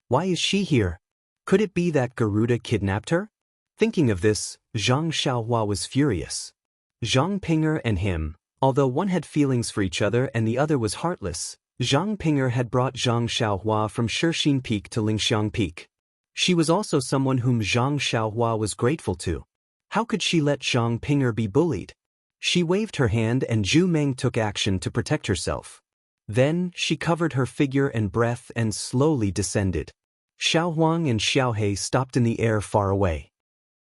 Why is she here? Could it be that Garuda kidnapped her? Thinking of this, Zhang Xiaohua was furious. Zhang Pinger and him, although one had feelings for each other and the other was heartless, Zhang Pinger had brought Zhang Xiaohua from Shixin Peak to Lingxiang Peak. She was also someone whom Zhang Xiaohua was grateful to. How could she let Zhang Pinger be bullied? She waved her hand and Zhu Meng took action to protect herself. Then, she covered her figure and breath and slowly descended. Xiaohuang and Xiaohe stopped in the air far away.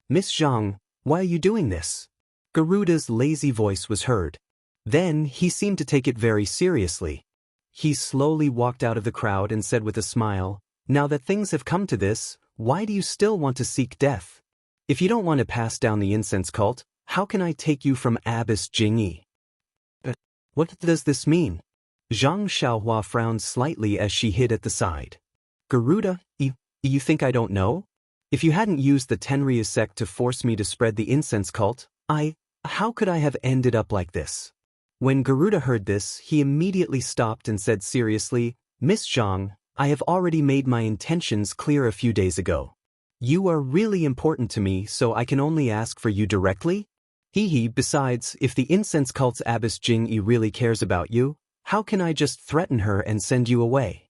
"Miss Zhang, why are you doing this?" Garuda's lazy voice was heard. Then, he seemed to take it very seriously. He slowly walked out of the crowd and said with a smile, "Now that things have come to this, why do you still want to seek death? If you don't want to pass down the incense cult, how can I take you from Abbess Jingyi?" What does this mean? Zhang Xiaohua frowned slightly as she hid at the side. "Garuda, you think I don't know? If you hadn't used the Tenryu sect to force me to spread the incense cult, how could I have ended up like this?" When Garuda heard this, he immediately stopped and said seriously, "Miss Zhang, I have already made my intentions clear a few days ago. You are really important to me, so I can only ask for you directly? Besides, if the incense cult's Abbess Jingyi really cares about you, how can I just threaten her and send you away?"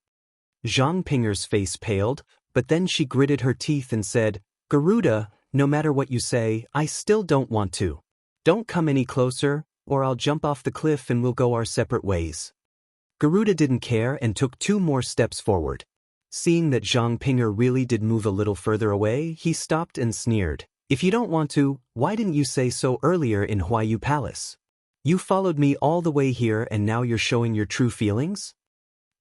Zhang Pinger's face paled, but then she gritted her teeth and said, "Garuda, no matter what you say, I still don't want to. Don't come any closer, or I'll jump off the cliff and we'll go our separate ways." Garuda didn't care and took 2 more steps forward. Seeing that Zhang Pinger really did move a little further away, he stopped and sneered, "If you don't want to, why didn't you say so earlier in Huayu Palace? You followed me all the way here and now you're showing your true feelings?"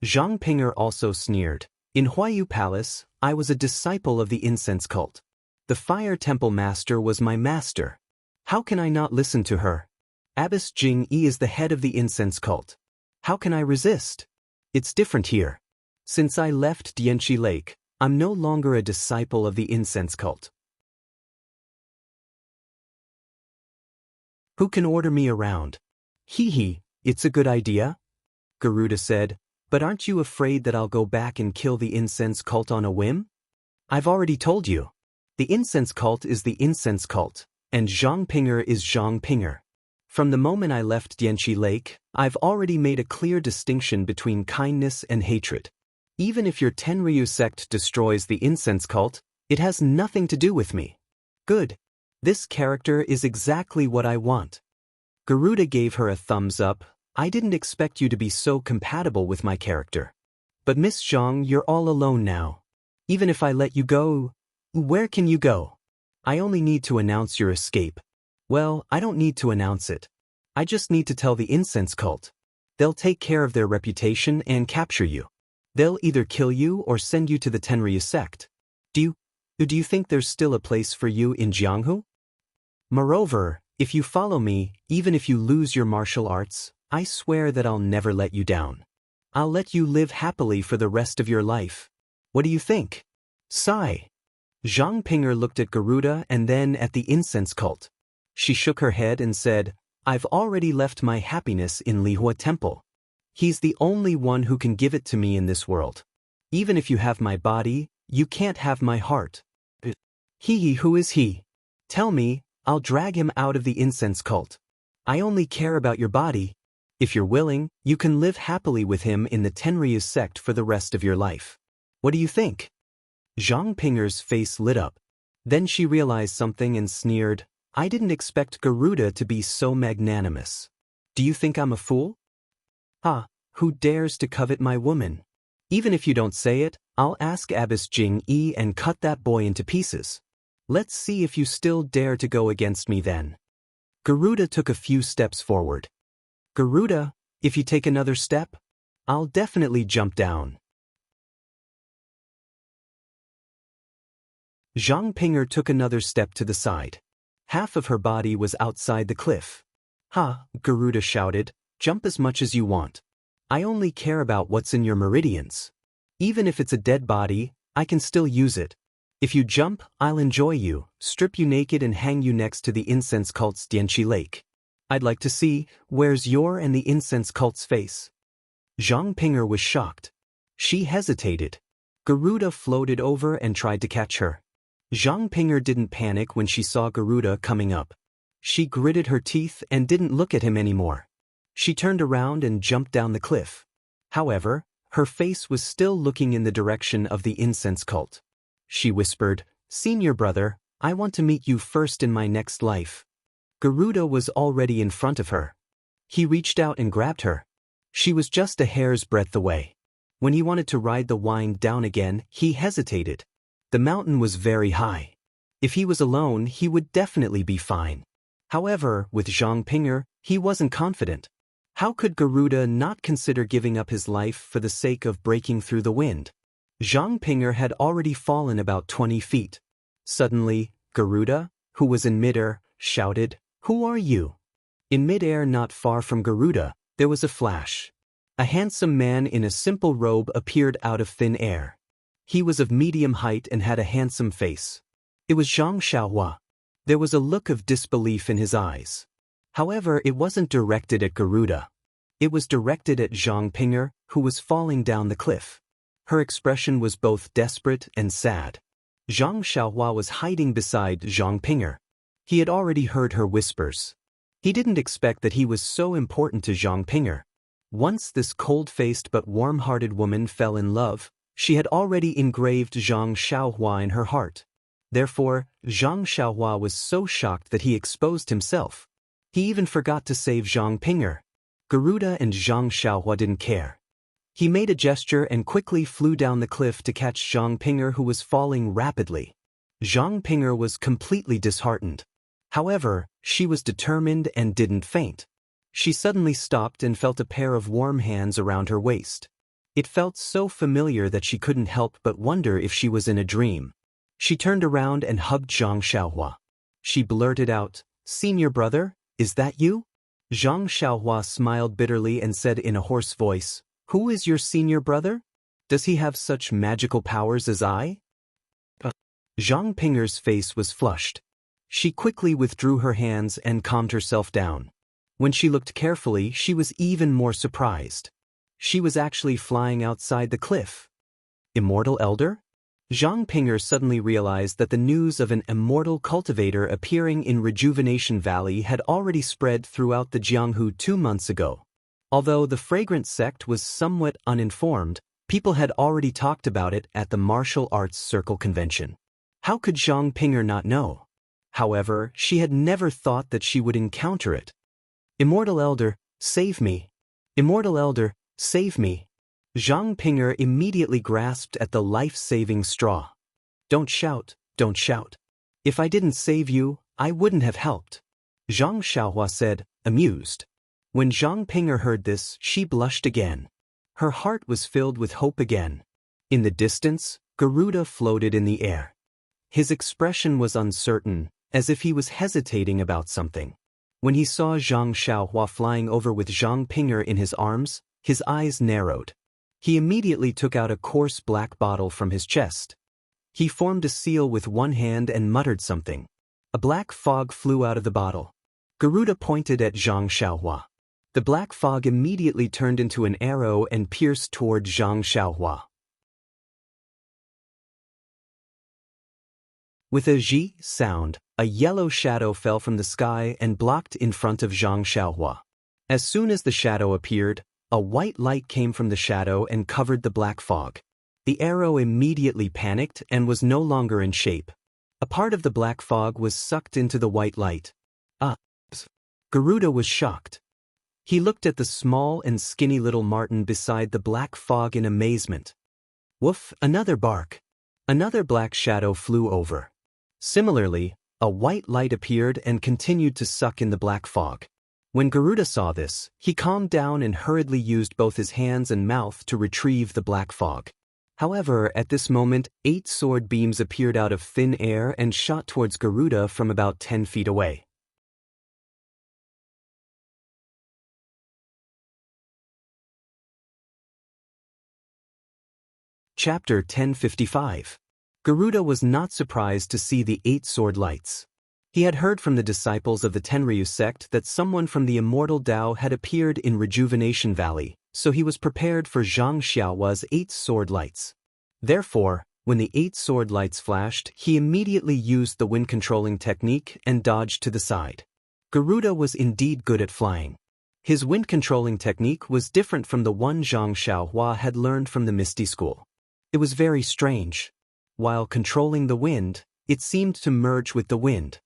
Zhang Pinger also sneered, "In Huayu Palace, I was a disciple of the incense cult. The Fire Temple Master was my master. How can I not listen to her? Abbess Jingyi is the head of the incense cult. How can I resist? It's different here. Since I left Dianxi Lake, I'm no longer a disciple of the incense cult." Who can order me around? Hee hee, it's a good idea, Garuda said, but aren't you afraid that I'll go back and kill the incense cult on a whim? I've already told you. The incense cult is the incense cult, and Zhang Pinger is Zhang Pinger. From the moment I left Dianqi Lake, I've already made a clear distinction between kindness and hatred. Even if your Tenryu sect destroys the incense cult, it has nothing to do with me. Good. This character is exactly what I want. Garuda gave her a thumbs up. I didn't expect you to be so compatible with my character. But Miss Zhang, you're all alone now. Even if I let you go, where can you go? I only need to announce your escape. Well, I don't need to announce it. I just need to tell the incense cult. They'll take care of their reputation and capture you. They'll either kill you or send you to the Tenryu sect. Do you think there's still a place for you in Jianghu? Moreover, if you follow me, even if you lose your martial arts, I swear that I'll never let you down. I'll let you live happily for the rest of your life. What do you think? Sigh. Zhang Pinger looked at Garuda and then at the incense cult. She shook her head and said, I've already left my happiness in Lihua Temple. He's the only one who can give it to me in this world. Even if you have my body, you can't have my heart. He, who is he? Tell me, I'll drag him out of the incense cult. I only care about your body. If you're willing, you can live happily with him in the Tenryu sect for the rest of your life. What do you think? Zhang Pinger's face lit up. Then she realized something and sneered, I didn't expect Garuda to be so magnanimous. Do you think I'm a fool? Who dares to covet my woman? Even if you don't say it, I'll ask Abbess Jing Yi and cut that boy into pieces. Let's see if you still dare to go against me then. Garuda took a few steps forward. Garuda, if you take another step, I'll definitely jump down. Zhang Pinger took another step to the side. Half of her body was outside the cliff. Garuda shouted, jump as much as you want. I only care about what's in your meridians. Even if it's a dead body, I can still use it. If you jump, I'll enjoy you, strip you naked and hang you next to the incense cult's Dianqi Lake. I'd like to see, where's your and the incense cult's face? Zhang Pinger was shocked. She hesitated. Garuda floated over and tried to catch her. Zhang Pinger didn't panic when she saw Garuda coming up. She gritted her teeth and didn't look at him anymore. She turned around and jumped down the cliff. However, her face was still looking in the direction of the incense cult. She whispered, Senior brother, I want to meet you first in my next life. Garuda was already in front of her. He reached out and grabbed her. She was just a hair's breadth away. When he wanted to ride the wind down again, he hesitated. The mountain was very high. If he was alone, he would definitely be fine. However, with Zhang Pinger, he wasn't confident. How could Garuda not consider giving up his life for the sake of breaking through the wind? Zhang Pinger had already fallen about 20 feet. Suddenly, Garuda, who was in midair, shouted, Who are you? In midair not far from Garuda, there was a flash. A handsome man in a simple robe appeared out of thin air. He was of medium height and had a handsome face. It was Zhang Xiaohua. There was a look of disbelief in his eyes. However, it wasn't directed at Garuda. It was directed at Zhang Pinger, who was falling down the cliff. Her expression was both desperate and sad. Zhang Xiaohua was hiding beside Zhang Pinger. He had already heard her whispers. He didn't expect that he was so important to Zhang Pinger. Once this cold-faced but warm-hearted woman fell in love, she had already engraved Zhang Xiaohua in her heart. Therefore, Zhang Xiaohua was so shocked that he exposed himself. He even forgot to save Zhang Pinger. Garuda and Zhang Xiaohua didn't care. He made a gesture and quickly flew down the cliff to catch Zhang Pinger, who was falling rapidly. Zhang Pinger was completely disheartened. However, she was determined and didn't faint. She suddenly stopped and felt a pair of warm hands around her waist. It felt so familiar that she couldn't help but wonder if she was in a dream. She turned around and hugged Zhang Xiaohua. She blurted out, Senior brother, is that you? Zhang Xiaohua smiled bitterly and said in a hoarse voice, Who is your senior brother? Does he have such magical powers as I? Zhang Pinger's face was flushed. She quickly withdrew her hands and calmed herself down. When she looked carefully, she was even more surprised. She was actually flying outside the cliff. Immortal Elder? Zhang Ping'er suddenly realized that the news of an immortal cultivator appearing in Rejuvenation Valley had already spread throughout the Jianghu 2 months ago. Although the fragrant sect was somewhat uninformed, people had already talked about it at the Martial Arts Circle convention. How could Zhang Ping'er not know? However, she had never thought that she would encounter it. Immortal Elder, save me. Immortal Elder, save me. Zhang Ping'er immediately grasped at the life-saving straw. Don't shout, don't shout. If I didn't save you, I wouldn't have helped. Zhang Xiaohua said, amused. When Zhang Ping'er heard this, she blushed again. Her heart was filled with hope again. In the distance, Garuda floated in the air. His expression was uncertain, as if he was hesitating about something. When he saw Zhang Xiaohua flying over with Zhang Ping'er in his arms, his eyes narrowed. He immediately took out a coarse black bottle from his chest. He formed a seal with one hand and muttered something. A black fog flew out of the bottle. Garuda pointed at Zhang Xiaohua. The black fog immediately turned into an arrow and pierced toward Zhang Xiaohua. With a zhi sound, a yellow shadow fell from the sky and blocked in front of Zhang Xiaohua. As soon as the shadow appeared, a white light came from the shadow and covered the black fog. The arrow immediately panicked and was no longer in shape. A part of the black fog was sucked into the white light. Garuda was shocked. He looked at the small and skinny little marten beside the black fog in amazement. Woof, another bark. Another black shadow flew over. Similarly, a white light appeared and continued to suck in the black fog. When Garuda saw this, he calmed down and hurriedly used both his hands and mouth to retrieve the black fog. However, at this moment, 8 sword beams appeared out of thin air and shot towards Garuda from about 10 feet away. Chapter 1055. Garuda was not surprised to see the 8 sword lights. He had heard from the disciples of the Tenryu sect that someone from the Immortal Tao had appeared in Rejuvenation Valley, so he was prepared for Zhang Xiaohua's 8 sword lights. Therefore, when the 8 sword lights flashed, he immediately used the wind-controlling technique and dodged to the side. Garuda was indeed good at flying. His wind-controlling technique was different from the one Zhang Xiaohua had learned from the Misty School. It was very strange. While controlling the wind, it seemed to merge with the wind.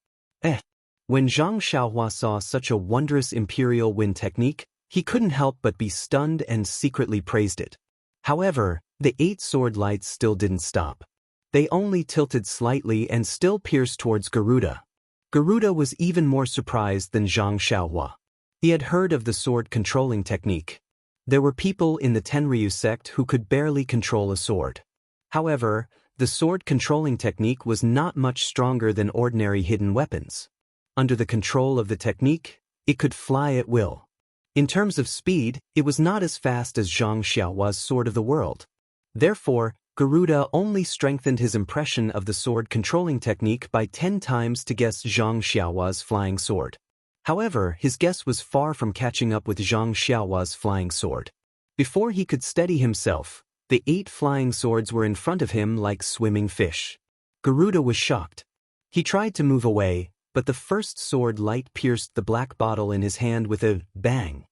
When Zhang Xiaohua saw such a wondrous imperial wind technique, he couldn't help but be stunned and secretly praised it. However, the 8 sword lights still didn't stop. They only tilted slightly and still pierced towards Garuda. Garuda was even more surprised than Zhang Xiaohua. He had heard of the sword controlling technique. There were people in the Tenryu sect who could barely control a sword. However, the sword controlling technique was not much stronger than ordinary hidden weapons. Under the control of the technique, it could fly at will. In terms of speed, it was not as fast as Zhang Xiaohua's Sword of the World. Therefore, Garuda only strengthened his impression of the sword controlling technique by 10 times to guess Zhang Xiaohua's flying sword. However, his guess was far from catching up with Zhang Xiaohua's flying sword. Before he could steady himself, the 8 flying swords were in front of him like swimming fish. Garuda was shocked. He tried to move away, but the first sword light pierced the black bottle in his hand with a bang.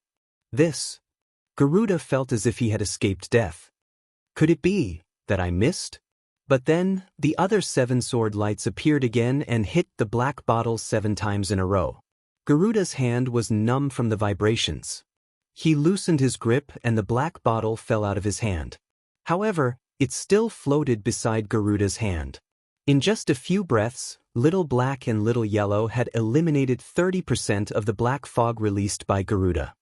Garuda felt as if he had escaped death. Could it be that I missed? But then, the other 7 sword lights appeared again and hit the black bottle 7 times in a row. Garuda's hand was numb from the vibrations. He loosened his grip and the black bottle fell out of his hand. However, it still floated beside Garuda's hand. In just a few breaths, Little Black and Little Yellow had eliminated 30% of the black fog released by Garuda.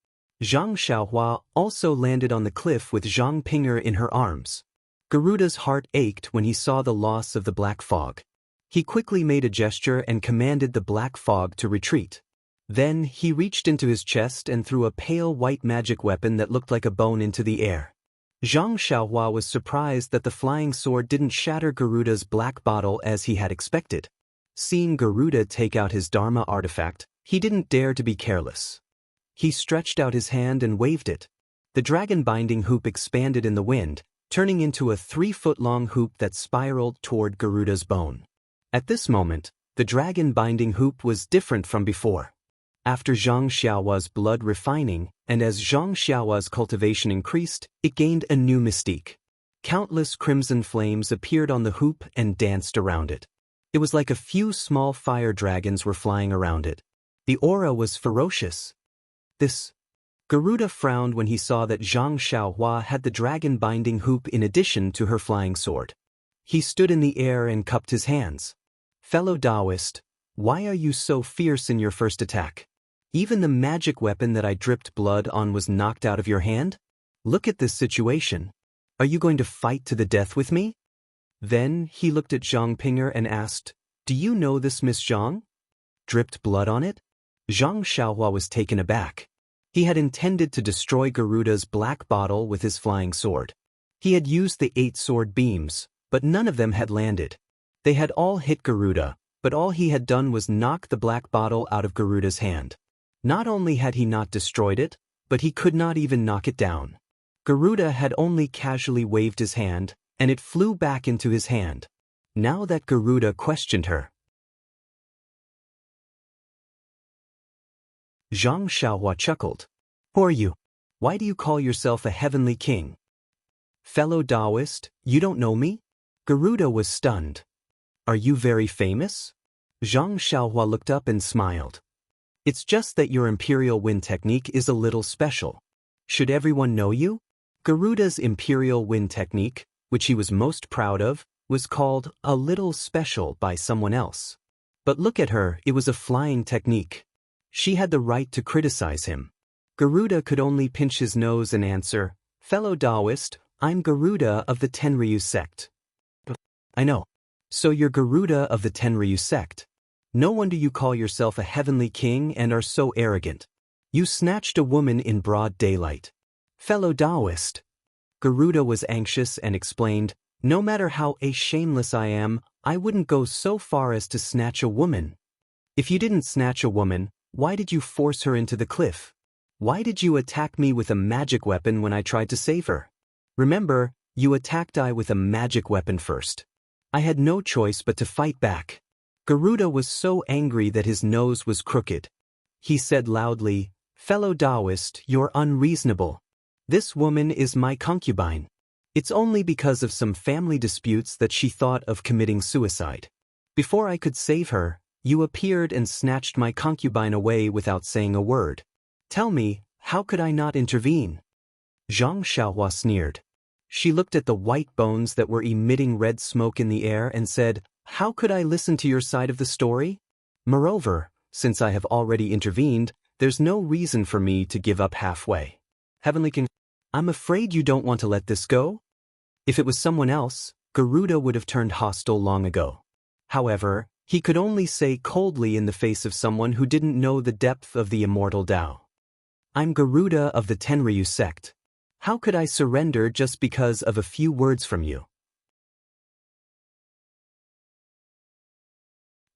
Zhang Xiaohua also landed on the cliff with Zhang Ping'er in her arms. Garuda's heart ached when he saw the loss of the black fog. He quickly made a gesture and commanded the black fog to retreat. Then he reached into his chest and threw a pale white magic weapon that looked like a bone into the air. Zhang Xiaohua was surprised that the flying sword didn't shatter Garuda's black bottle as he had expected. Seeing Garuda take out his Dharma artifact, he didn't dare to be careless. He stretched out his hand and waved it. The dragon-binding hoop expanded in the wind, turning into a 3-foot-long hoop that spiraled toward Garuda's bone. At this moment, the dragon-binding hoop was different from before. After Zhang Xiaohua's blood refining, and as Zhang Xiaohua's cultivation increased, it gained a new mystique. Countless crimson flames appeared on the hoop and danced around it. It was like a few small fire dragons were flying around it. The aura was ferocious. Garuda frowned when he saw that Zhang Xiaohua had the dragon-binding hoop in addition to her flying sword. He stood in the air and cupped his hands. Fellow Taoist, why are you so fierce in your first attack? Even the magic weapon that I dripped blood on was knocked out of your hand? Look at this situation. Are you going to fight to the death with me? Then he looked at Zhang Ping'er and asked, Do you know this Miss Zhang? Dripped blood on it? Zhang Xiaohua was taken aback. He had intended to destroy Garuda's black bottle with his flying sword. He had used the 8 sword beams, but none of them had landed. They had all hit Garuda, but all he had done was knock the black bottle out of Garuda's hand. Not only had he not destroyed it, but he could not even knock it down. Garuda had only casually waved his hand, and it flew back into his hand. Now that Garuda questioned her, Zhang Xiaohua chuckled. Who are you? Why do you call yourself a heavenly king? Fellow Taoist, you don't know me? Garuda was stunned. Are you very famous? Zhang Xiaohua looked up and smiled. It's just that your imperial wind technique is a little special. Should everyone know you? Garuda's imperial wind technique, which he was most proud of, was called a little special by someone else. But look at her, it was a flying technique. She had the right to criticize him. Garuda could only pinch his nose and answer, Fellow Taoist, I'm Garuda of the Tenryu sect. I know. So you're Garuda of the Tenryu sect. No wonder you call yourself a heavenly king and are so arrogant. You snatched a woman in broad daylight. Fellow Taoist. Garuda was anxious and explained, No matter how shameless I am, I wouldn't go so far as to snatch a woman. If you didn't snatch a woman, why did you force her into the cliff? Why did you attack me with a magic weapon when I tried to save her? Remember, you attacked I with a magic weapon first. I had no choice but to fight back. Garuda was so angry that his nose was crooked. He said loudly, Fellow Taoist, you're unreasonable. This woman is my concubine. It's only because of some family disputes that she thought of committing suicide. Before I could save her, you appeared and snatched my concubine away without saying a word. Tell me, how could I not intervene? Zhang Xiaohua sneered. She looked at the white bones that were emitting red smoke in the air and said, How could I listen to your side of the story? Moreover, since I have already intervened, there's no reason for me to give up halfway. Heavenly King, I'm afraid you don't want to let this go? If it was someone else, Garuda would have turned hostile long ago. However, he could only say coldly in the face of someone who didn't know the depth of the immortal Tao. I'm Garuda of the Tenryu sect. How could I surrender just because of a few words from you?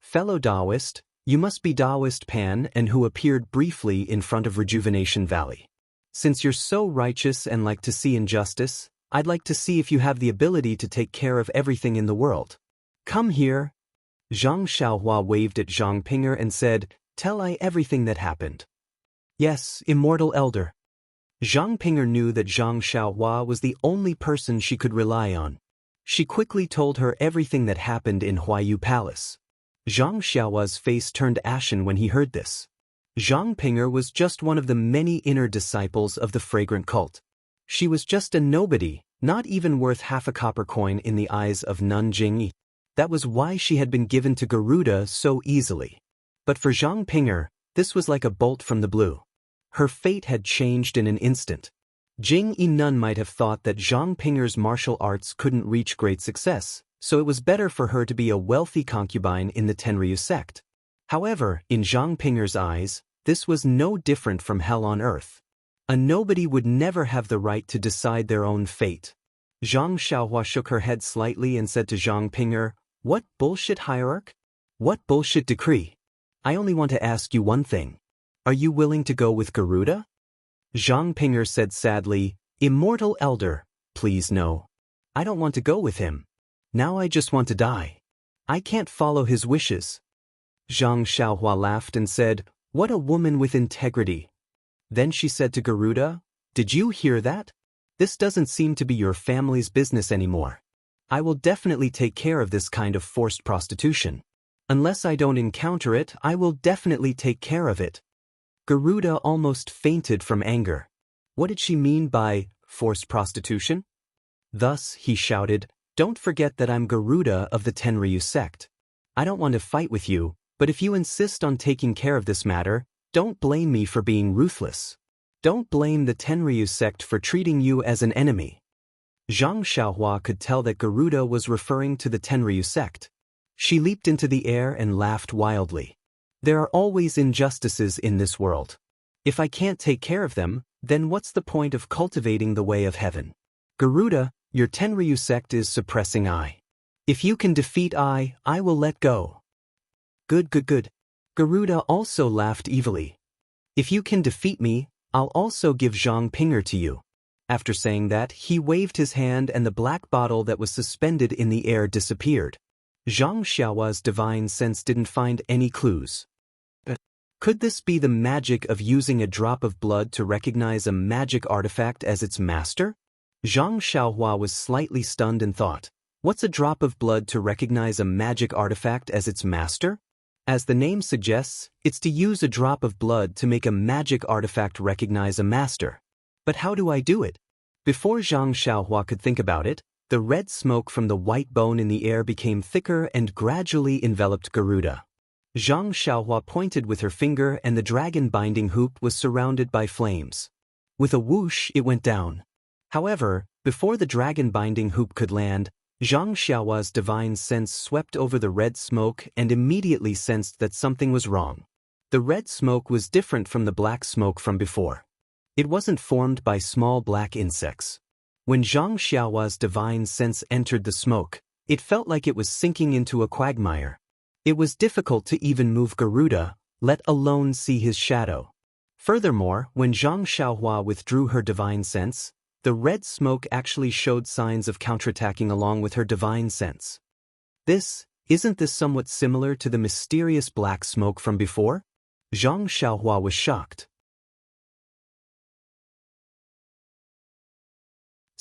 Fellow Taoist, you must be Taoist Pan and who appeared briefly in front of Rejuvenation Valley. Since you're so righteous and like to see injustice, I'd like to see if you have the ability to take care of everything in the world. Come here. Zhang Xiaohua waved at Zhang Ping'er and said, Tell I everything that happened. Yes, Immortal Elder. Zhang Ping'er knew that Zhang Xiaohua was the only person she could rely on. She quickly told her everything that happened in Huayu Palace. Zhang Xiaohua's face turned ashen when he heard this. Zhang Ping'er was just one of the many inner disciples of the fragrant cult. She was just a nobody, not even worth half a copper coin in the eyes of Nun Jingyi. That was why she had been given to Garuda so easily. But for Zhang Ping'er, this was like a bolt from the blue. Her fate had changed in an instant. Jingyi Nun might have thought that Zhang Ping'er's martial arts couldn't reach great success, so it was better for her to be a wealthy concubine in the Tenryu sect. However, in Zhang Ping'er's eyes, this was no different from hell on earth. A nobody would never have the right to decide their own fate. Zhang Xiaohua shook her head slightly and said to Zhang Ping'er, What bullshit hierarch? What bullshit decree? I only want to ask you one thing. Are you willing to go with Garuda? Zhang Ping'er said sadly, Immortal Elder, please no. I don't want to go with him. Now I just want to die. I can't follow his wishes. Zhang Xiaohua laughed and said, What a woman with integrity. Then she said to Garuda, Did you hear that? This doesn't seem to be your family's business anymore. I will definitely take care of this kind of forced prostitution. Unless I don't encounter it, I will definitely take care of it. Garuda almost fainted from anger. What did she mean by forced prostitution? Thus, he shouted, Don't forget that I'm Garuda of the Tenryu sect. I don't want to fight with you, but if you insist on taking care of this matter, don't blame me for being ruthless. Don't blame the Tenryu sect for treating you as an enemy. Zhang Xiaohua could tell that Garuda was referring to the Tenryu sect. She leaped into the air and laughed wildly. There are always injustices in this world. If I can't take care of them, then what's the point of cultivating the way of heaven? Garuda, your Tenryu sect is suppressing I. If you can defeat I will let go. Good. Garuda also laughed evilly. If you can defeat me, I'll also give Zhang Ping'er to you. After saying that, he waved his hand and the black bottle that was suspended in the air disappeared. Zhang Xiaohua's divine sense didn't find any clues. Could this be the magic of using a drop of blood to recognize a magic artifact as its master? Zhang Xiaohua was slightly stunned and thought, What's a drop of blood to recognize a magic artifact as its master? As the name suggests, it's to use a drop of blood to make a magic artifact recognize a master. But how do I do it? Before Zhang Xiaohua could think about it, the red smoke from the white bone in the air became thicker and gradually enveloped Garuda. Zhang Xiaohua pointed with her finger and the dragon binding hoop was surrounded by flames. With a whoosh, it went down. However, before the dragon binding hoop could land, Zhang Xiaohua's divine sense swept over the red smoke and immediately sensed that something was wrong. The red smoke was different from the black smoke from before. It wasn't formed by small black insects. When Zhang Xiaohua's divine sense entered the smoke, it felt like it was sinking into a quagmire. It was difficult to even move Garuda, let alone see his shadow. Furthermore, when Zhang Xiaohua withdrew her divine sense, the red smoke actually showed signs of counterattacking along with her divine sense. Isn't this somewhat similar to the mysterious black smoke from before? Zhang Xiaohua was shocked.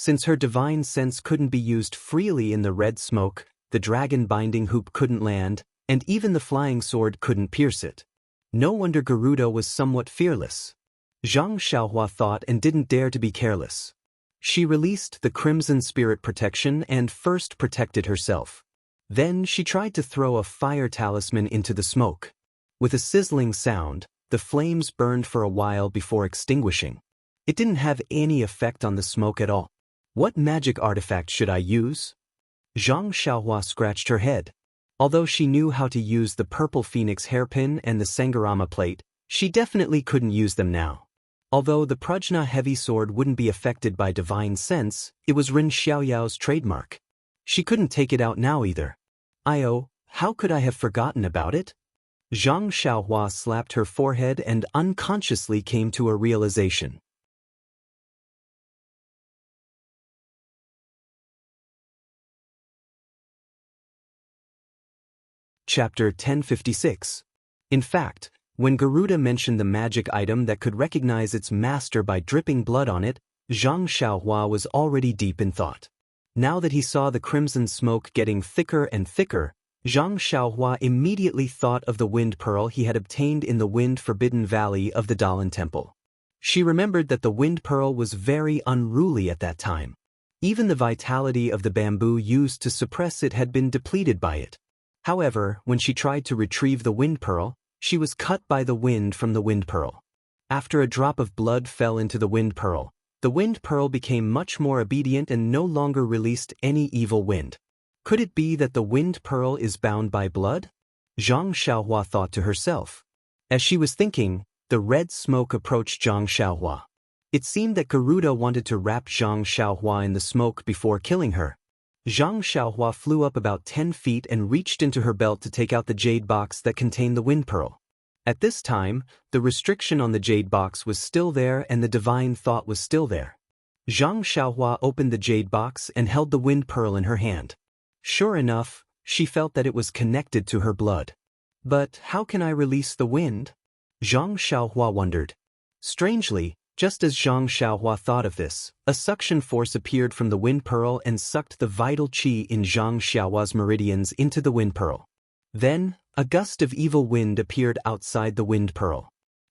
Since her divine sense couldn't be used freely in the red smoke, the dragon binding hoop couldn't land, and even the flying sword couldn't pierce it. No wonder Garuda was somewhat fearless. Zhang Xiaohua thought and didn't dare to be careless. She released the crimson spirit protection and first protected herself. Then she tried to throw a fire talisman into the smoke. With a sizzling sound, the flames burned for a while before extinguishing. It didn't have any effect on the smoke at all. What magic artifact should I use? Zhang Xiaohua scratched her head. Although she knew how to use the purple phoenix hairpin and the Sangarama plate, she definitely couldn't use them now. Although the Prajna heavy sword wouldn't be affected by divine sense, it was Ren Xiaoyao's trademark. She couldn't take it out now either. How could I have forgotten about it? Zhang Xiaohua slapped her forehead and unconsciously came to a realization. Chapter 1056. In fact, when Garuda mentioned the magic item that could recognize its master by dripping blood on it, Zhang Xiaohua was already deep in thought. Now that he saw the crimson smoke getting thicker and thicker, Zhang Xiaohua immediately thought of the wind pearl he had obtained in the wind-forbidden valley of the Dalan Temple. She remembered that the wind pearl was very unruly at that time. Even the vitality of the bamboo used to suppress it had been depleted by it. However, when she tried to retrieve the wind pearl, she was cut by the wind from the wind pearl. After a drop of blood fell into the wind pearl became much more obedient and no longer released any evil wind. Could it be that the wind pearl is bound by blood? Zhang Xiaohua thought to herself. As she was thinking, the red smoke approached Zhang Xiaohua. It seemed that Garuda wanted to wrap Zhang Xiaohua in the smoke before killing her. Zhang Xiaohua flew up about 10 feet and reached into her belt to take out the jade box that contained the wind pearl. At this time, the restriction on the jade box was still there and the divine thought was still there. Zhang Xiaohua opened the jade box and held the wind pearl in her hand. Sure enough, she felt that it was connected to her blood. But how can I release the wind? Zhang Xiaohua wondered. Strangely, just as Zhang Xiaohua thought of this, a suction force appeared from the wind pearl and sucked the vital qi in Zhang Xiaohua's meridians into the wind pearl. Then, a gust of evil wind appeared outside the wind pearl.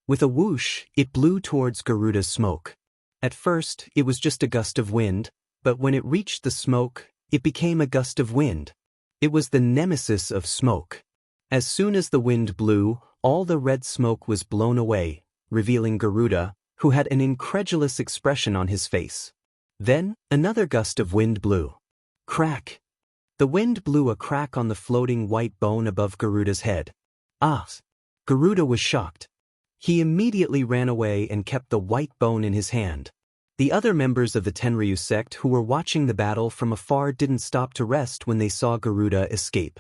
With a whoosh, it blew towards Garuda's smoke. At first, it was just a gust of wind, but when it reached the smoke, it became a gust of wind. It was the nemesis of smoke. As soon as the wind blew, all the red smoke was blown away, revealing Garuda, who had an incredulous expression on his face. Then, another gust of wind blew. Crack! The wind blew a crack on the floating white bone above Garuda's head. Ah! Garuda was shocked. He immediately ran away and kept the white bone in his hand. The other members of the Tenryu sect who were watching the battle from afar didn't stop to rest when they saw Garuda escape.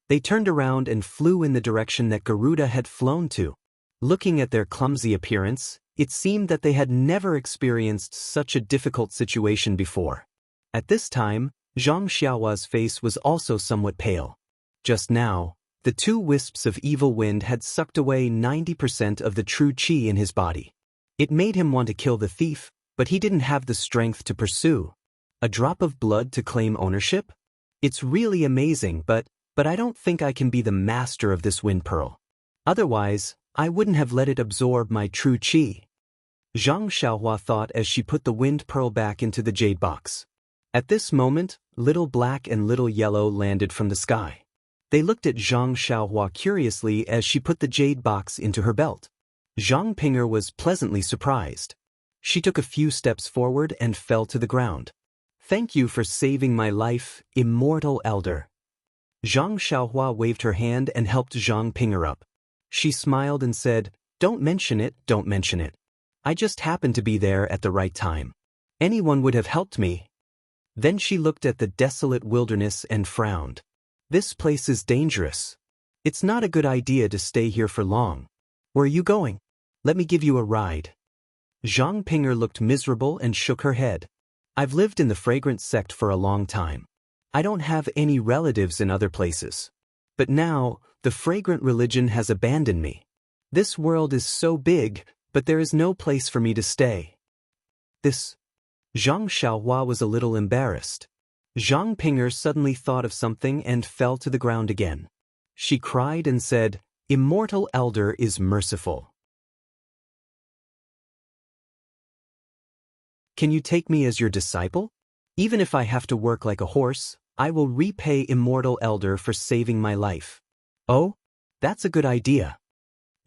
They turned around and flew in the direction that Garuda had flown to. Looking at their clumsy appearance, it seemed that they had never experienced such a difficult situation before. At this time, Zhang Xiaohua's face was also somewhat pale. Just now, the two wisps of evil wind had sucked away 90% of the true qi in his body. It made him want to kill the thief, but he didn't have the strength to pursue. A drop of blood to claim ownership? It's really amazing, but I don't think I can be the master of this wind pearl. Otherwise, I wouldn't have let it absorb my true qi. Zhang Xiaohua thought as she put the wind pearl back into the jade box. At this moment, little black and little yellow landed from the sky. They looked at Zhang Xiaohua curiously as she put the jade box into her belt. Zhang Pinger was pleasantly surprised. She took a few steps forward and fell to the ground. Thank you for saving my life, Immortal Elder. Zhang Xiaohua waved her hand and helped Zhang Pinger up. She smiled and said, "Don't mention it, don't mention it. I just happened to be there at the right time. Anyone would have helped me." Then she looked at the desolate wilderness and frowned. This place is dangerous. It's not a good idea to stay here for long. Where are you going? Let me give you a ride. Zhang Pinger looked miserable and shook her head. I've lived in the fragrance sect for a long time. I don't have any relatives in other places. But now, the fragrant religion has abandoned me. This world is so big, but there is no place for me to stay. Zhang Xiaohua was a little embarrassed. Zhang Pinger suddenly thought of something and fell to the ground again. She cried and said, "Immortal Elder is merciful. Can you take me as your disciple? Even if I have to work like a horse, I will repay Immortal Elder for saving my life." "Oh, that's a good idea."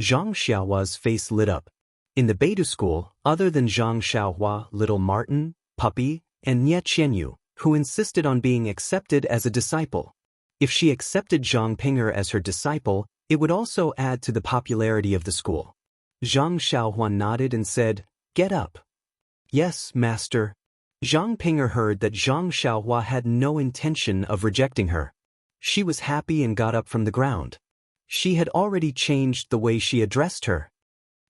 Zhang Xiaohua's face lit up. In the Beidou school, other than Zhang Xiaohua, little Martin, Puppy, and Nie Qianyu, who insisted on being accepted as a disciple. If she accepted Zhang Pinger as her disciple, it would also add to the popularity of the school. Zhang Xiaohua nodded and said, "Get up." "Yes, master." Zhang Pinger heard that Zhang Xiaohua had no intention of rejecting her. She was happy and got up from the ground. She had already changed the way she addressed her.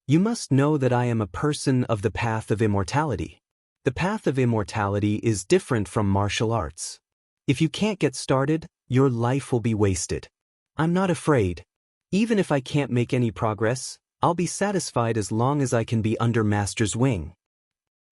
"You must know that I am a person of the path of immortality. The path of immortality is different from martial arts. If you can't get started, your life will be wasted. I'm not afraid. Even if I can't make any progress, I'll be satisfied as long as I can be under Master's wing."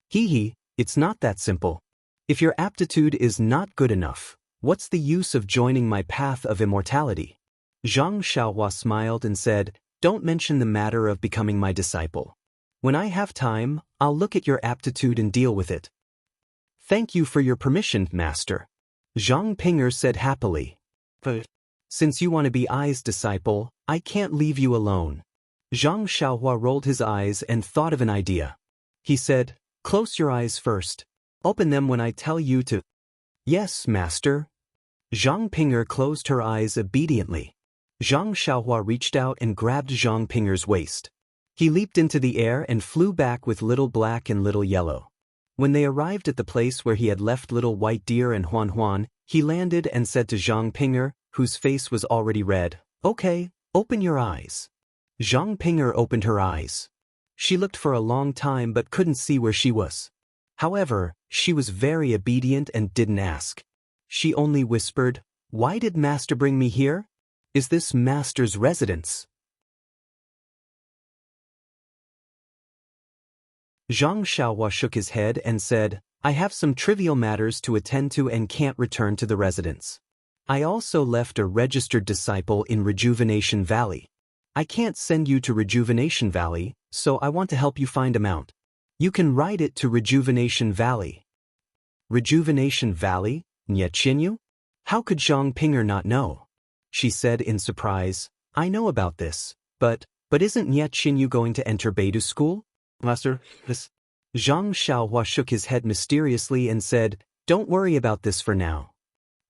Hee, it's not that simple. If your aptitude is not good enough, what's the use of joining my path of immortality? Zhang Xiaohua smiled and said, "Don't mention the matter of becoming my disciple. When I have time, I'll look at your aptitude and deal with it." "Thank you for your permission, master," Zhang Pinger said happily. "But since you want to be Ai's disciple, I can't leave you alone." Zhang Xiaohua rolled his eyes and thought of an idea. He said, "Close your eyes first. Open them when I tell you to." "Yes, master." Zhang Pinger closed her eyes obediently. Zhang Xiaohua reached out and grabbed Zhang Pinger's waist. He leaped into the air and flew back with Little Black and Little Yellow. When they arrived at the place where he had left Little White Deer and Huan Huan, He landed and said to Zhang Pinger, whose face was already red, "Okay, open your eyes." Zhang Pinger opened her eyes. She looked for a long time but couldn't see where she was. However, she was very obedient and didn't ask. She only whispered, "Why did Master bring me here? Is this Master's residence?" Zhang Xiaohua shook his head and said, "I have some trivial matters to attend to and can't return to the residence. I also left a registered disciple in Rejuvenation Valley. I can't send you to Rejuvenation Valley, so I want to help you find a mount. You can ride it to Rejuvenation Valley." Rejuvenation Valley? Niechinu? How could Zhang Pinger not know? She said in surprise, "I know about this, but isn't Niechinu going to enter Beidou school?" "Master, this..." Zhang Xiaohua shook his head mysteriously and said, "Don't worry about this for now."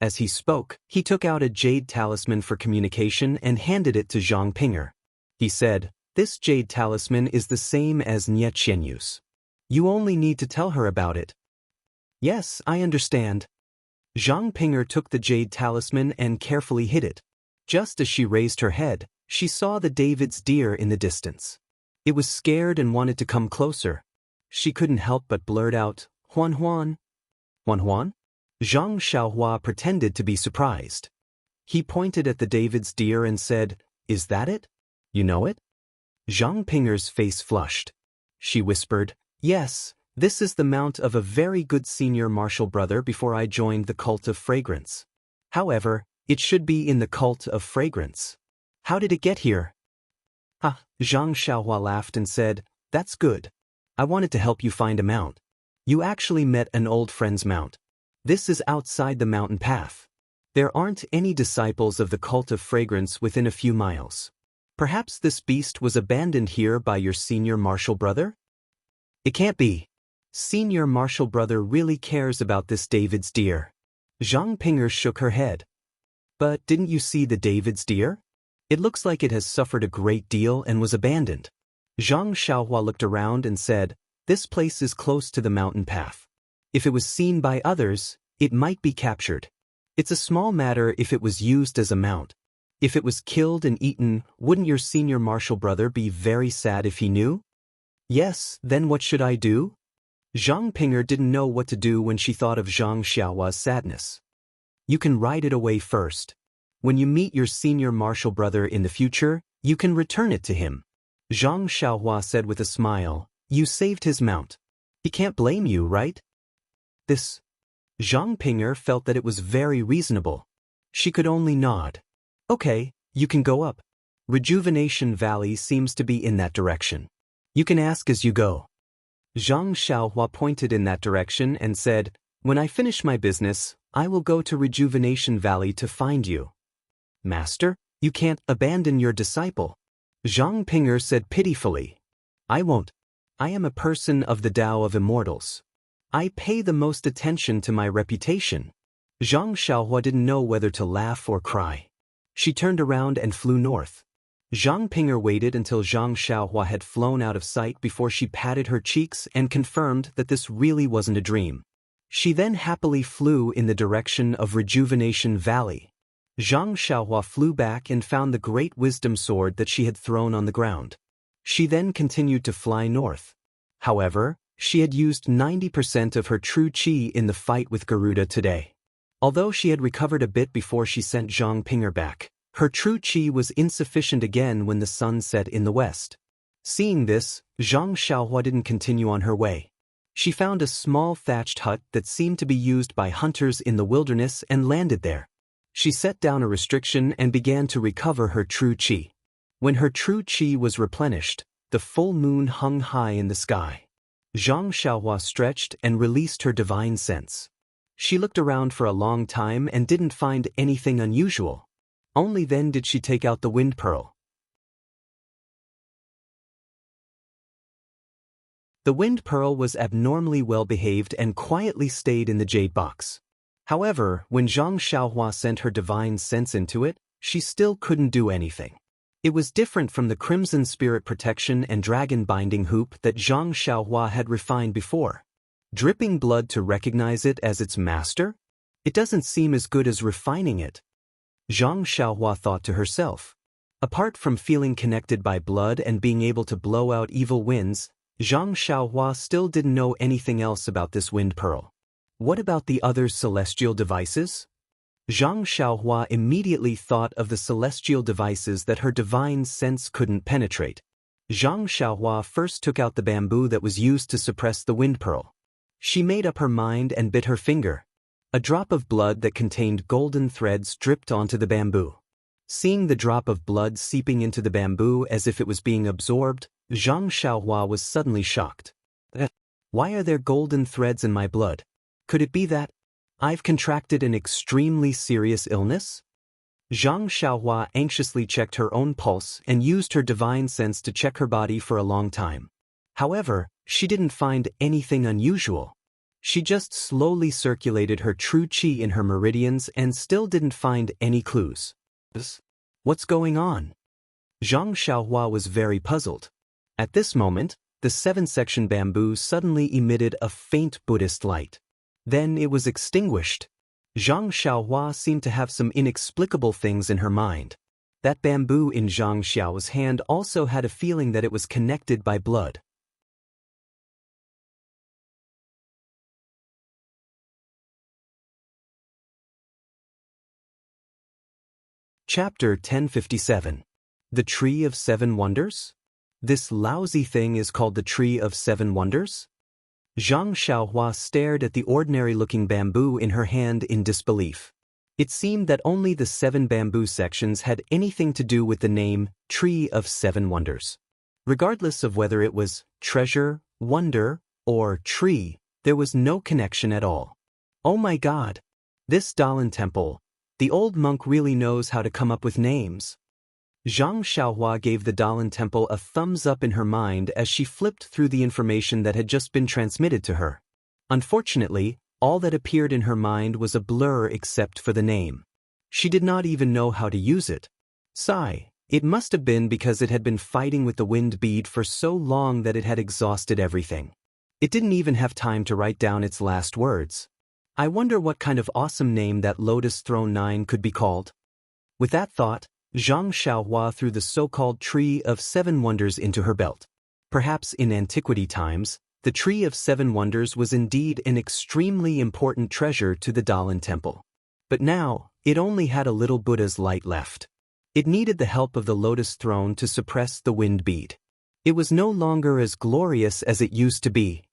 As he spoke, he took out a jade talisman for communication and handed it to Zhang Pinger. He said, "This jade talisman is the same as Niecheniu's. You only need to tell her about it." "Yes, I understand." Zhang Pinger took the jade talisman and carefully hid it. Just as she raised her head, she saw the David's deer in the distance. It was scared and wanted to come closer. She couldn't help but blurt out, "Huan Huan." "Huan Huan?" Zhang Xiaohua pretended to be surprised. He pointed at the David's deer and said, "Is that it? You know it?" Zhang Pinger's face flushed. She whispered, "Yes, this is the mount of a very good senior martial brother before I joined the cult of fragrance. However, it should be in the cult of fragrance. How did it get here?" "Ah," Zhang Xiaohua laughed and said, "That's good. I wanted to help you find a mount. You actually met an old friend's mount. This is outside the mountain path. There aren't any disciples of the cult of fragrance within a few miles. Perhaps this beast was abandoned here by your senior martial brother?" "It can't be. Senior martial brother really cares about this David's deer." Zhang Pinger shook her head. "But didn't you see the David's deer? It looks like it has suffered a great deal and was abandoned." Zhang Xiaohua looked around and said, "This place is close to the mountain path. If it was seen by others, it might be captured. It's a small matter if it was used as a mount. If it was killed and eaten, wouldn't your senior martial brother be very sad if he knew?" "Yes, then what should I do?" Zhang Pinger didn't know what to do when she thought of Zhang Xiaohua's sadness. "You can ride it away first. When you meet your senior martial brother in the future, you can return it to him." Zhang Xiaohua said with a smile, "You saved his mount. He can't blame you, right?" This. Zhang Pinger felt that it was very reasonable. She could only nod. "Okay, you can go up. Rejuvenation Valley seems to be in that direction. You can ask as you go." Zhang Xiaohua pointed in that direction and said, "When I finish my business, I will go to Rejuvenation Valley to find you." "Master, you can't abandon your disciple." Zhang Pinger said pitifully, "I won't. I am a person of the Tao of Immortals. I pay the most attention to my reputation." Zhang Xiaohua didn't know whether to laugh or cry. She turned around and flew north. Zhang Pinger waited until Zhang Xiaohua had flown out of sight before she patted her cheeks and confirmed that this really wasn't a dream. She then happily flew in the direction of Rejuvenation Valley. Zhang Xiaohua flew back and found the great wisdom sword that she had thrown on the ground. She then continued to fly north. However, she had used 90% of her true qi in the fight with Garuda today. Although she had recovered a bit before she sent Zhang Pinger back, her true qi was insufficient again when the sun set in the west. Seeing this, Zhang Xiaohua didn't continue on her way. She found a small thatched hut that seemed to be used by hunters in the wilderness and landed there. She set down a restriction and began to recover her true qi. When her true qi was replenished, the full moon hung high in the sky. Zhang Xiaohua stretched and released her divine sense. She looked around for a long time and didn't find anything unusual. Only then did she take out the wind pearl. The wind pearl was abnormally well behaved and quietly stayed in the jade box. However, when Zhang Xiaohua sent her divine sense into it, she still couldn't do anything. It was different from the Crimson Spirit Protection and Dragon Binding Hoop that Zhang Xiaohua had refined before. Dripping blood to recognize it as its master? It doesn't seem as good as refining it. Zhang Xiaohua thought to herself. Apart from feeling connected by blood and being able to blow out evil winds, Zhang Xiaohua still didn't know anything else about this wind pearl. What about the other celestial devices? Zhang Xiaohua immediately thought of the celestial devices that her divine sense couldn't penetrate. Zhang Xiaohua first took out the bamboo that was used to suppress the wind pearl. She made up her mind and bit her finger. A drop of blood that contained golden threads dripped onto the bamboo. Seeing the drop of blood seeping into the bamboo as if it was being absorbed, Zhang Xiaohua was suddenly shocked. Why are there golden threads in my blood? Could it be that I've contracted an extremely serious illness? Zhang Xiaohua anxiously checked her own pulse and used her divine sense to check her body for a long time. However, she didn't find anything unusual. She just slowly circulated her true qi in her meridians and still didn't find any clues. What's going on? Zhang Xiaohua was very puzzled. At this moment, the 7-section bamboo suddenly emitted a faint Buddhist light. Then it was extinguished. Zhang Xiaohua seemed to have some inexplicable things in her mind. That bamboo in Zhang Xiao's hand also had a feeling that it was connected by blood. Chapter 1057. The Tree of Seven Wonders? This lousy thing is called the Tree of Seven Wonders? Zhang Xiaohua stared at the ordinary-looking bamboo in her hand in disbelief. It seemed that only the 7 bamboo sections had anything to do with the name Tree of Seven Wonders. Regardless of whether it was treasure, wonder, or tree, there was no connection at all. Oh my God! This Dalan temple, the old monk really knows how to come up with names. Zhang Xiaohua gave the Dalan temple a thumbs up in her mind as she flipped through the information that had just been transmitted to her. Unfortunately, all that appeared in her mind was a blur except for the name. She did not even know how to use it. Sigh, it must have been because it had been fighting with the wind bead for so long that it had exhausted everything. It didn't even have time to write down its last words. I wonder what kind of awesome name that Lotus Throne 9 could be called. With that thought, Zhang Xiaohua threw the so-called Tree of Seven Wonders into her belt. Perhaps in antiquity times, the Tree of Seven Wonders was indeed an extremely important treasure to the Dalan temple. But now, it only had a little Buddha's light left. It needed the help of the Lotus Throne to suppress the wind bead. It was no longer as glorious as it used to be.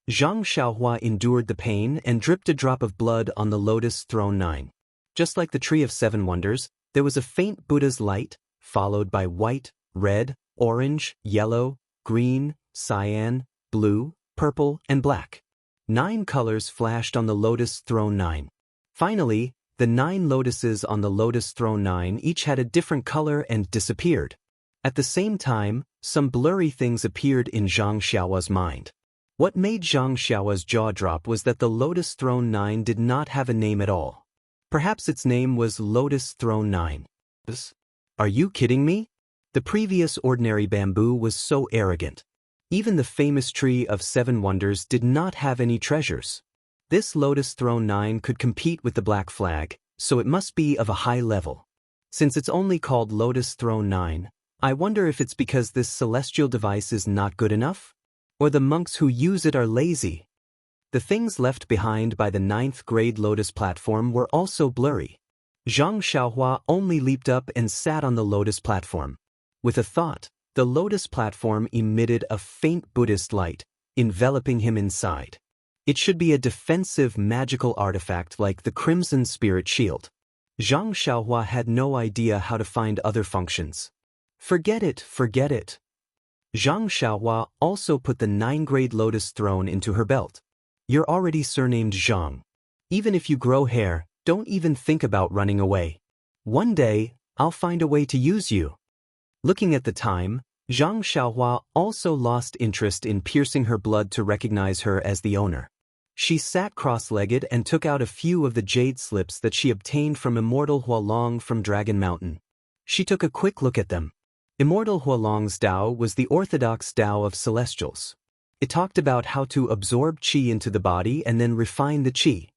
Zhang Xiaohua endured the pain and dripped a drop of blood on the Lotus Throne 9. Just like the Tree of Seven Wonders, there was a faint Buddha's light, followed by white, red, orange, yellow, green, cyan, blue, purple, and black. 9 colors flashed on the Lotus Throne 9. Finally, the 9 lotuses on the Lotus Throne 9 each had a different color and disappeared. At the same time, some blurry things appeared in Zhang Xiaohua's mind. What made Zhang Xiaohua's jaw drop was that the Lotus Throne 9 did not have a name at all. Perhaps its name was Lotus Throne 9. Are you kidding me? The previous ordinary bamboo was so arrogant. Even the famous Tree of Seven Wonders did not have any treasures. This Lotus Throne 9 could compete with the Black Flag, so it must be of a high level. Since it's only called Lotus Throne 9, I wonder if it's because this celestial device is not good enough? Or the monks who use it are lazy? The things left behind by the 9th grade Lotus platform were also blurry. Zhang Xiaohua only leaped up and sat on the Lotus platform. With a thought, the Lotus platform emitted a faint Buddhist light, enveloping him inside. It should be a defensive magical artifact like the Crimson Spirit Shield. Zhang Xiaohua had no idea how to find other functions. Forget it, forget it. Zhang Xiaohua also put the 9th-grade Lotus Throne into her belt. You're already surnamed Zhang. Even if you grow hair, don't even think about running away. One day, I'll find a way to use you. Looking at the time, Zhang Xiaohua also lost interest in piercing her blood to recognize her as the owner. She sat cross-legged and took out a few of the jade slips that she obtained from Immortal Hualong from Dragon Mountain. She took a quick look at them. Immortal Hualong's Tao was the orthodox Tao of Celestials. It talked about how to absorb qi into the body and then refine the qi.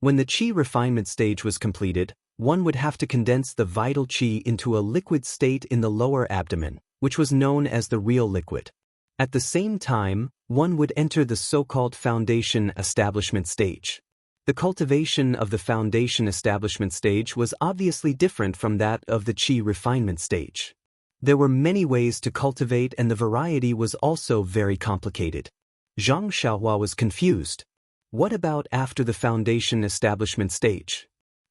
When the qi refinement stage was completed, one would have to condense the vital qi into a liquid state in the lower abdomen, which was known as the real liquid. At the same time, one would enter the so-called foundation establishment stage. The cultivation of the foundation establishment stage was obviously different from that of the qi refinement stage. There were many ways to cultivate, and the variety was also very complicated. Zhang Xiaohua was confused. What about after the foundation establishment stage?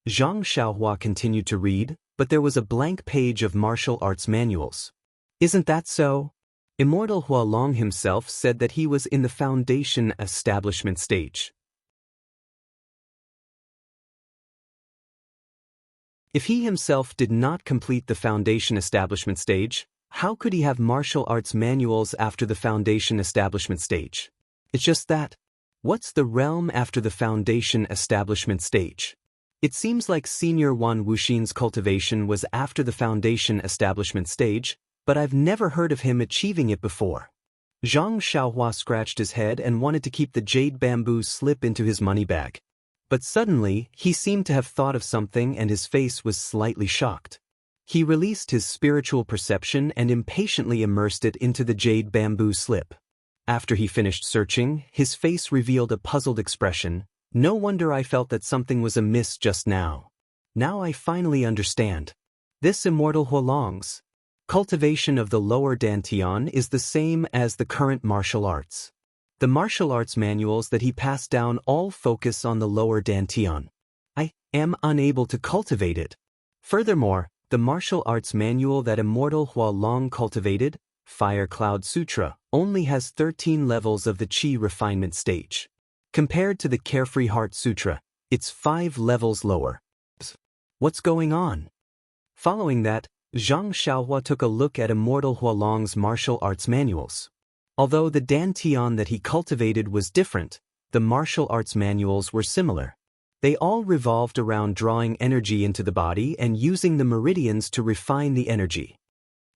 Zhang Xiaohua continued to read, but there was a blank page of martial arts manuals. Isn't that so? Immortal Hualong himself said that he was in the foundation establishment stage. If he himself did not complete the foundation establishment stage, how could he have martial arts manuals after the foundation establishment stage? It's just that. What's the realm after the foundation establishment stage? It seems like Senior Wan Wuxin's cultivation was after the foundation establishment stage, but I've never heard of him achieving it before. Zhang Xiaohua scratched his head and wanted to keep the jade bamboo slip into his money bag. But suddenly, he seemed to have thought of something and his face was slightly shocked. He released his spiritual perception and impatiently immersed it into the jade bamboo slip. After he finished searching, his face revealed a puzzled expression. No wonder I felt that something was amiss just now. Now I finally understand. This Immortal Hualong's cultivation of the lower dantian is the same as the current martial arts. The martial arts manuals that he passed down all focus on the lower dantian. I am unable to cultivate it. Furthermore, the martial arts manual that Immortal Hualong cultivated, Fire Cloud Sutra, only has 13 levels of the qi refinement stage. Compared to the Carefree Heart Sutra, it's 5 levels lower. What's going on? Following that, Zhang Xiaohua took a look at Immortal Hualong's martial arts manuals. Although the dantian that he cultivated was different, the martial arts manuals were similar. They all revolved around drawing energy into the body and using the meridians to refine the energy.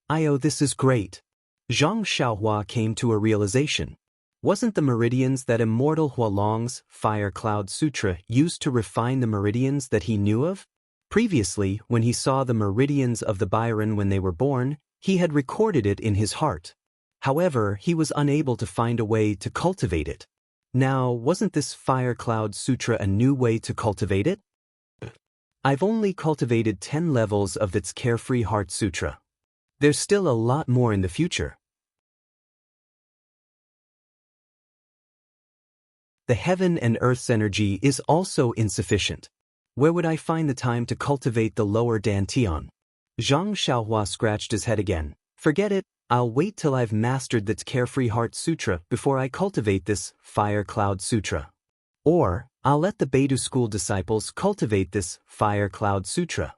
This is great. Zhang Xiaohua came to a realization. Wasn't the meridians that Immortal Hualong's Fire Cloud Sutra used to refine the meridians that he knew of? Previously, when he saw the meridians of the Byron when they were born, he had recorded it in his heart. However, he was unable to find a way to cultivate it. Now, wasn't this Fire Cloud Sutra a new way to cultivate it? I've only cultivated 10 levels of its Carefree Heart Sutra. There's still a lot more in the future. The heaven and earth's energy is also insufficient. Where would I find the time to cultivate the lower dantian? Zhang Xiaohua scratched his head again. Forget it. I'll wait till I've mastered the Carefree Heart Sutra before I cultivate this Fire Cloud Sutra. Or, I'll let the Beidou school disciples cultivate this Fire Cloud Sutra.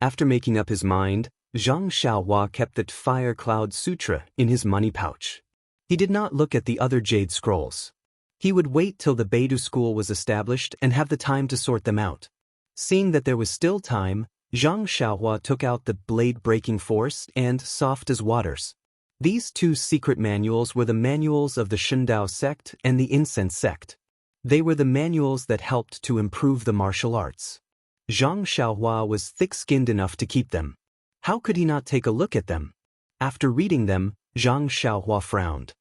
After making up his mind, Zhang Xiaohua kept the Fire Cloud Sutra in his money pouch. He did not look at the other jade scrolls. He would wait till the Beidou school was established and have the time to sort them out. Seeing that there was still time, Zhang Xiaohua took out the blade-breaking force and soft as waters. These two secret manuals were the manuals of the Shundao sect and the Incense sect. They were the manuals that helped to improve the martial arts. Zhang Xiaohua was thick-skinned enough to keep them. How could he not take a look at them? After reading them, Zhang Xiaohua frowned.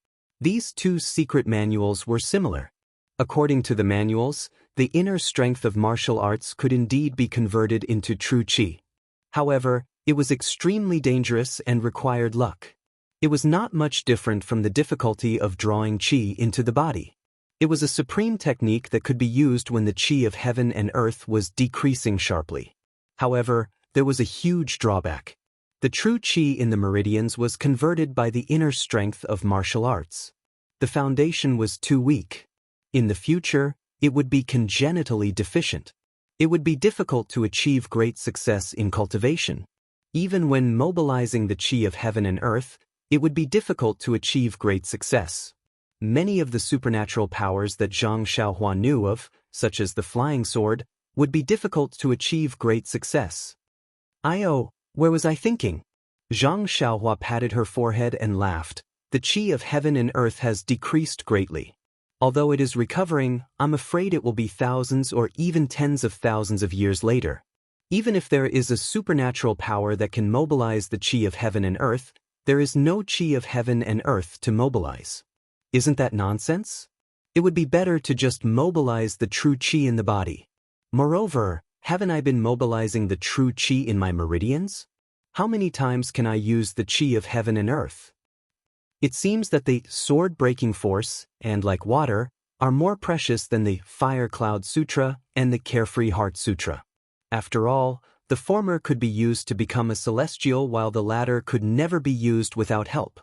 These two secret manuals were similar. According to the manuals, the inner strength of martial arts could indeed be converted into true qi. However, it was extremely dangerous and required luck. It was not much different from the difficulty of drawing qi into the body. It was a supreme technique that could be used when the qi of heaven and earth was decreasing sharply. However, there was a huge drawback. The true qi in the meridians was converted by the inner strength of martial arts. The foundation was too weak. In the future, it would be congenitally deficient. It would be difficult to achieve great success in cultivation. Even when mobilizing the qi of heaven and earth, it would be difficult to achieve great success. Many of the supernatural powers that Zhang Xiaohua knew of, such as the flying sword, would be difficult to achieve great success. Where was I thinking? Zhang Xiaohua patted her forehead and laughed. The qi of heaven and earth has decreased greatly. Although it is recovering, I'm afraid it will be thousands or even tens of thousands of years later. Even if there is a supernatural power that can mobilize the chi of heaven and earth, there is no chi of heaven and earth to mobilize. Isn't that nonsense? It would be better to just mobilize the true chi in the body. Moreover, haven't I been mobilizing the true chi in my meridians? How many times can I use the chi of heaven and earth? It seems that the sword-breaking force, and like water, are more precious than the Fire Cloud Sutra and the Carefree Heart Sutra. After all, the former could be used to become a celestial while the latter could never be used without help.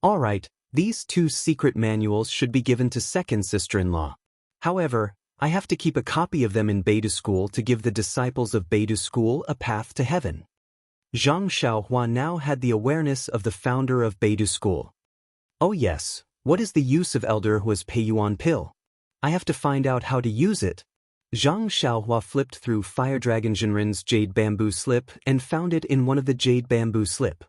Alright, these two secret manuals should be given to second sister-in-law. However, I have to keep a copy of them in Beidou School to give the disciples of Beidou School a path to heaven. Zhang Xiaohua now had the awareness of the founder of Beidou School. Oh yes, what is the use of Elder Hua's Peiyuan pill? I have to find out how to use it. Zhang Xiaohua flipped through Fire Dragon Jinren's Jade Bamboo Slip and found it in one of the Jade Bamboo Slip.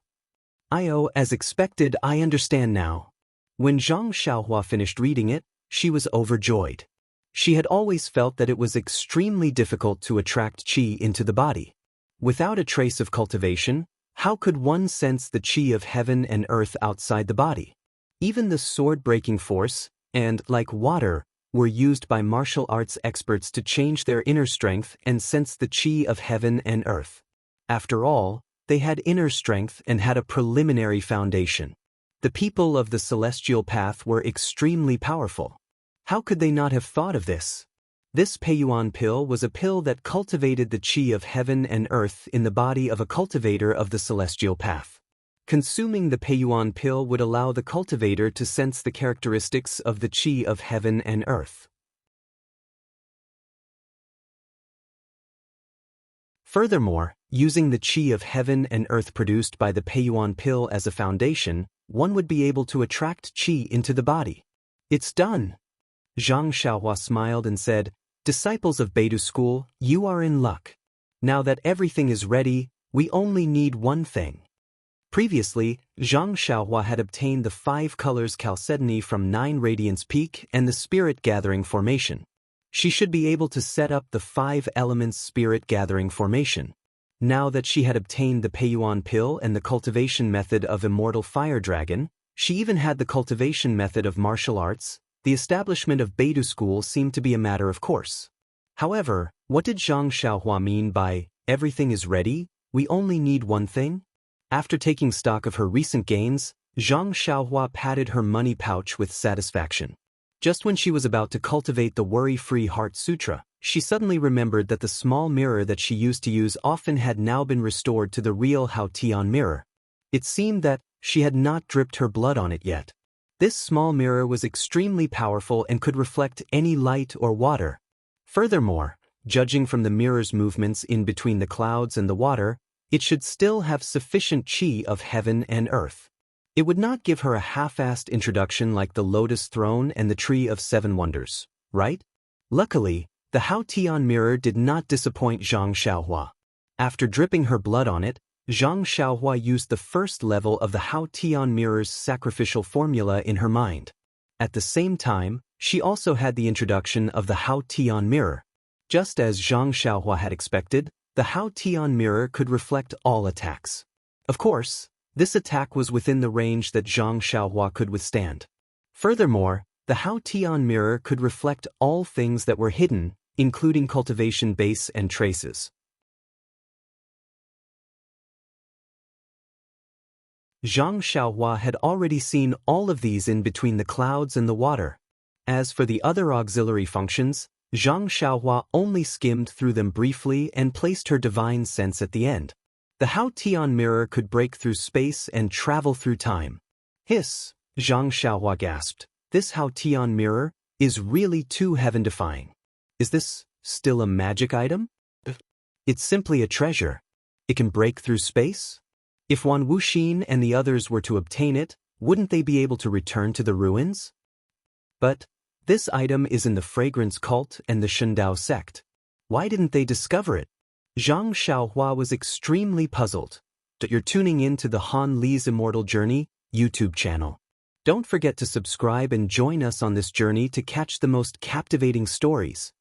As expected, I understand now. When Zhang Xiaohua finished reading it, she was overjoyed. She had always felt that it was extremely difficult to attract qi into the body. Without a trace of cultivation, how could one sense the qi of heaven and earth outside the body? Even the sword-breaking force, and, like water, were used by martial arts experts to change their inner strength and sense the qi of heaven and earth. After all, they had inner strength and had a preliminary foundation. The people of the celestial path were extremely powerful. How could they not have thought of this? This Peiyuan pill was a pill that cultivated the qi of heaven and earth in the body of a cultivator of the celestial path. Consuming the Peiyuan pill would allow the cultivator to sense the characteristics of the qi of heaven and earth. Furthermore, using the qi of heaven and earth produced by the Peiyuan pill as a foundation, one would be able to attract qi into the body. It's done! Zhang Xiaohua smiled and said, "Disciples of Beidou School, you are in luck. Now that everything is ready, we only need one thing." Previously, Zhang Xiaohua had obtained the 5 colors chalcedony from 9 Radiance Peak and the Spirit Gathering Formation. She should be able to set up the 5 elements Spirit Gathering Formation. Now that she had obtained the Peiyuan pill and the cultivation method of Immortal Fire Dragon, she even had the cultivation method of martial arts. The establishment of Beidou School seemed to be a matter of course. However, what did Zhang Xiaohua mean by, "Everything is ready, we only need one thing"? After taking stock of her recent gains, Zhang Xiaohua patted her money pouch with satisfaction. Just when she was about to cultivate the Worry-Free Heart Sutra, she suddenly remembered that the small mirror that she used to use often had now been restored to the real Hao Tian mirror. It seemed that she had not dripped her blood on it yet. This small mirror was extremely powerful and could reflect any light or water. Furthermore, judging from the mirror's movements in between the clouds and the water, it should still have sufficient qi of heaven and earth. It would not give her a half-assed introduction like the Lotus Throne and the Tree of 7 Wonders, right? Luckily, the Hao Tian mirror did not disappoint Zhang Xiaohua. After dripping her blood on it, Zhang Xiaohua used the first level of the Hao Tian mirror's sacrificial formula in her mind. At the same time, she also had the introduction of the Hao Tian mirror. Just as Zhang Xiaohua had expected, the Hao Tian mirror could reflect all attacks. Of course, this attack was within the range that Zhang Xiaohua could withstand. Furthermore, the Hao Tian mirror could reflect all things that were hidden, including cultivation base and traces. Zhang Xiaohua had already seen all of these in between the clouds and the water. As for the other auxiliary functions, Zhang Xiaohua only skimmed through them briefly and placed her divine sense at the end. The Hao Tian mirror could break through space and travel through time. Hiss, Zhang Xiaohua gasped. This Hao Tian mirror is really too heaven-defying. Is this still a magic item? It's simply a treasure. It can break through space? If Wan Wuxin and the others were to obtain it, wouldn't they be able to return to the ruins? But this item is in the Fragrance Cult and the Shundao sect. Why didn't they discover it? Zhang Xiaohua was extremely puzzled. You're tuning in to the Han Li's Immortal Journey YouTube channel. Don't forget to subscribe and join us on this journey to catch the most captivating stories.